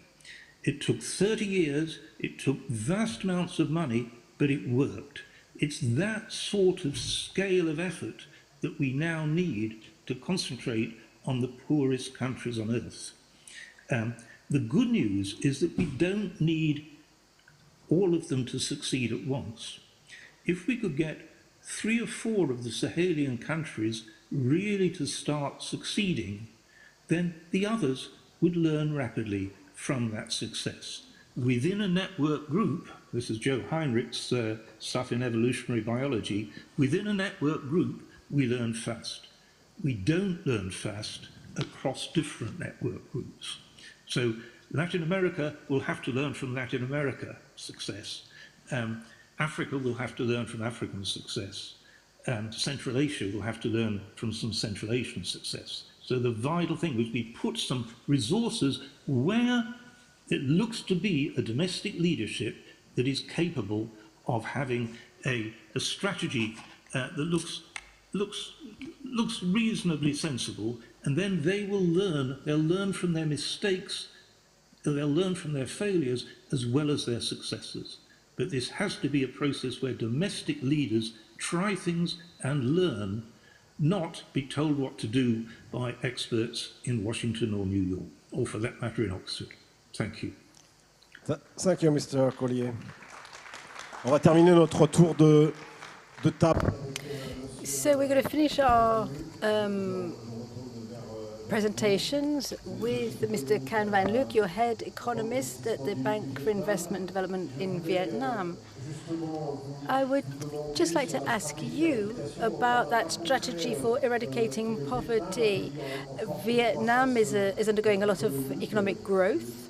It took 30 years, it took vast amounts of money, but it worked. It's that sort of scale of effort that we now need to concentrate on the poorest countries on earth. The good news is that we don't need all of them to succeed at once. If we could get 3 or 4 of the Sahelian countries really to start succeeding, then the others would learn rapidly from that success. Within a network group, this is Joe Heinrich's stuff in evolutionary biology, within a network group, we learn fast. We don't learn fast across different network groups. So Latin America will have to learn from Latin America success. Africa will have to learn from African success. Central Asia will have to learn from some Central Asian success. So the vital thing is we put some resources where it looks to be a domestic leadership that is capable of having a strategy that looks reasonably sensible, and then they will learn. They'll learn from their mistakes, they'll learn from their failures as well as their successes. But this has to be a process where domestic leaders try things and learn, not be told what to do by experts in Washington or New York, or for that matter in Oxford. Thank you. Thank you, Mr. Collier. On va terminer notre tour de table. So we're going to finish our presentations with Mr. Can Van Luc, your head economist at the Bank for Investment and Development in Vietnam. I would just like to ask you about that strategy for eradicating poverty. Vietnam is undergoing a lot of economic growth.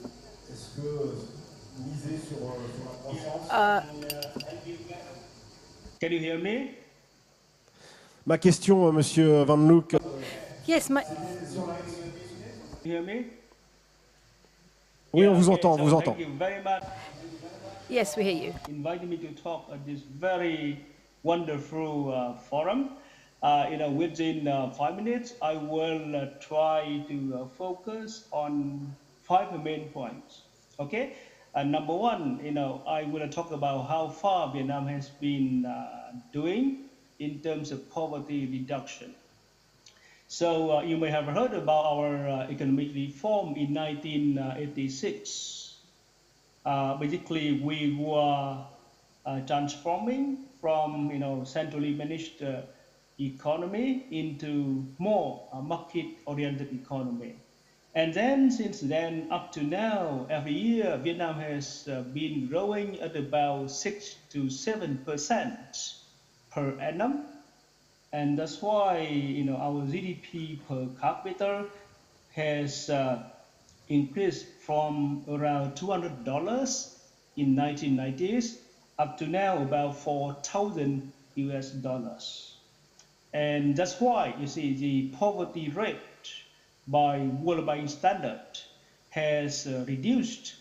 Can you hear me? Ma question, Monsieur Van Luc. Yes, my... You hear me? Oui, on vous entend, on vous entend. Thank you very much. Yes, we hear you. Inviting me to talk at this very wonderful forum. Within 5 minutes, I will try to focus on 5 main points. Okay. Number one, I will talk about how far Vietnam has been doing in terms of poverty reduction. So you may have heard about our economic reform in 1986. Basically, we were transforming from centrally managed economy into more market-oriented economy. And then since then up to now, every year Vietnam has been growing at about 6 to 7% per annum. And that's why our GDP per capita has increased from around $200 in 1990s up to now about $4,000 US. And that's why you see the poverty rate by World Bank standard has reduced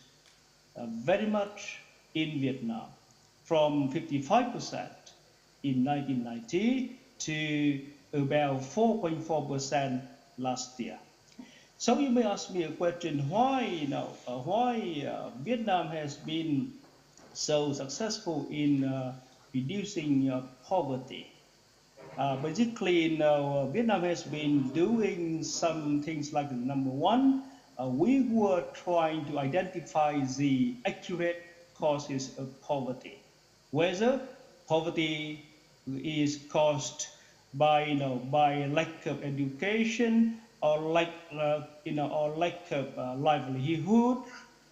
very much in Vietnam from 55% in 1990 to about 4.4% last year. So you may ask me a question: why, Vietnam has been so successful in reducing poverty? Basically, Vietnam has been doing some things like number one, we were trying to identify the accurate causes of poverty. Whether poverty is caused by, by lack of education, or lack of livelihood,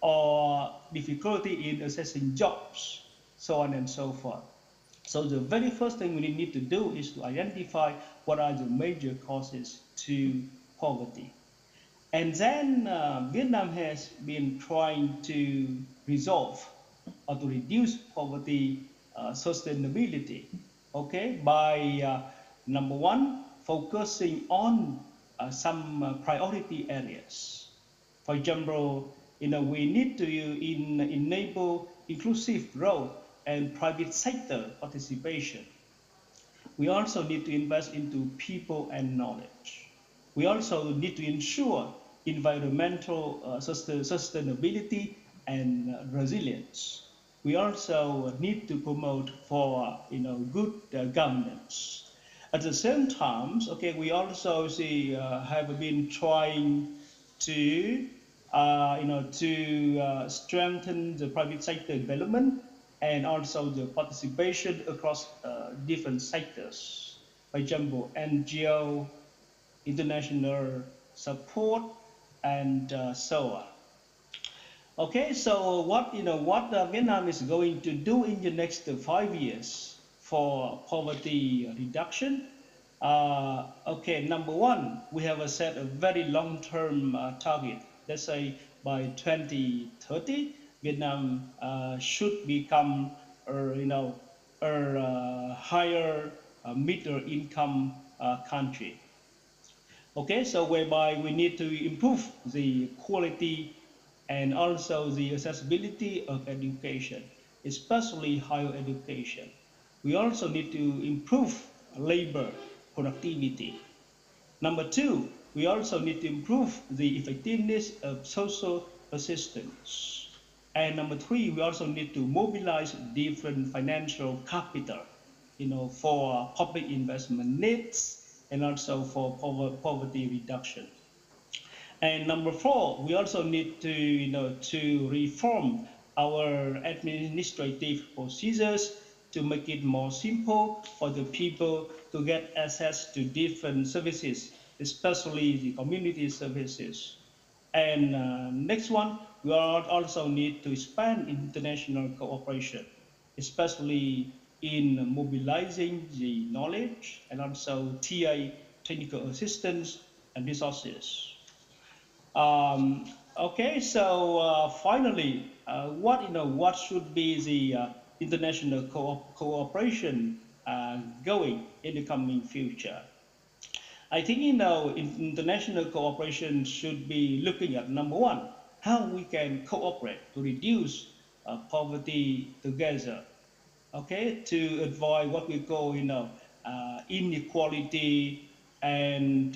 or difficulty in accessing jobs, so on and so forth. So the very first thing we need to do is to identify what are the major causes to poverty. And then Vietnam has been trying to resolve or to reduce poverty sustainability, okay, by number one, focusing on some priority areas. For example, we need to enable inclusive growth and private sector participation. We also need to invest into people and knowledge. We also need to ensure environmental sustainability and resilience. We also need to promote for good governance. At the same time, okay, we also have been trying to strengthen the private sector development and also the participation across different sectors. For example, NGO, international support, and so on. Okay, so what Vietnam is going to do in the next 5 years for poverty reduction? Okay, number one, we have set a very long-term target. Let's say by 2030, Vietnam should become, a higher middle income country. Okay, so whereby we need to improve the quality and also the accessibility of education, especially higher education. We also need to improve labor productivity. Number two, we also need to improve the effectiveness of social assistance. And number three, we also need to mobilize different financial capital, for public investment needs and also for poverty reduction. And number four, we also need to reform our administrative procedures to make it more simple for the people to get access to different services, especially the community services. And next one, we also need to expand international cooperation, especially in mobilizing the knowledge and also TA, technical assistance and resources. Okay, so finally, what should be the international cooperation going in the coming future? I think international cooperation should be looking at number one, how we can cooperate to reduce poverty together. Okay, to avoid what we call inequality and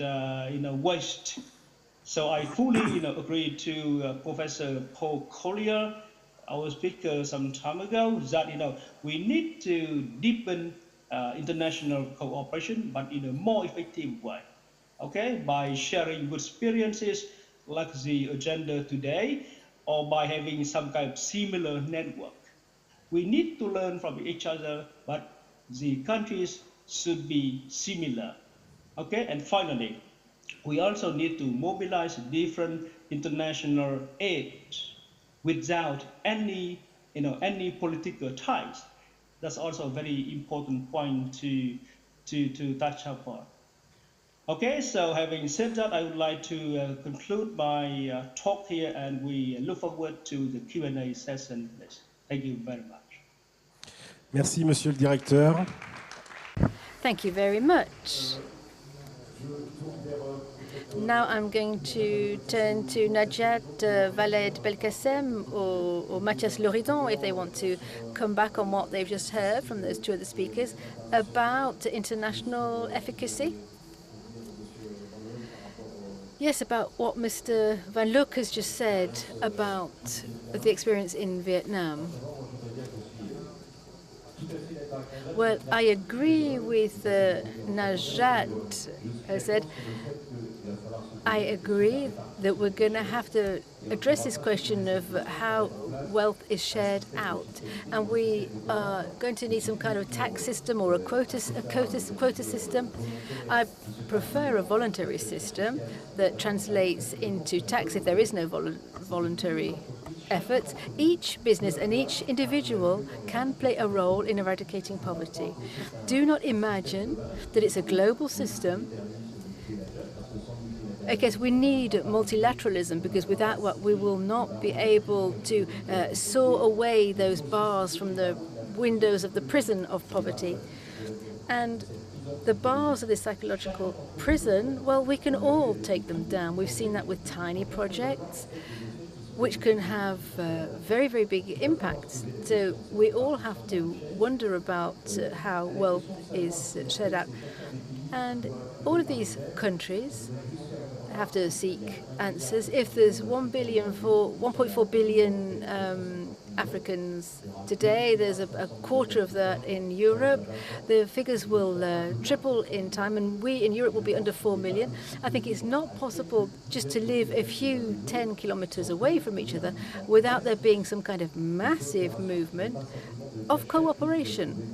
waste. So I fully agree to Professor Paul Collier, our speaker some time ago, that we need to deepen international cooperation, but in a more effective way. Okay, by sharing good experiences like the agenda today, or by having some kind of similar network. We need to learn from each other, but the countries should be similar. Okay, and finally, we also need to mobilize different international aid without any political ties. That's also a very important point to touch upon. Okay, so having said that, I would like to conclude my talk here, and we look forward to the Q&A session. Thank you very much. Merci, Monsieur le Directeur. Thank you very much. Now I'm going to turn to Najat Valed Belkacem or Mathias Loridon if they want to come back on what they've just heard from those two other speakers about international efficacy. Yes, about what Mr. Van Look has just said about the experience in Vietnam. Well, I agree with Najat, who said, I agree that we're going to have to address this question of how wealth is shared out. And we are going to need some kind of tax system or a quota system. I prefer a voluntary system that translates into tax if there is no voluntary efforts. Each business and each individual can play a role in eradicating poverty. Do not imagine that it's a global system. I guess we need multilateralism, because without what we will not be able to saw away those bars from the windows of the prison of poverty. And the bars of this psychological prison, well, we can all take them down. We've seen that with tiny projects, which can have very, very big impacts. So we all have to wonder about how wealth is shared out. And all of these countries have to seek answers. If there's 1.4 billion Africans today, there's a quarter of that in Europe. The figures will triple in time, and we in Europe will be under 4 million. I think it's not possible just to live a few 10 kilometers away from each other without there being some kind of massive movement of cooperation,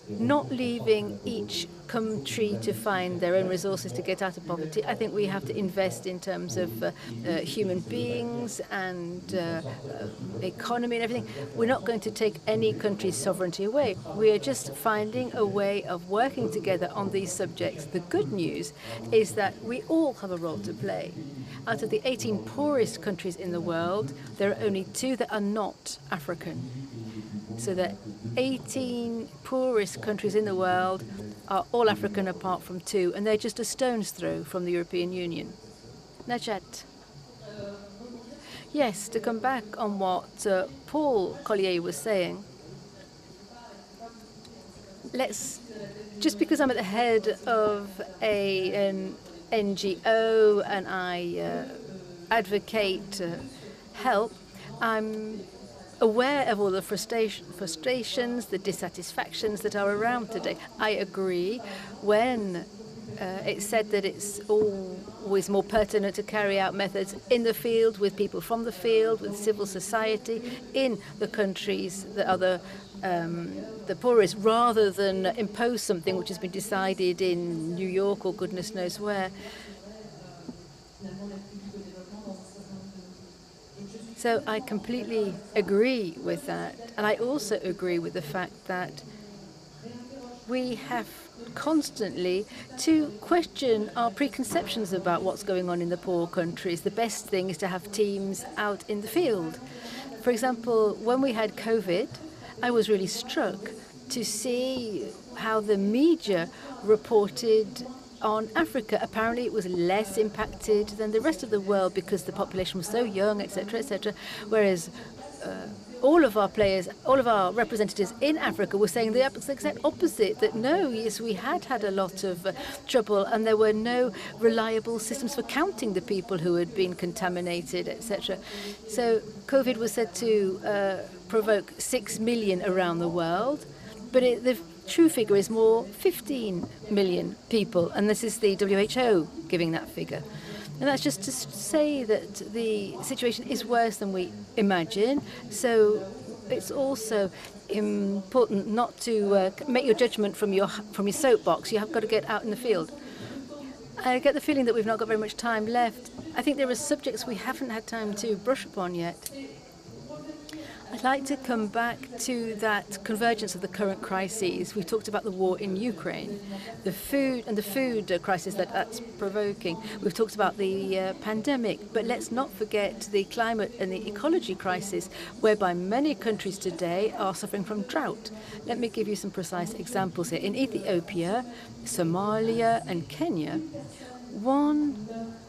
not leaving each country to find their own resources to get out of poverty. I think we have to invest in terms of human beings and economy and everything. We're not going to take any country's sovereignty away. We are just finding a way of working together on these subjects. The good news is that we all have a role to play. Out of the 18 poorest countries in the world, there are only 2 that are not African. So the 18 poorest countries in the world are all African apart from 2, and they're just a stone's throw from the European Union. Najat. Yes, to come back on what Paul Collier was saying, just because I'm at the head of an NGO and I advocate help, I'm aware of all the frustrations, the dissatisfactions that are around today. I agree when it's said that it's always more pertinent to carry out methods in the field with people from the field, with civil society in the countries that are the poorest, rather than impose something which has been decided in New York or goodness knows where. So I completely agree with that. And I also agree with the fact that we have constantly to question our preconceptions about what's going on in the poor countries. The best thing is to have teams out in the field. For example, when we had COVID, I was really struck to see how the media reported on Africa. Apparently it was less impacted than the rest of the world because the population was so young, etc., whereas all of our representatives in Africa were saying the exact opposite, that no, yes, we had a lot of trouble and there were no reliable systems for counting the people who had been contaminated, etc. So COVID was said to provoke 6 million around the world, but the true figure is more 15 million people, and this is the WHO giving that figure. And that's just to say that the situation is worse than we imagine. So it's also important not to make your judgment from your soapbox. You have got to get out in the field. I get the feeling that we've not got very much time left. I think there are subjects we haven't had time to brush upon yet. I'd like to come back to that convergence of the current crises. We talked about the war in Ukraine, the food crisis that's provoking. We've talked about the pandemic, but let's not forget the climate and the ecology crisis, whereby many countries today are suffering from drought. Let me give you some precise examples here. In Ethiopia, Somalia, and Kenya, 1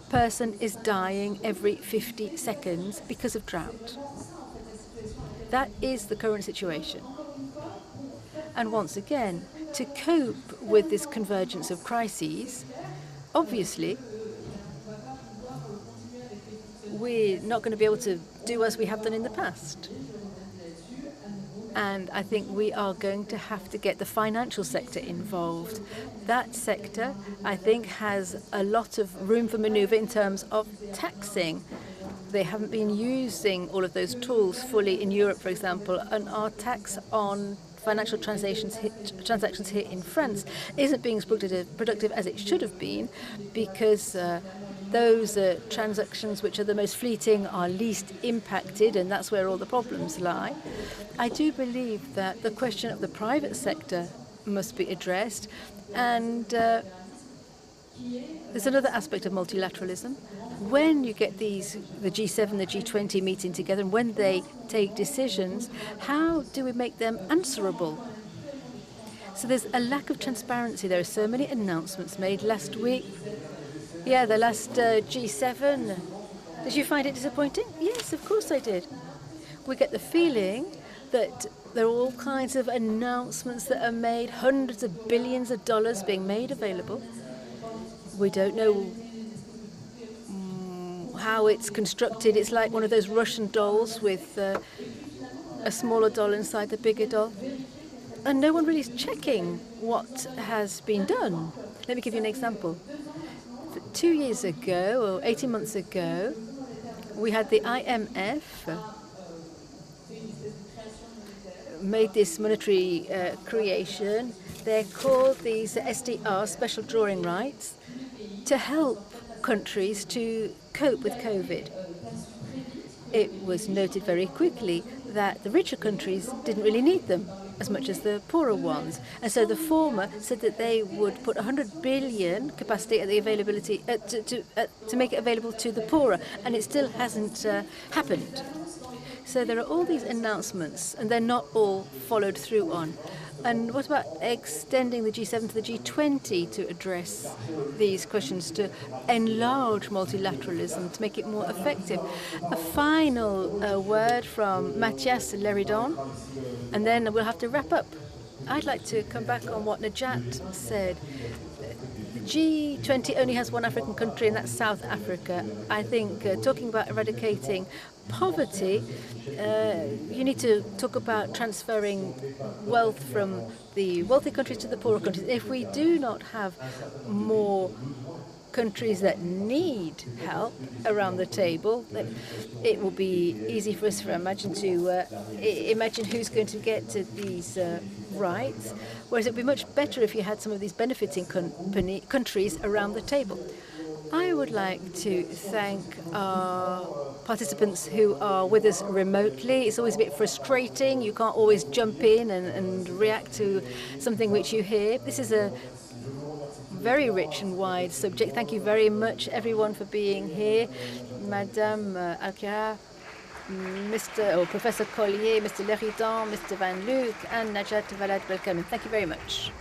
person is dying every 50 seconds because of drought. That is the current situation. And once again, to cope with this convergence of crises, obviously, we're not going to be able to do as we have done in the past. And I think we are going to have to get the financial sector involved. That sector, I think, has a lot of room for maneuver in terms of taxing. They haven't been using all of those tools fully in Europe, for example, and our tax on financial transactions here in France isn't being as productive as it should have been, because those transactions which are the most fleeting are least impacted, and that's where all the problems lie. I do believe that the question of the private sector must be addressed, and there's another aspect of multilateralism. When you get the G7, the G20 meeting together, and when they take decisions, how do we make them answerable? So there's a lack of transparency. There are so many announcements made last week. Yeah, the last G7. Did you find it disappointing? Yes, of course I did. We get the feeling that there are all kinds of announcements that are made, hundreds of billions of dollars being made available. We don't know how it's constructed. It's like one of those Russian dolls with a smaller doll inside the bigger doll. And no one really is checking what has been done. Let me give you an example. 2 years ago, or 18 months ago, we had the IMF made this monetary creation. They're called these SDR, special drawing rights, to help countries to cope with COVID. It was noted very quickly that the richer countries didn't really need them as much as the poorer ones. And so the former said that they would put 100 billion capacity at the availability to make it available to the poorer, and it still hasn't happened. So there are all these announcements, and they're not all followed through on. And what about extending the G7 to the G20 to address these questions, to enlarge multilateralism, to make it more effective? A final word from Mathias Leridon, and then we'll have to wrap up. I'd like to come back on what Najat said. The G20 only has one African country, and that's South Africa. I think talking about eradicating poverty, you need to talk about transferring wealth from the wealthy countries to the poorer countries. If we do not have more countries that need help around the table, then it will be easy for us to imagine who's going to get to these rights, whereas it would be much better if you had some of these benefiting countries around the table. I would like to thank our participants who are with us remotely. It's always a bit frustrating. You can't always jump in and react to something which you hear. This is a very rich and wide subject. Thank you very much, everyone, for being here. Madame Alkira, Professor Collier, Mr. Leridan, Mr. Van Luc, and Najat Vallaud-Belkacem. Thank you very much.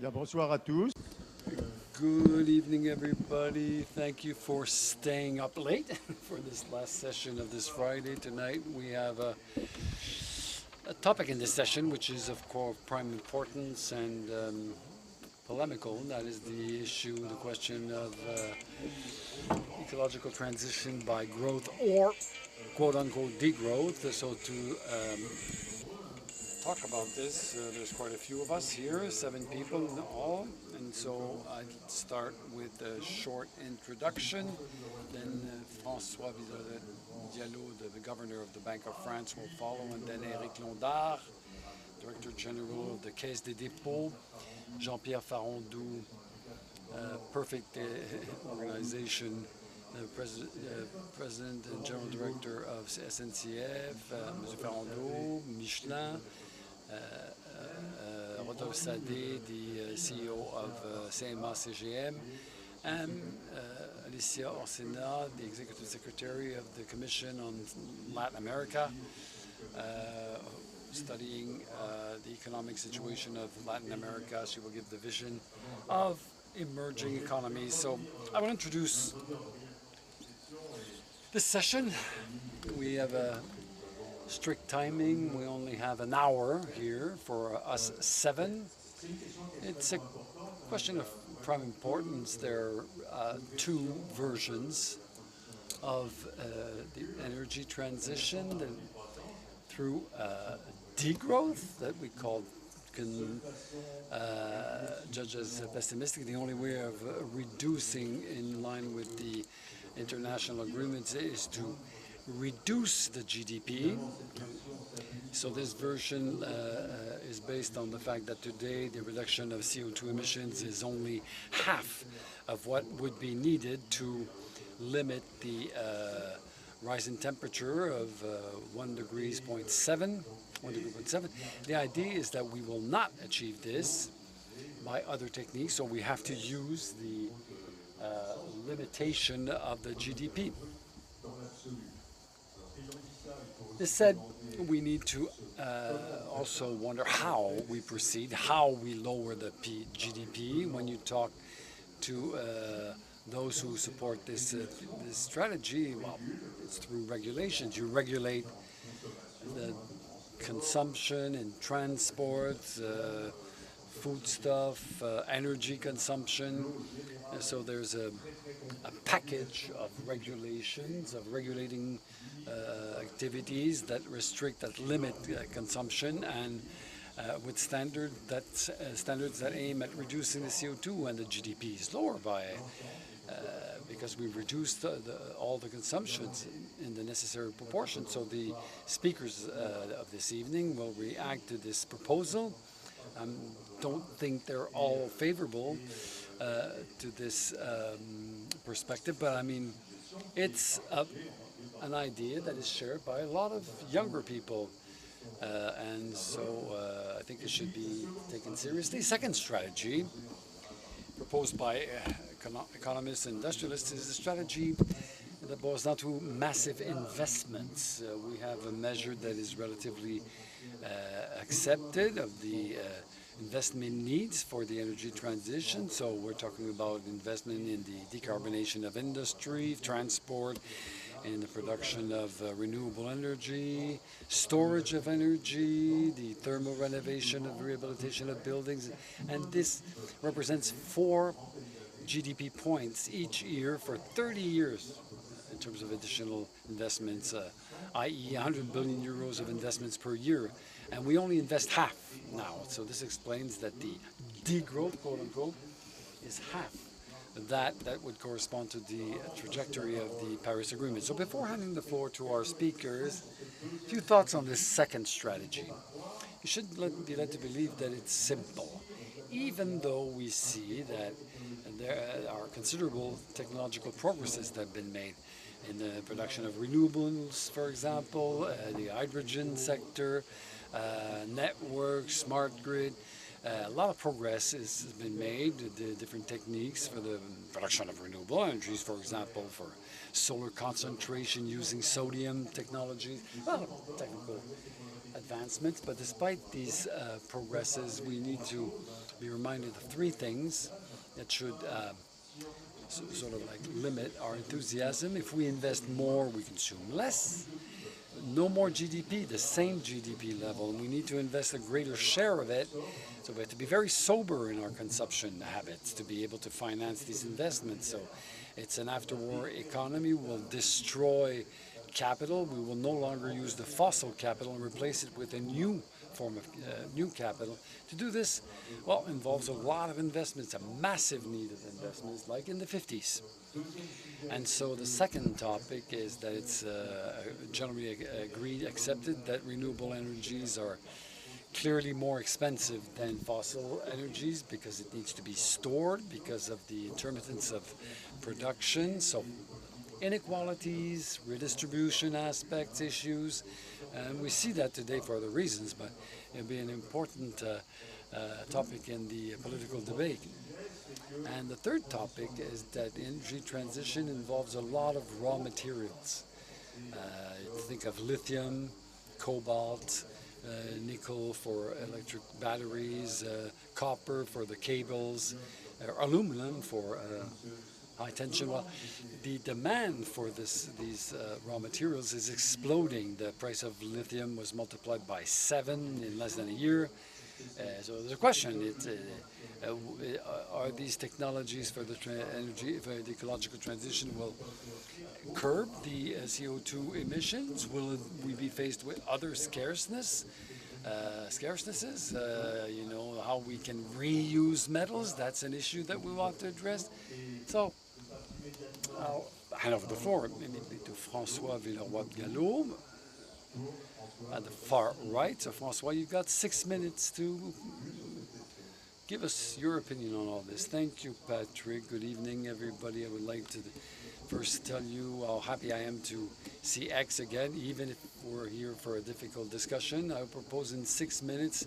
Bien, bonsoir à tous. Good evening, everybody. Thank you for staying up late for this last session of this Friday. Tonight we have a topic in this session which is of course prime importance and polemical, and that is the issue, the question of ecological transition by growth or quote-unquote degrowth. So to talk about this, there's quite a few of us here, 7 people in all, and so I'd start with a short introduction. Then François Diallo, the governor of the Bank of France, will follow, and then Éric Londard, Director General of the Caisse des Dépôts, Jean-Pierre Farandou, Perfect Organization, President and General Director of SNCF, M. Farandou, Michelin, Rodolphe Sadé, the CEO of CMA-CGM, and Alicia Orsena, the Executive Secretary of the Commission on Latin America, studying the economic situation of Latin America. She will give the vision of emerging economies. So I will introduce this session. We have a strict timing. We only have an hour here for us 7. It's a question of prime importance. There are 2 versions of the energy transition through degrowth that we call judged as pessimistic. The only way of reducing in line with the international agreements is to reduce the GDP. So this version is based on the fact that today the reduction of CO2 emissions is only half of what would be needed to limit the rise in temperature of 1 degree 0.7. The idea is that we will not achieve this by other techniques, so we have to use the limitation of the GDP. This said, we need to also wonder how we proceed, how we lower the GDP. When you talk to those who support this strategy, well, it's through regulations. You regulate the consumption in transport, foodstuff, energy consumption. So there's a package of regulations, of regulating activities that restrict, that limit consumption, and with standards that aim at reducing the CO2, and the GDP is lower by because we've reduced all the consumptions in the necessary proportion. So the speakers of this evening will react to this proposal. Don't think they're all favorable to this perspective, but I mean, it's an idea that is shared by a lot of younger people, and so I think it should be taken seriously. Second strategy proposed by economists and industrialists is a strategy that boils down to massive investments. We have a measure that is relatively accepted of the investment needs for the energy transition. So we're talking about investment in the decarbonation of industry, transport, in the production of renewable energy, storage of energy, the thermal renovation of rehabilitation of buildings, and this represents 4 GDP points each year for 30 years in terms of additional investments, i.e. 100 billion euros of investments per year. And we only invest half now. So this explains that the degrowth, quote unquote, is half that would correspond to the trajectory of the Paris Agreement. So before handing the floor to our speakers, a few thoughts on this second strategy. You should be led to believe that it's simple, even though we see that there are considerable technological progresses that have been made in the production of renewables, for example, the hydrogen sector, networks, smart grid. A lot of progress has been made, the different techniques for the production of renewable energies, for example, for solar concentration using sodium technology. A lot of technical advancements, but despite these progresses, we need to be reminded of three things that should sort of like limit our enthusiasm. If we invest more, we consume less. No more GDP, the same GDP level, and we need to invest a greater share of it. So we have to be very sober in our consumption habits to be able to finance these investments. So it's an after-war economy. We'll destroy capital. We will no longer use the fossil capital and replace it with a new form of new capital. To do this, well, involves a lot of investments, a massive need of investments, like in the 50s. And so the second topic is that it's generally accepted that renewable energies are clearly more expensive than fossil energies because it needs to be stored because of the intermittence of production. So inequalities, redistribution aspects, issues, and we see that today for other reasons, but it'll be an important topic in the political debate. And the third topic is that energy transition involves a lot of raw materials. Think of lithium, cobalt, nickel for electric batteries, copper for the cables, aluminum for high tension. Well, the demand for these raw materials is exploding. The price of lithium was multiplied by 7 in less than a year. So there's a question: are these technologies for the ecological transition will curb the CO2 emissions? Will we be faced with other scarcenesses? You know, how we can reuse metals? That's an issue that we want to address. So I'll hand over the floor maybe to François Villeroy-Gallo at the far right. So François, you've got 6 minutes to give us your opinion on all this. Thank you, Patrick. Good evening, everybody. I would like to first tell you how happy I am to see X again, even if we're here for a difficult discussion. I propose in 6 minutes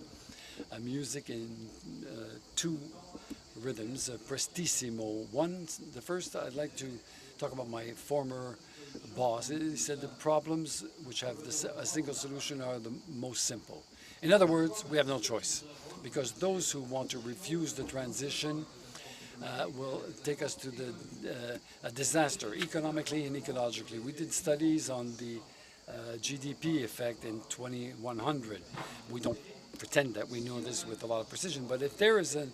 music in 2 rhythms, prestissimo. The first, I'd like to talk about my former boss. He said the problems which have a single solution are the most simple. In other words, we have no choice, because those who want to refuse the transition will take us to a disaster, economically and ecologically. We did studies on the GDP effect in 2100. We don't pretend that we know this with a lot of precision, but if there is a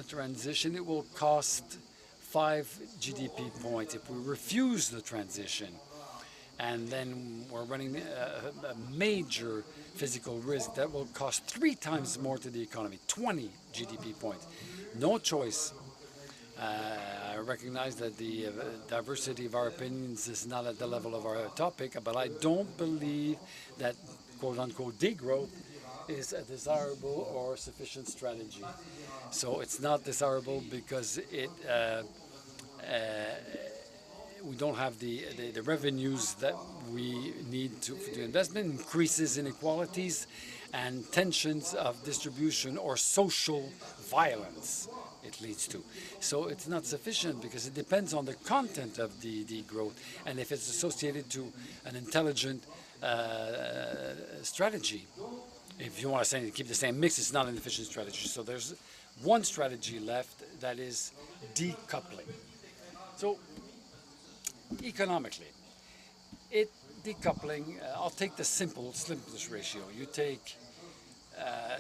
transition, it will cost 5 GDP points. If we refuse the transition, and then we're running a major physical risk that will cost 3 times more to the economy, 20 GDP points. No choice. I recognize that the diversity of our opinions is not at the level of our topic, but I don't believe that quote-unquote degrowth is a desirable or sufficient strategy. So it's not desirable because we don't have the revenues that we need to investment, increases inequalities and tensions of distribution or social violence it leads to. So it's not sufficient because it depends on the content of the degrowth and if it's associated to an intelligent strategy. If you want to say keep the same mix, it's not an efficient strategy. So there's one strategy left, that is decoupling. So economically, decoupling, I'll take the simplest ratio. You take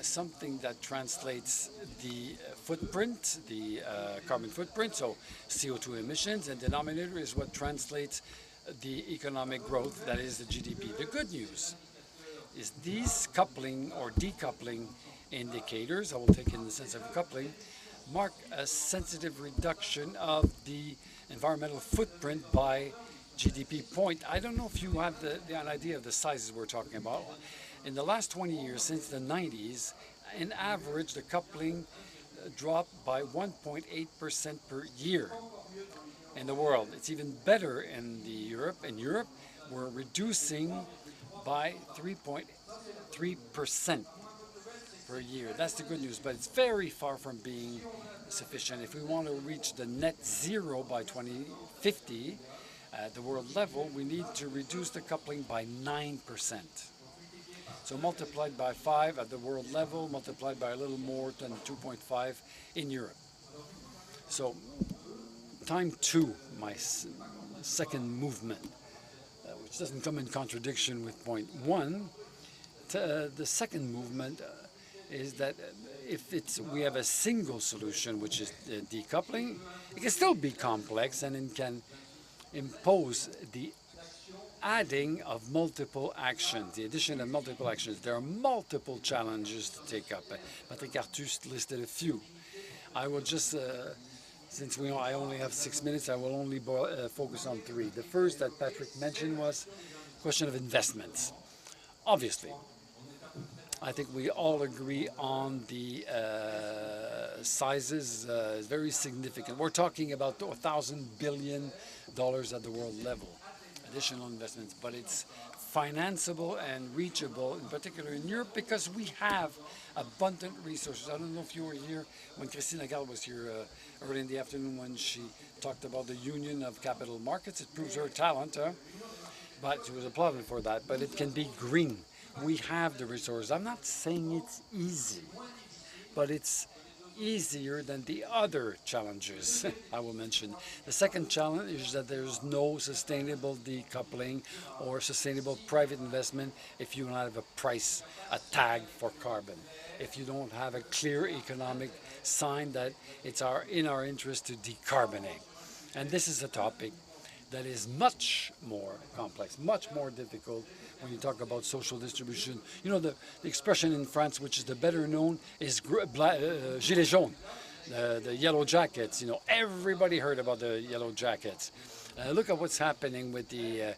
something that translates the footprint, the carbon footprint, so CO2 emissions, and denominator is what translates the economic growth, that is the GDP. The good news is these coupling or decoupling indicators, I will take in the sense of coupling, mark a sensitive reduction of the environmental footprint by GDP point. I don't know if you have an idea of the sizes we're talking about. In the last 20 years, since the 90s, in average, the coupling dropped by 1.8% per year in the world. It's even better in Europe. In Europe, we're reducing by 3.3% per year. That's the good news, but it's very far from being sufficient. If we want to reach the net zero by 2050 at the world level, we need to reduce the coupling by 9%. So multiplied by 5 at the world level, multiplied by a little more than 2.5 in Europe. So time 2, my second movement, which doesn't come in contradiction with point 1. The second movement is that if we have a single solution, which is decoupling, it can still be complex and it can impose the adding of multiple actions, the addition of multiple actions. There are multiple challenges to take up. Patrick Artus listed a few. I will just, since I only have 6 minutes, I will only focus on 3. The first that Patrick mentioned was the question of investments. Obviously, I think we all agree on the sizes is very significant. We're talking about $1,000 billion at the world level, additional investments, but it's financeable and reachable, in particular in Europe, because we have abundant resources. I don't know if you were here when Christine Lagarde was here early in the afternoon when she talked about the Union of Capital Markets. It proves her talent, but she was applauded for that, but it can be green. We have the resources. I'm not saying it's easy, but it's easier than the other challenges I will mention. The second challenge is that there's no sustainable decoupling or sustainable private investment if you don't have a price, a tag for carbon. If you don't have a clear economic sign that it's in our interest to decarbonate. And this is a topic that is much more complex, much more difficult when you talk about social distribution. You know, the expression in France, which is the better known, is gilets jaunes, the yellow jackets. You know, everybody heard about the yellow jackets. Look at what's happening with the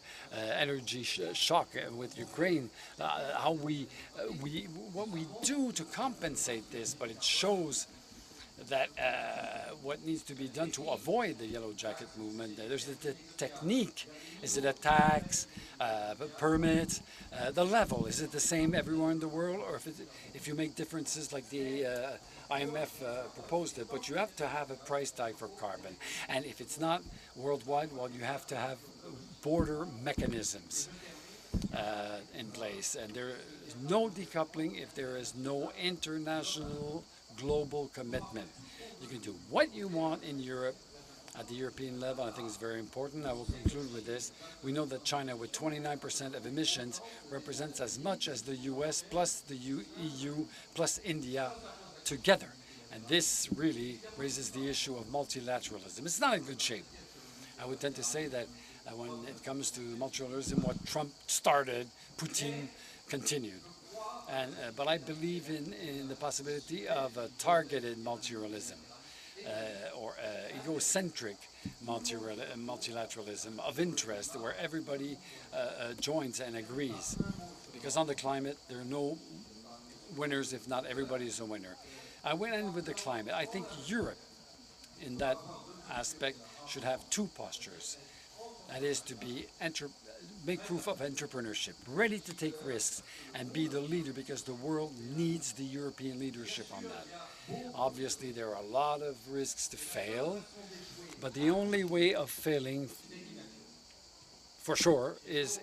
energy shock with Ukraine, what we do to compensate this, but it shows that what needs to be done to avoid the yellow jacket movement. There's the technique. Is it a tax, permit, the level? Is it the same everywhere in the world, or if you make differences like the IMF proposed it? But you have to have a price tag for carbon, and if it's not worldwide, well, you have to have border mechanisms in place, and there is no decoupling if there is no international global commitment. You can do what you want in Europe at the European level. I think it's very important. I will conclude with this. We know that China, with 29% of emissions, represents as much as the US plus the EU plus India together. And this really raises the issue of multilateralism. It's not in good shape. I would tend to say that when it comes to multilateralism, what Trump started, Putin continued. But I believe in the possibility of a targeted multilateralism or egocentric multilateralism of interest where everybody joins and agrees. Because on the climate, there are no winners if not everybody is a winner. I went in with the climate. I think Europe, in that aspect, should have 2 postures. That is to be make proof of entrepreneurship, ready to take risks and be the leader, because the world needs the European leadership on that. Obviously, there are a lot of risks to fail, but the only way of failing, for sure, is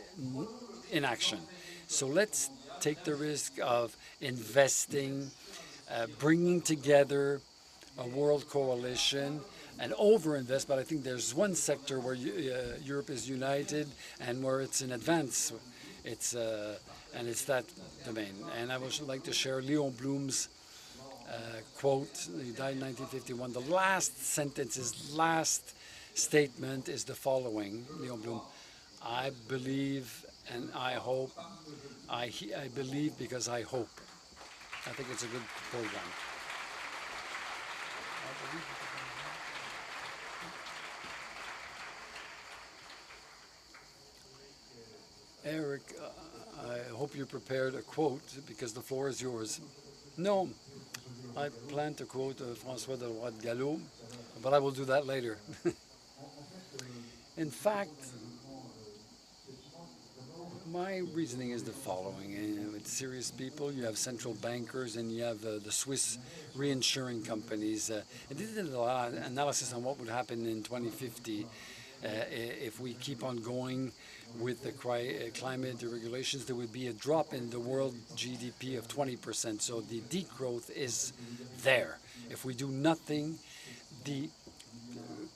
inaction. So let's take the risk of investing, bringing together a world coalition, and overinvest, but I think there's one sector where Europe is united and where it's in advance. And it's that domain. And I would like to share Léon Blum's quote. He died in 1951. The last sentence, his last statement is the following. Léon Blum: I believe and I hope. I believe because I hope. I think it's a good program. Eric, I hope you prepared a quote, because the floor is yours. No, I plan to quote François de Roy de Gallo, but I will do that later. In fact, my reasoning is the following. With serious people, you have central bankers and you have the Swiss reinsuring companies. And they did a lot of analysis on what would happen in 2050. if we keep on going with the climate regulations, there would be a drop in the world GDP of 20%. So the degrowth is there. If we do nothing, the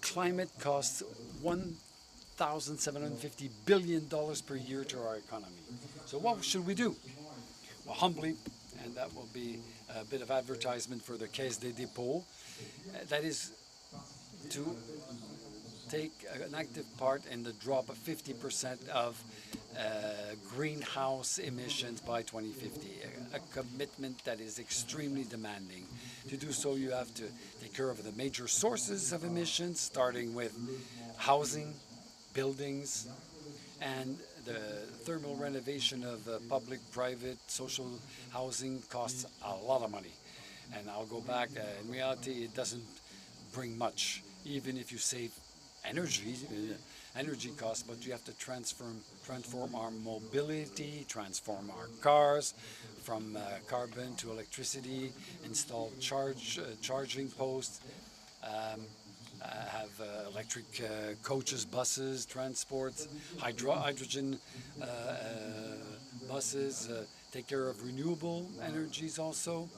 climate costs $1,750 billion per year to our economy. So what should we do? Well, humbly, and that will be a bit of advertisement for the Caisse des Dépôts, that is to take an active part in the drop of 50% of greenhouse emissions by 2050, a commitment that is extremely demanding. To do so, you have to take care of the major sources of emissions, starting with housing, buildings, and the thermal renovation of public, private, social housing costs a lot of money. And I'll go back, in reality, it doesn't bring much, even if you save energy costs, but you have to transform our mobility, transform our cars from carbon to electricity, install charging posts, have electric coaches, buses, transports, hydrogen buses, take care of renewable energies also.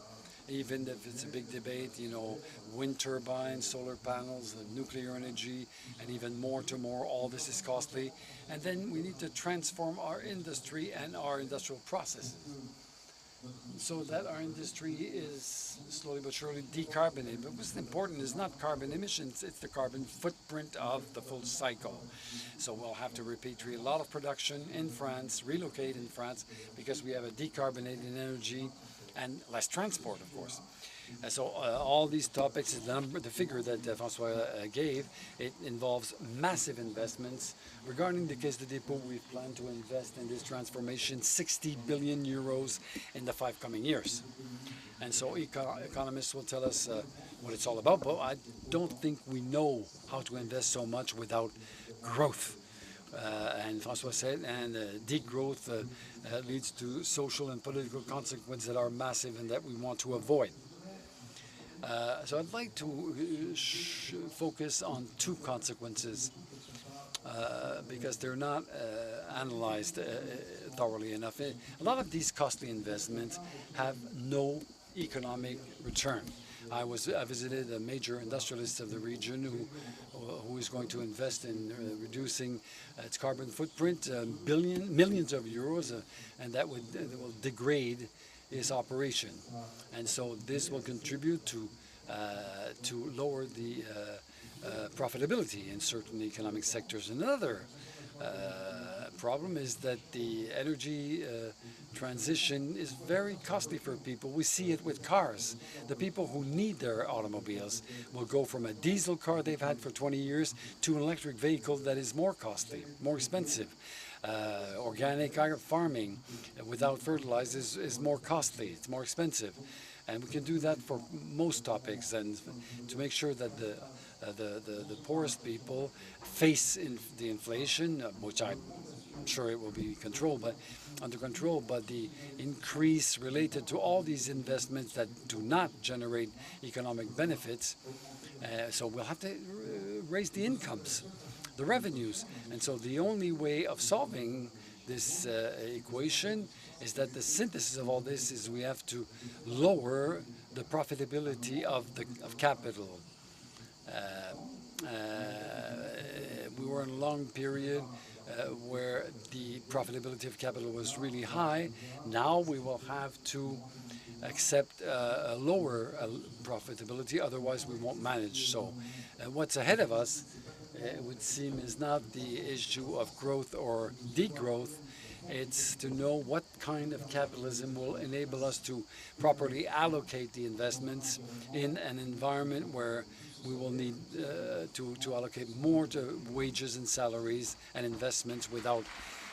Even if it's a big debate, you know, wind turbines, solar panels, nuclear energy, and even more to more, all this is costly. And then we need to transform our industry and our industrial processes so that our industry is slowly but surely decarbonated. But what's important is not carbon emissions, it's the carbon footprint of the full cycle. So we'll have to repatriate a lot of production in France, relocate in France, because we have a decarbonated energy and less transport, of course. So all these topics, the figure that François gave, it involves massive investments. Regarding the Caisse des Dépôts, we plan to invest in this transformation 60 billion euros in the 5 coming years. And so economists will tell us what it's all about, but I don't think we know how to invest so much without growth. And François said, and degrowth leads to social and political consequences that are massive and that we want to avoid. So I'd like to focus on 2 consequences because they're not analyzed thoroughly enough. A lot of these costly investments have no economic return. I visited a major industrialist of the region who is going to invest in reducing its carbon footprint, millions of euros, and that will degrade its operation. And so this will contribute to lower the profitability in certain economic sectors. Another problem is that the energy transition is very costly for people. We see it with cars. The people who need their automobiles will go from a diesel car they've had for 20 years to an electric vehicle that is more costly, more expensive. Organic farming without fertilizers is more costly, it's more expensive. And we can do that for most topics, and to make sure that the poorest people face the inflation, which I'm sure it will be under control, but the increase related to all these investments that do not generate economic benefits. So we'll have to raise the incomes, the revenues. And so the only way of solving this equation is that the synthesis of all this is we have to lower the profitability of capital. We were in a long period where the profitability of capital was really high. Now we will have to accept a lower profitability, otherwise we won't manage. So what's ahead of us, it would seem, is not the issue of growth or degrowth. It's to know what kind of capitalism will enable us to properly allocate the investments in an environment where we will need to allocate more to wages and salaries and investments without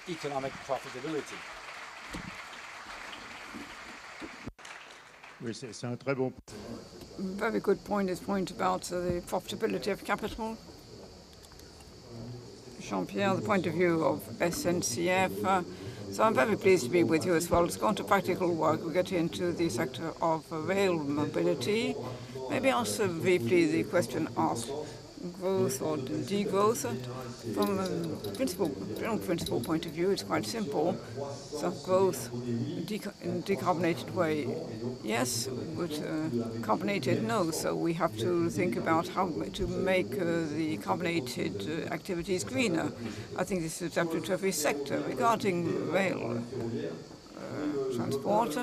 economic profitability. Oui, c'est un très bon. Very good point, this point about the profitability of capital. Jean-Pierre, the point of view of SNCF. So I'm very pleased to be with you as well. Let's go on to practical work. We get into the sector of rail mobility. Maybe answer briefly the question asked. growth or degrowth. From a general principle point of view, it's quite simple. So growth in a decarbonated way, yes, but carbonated, no. So we have to think about how to make the carbonated activities greener. I think this is adapted to every sector. Regarding rail transport,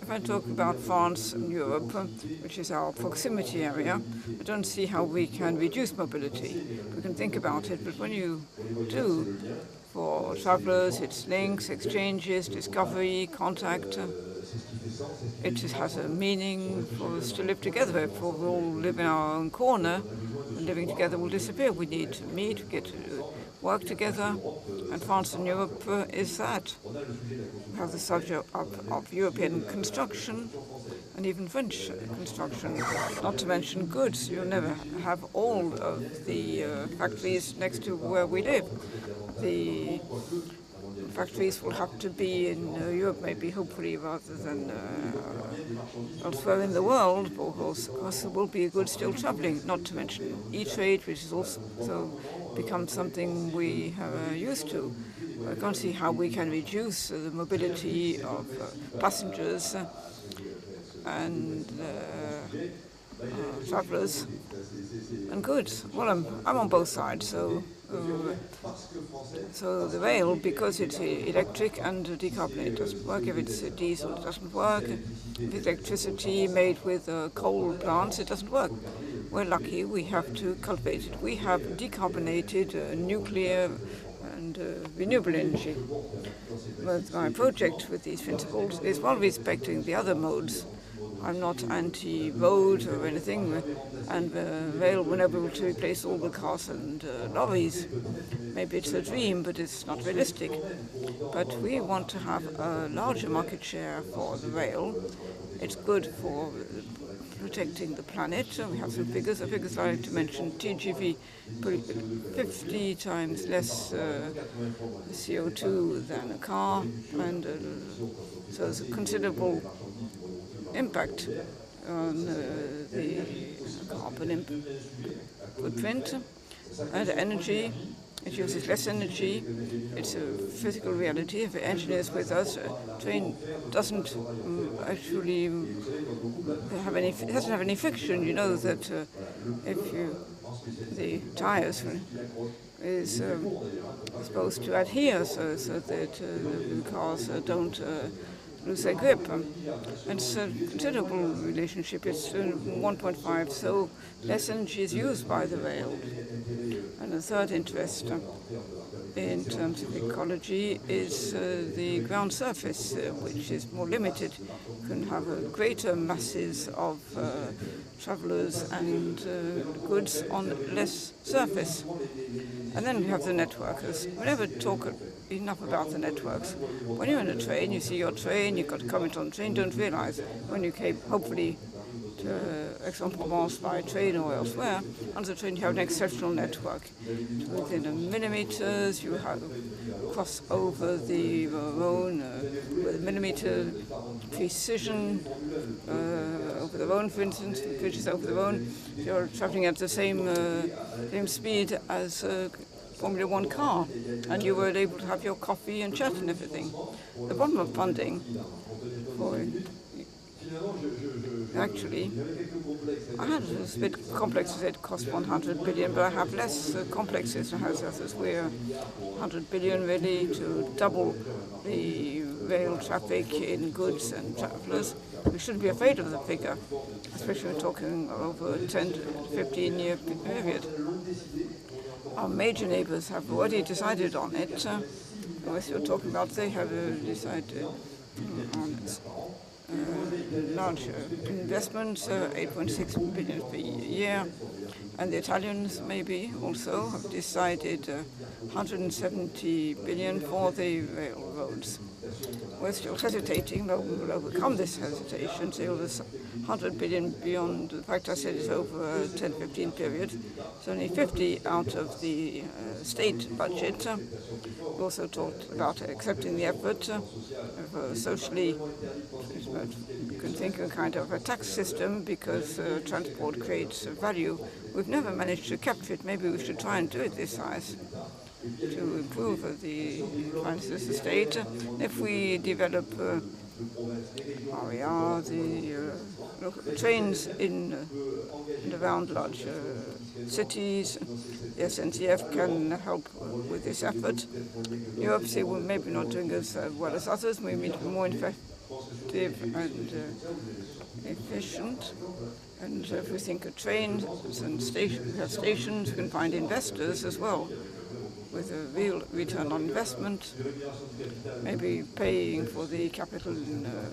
if I talk about France and Europe, which is our proximity area, I don't see how we can reduce mobility. We can think about it, but when you do, for travellers, it's links, exchanges, discovery, contact. It just has a meaning for us to live together. If we all live in our own corner, then living together will disappear. We need to meet, get to work together, and France and Europe is that. We have the subject of European construction and even French construction, not to mention goods. You'll never have all of the factories next to where we live. The factories will have to be in Europe, maybe, hopefully, rather than elsewhere in the world. But of course, there will be goods still travelling, not to mention e-trade, which has also become something we are used to. I can't see how we can reduce the mobility of passengers and travellers and goods. Well, I'm on both sides, so the rail, because it's electric and decarbonated, doesn't work. If it's diesel, it doesn't work. If it's electricity made with coal plants, it doesn't work. We're lucky, we have to cultivate it. We have decarbonated nuclear and renewable energy. But my project with these principles is, while respecting the other modes, I'm not anti-road or anything, and rail will never be able to replace all the cars and lorries. Maybe it's a dream, but it's not realistic. But we want to have a larger market share for the rail. It's good for protecting the planet. We have some figures. The figures I like to mention: TGV, 50 times less CO2 than a car, and so there's a considerable impact on the carbon footprint. And energy, it uses less energy. It's a physical reality. If the engine is with us, a train doesn't actually have any. It doesn't have any friction. You know that the tires is supposed to adhere so that the cars don't lose their grip. And it's a considerable relationship. It's 1.5, so less energy is used by the rail. And the third interest in terms of ecology is the ground surface, which is more limited. You can have greater masses of travellers and goods on less surface. And then we have the networkers. We never talk enough about the networks. When you're in a train, you see your train, you've got to comment on the train, don't realize when you came, hopefully, to Aix-en-Provence by train or elsewhere, on the train you have an exceptional network. Within millimeters, you have cross over the Rhone with millimeter precision over the Rhone, for instance, bridges over the Rhone. You're traveling at the same speed as Formula One car, and you were able to have your coffee and chat and everything. The problem of funding for actually, I had a bit complex. It cost 100 billion, but I have less complexes as others. We're 100 billion really to double the rail traffic in goods and travellers. We shouldn't be afraid of the figure, especially when we're talking over a 10 to 15-year period. Our major neighbours have already decided on it. As you're talking about, they have decided on large investments, 8.6 billion per year. And the Italians maybe also have decided 170 billion for the railroads. we're still hesitating, but we'll overcome this hesitation till this 100 billion beyond. The fact I said it's over a 10-15 period. It's only 50 out of the state budget. We also talked about accepting the effort of socially, you can think of a kind of a tax system because transport creates value. We've never managed to capture it. Maybe we should try and do it this size to improve the finances of the state. If we develop RER, the trains in and around large cities, the SNCF can help with this effort. Europe, say, we're maybe not doing as well as others. We need to be more effective and efficient. And if we think of trains and stations, we can find investors as well, with a real return on investment, maybe paying for the capital in a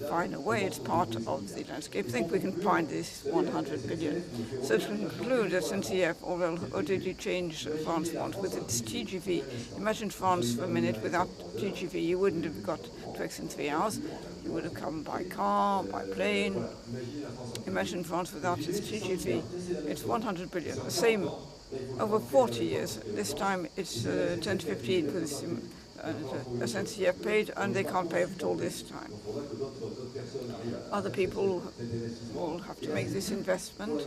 finer way. It's part of the landscape. I think we can find this 100 billion. So to conclude, SNCF, or did you change France want with its TGV? Imagine France for a minute without TGV. You wouldn't have got to Aix in 3 hours. You would have come by car, by plane. Imagine France without its TGV. It's 100 billion. The same over 40 years. This time it's 10 to 15 because SNCF paid and they can't pay at all this time. Other people will have to make this investment.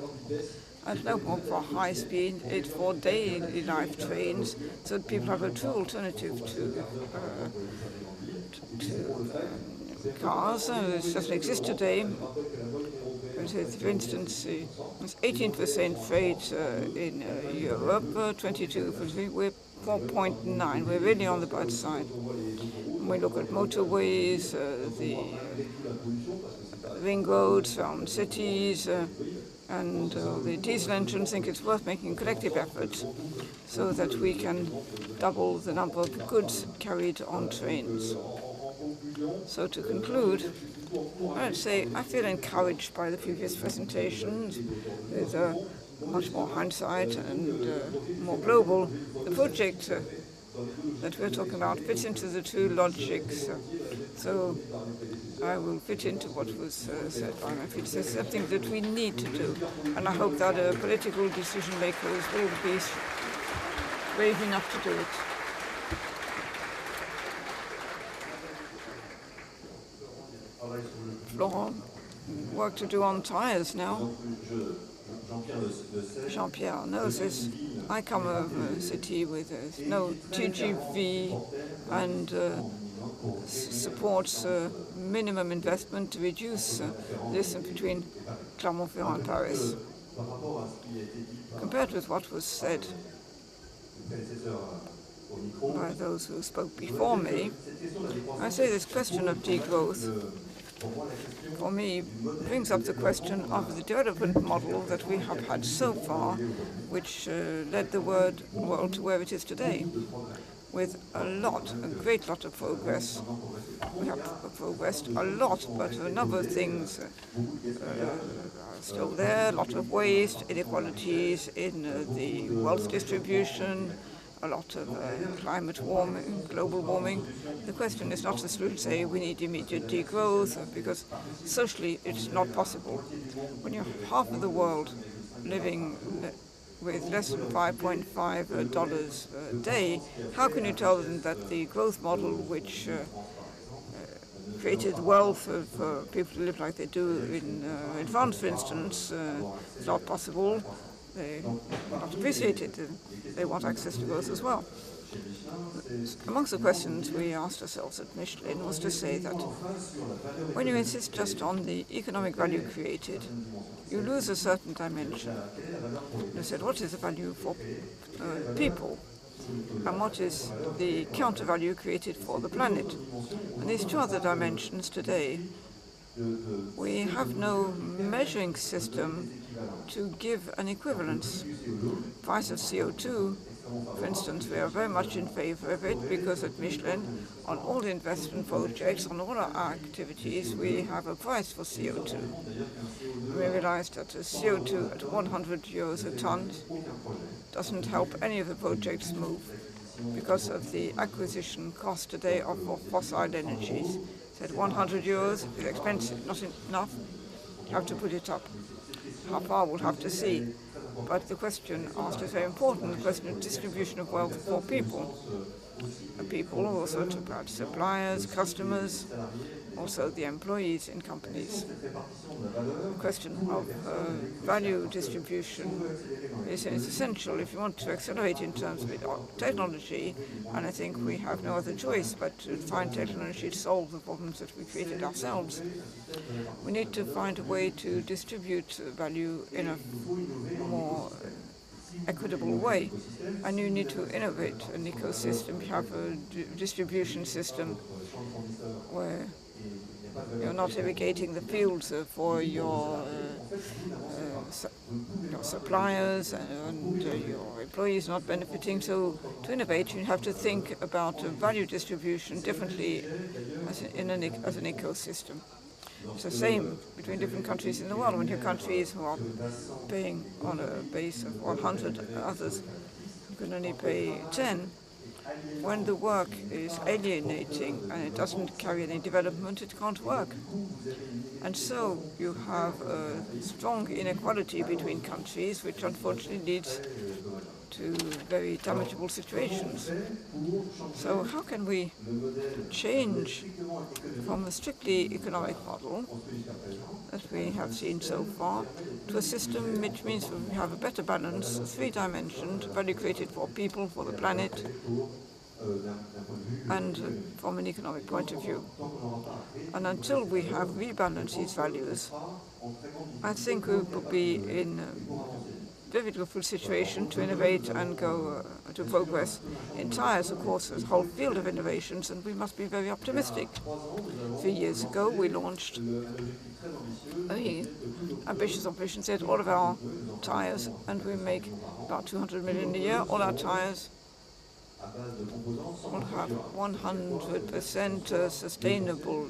And no more for high speed, it's for daily life trains, so that people have a true alternative to cars. It doesn't exist today. For instance, it's 18% freight in Europe, 22%. We're 4.9. We're really on the bad side. When we look at motorways, the ring roads around cities, and the diesel engines, think it's worth making collective efforts so that we can double the number of goods carried on trains. So to conclude, I'd say I feel encouraged by the previous presentations with much more hindsight and more global. The project that we're talking about fits into the two logics. So I will fit into what was said by my predecessors, something that we need to do. And I hope that political decision makers will be brave enough to do it. Florent, work to do on tires now. Jean-Pierre knows this. I come of a city with no TGV and supports minimum investment to reduce distance between Clermont-Ferrand and Paris. Compared with what was said by those who spoke before me, I say this question of degrowth, for me, brings up the question of the development model that we have had so far, which led the world to where it is today, with a great lot of progress. We have progressed a lot, but a number of things are still there, a lot of waste, inequalities in the wealth distribution, a lot of climate warming, global warming. The question is not the solution to say we need immediate degrowth, because socially it's not possible. When you have half of the world living with less than $5.5 a day, how can you tell them that the growth model, which created wealth for people to live like they do in France, for instance, is not possible? They will not appreciate it. They want access to growth as well. Amongst the questions we asked ourselves at Michelin was to say that when you insist just on the economic value created, you lose a certain dimension. You said, what is the value for people? And what is the counter value created for the planet? And these two other dimensions today, we have no measuring system to give an equivalence. Price of CO2, for instance, we are very much in favor of it because at Michelin, on all the investment projects, on all our activities, we have a price for CO2. We realized that CO2 at 100 euros a ton doesn't help any of the projects move. because of the acquisition cost today of fossil energies. Said 100 euros is expensive, not enough. You have to put it up. How far we'll have to see. But the question asked is very important, the question of distribution of wealth for people. People also about suppliers, customers, also the employees in companies. The question of value distribution is essential if you want to accelerate in terms of technology, and I think we have no other choice but to find technology to solve the problems that we created ourselves. We need to find a way to distribute value in a more equitable way, and you need to innovate an ecosystem. You have a distribution system where you're not irrigating the fields for your suppliers and your employees not benefiting. So to innovate, you have to think about value distribution differently as an ecosystem. It's the same between different countries in the world. When you have countries who are paying on a base of 100, others can only pay 10. When the work is alienating and it doesn't carry any development, it can't work. And so you have a strong inequality between countries, which unfortunately leads to very damageable situations. So how can we change from a strictly economic model that we have seen so far to a system which means we have a better balance, three-dimensioned, value created for people, for the planet, and from an economic point of view. And until we have rebalanced these values, I think we will be in a very difficult situation to innovate and go to progress. In tires, of course, there's a whole field of innovations, and we must be very optimistic. 3 years ago, we launched a ambitious operation, said all of our tires, and we make about 200 million a year. All our tires will have 100% sustainable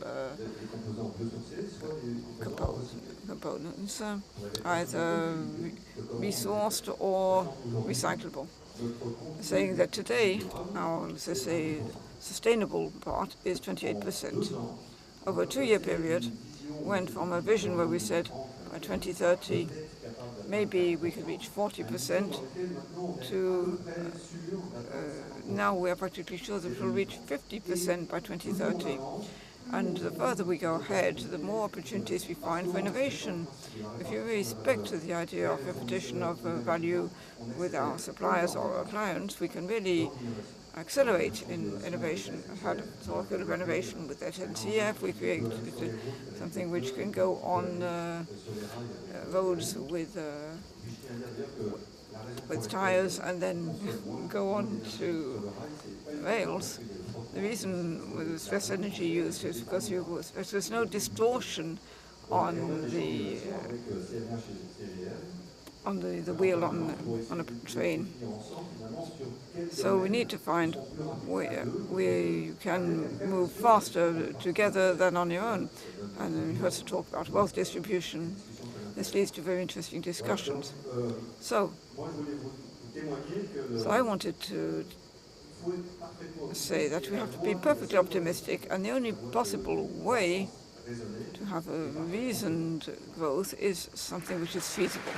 components, either resourced or recyclable. Saying that today, our, let's say, sustainable part is 28%. Over a 2-year period, went from a vision where we said by 2030, maybe we could reach 40% to now we are practically sure that we'll reach 50% by 2030. And the further we go ahead, the more opportunities we find for innovation. If you respect the idea of repetition of value with our suppliers or our clients, we can really accelerate in innovation. I've had a sort of innovation with SNCF. We created something which can go on roads with tires and then go on to rails. The reason with the stress energy used is because there's no distortion on the wheel on a train. So we need to find where you can move faster together than on your own. And then we have to talk about wealth distribution. This leads to very interesting discussions. So I wanted to say that we have to be perfectly optimistic, and the only possible way to have a reasoned growth is something which is feasible.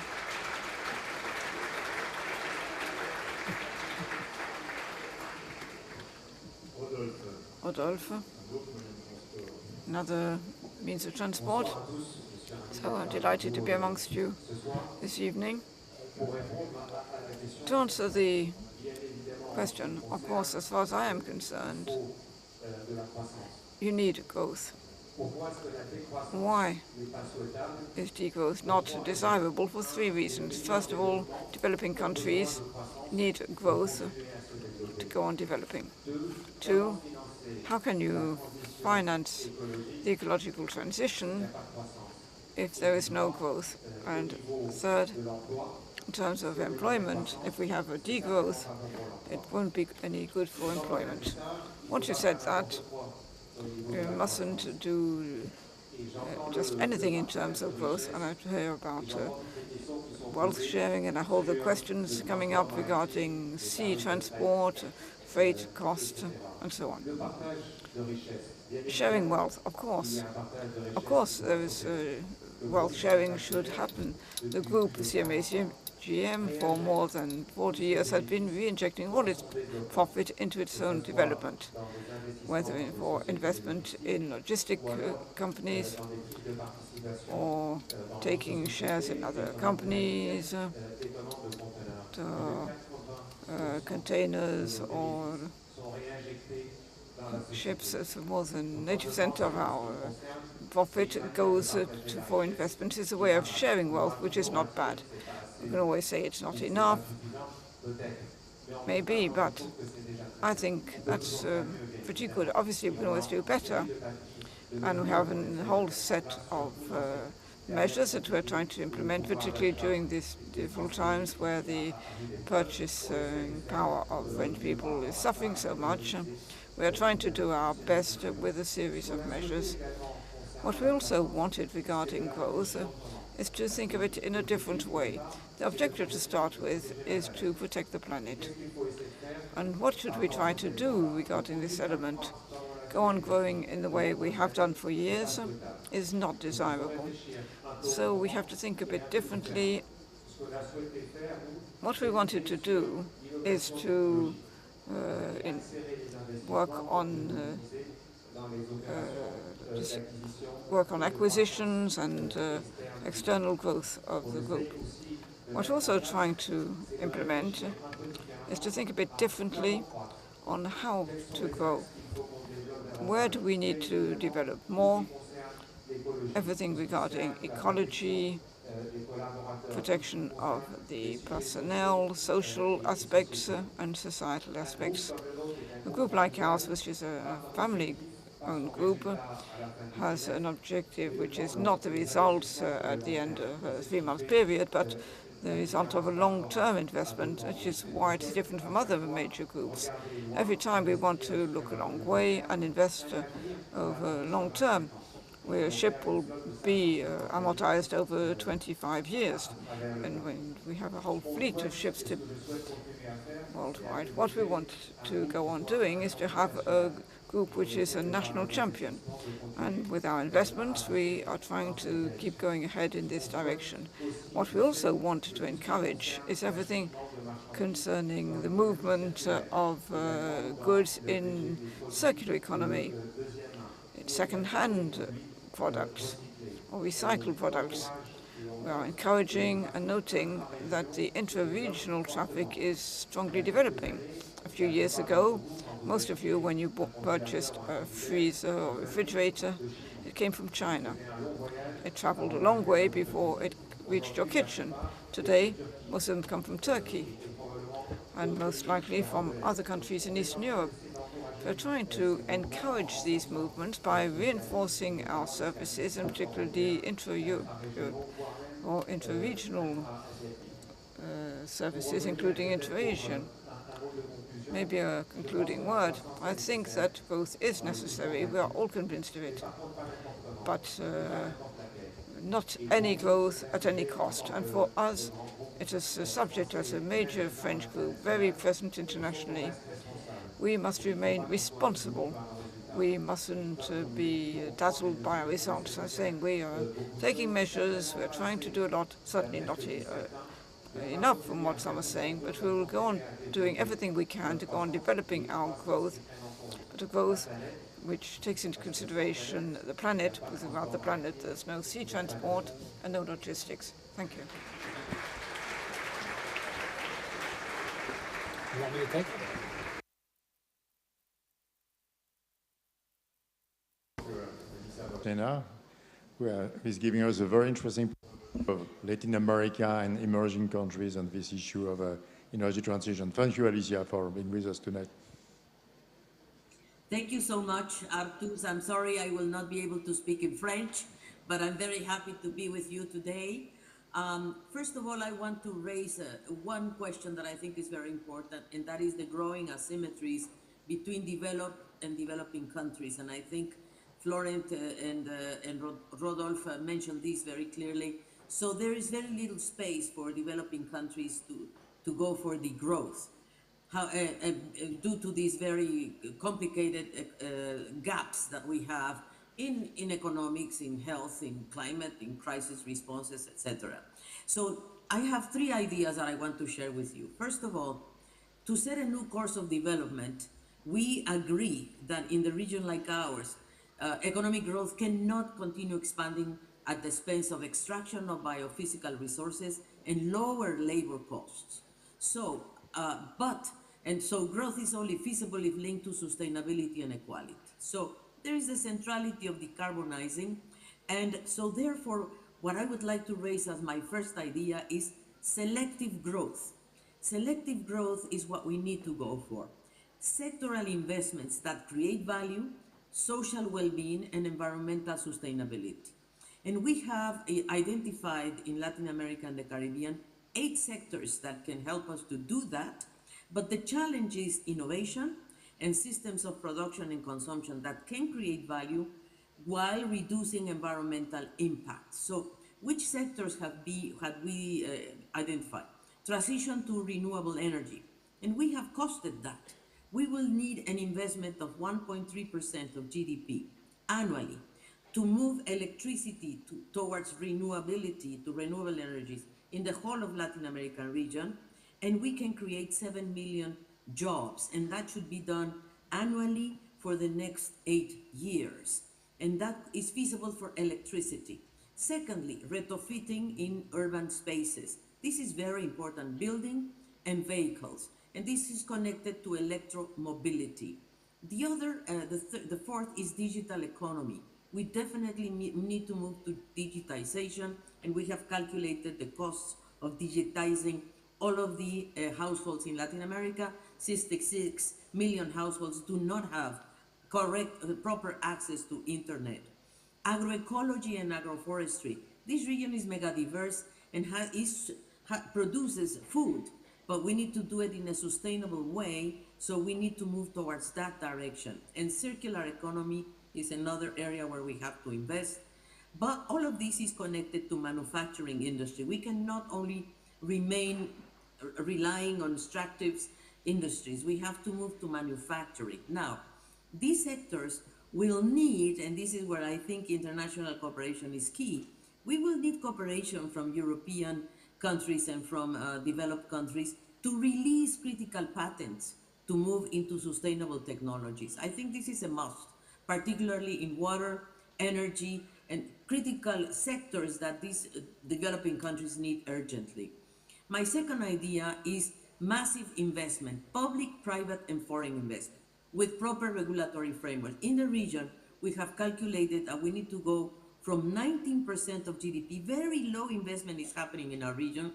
Rodolphe, another means of transport. So I'm delighted to be amongst you this evening. To answer the question, of course, as far as I am concerned, you need growth. Why is degrowth not desirable? For 3 reasons. First of all, developing countries need growth to go on developing. 2, how can you finance the ecological transition if there is no growth? And 3rd, in terms of employment, if we have a degrowth, it won't be any good for employment. Once you said that, you mustn't do just anything in terms of growth. And I hear about wealth sharing, and I hold the questions coming up regarding sea transport, freight cost, and so on. Sharing wealth, of course. Of course, there is wealth sharing should happen. The group, the CMA-GM, for more than 40 years has been reinjecting all its profit into its own development, whether for investment in logistic companies or taking shares in other companies, containers or ships. So more than 80% of our profit goes for investment. It's a way of sharing wealth, which is not bad. You can always say it's not enough, maybe, but I think that's pretty good. Obviously, we can always do better, and we have a whole set of measures that we're trying to implement, particularly during these difficult times where the purchasing power of French people is suffering so much. We are trying to do our best with a series of measures. What we also wanted regarding growth is to think of it in a different way. The objective to start with is to protect the planet. And what should we try to do regarding this element? Go on growing in the way we have done for years is not desirable. So we have to think a bit differently. What we wanted to do is to work on acquisitions and external growth of the group. What we're also trying to implement is to think a bit differently on how to grow. Where do we need to develop more? Everything regarding ecology, protection of the personnel, social aspects, and societal aspects. A group like ours, which is a family-owned group, has an objective which is not the result at the end of a 3-month period, but the result of a long-term investment, which is why it's different from other major groups. Every time we want to look a long way and invest over long term, where a ship will be amortized over 25 years, and when we have a whole fleet of ships worldwide. What we want to go on doing is to have a group which is a national champion. And with our investments, we are trying to keep going ahead in this direction. What we also want to encourage is everything concerning the movement of goods in circular economy, in second-hand products or recycled products. We are encouraging and noting that the intra-regional traffic is strongly developing. A few years ago, most of you, when you purchased a freezer or refrigerator, it came from China. It traveled a long way before it reached your kitchen. Today, most of them come from Turkey, and most likely from other countries in Eastern Europe. We're trying to encourage these movements by reinforcing our services, and particularly intra-Europe or intra-regional services, including intra-Asian. Maybe a concluding word. I think that growth is necessary. We are all convinced of it. But not any growth at any cost. And for us, it is a subject as a major French group, very present internationally. We must remain responsible. We mustn't be dazzled by our results. I'm saying we are taking measures, we're trying to do a lot, certainly not enough from what some are saying, but we will go on doing everything we can to go on developing our growth, but a growth which takes into consideration the planet, because without the planet there's no sea transport and no logistics. Thank you. You want me to take it? Who is giving us a very interesting of Latin America and emerging countries on this issue of energy transition. Thank you, Alicia, for being with us tonight. Thank you so much, Artus. I'm sorry I will not be able to speak in French, but I'm very happy to be with you today. First of all, I want to raise one question that I think is very important, and that is the growing asymmetries between developed and developing countries. And I think Florent and Rodolphe mentioned this very clearly. So there is very little space for developing countries to go for degrowth. Due to these very complicated gaps that we have in economics, in health, in climate, in crisis responses, etc. So I have 3 ideas that I want to share with you. First of all, to set a new course of development, we agree that in the region like ours, economic growth cannot continue expanding at the expense of extraction of biophysical resources and lower labor costs. So, so growth is only feasible if linked to sustainability and equality. So there is the centrality of decarbonizing, and so therefore what I would like to raise as my first idea is selective growth. Selective growth is what we need to go for. Sectoral investments that create value, social well-being, and environmental sustainability. And we have identified in Latin America and the Caribbean 8 sectors that can help us to do that. But the challenge is innovation and systems of production and consumption that can create value while reducing environmental impact. So which sectors have we identified? Transition to renewable energy. And we have costed that. We will need an investment of 1.3% of GDP annually to move electricity towards renewability, to renewable energies in the whole of Latin American region, and we can create 7 million jobs, and that should be done annually for the next 8 years. And that is feasible for electricity. Secondly, retrofitting in urban spaces. This is very important, building and vehicles, and this is connected to electromobility. The fourth is digital economy. We definitely need to move to digitization, and we have calculated the costs of digitizing all of the households in Latin America. 66 million households do not have proper access to internet. Agroecology and agroforestry. This region is mega diverse and produces food, but we need to do it in a sustainable way, so we need to move towards that direction. And circular economy is another area where we have to invest. But all of this is connected to manufacturing industry. We cannot only remain relying on extractive industries. We have to move to manufacturing. Now, these sectors will need, and this is where I think international cooperation is key, we will need cooperation from European countries and from developed countries to release critical patents to move into sustainable technologies. I think this is a must, particularly in water, energy, and critical sectors that these developing countries need urgently. My second idea is massive investment, public, private, and foreign investment, with proper regulatory framework. In the region, we have calculated that we need to go from 19% of GDP, very low investment is happening in our region,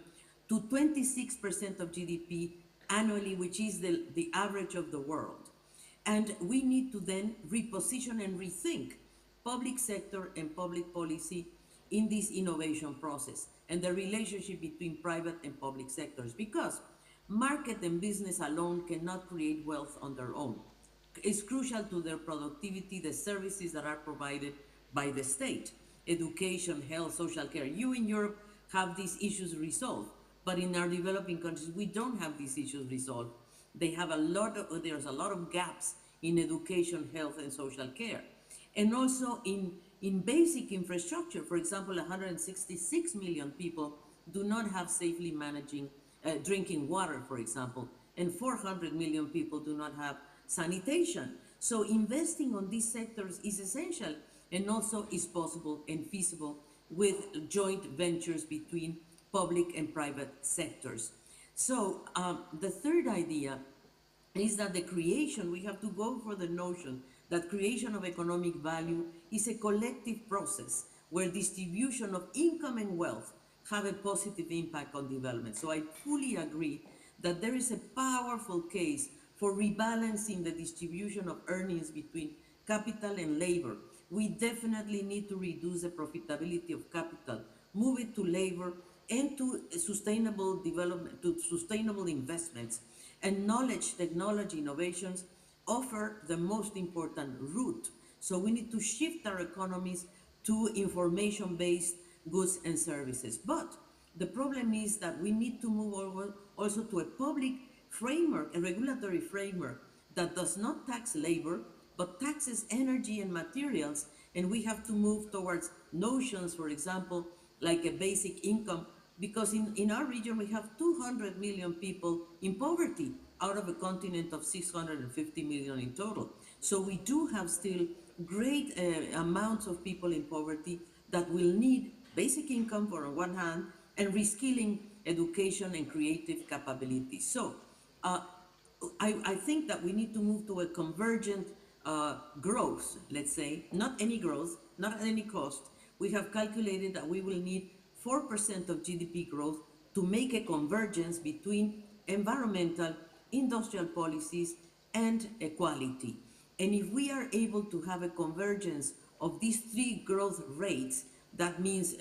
to 26% of GDP annually, which is the average of the world. And we need to then reposition and rethink public sector and public policy in this innovation process and the relationship between private and public sectors, because market and business alone cannot create wealth on their own. It's crucial to their productivity, the services that are provided by the state, education, health, social care. You in Europe have these issues resolved, but in our developing countries, we don't have these issues resolved. There's a lot of gaps in education, health, and social care. And also in basic infrastructure. For example, 166 million people do not have safely drinking water, for example, and 400 million people do not have sanitation. So investing on these sectors is essential and also is possible and feasible with joint ventures between public and private sectors. So the third idea is that we have to go for the notion that creation of economic value is a collective process where distribution of income and wealth have a positive impact on development. So I fully agree that there is a powerful case for rebalancing the distribution of earnings between capital and labor. We definitely need to reduce the profitability of capital, move it to labor and to sustainable development, to sustainable investments, and knowledge, technology, innovations offer the most important route So we need to shift our economies to information-based goods and services. But the problem is that we need to move over also to a public framework, a regulatory framework that does not tax labor, but taxes energy and materials. And we have to move towards notions, for example, like a basic income, because in our region we have 200 million people in poverty out of a continent of 650 million in total. So we do have still great amounts of people in poverty that will need basic income for on one hand and reskilling, education and creative capabilities. So I think that we need to move to a convergent growth, let's say, not any growth, not at any cost. We have calculated that we will need 4% of GDP growth to make a convergence between environmental, industrial policies, and equality. And if we are able to have a convergence of these three growth rates, that means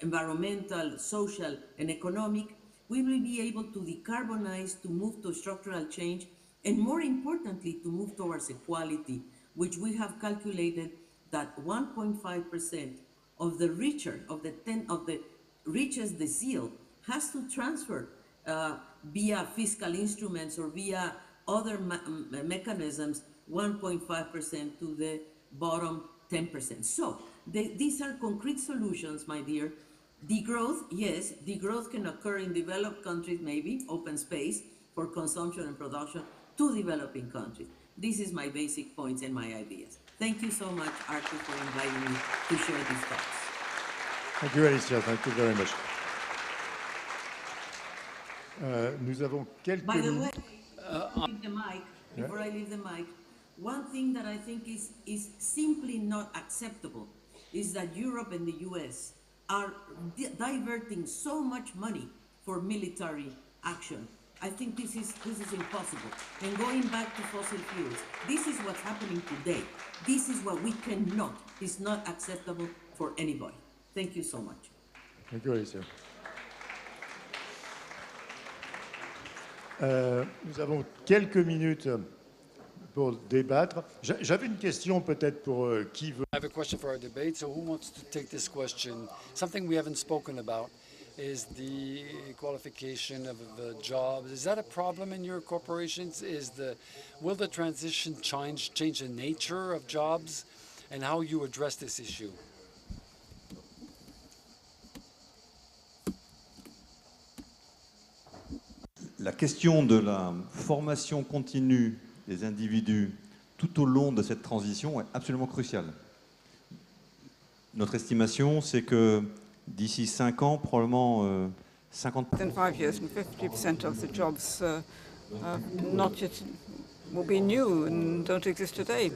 environmental, social, and economic, we will be able to decarbonize, to move to structural change, and more importantly, to move towards equality, which we have calculated that 1.5% of the richer, of the richest decile, has to transfer via fiscal instruments or via other mechanisms 1.5% to the bottom 10%. So these are concrete solutions, my dear. Degrowth, yes, degrowth can occur in developed countries, maybe, open space for consumption and production to developing countries. This is my basic points and my ideas. Thank you so much, Arthur, for inviting me to share these thoughts. Thank you, Alicia. Thank you very much. Nous avons quelques By the way, minutes. before I leave the mic, one thing that I think is simply not acceptable is that Europe and the US are diverting so much money for military action. I think this is impossible. And going back to fossil fuels, this is what's happening today. This is what we cannot, is not acceptable for anybody. Thank you so much. Thank you, Alicia. Nous avons quelques minutes pour débattre. J'avais une question peut-être pour qui veut. I have a question for our debate, so who wants to take this question? Something we haven't spoken about is the qualification of jobs. Is that a problem in your corporations? Will the transition change the nature of jobs and how you address this issue? La question de la formation continue des individus tout au long de cette transition est absolument cruciale. Notre estimation, c'est que d'ici 5 ans, probablement 50%. Within 5 years, 50% of the jobs not yet will be new and don't exist today.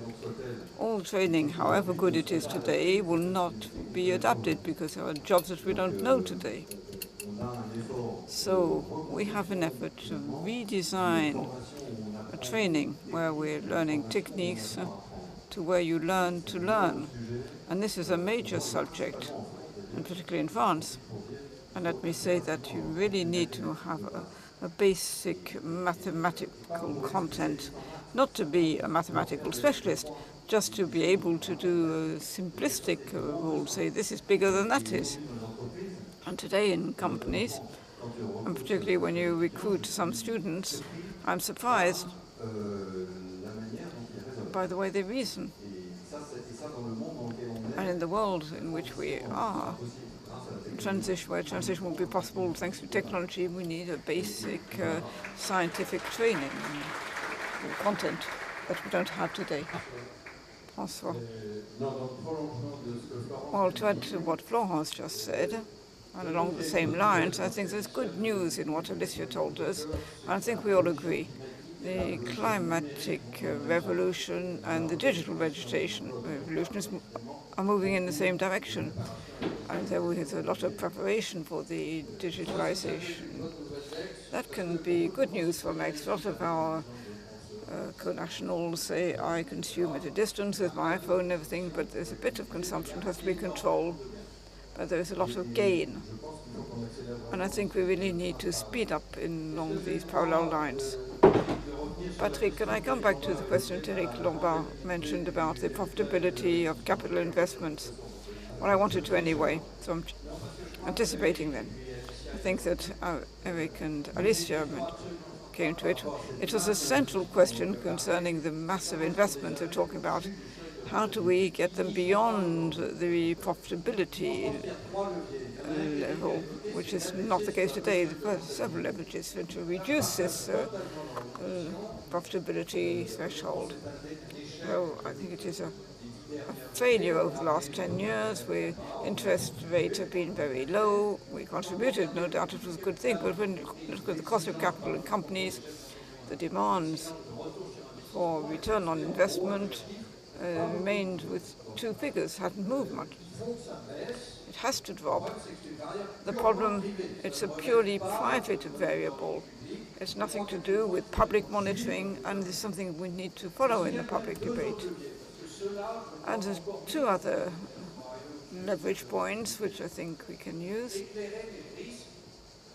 All training, however good it is today, will not be adapted because there are jobs that we don't know today. So we have an effort to redesign a training where we're learning techniques to where you learn to learn. And this is a major subject, and particularly in France. And let me say that you really need to have a basic mathematical content, not to be a mathematical specialist, just to be able to do a simplistic rule, say this is bigger than that is. And today in companies, and particularly when you recruit some students, I'm surprised by the way they reason. And in the world in which we are, where transition will be possible thanks to technology, we need a basic scientific training and content that we don't have today. François. Well, to add to what Florence just said, and along the same lines, I think there's good news in what Alicia told us. I think we all agree. The climatic revolution and the digital revolution are moving in the same direction. And there is a lot of preparation for the digitalization. That can be good for a lot of our co-nationals say, I consume at a distance with my iPhone and everything, but there's a bit of consumption that has to be controlled. But there is a lot of gain. And I think we really need to speed up along these parallel lines. Patrick, can I come back to the question Thierry Lombard mentioned about the profitability of capital investments? Well, I wanted to anyway, so I'm anticipating then. I think that Eric and Alicia came to it. It was a central question concerning the massive investments they're talking about. How do we get them beyond the profitability level, which is not the case today? There are several leverages to reduce this profitability threshold. Well, I think it is a failure over the last 10 years, where interest rates have been very low. We contributed, no doubt it was a good thing, but when you look at the cost of capital in companies, the demands for return on investment remained with two figures, hadn't moved much. It has to drop. The problem, it's a purely private variable. It's nothing to do with public monitoring, and it's something we need to follow in the public debate. And there's two other leverage points which I think we can use.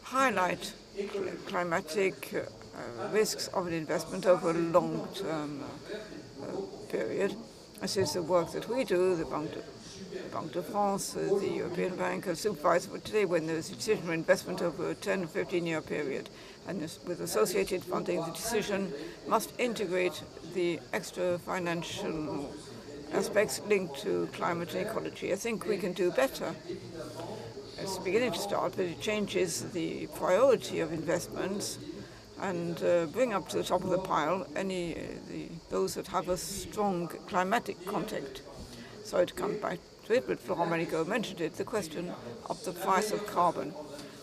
Highlight climatic risks of an investment over a long-term period. This is the work that we do, the Banque de France, the European Bank, and supervise today when there's a decision for investment over a 10 or 15-year period. And with associated funding, the decision must integrate the extra financial aspects linked to climate and ecology. I think we can do better. It's beginning to start, but it changes the priority of investments and bring up to the top of the pile those that have a strong climatic context. So to come back to it, but Florent Manigault mentioned it, the question of the price of carbon.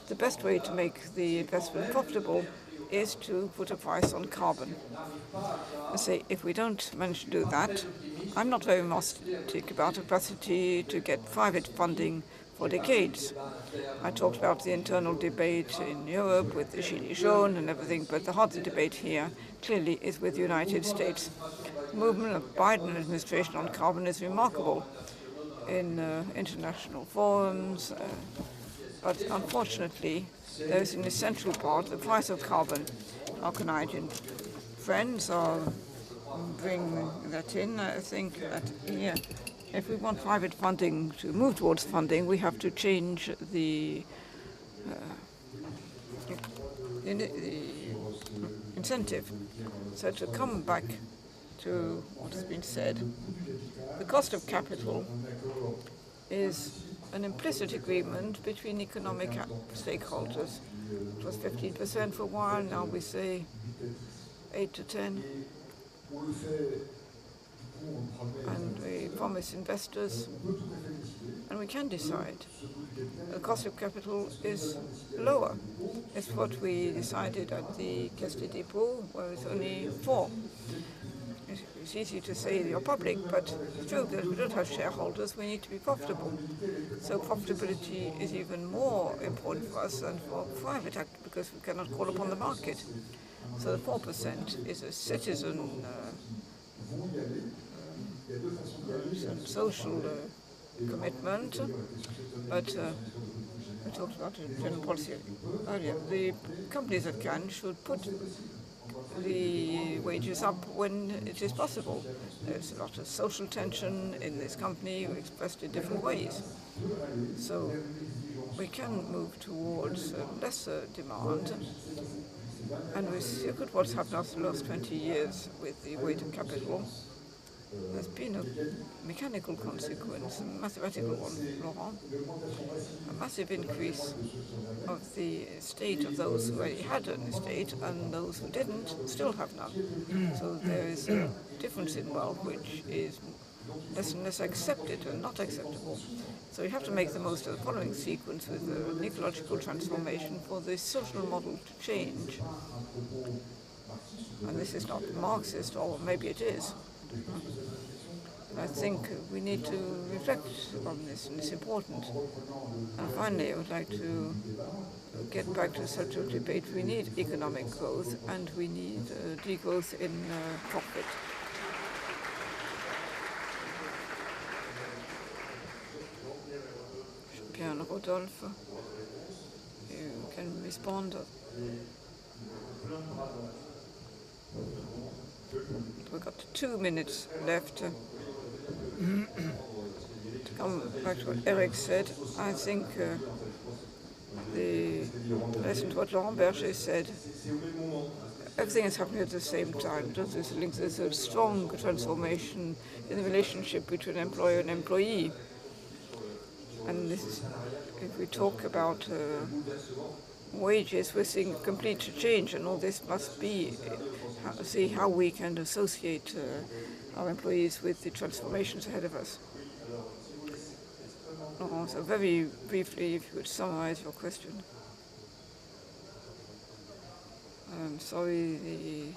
The best way to make the investment profitable is to put a price on carbon. I say, if we don't manage to do that, I'm not very optimistic about the capacity to get private funding for decades. I talked about the internal debate in Europe with the Gilets jaunes and everything, but the heart of the debate here clearly is with the United States. The movement of Biden administration on carbon is remarkable in international forums, but unfortunately there is an essential part, the price of carbon. Our Canadian friends are bring that in. I think that if we want private funding to move towards funding, we have to change the incentive. So to come back to what has been said, the cost of capital is an implicit agreement between economic stakeholders. It was 15% for a while, now we say 8 to 10. And we promise investors, and we can decide. The cost of capital is lower. It's what we decided at the Caisse des Dépôts, where it's only 4. It's easy to say you're public, but it's true that we don't have shareholders, we need to be profitable. So profitability is even more important for us than for private actors, because we cannot call upon the market. So the 4% is a citizen social commitment, but we talked about general policy earlier. The companies that can should put the wages up when it is possible. There's a lot of social tension in this company expressed in different ways. So we can move towards lesser demand. And we look at what's happened after the last 20 years with the weight of capital. There's been a mechanical consequence, a mathematical one, Laurent. A massive increase of the estate of those who already had an estate, and those who didn't still have none. So there is a difference in wealth which is less and less accepted and not acceptable. So we have to make the most of the following sequence with the ecological transformation for the social model to change. And this is not Marxist, or maybe it is. I think we need to reflect on this, and it's important. And finally, I would like to get back to the subject of debate. We need economic growth, and we need degrowth in profit. Pierre Rodolphe, you can respond. We've got 2 minutes left. To come back to what Eric said, I think the lesson to what Laurent Berger said, everything is happening at the same time. There's a strong transformation in the relationship between employer and employee. And this is, if we talk about wages, we're seeing a complete change, and all this must be see how we can associate our employees with the transformations ahead of us. So very briefly, if you would summarize your question. I'm sorry, the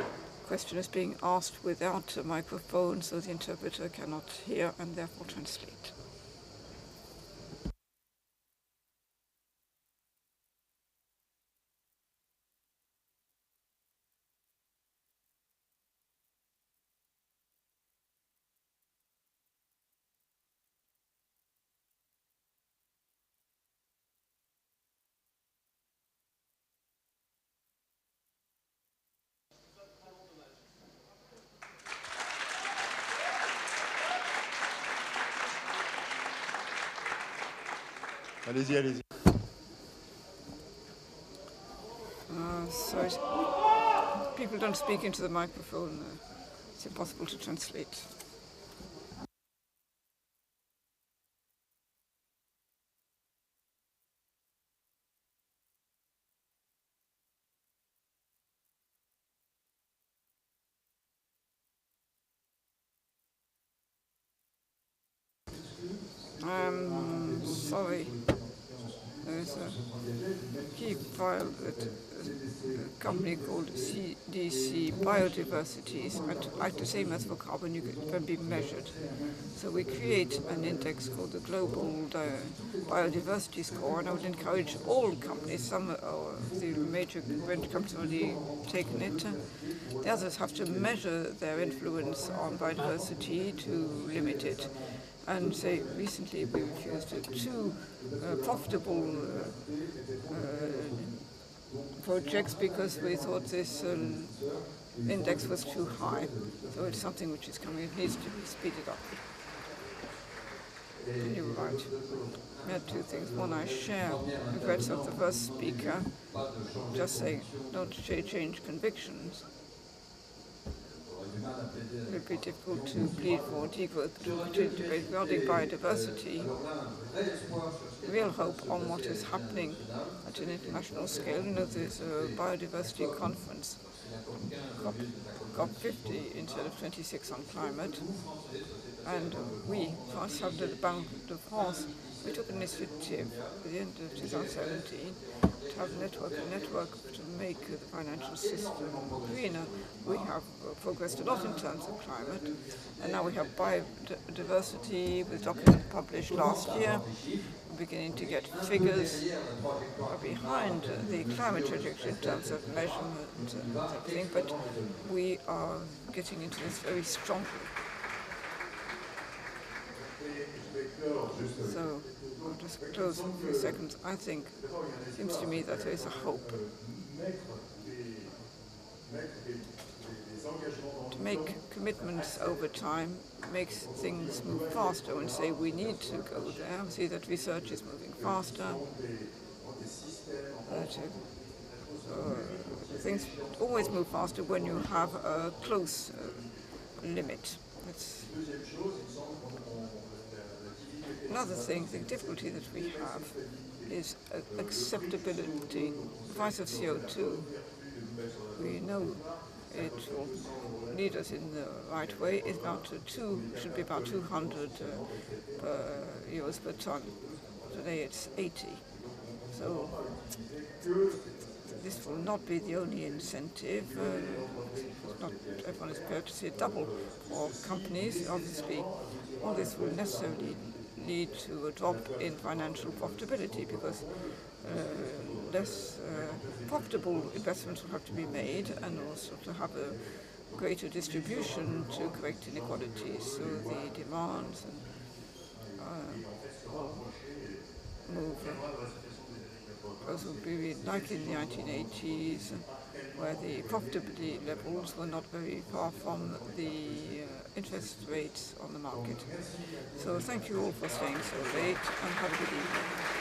question is being asked without a microphone, so the interpreter cannot hear and therefore translate. Allez-y, allez-y. Sorry, people don't speak into the microphone. It's impossible to translate. Sorry. There's a key file that a company called CDC Biodiversity, like the same as for carbon, you can be measured. So we create an index called the Global Biodiversity Score, and I would encourage all companies, some of the major companies have already taken it. The others have to measure their influence on biodiversity to limit it. And say recently we refused two profitable projects because we thought this index was too high. So it's something which is coming. It needs to be speeded up. You're right. We had two things. One, I share regrets of the first speaker. Just saying, don't change convictions. It would be difficult to plead for degrowth, to debate regarding biodiversity. Real hope on what is happening at an international scale. You know, there's a biodiversity conference, COP50 instead of 26 on climate. And we, France, under the Banque de France, we took an initiative at the end of 2017 to have a network to make the financial system greener. We have progressed a lot in terms of climate, and now we have biodiversity with documents published last year. We're beginning to get figures behind the climate trajectory in terms of measurement and everything, but we are getting into this very strongly. So, I'll just close in a few seconds. I think, it seems to me that there is a hope to make commitments over time, makes things move faster and say we need to go there. We see that research is moving faster. Things always move faster when you have a close limit. Another thing, the difficulty that we have is acceptability. The price of CO2, we know it will lead us in the right way. It's about should be about 200 euros per ton. Today it's 80. So this will not be the only incentive. Not everyone is prepared to see it double for companies. Obviously, all this will necessarily lead to a drop in financial profitability because less profitable investments will have to be made, and also to have a greater distribution to correct inequalities. So the demands move. Those will be like in the 1980s. where the profitability levels were not very far from the interest rates on the market. So thank you all for staying so late and have a good evening.